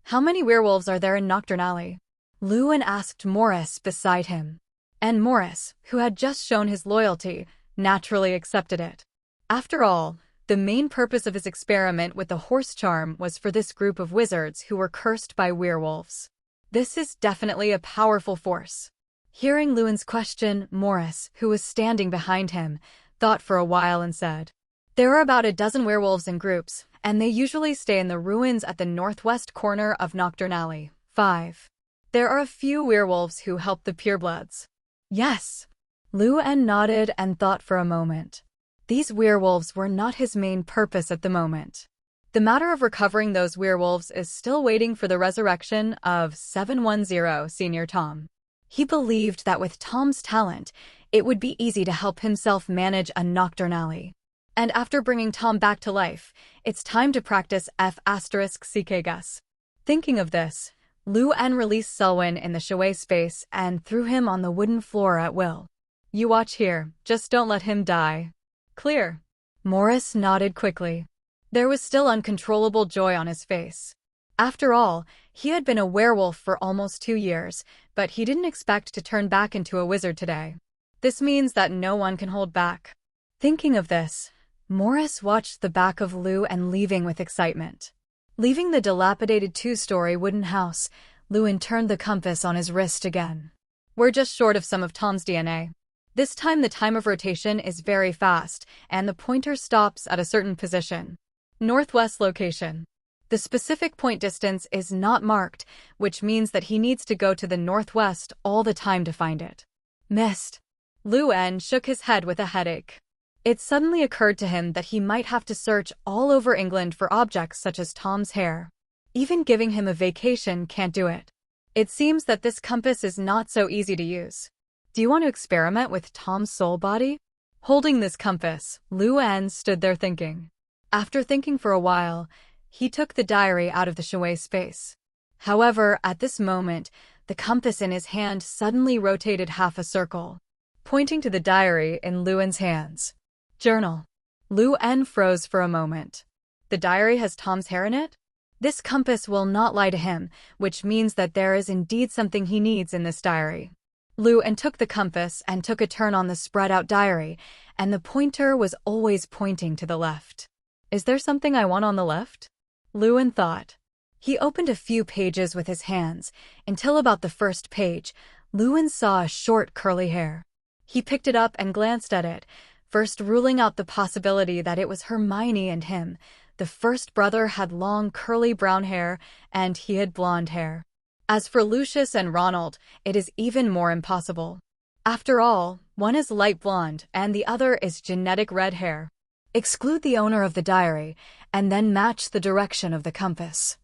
How many werewolves are there in Nocturne Alley? Lewin asked Morris beside him. And Morris, who had just shown his loyalty, naturally accepted it. After all, the main purpose of his experiment with the horse charm was for this group of wizards who were cursed by werewolves. This is definitely a powerful force. Hearing Lewin's question, Morris, who was standing behind him, thought for a while and said, There are about a dozen werewolves in groups, and they usually stay in the ruins at the northwest corner of Nocturne Alley. 5. There are a few werewolves who help the purebloods. Yes. Lewin nodded and thought for a moment. These werewolves were not his main purpose at the moment. The matter of recovering those werewolves is still waiting for the resurrection of 710 Senior Tom. He believed that with Tom's talent, it would be easy to help himself manage a Nocturne Alley. And after bringing Tom back to life, it's time to practice F***CKGUS. Thinking of this, Lewin released Selwyn in the Shaway space and threw him on the wooden floor at will. You watch here, just don't let him die. Clear. Morris nodded quickly. There was still uncontrollable joy on his face. After all, he had been a werewolf for almost 2 years, but he didn't expect to turn back into a wizard today. This means that no one can hold back. Thinking of this, Morris watched the back of Lewin leaving with excitement. Leaving the dilapidated 2-story wooden house, Lewin turned the compass on his wrist again. We're just short of some of Tom's DNA. This time the time of rotation is very fast, and the pointer stops at a certain position. Northwest location. The specific point distance is not marked, which means that he needs to go to the northwest all the time to find it. Missed. Lewin shook his head with a headache. It suddenly occurred to him that he might have to search all over England for objects such as Tom's hair. Even giving him a vacation can't do it. It seems that this compass is not so easy to use. Do you want to experiment with Tom's soul body? Holding this compass, Lewin stood there thinking. After thinking for a while, he took the diary out of the Shaway space. However, at this moment, the compass in his hand suddenly rotated half a circle, pointing to the diary in Lewin's hands. Journal. Lewin froze for a moment. The diary has Tom's hair in it? This compass will not lie to him, which means that there is indeed something he needs in this diary. Lewin took the compass and took a turn on the spread-out diary, and the pointer was always pointing to the left. Is there something I want on the left? Lewin thought. He opened a few pages with his hands, until about the first page, Lewin saw a short curly hair. He picked it up and glanced at it, first ruling out the possibility that it was Hermione and him. The first brother had long curly brown hair, and he had blonde hair. As for Lucius and Ronald, it is even more impossible. After all, one is light blonde and the other is genetic red hair. Exclude the owner of the diary, and then match the direction of the compass.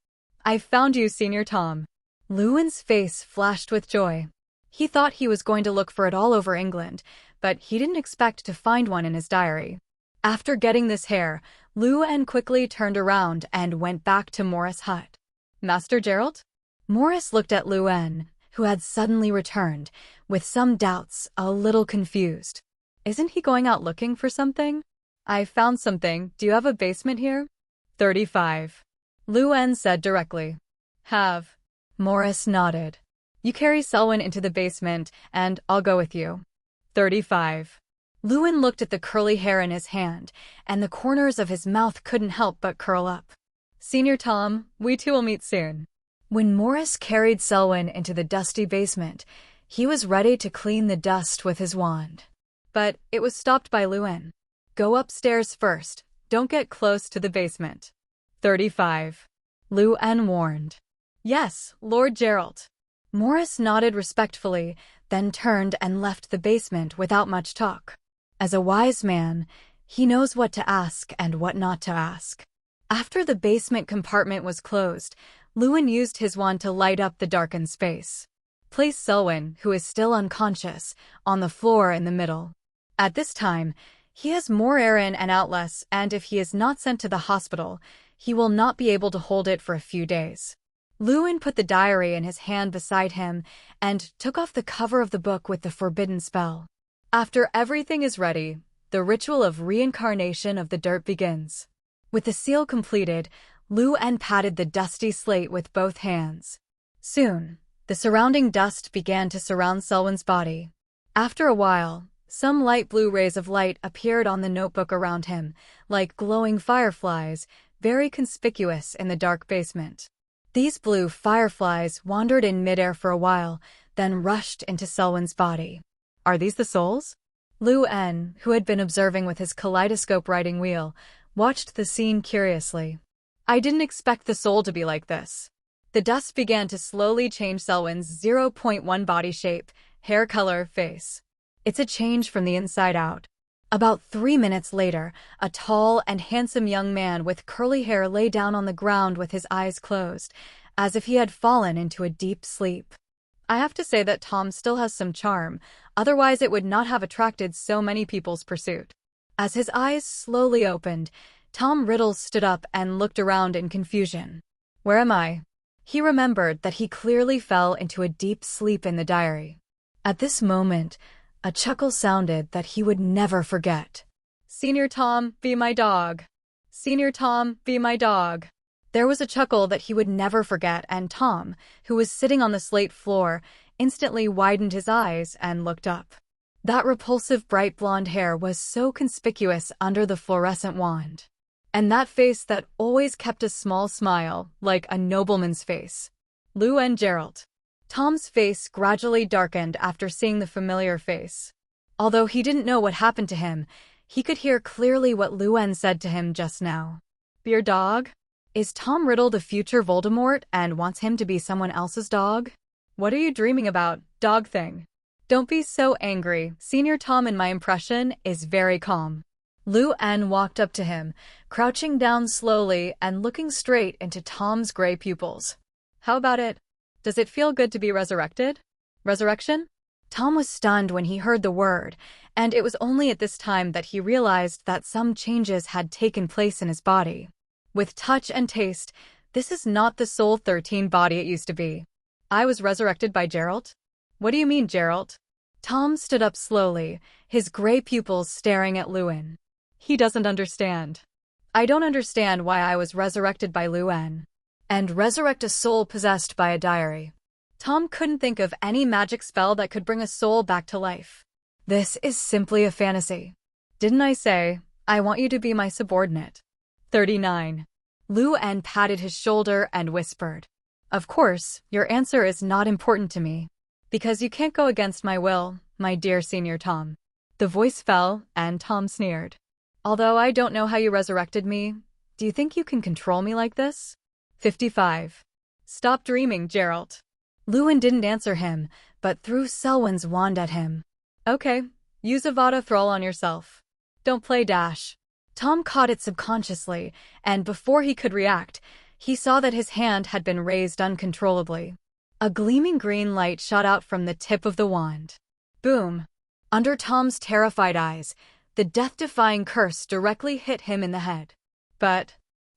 I've found you, Senior Tom. Lewin's face flashed with joy. He thought he was going to look for it all over England, but he didn't expect to find one in his diary. After getting this hair, Lewin quickly turned around and went back to Morris' hut. Master Gerald? Morris looked at Lewin, who had suddenly returned, with some doubts, a little confused. Isn't he going out looking for something? I found something. Do you have a basement here? 35. Luen said directly. Have. Morris nodded. You carry Selwyn into the basement, and I'll go with you. 35. Luen looked at the curly hair in his hand, and the corners of his mouth couldn't help but curl up. Senior Tom, we two will meet soon. When Morris carried Selwyn into the dusty basement, he was ready to clean the dust with his wand. But it was stopped by Luen. Go upstairs first. Don't get close to the basement. 35. Luen warned. Yes, Lord Gerald. Morris nodded respectfully, then turned and left the basement without much talk. As a wise man, he knows what to ask and what not to ask. After the basement compartment was closed, Luen used his wand to light up the darkened space. Place Selwyn, who is still unconscious, on the floor in the middle. At this time, he has more air in and out less, and if he is not sent to the hospital, he will not be able to hold it for a few days. Luen put the diary in his hand beside him and took off the cover of the book with the forbidden spell. After everything is ready, the ritual of reincarnation of the dirt begins. With the seal completed, Luen patted the dusty slate with both hands. Soon, the surrounding dust began to surround Selwyn's body. After a while, some light blue rays of light appeared on the notebook around him, like glowing fireflies, very conspicuous in the dark basement. These blue fireflies wandered in midair for a while, then rushed into Selwyn's body. Are these the souls? Luen, who had been observing with his kaleidoscope writing wheel, watched the scene curiously. I didn't expect the soul to be like this. The dust began to slowly change Selwyn's 0.1 body shape, hair color, face. It's a change from the inside out. About 3 minutes later, a tall and handsome young man with curly hair lay down on the ground with his eyes closed, as if he had fallen into a deep sleep. I have to say that Tom still has some charm, otherwise it would not have attracted so many people's pursuit. As his eyes slowly opened, Tom Riddle stood up and looked around in confusion. Where am I? He remembered that he clearly fell into a deep sleep in the diary. At this moment, a chuckle sounded that he would never forget. Senior Tom, be my dog. Senior Tom, be my dog. There was a chuckle that he would never forget, and Tom, who was sitting on the slate floor, instantly widened his eyes and looked up. That repulsive bright blonde hair was so conspicuous under the fluorescent wand. And that face that always kept a small smile, like a nobleman's face. Luen Gerald. Tom's face gradually darkened after seeing the familiar face. Although he didn't know what happened to him, he could hear clearly what Luen said to him just now. Your dog? Is Tom Riddle the future Voldemort and wants him to be someone else's dog? What are you dreaming about, dog thing? Don't be so angry. Senior Tom, in my impression, is very calm. Luen walked up to him, crouching down slowly and looking straight into Tom's gray pupils. How about it? Does it feel good to be resurrected? Resurrection? Tom was stunned when he heard the word, and it was only at this time that he realized that some changes had taken place in his body. With touch and taste, this is not the Soul 13 body it used to be. I was resurrected by Gerald? What do you mean, Gerald? Tom stood up slowly, his gray pupils staring at Luen. He doesn't understand. I don't understand why I was resurrected by Luen. And resurrect a soul possessed by a diary. Tom couldn't think of any magic spell that could bring a soul back to life. This is simply a fantasy. Didn't I say, I want you to be my subordinate? 39. Luen patted his shoulder and whispered. Of course, your answer is not important to me. Because you can't go against my will, my dear Senior Tom. The voice fell, and Tom sneered. Although I don't know how you resurrected me, do you think you can control me like this? 55. Stop dreaming, Gerald. Luen didn't answer him, but threw Selwyn's wand at him. Okay, use Avada Thrall on yourself. Don't play Dash. Tom caught it subconsciously, and before he could react, he saw that his hand had been raised uncontrollably. A gleaming green light shot out from the tip of the wand. Boom! Under Tom's terrified eyes, the death-defying curse directly hit him in the head. But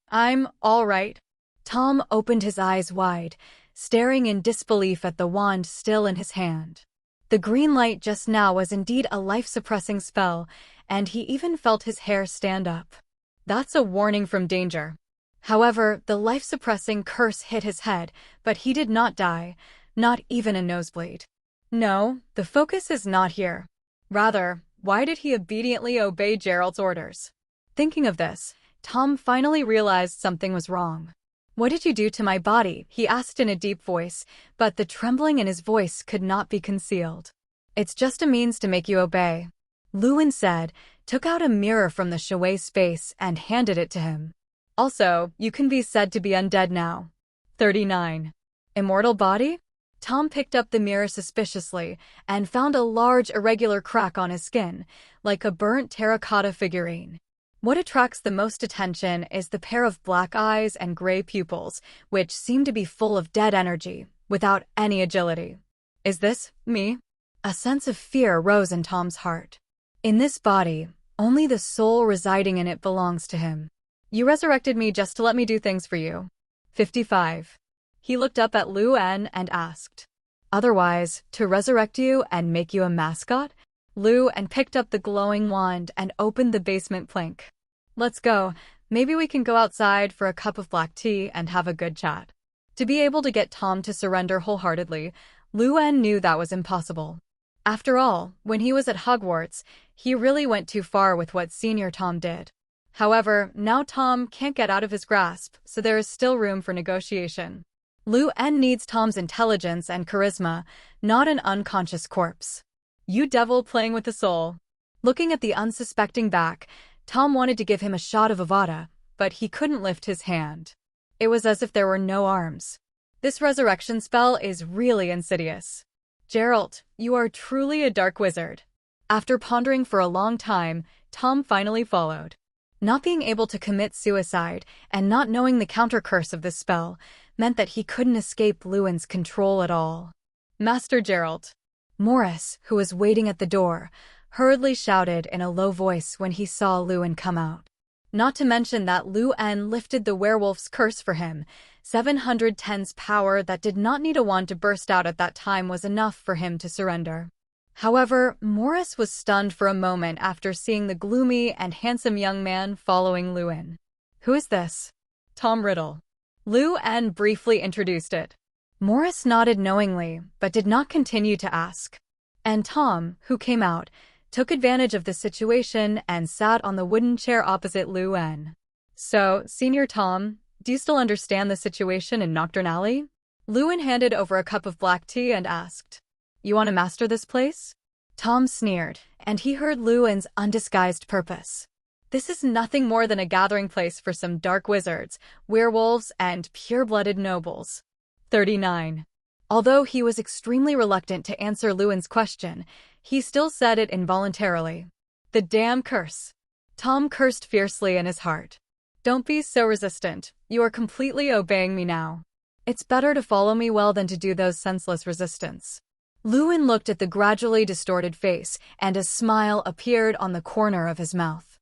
I'm all right. Tom opened his eyes wide, staring in disbelief at the wand still in his hand. The green light just now was indeed a life-suppressing spell, and he even felt his hair stand up. That's a warning from danger. However, the life-suppressing curse hit his head, but he did not die, not even a nosebleed. No, the focus is not here. Rather, why did he obediently obey Gerald's orders? Thinking of this, Tom finally realized something was wrong. "What did you do to my body?" he asked in a deep voice, but the trembling in his voice could not be concealed. "It's just a means to make you obey," Lewin said, took out a mirror from the Shui's space and handed it to him. "Also, you can be said to be undead now." 39. Immortal body? Tom picked up the mirror suspiciously and found a large irregular crack on his skin, like a burnt terracotta figurine. What attracts the most attention is the pair of black eyes and gray pupils, which seem to be full of dead energy, without any agility. "Is this me?" A sense of fear rose in Tom's heart. In this body, only the soul residing in it belongs to him. "You resurrected me just to let me do things for you." 55. He looked up at Luen and asked, "Otherwise, to resurrect you and make you a mascot?" Luen picked up the glowing wand and opened the basement plank. "Let's go. Maybe we can go outside for a cup of black tea and have a good chat." To be able to get Tom to surrender wholeheartedly, Luen knew that was impossible. After all, when he was at Hogwarts, he really went too far with what Senior Tom did. However, now Tom can't get out of his grasp, so there is still room for negotiation. Luen needs Tom's intelligence and charisma, not an unconscious corpse. "You devil playing with the soul." Looking at the unsuspecting back, Tom wanted to give him a shot of Avada, but he couldn't lift his hand. It was as if there were no arms. This resurrection spell is really insidious. "Gerald, you are truly a dark wizard." After pondering for a long time, Tom finally followed. Not being able to commit suicide and not knowing the counter-curse of this spell meant that he couldn't escape Lewen's control at all. "Master Gerald." Morris, who was waiting at the door, hurriedly shouted in a low voice when he saw Luen come out. Not to mention that Luen lifted the werewolf's curse for him. 710's power that did not need a wand to burst out at that time was enough for him to surrender. However, Morris was stunned for a moment after seeing the gloomy and handsome young man following Luen. "Who is this?" "Tom Riddle." Luen briefly introduced it. Morris nodded knowingly, but did not continue to ask. And Tom, who came out, took advantage of the situation and sat on the wooden chair opposite Luen. "So, Senior Tom, do you still understand the situation in Nocturne Alley?" Luen handed over a cup of black tea and asked, "You want to master this place?" Tom sneered, and he heard Lewen's undisguised purpose. "This is nothing more than a gathering place for some dark wizards, werewolves, and pure-blooded nobles." 39. Although he was extremely reluctant to answer Lewen's question, he still said it involuntarily. "The damn curse." Tom cursed fiercely in his heart. "Don't be so resistant. You are completely obeying me now. It's better to follow me well than to do those senseless resistance." Luen looked at the gradually distorted face, and a smile appeared on the corner of his mouth.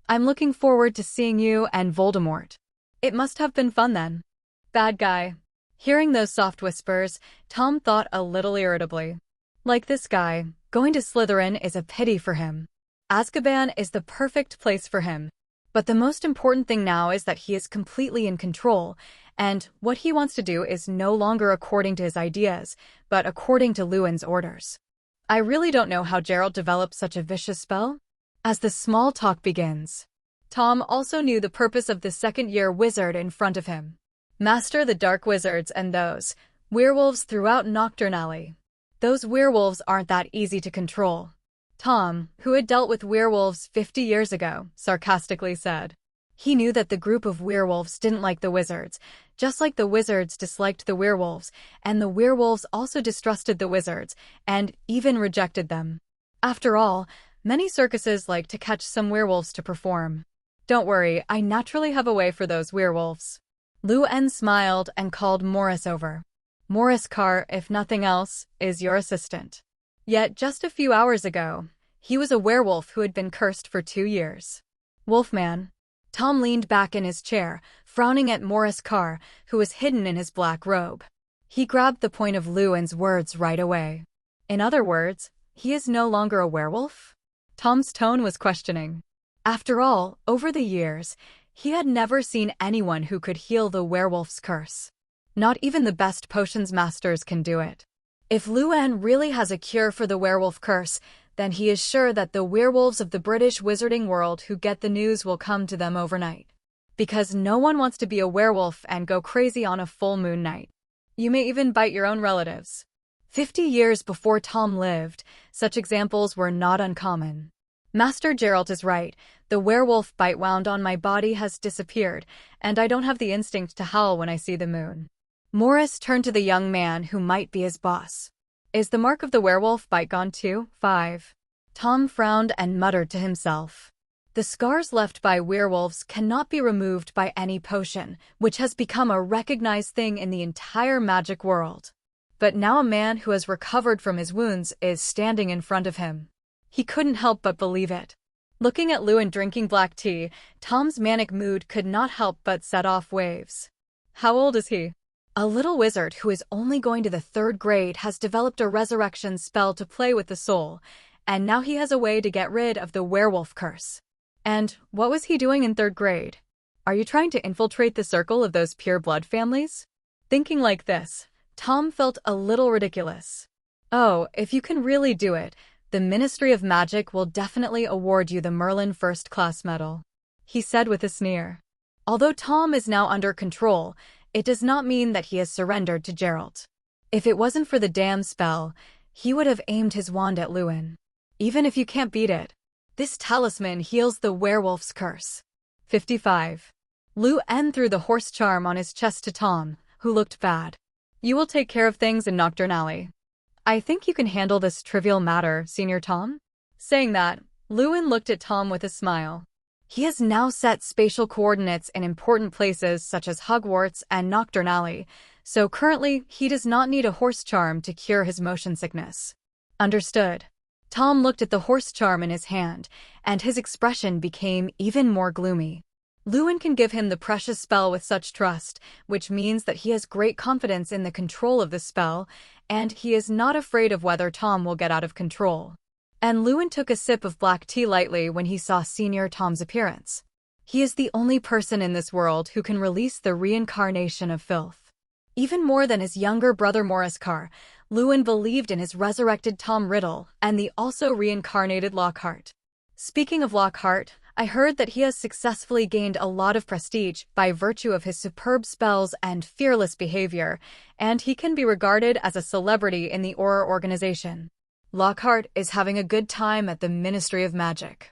"I'm looking forward to seeing you and Voldemort. It must have been fun then." "Bad guy." Hearing those soft whispers, Tom thought a little irritably. Like this guy, going to Slytherin is a pity for him. Azkaban is the perfect place for him. But the most important thing now is that he is completely in control, and what he wants to do is no longer according to his ideas, but according to Lewen's orders. "I really don't know how Gerald developed such a vicious spell." As the small talk begins, Tom also knew the purpose of the second-year wizard in front of him. Master the dark wizards and those werewolves throughout Nocturne Alley. Those werewolves aren't that easy to control. Tom, who had dealt with werewolves 50 years ago, sarcastically said. He knew that the group of werewolves didn't like the wizards, just like the wizards disliked the werewolves, and the werewolves also distrusted the wizards, and even rejected them. After all, many circuses like to catch some werewolves to perform. "Don't worry, I naturally have a way for those werewolves." Luen smiled and called Morris over. "Morris Carr, if nothing else, is your assistant." Yet just a few hours ago, he was a werewolf who had been cursed for 2 years. "Wolfman." Tom leaned back in his chair, frowning at Morris Carr, who was hidden in his black robe. He grabbed the point of Llewyn's words right away. In other words, he is no longer a werewolf? Tom's tone was questioning. After all, over the years, he had never seen anyone who could heal the werewolf's curse. Not even the best potions masters can do it. If Llewyn really has a cure for the werewolf curse, then he is sure that the werewolves of the British wizarding world who get the news will come to them overnight. Because no one wants to be a werewolf and go crazy on a full moon night. You may even bite your own relatives. 50 years before Tom lived, such examples were not uncommon. Master Geralt is right, the werewolf bite wound on my body has disappeared, and I don't have the instinct to howl when I see the moon. Morris turned to the young man who might be his boss. Is the mark of the werewolf bite gone too? 5. Tom frowned and muttered to himself. The scars left by werewolves cannot be removed by any potion, which has become a recognized thing in the entire magic world. But now a man who has recovered from his wounds is standing in front of him. He couldn't help but believe it. Looking at Llewyn drinking black tea, Tom's manic mood could not help but set off waves. How old is he? A little wizard who is only going to the 3rd grade has developed a resurrection spell to play with the soul, and now he has a way to get rid of the werewolf curse. And what was he doing in 3rd grade? Are you trying to infiltrate the circle of those pure blood families? Thinking like this, Tom felt a little ridiculous. Oh, if you can really do it, the Ministry of Magic will definitely award you the Merlin First Class Medal, he said with a sneer. Although Tom is now under control, it does not mean that he has surrendered to Geralt. If it wasn't for the damn spell, he would have aimed his wand at Llewyn. Even if you can't beat it, this talisman heals the werewolf's curse. 55. Llewyn threw the horse charm on his chest to Tom, who looked bad. You will take care of things in Knockturn Alley. I think you can handle this trivial matter, Senior Tom? Saying that, Llewyn looked at Tom with a smile. He has now set spatial coordinates in important places such as Hogwarts and Knockturn Alley, so currently he does not need a horse charm to cure his motion sickness. Understood. Tom looked at the horse charm in his hand, and his expression became even more gloomy. Llewyn can give him the precious spell with such trust, which means that he has great confidence in the control of the spell, and he is not afraid of whether Tom will get out of control. And Llewyn took a sip of black tea lightly when he saw Senior Tom's appearance. He is the only person in this world who can release the reincarnation of filth. Even more than his younger brother Morris Carr, Llewyn believed in his resurrected Tom Riddle and the also reincarnated Lockhart. Speaking of Lockhart, I heard that he has successfully gained a lot of prestige by virtue of his superb spells and fearless behavior, and he can be regarded as a celebrity in the Auror organization. Lockhart is having a good time at the Ministry of Magic.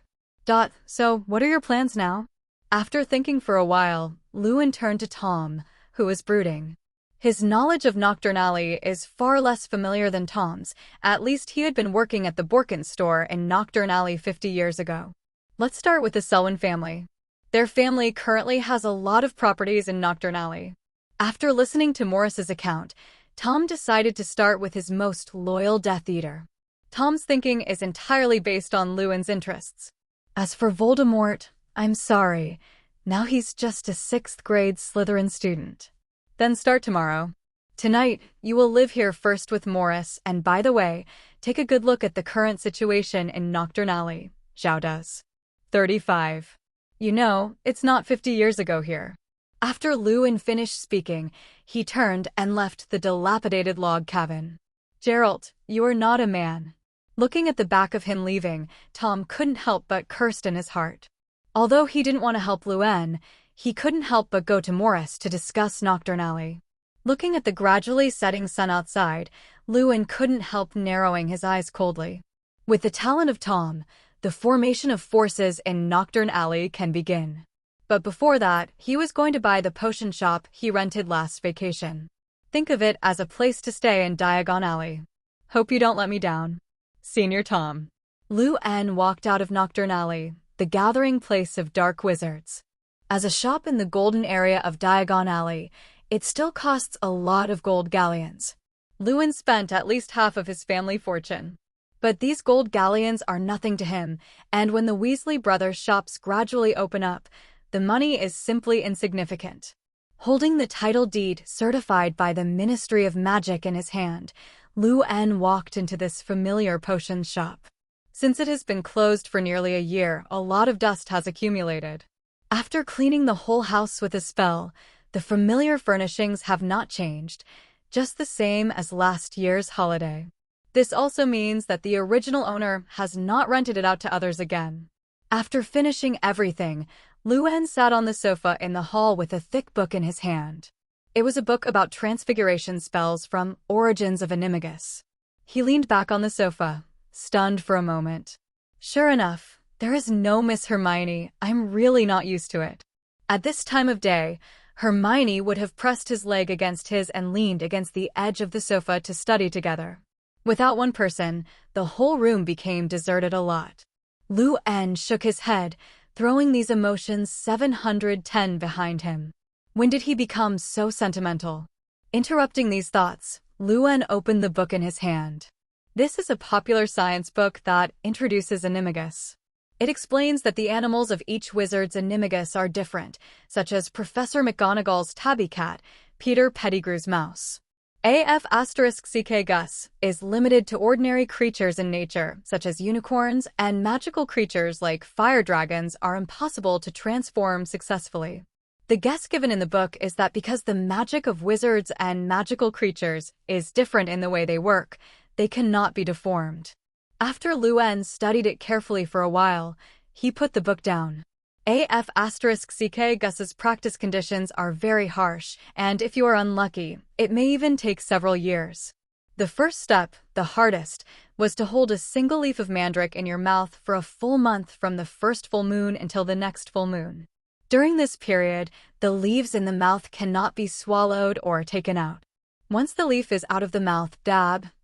So, what are your plans now? After thinking for a while, Llewyn turned to Tom, who was brooding. His knowledge of Knockturn Alley is far less familiar than Tom's, at least he had been working at the Borkins store in Knockturn Alley 50 years ago. Let's start with the Selwyn family. Their family currently has a lot of properties in Knockturn Alley. After listening to Morris's account, Tom decided to start with his most loyal Death Eater. Tom's thinking is entirely based on Llewyn's interests. As for Voldemort, I'm sorry. Now he's just a 6th grade Slytherin student. Then start tomorrow. Tonight, you will live here first with Morris, and by the way, take a good look at the current situation in Knockturn Alley, Zhao does. 35. You know, it's not 50 years ago here. After Llewyn finished speaking, he turned and left the dilapidated log cabin. Geralt, you are not a man. Looking at the back of him leaving, Tom couldn't help but curse in his heart. Although he didn't want to help Llewyn, he couldn't help but go to Morris to discuss Knockturn Alley. Looking at the gradually setting sun outside, Llewyn couldn't help narrowing his eyes coldly. With the talent of Tom, the formation of forces in Knockturn Alley can begin. But before that, he was going to buy the potion shop he rented last vacation. Think of it as a place to stay in Diagon Alley. Hope you don't let me down. Senior Tom. Llewyn walked out of Knockturn Alley, the gathering place of dark wizards. As a shop in the golden area of Diagon Alley, it still costs a lot of gold galleons. Llewyn spent at least half of his family fortune. But these gold galleons are nothing to him, and when the Weasley brothers' shops gradually open up, the money is simply insignificant. Holding the title deed certified by the Ministry of Magic in his hand, Lu-En walked into this familiar potions shop. Since it has been closed for nearly a year, a lot of dust has accumulated. After cleaning the whole house with a spell, the familiar furnishings have not changed, just the same as last year's holiday. This also means that the original owner has not rented it out to others again. After finishing everything, Lu-En sat on the sofa in the hall with a thick book in his hand. It was a book about transfiguration spells from Origins of Animagus. He leaned back on the sofa, stunned for a moment. Sure enough, there is no Miss Hermione. I'm really not used to it. At this time of day, Hermione would have pressed his leg against his and leaned against the edge of the sofa to study together. Without one person, the whole room became deserted a lot. Lu-En shook his head, throwing these emotions 710 behind him. When did he become so sentimental? Interrupting these thoughts, Lu-En opened the book in his hand. This is a popular science book that introduces Animagus. It explains that the animals of each wizard's Animagus are different, such as Professor McGonagall's tabby cat, Peter Pettigrew's mouse. AF*CK Gus is limited to ordinary creatures in nature, such as unicorns, and magical creatures like fire dragons are impossible to transform successfully. The guess given in the book is that because the magic of wizards and magical creatures is different in the way they work, they cannot be deformed. After Lu-En studied it carefully for a while, he put the book down. AF*CK Gus's practice conditions are very harsh, and if you are unlucky, it may even take several years. The first step, the hardest, was to hold a single leaf of mandrake in your mouth for a full month from the first full moon until the next full moon. During this period, the leaves in the mouth cannot be swallowed or taken out. Once the leaf is out of the mouth,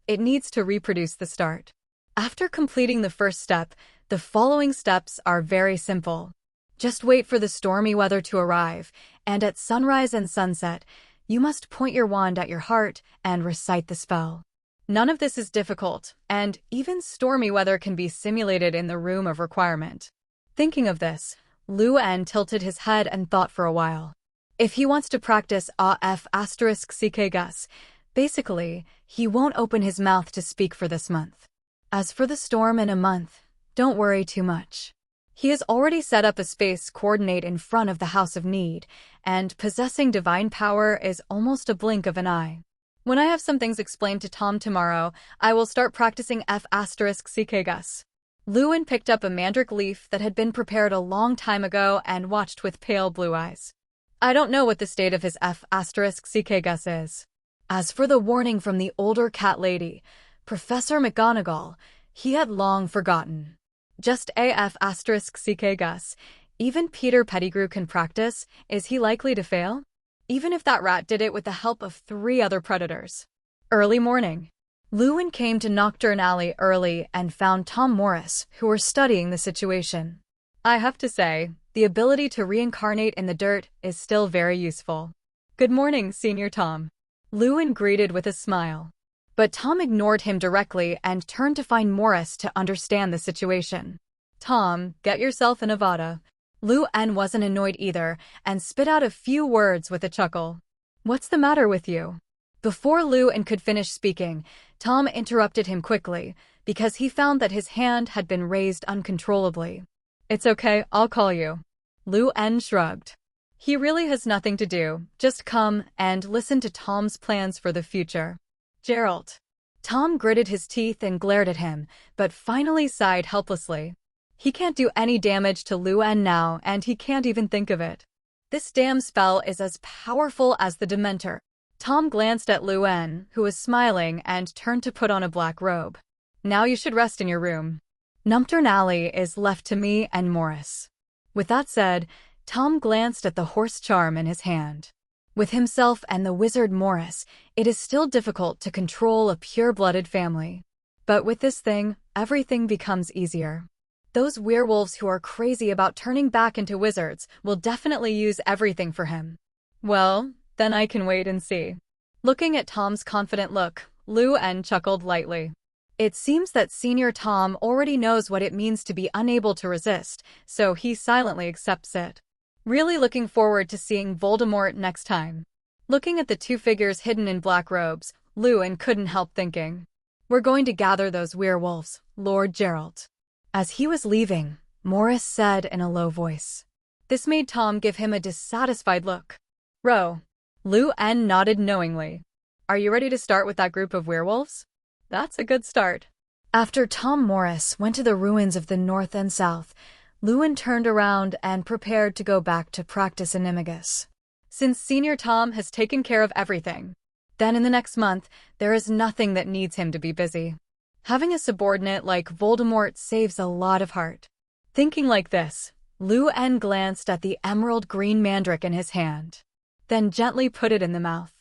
it needs to reproduce the start. After completing the first step, the following steps are very simple. Just wait for the stormy weather to arrive, and at sunrise and sunset, you must point your wand at your heart and recite the spell. None of this is difficult, and even stormy weather can be simulated in the room of requirement. Thinking of this, Lu-En tilted his head and thought for a while. If he wants to practice AF*CK Gus, basically, he won't open his mouth to speak for this month. As for the storm in a month, don't worry too much. He has already set up a space coordinate in front of the House of Need, and possessing divine power is almost a blink of an eye. When I have some things explained to Tom tomorrow, I will start practicing F*CK Gus. Lu-En picked up a mandrake leaf that had been prepared a long time ago and watched with pale blue eyes. I don't know what the state of his F*CK Gus is. As for the warning from the older cat lady, Professor McGonagall, he had long forgotten. Just AF*CK Gus. Even Peter Pettigrew can practice. Is he likely to fail? Even if that rat did it with the help of 3 other predators. Early morning. Lu-En came to Nocturne Alley early and found Tom Morris, who were studying the situation. I have to say, the ability to reincarnate in the dirt is still very useful. Good morning, Senior Tom. Lu-En greeted with a smile. But Tom ignored him directly and turned to find Morris to understand the situation. Tom, get yourself a Nevada. Lu-En wasn't annoyed either and spit out a few words with a chuckle. What's the matter with you? Before Lu-En could finish speaking, Tom interrupted him quickly because he found that his hand had been raised uncontrollably. It's okay, I'll call you. Lu-En shrugged. He really has nothing to do, just come and listen to Tom's plans for the future. Gerald. Tom gritted his teeth and glared at him, but finally sighed helplessly. He can't do any damage to Lu-En now, and he can't even think of it. This damn spell is as powerful as the Dementor. Tom glanced at Lu-En, who was smiling, and turned to put on a black robe. Now you should rest in your room. Nocturne Alley is left to me and Morris. With that said, Tom glanced at the horse charm in his hand. With himself and the wizard Morris, it is still difficult to control a pure-blooded family. But with this thing, everything becomes easier. Those werewolves who are crazy about turning back into wizards will definitely use everything for him. Well, then I can wait and see. Looking at Tom's confident look, Lu-En chuckled lightly. It seems that Senior Tom already knows what it means to be unable to resist, so he silently accepts it. Really looking forward to seeing Voldemort next time. Looking at the two figures hidden in black robes, Lewin couldn't help thinking. We're going to gather those werewolves, Lord Gerald. As he was leaving, Morris said in a low voice. This made Tom give him a dissatisfied look. Row. Lewin nodded knowingly. Are you ready to start with that group of werewolves? That's a good start. After Tom Morris went to the ruins of the North and South, Lewin turned around and prepared to go back to practice Animagus. Since Senior Tom has taken care of everything, then in the next month, there is nothing that needs him to be busy. Having a subordinate like Voldemort saves a lot of heart. Thinking like this, Lewin glanced at the emerald green mandrake in his hand, then gently put it in the mouth.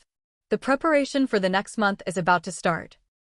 The preparation for the next month is about to start.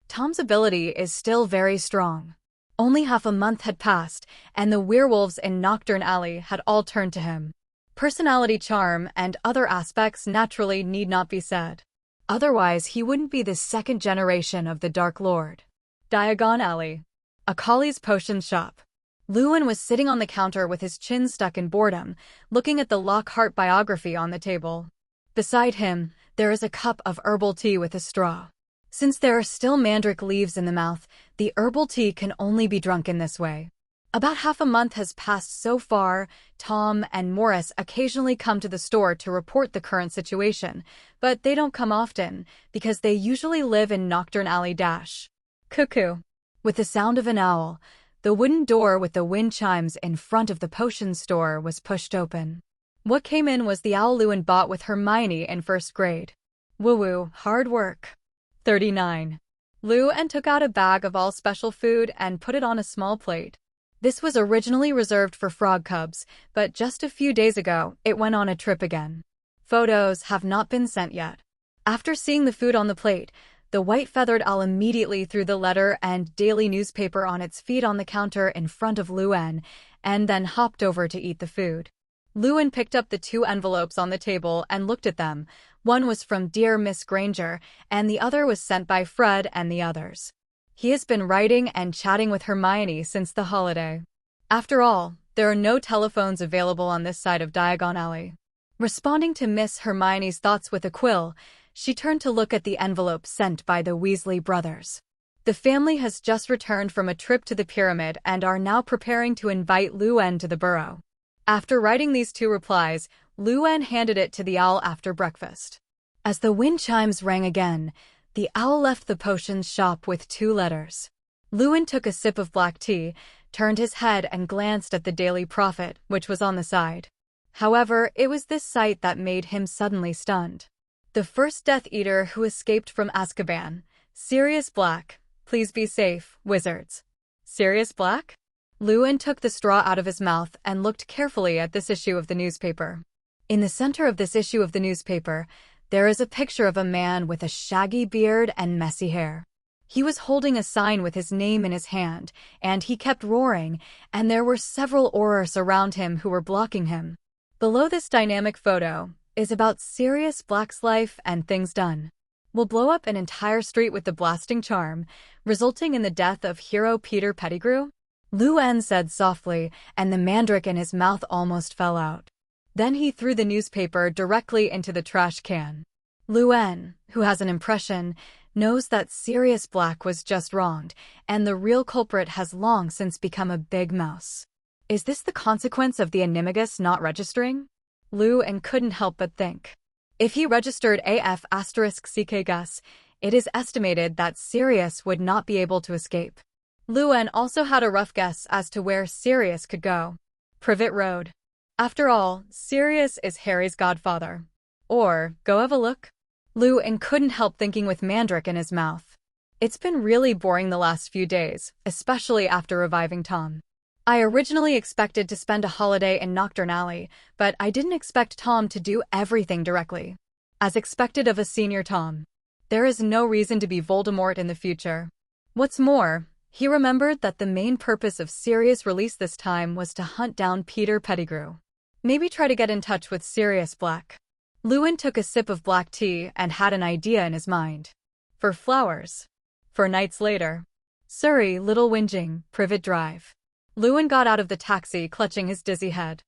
Tom's ability is still very strong. Only half a month had passed, and the werewolves in Nocturne Alley had all turned to him. Personality charm and other aspects naturally need not be said. Otherwise, he wouldn't be the second generation of the Dark Lord. Diagon Alley. Akali's potion shop. Lewin was sitting on the counter with his chin stuck in boredom, looking at the Lockhart biography on the table. Beside him, there is a cup of herbal tea with a straw. Since there are still mandrake leaves in the mouth, the herbal tea can only be drunk in this way. About half a month has passed so far. Tom and Morris occasionally come to the store to report the current situation, but they don't come often, because they usually live in Nocturne Alley Dash. Cuckoo. With the sound of an owl, the wooden door with the wind chimes in front of the potion store was pushed open. What came in was the owl Lewin bought with Hermione in first grade. Woo-woo, hard work. 39. Lewin took out a bag of all special food and put it on a small plate. This was originally reserved for frog cubs, but just a few days ago, it went on a trip again. Photos have not been sent yet. After seeing the food on the plate, the white-feathered owl immediately threw the letter and daily newspaper on its feet on the counter in front of Lewin, and then hopped over to eat the food. Lewin picked up the two envelopes on the table and looked at them. One was from Dear Miss Granger, and the other was sent by Fred and the others. He has been writing and chatting with Hermione since the holiday. After all, there are no telephones available on this side of Diagon Alley. Responding to Miss Hermione's thoughts with a quill, she turned to look at the envelope sent by the Weasley brothers. The family has just returned from a trip to the pyramid and are now preparing to invite Lewin to the burrow. After writing these two replies, Lewin handed it to the owl after breakfast. As the wind chimes rang again, the owl left the potions shop with two letters. Lewin took a sip of black tea, turned his head and glanced at the Daily Prophet, which was on the side. However, it was this sight that made him suddenly stunned. The first Death Eater who escaped from Azkaban. Sirius Black. Please be safe, wizards. Sirius Black? Lewin took the straw out of his mouth and looked carefully at this issue of the newspaper. In the center of this issue of the newspaper, there is a picture of a man with a shaggy beard and messy hair. He was holding a sign with his name in his hand, and he kept roaring, and there were several Aurors around him who were blocking him. Below this dynamic photo is about Sirius Black's life and things done. Will blow up an entire street with the blasting charm, resulting in the death of hero Peter Pettigrew? Lewin said softly, and the mandrake in his mouth almost fell out. Then he threw the newspaper directly into the trash can. Lewin, who has an impression, knows that Sirius Black was just wronged, and the real culprit has long since become a big mouse. Is this the consequence of the Animagus not registering? Lewin couldn't help but think. If he registered AF*CK Gus, it is estimated that Sirius would not be able to escape. Lewin also had a rough guess as to where Sirius could go. Privet Road. After all, Sirius is Harry's godfather. Or, go have a look? Lewin couldn't help thinking with mandrake in his mouth. It's been really boring the last few days, especially after reviving Tom. I originally expected to spend a holiday in Nocturne Alley, but I didn't expect Tom to do everything directly. As expected of a senior Tom. There is no reason to be Voldemort in the future. What's more, he remembered that the main purpose of Sirius' release this time was to hunt down Peter Pettigrew. Maybe try to get in touch with Sirius Black. Lewin took a sip of black tea and had an idea in his mind. For flowers. For nights later. Surrey, Little Whinging, Privet Drive. Lewin got out of the taxi clutching his dizzy head.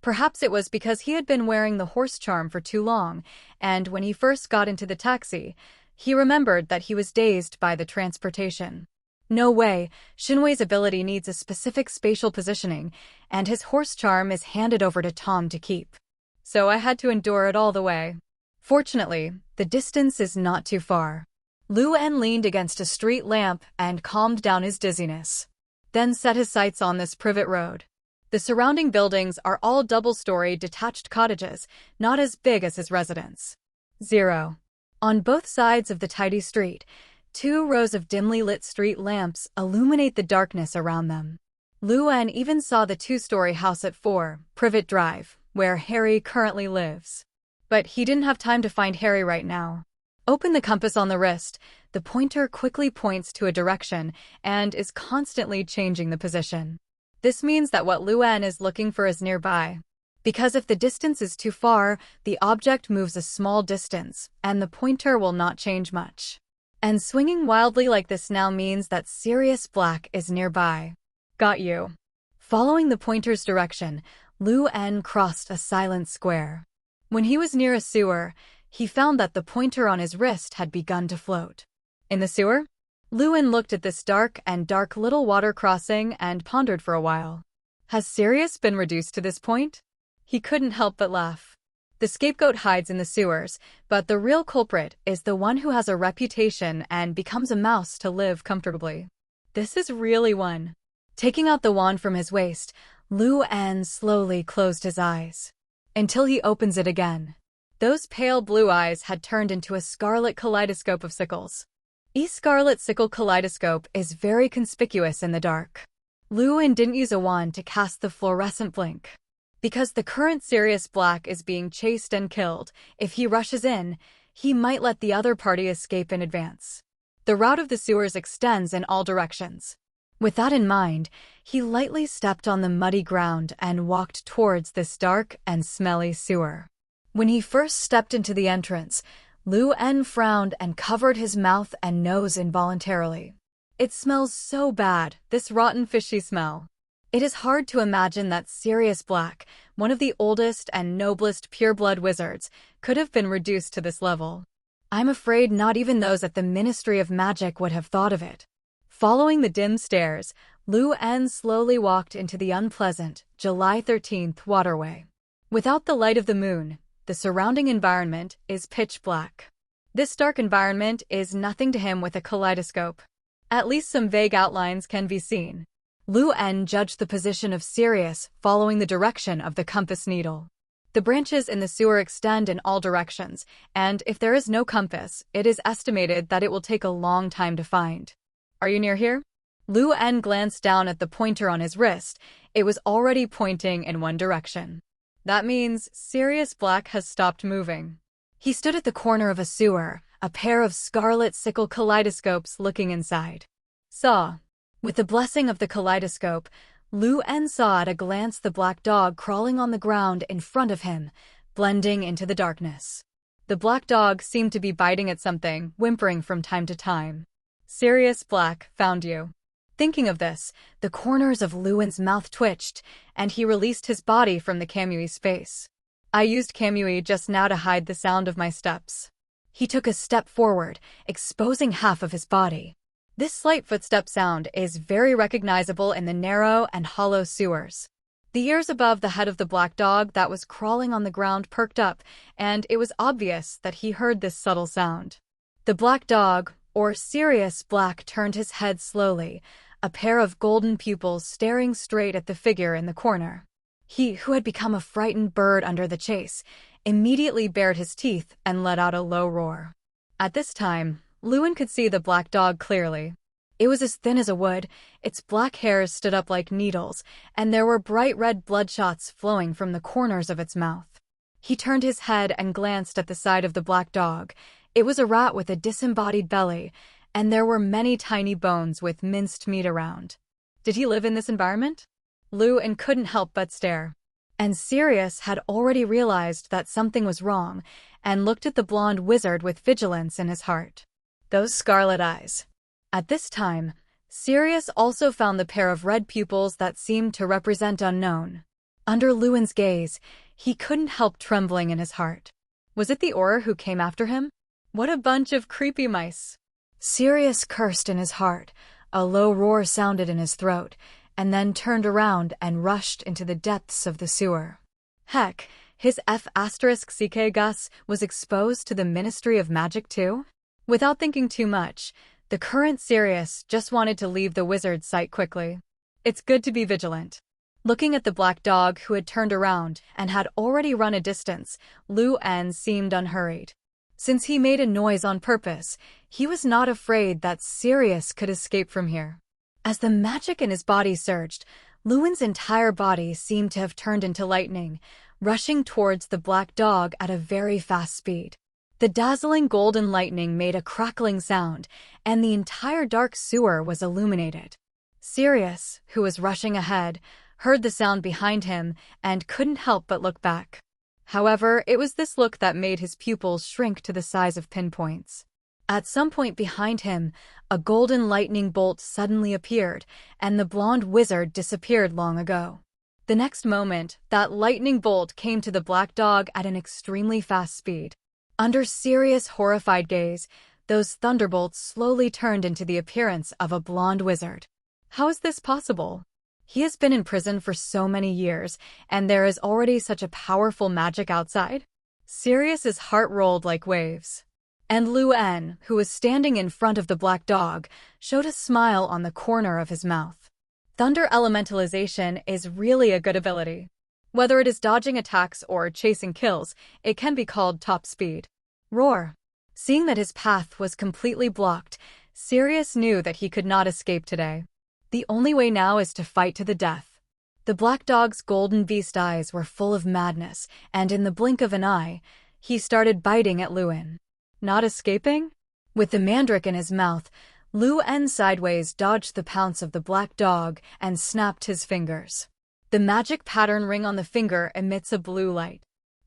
Perhaps it was because he had been wearing the horse charm for too long, and when he first got into the taxi, he remembered that he was dazed by the transportation. No way, Shinwei's ability needs a specific spatial positioning, and his horse charm is handed over to Tom to keep. So I had to endure it all the way. Fortunately, the distance is not too far. Luan leaned against a street lamp and calmed down his dizziness. Then set his sights on this privet road. The surrounding buildings are all double-story detached cottages, not as big as his residence. 0. On both sides of the tidy street, 2 rows of dimly lit street lamps illuminate the darkness around them. Luan even saw the 2-story house at 4, Privet Drive, where Harry currently lives. But he didn't have time to find Harry right now. Open the compass on the wrist, the pointer quickly points to a direction and is constantly changing the position. This means that what Luan is looking for is nearby. Because if the distance is too far, the object moves a small distance, and the pointer will not change much. And swinging wildly like this now means that Sirius Black is nearby. Got you. Following the pointer's direction, Luan crossed a silent square. When he was near a sewer, he found that the pointer on his wrist had begun to float. In the sewer? Luan looked at this dark little water crossing and pondered for a while. Has Sirius been reduced to this point? He couldn't help but laugh. The scapegoat hides in the sewers, but the real culprit is the one who has a reputation and becomes a mouse to live comfortably. This is really one. Taking out the wand from his waist, Luan slowly closed his eyes. Until he opens it again. Those pale blue eyes had turned into a scarlet kaleidoscope of sickles. Each scarlet sickle kaleidoscope is very conspicuous in the dark. Luan didn't use a wand to cast the fluorescent blink. Because the current Sirius Black is being chased and killed, if he rushes in, he might let the other party escape in advance. The route of the sewers extends in all directions. With that in mind, he lightly stepped on the muddy ground and walked towards this dark and smelly sewer. When he first stepped into the entrance, Luan frowned and covered his mouth and nose involuntarily. It smells so bad, this rotten fishy smell. It is hard to imagine that Sirius Black, one of the oldest and noblest pureblood wizards, could have been reduced to this level. I'm afraid not even those at the Ministry of Magic would have thought of it. Following the dim stairs, Luan slowly walked into the unpleasant July 13th waterway. Without the light of the moon, the surrounding environment is pitch black. This dark environment is nothing to him with a kaleidoscope. At least some vague outlines can be seen. Luan judged the position of Sirius following the direction of the compass needle. The branches in the sewer extend in all directions, and if there is no compass, it is estimated that it will take a long time to find. Are you near here? Luan glanced down at the pointer on his wrist. It was already pointing in one direction. That means Sirius Black has stopped moving. He stood at the corner of a sewer, a pair of scarlet sickle kaleidoscopes looking inside. Saw. With the blessing of the kaleidoscope, Luan saw at a glance the black dog crawling on the ground in front of him, blending into the darkness. The black dog seemed to be biting at something, whimpering from time to time. Sirius Black, found you. Thinking of this, the corners of Luan's mouth twitched, and he released his body from the Camui's face. I used Camui just now to hide the sound of my steps. He took a step forward, exposing half of his body. This slight footstep sound is very recognizable in the narrow and hollow sewers. The ears above the head of the black dog that was crawling on the ground perked up, and it was obvious that he heard this subtle sound. The black dog, or Sirius Black, turned his head slowly, a pair of golden pupils staring straight at the figure in the corner. He, who had become a frightened bird under the chase, immediately bared his teeth and let out a low roar. At this time, Luan could see the black dog clearly. It was as thin as a wood, its black hairs stood up like needles, and there were bright red bloodshots flowing from the corners of its mouth. He turned his head and glanced at the side of the black dog. It was a rat with a disembodied belly, and there were many tiny bones with minced meat around. Did he live in this environment? Luan couldn't help but stare. And Sirius had already realized that something was wrong, and looked at the blonde wizard with vigilance in his heart. Those scarlet eyes. At this time, Sirius also found the pair of red pupils that seemed to represent unknown. Under Lewin's gaze, he couldn't help trembling in his heart. Was it the Auror who came after him? What a bunch of creepy mice! Sirius cursed in his heart. A low roar sounded in his throat, and then turned around and rushed into the depths of the sewer. Heck, his F***CK Gus was exposed to the Ministry of Magic too? Without thinking too much, the current Sirius just wanted to leave the wizard's sight quickly. It's good to be vigilant. Looking at the black dog who had turned around and had already run a distance, Luen seemed unhurried. Since he made a noise on purpose, he was not afraid that Sirius could escape from here. As the magic in his body surged, Lewin's entire body seemed to have turned into lightning, rushing towards the black dog at a very fast speed. The dazzling golden lightning made a crackling sound, and the entire dark sewer was illuminated. Sirius, who was rushing ahead, heard the sound behind him and couldn't help but look back. However, it was this look that made his pupils shrink to the size of pinpoints. At some point behind him, a golden lightning bolt suddenly appeared, and the blonde wizard disappeared long ago. The next moment, that lightning bolt came to the black dog at an extremely fast speed. Under Sirius' horrified gaze, those thunderbolts slowly turned into the appearance of a blonde wizard. How is this possible? He has been in prison for so many years, and there is already such a powerful magic outside. Sirius's heart rolled like waves. And Luen, who was standing in front of the black dog, showed a smile on the corner of his mouth. Thunder elementalization is really a good ability. Whether it is dodging attacks or chasing kills, it can be called top speed. Roar. Seeing that his path was completely blocked, Sirius knew that he could not escape today. The only way now is to fight to the death. The black dog's golden beast eyes were full of madness, and in the blink of an eye, he started biting at Luen. Not escaping? With the mandrake in his mouth, Luen sideways dodged the pounce of the black dog and snapped his fingers. The magic pattern ring on the finger emits a blue light.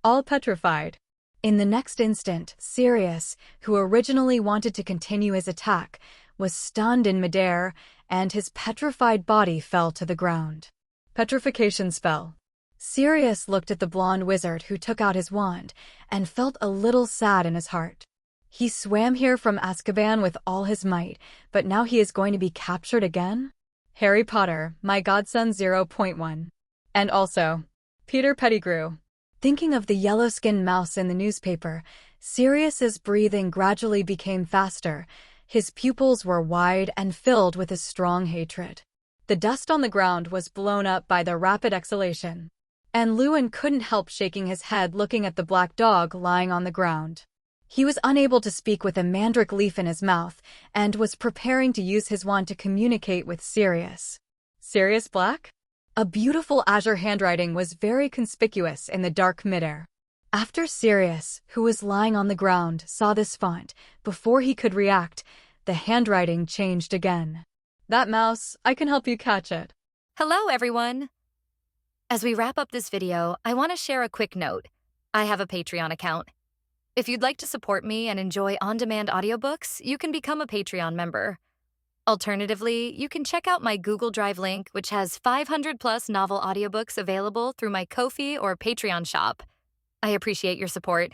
All petrified. In the next instant, Sirius, who originally wanted to continue his attack, was stunned in midair, and his petrified body fell to the ground. Petrification spell. Sirius looked at the blonde wizard who took out his wand and felt a little sad in his heart. He swam here from Azkaban with all his might, but now he is going to be captured again? Harry Potter, My Godson 0.1. And also, Peter Pettigrew. Thinking of the yellow-skinned mouse in the newspaper, Sirius's breathing gradually became faster. His pupils were wide and filled with a strong hatred. The dust on the ground was blown up by the rapid exhalation, and Luen couldn't help shaking his head looking at the black dog lying on the ground. He was unable to speak with a mandrake leaf in his mouth and was preparing to use his wand to communicate with Sirius. Sirius Black? A beautiful azure handwriting was very conspicuous in the dark midair. After Sirius, who was lying on the ground, saw this font, before he could react, the handwriting changed again. That mouse, I can help you catch it. Hello, everyone. As we wrap up this video, I want to share a quick note. I have a Patreon account. If you'd like to support me and enjoy on-demand audiobooks, you can become a Patreon member. Alternatively, you can check out my Google Drive link, which has 500+ novel audiobooks available through my Ko-fi or Patreon shop. I appreciate your support.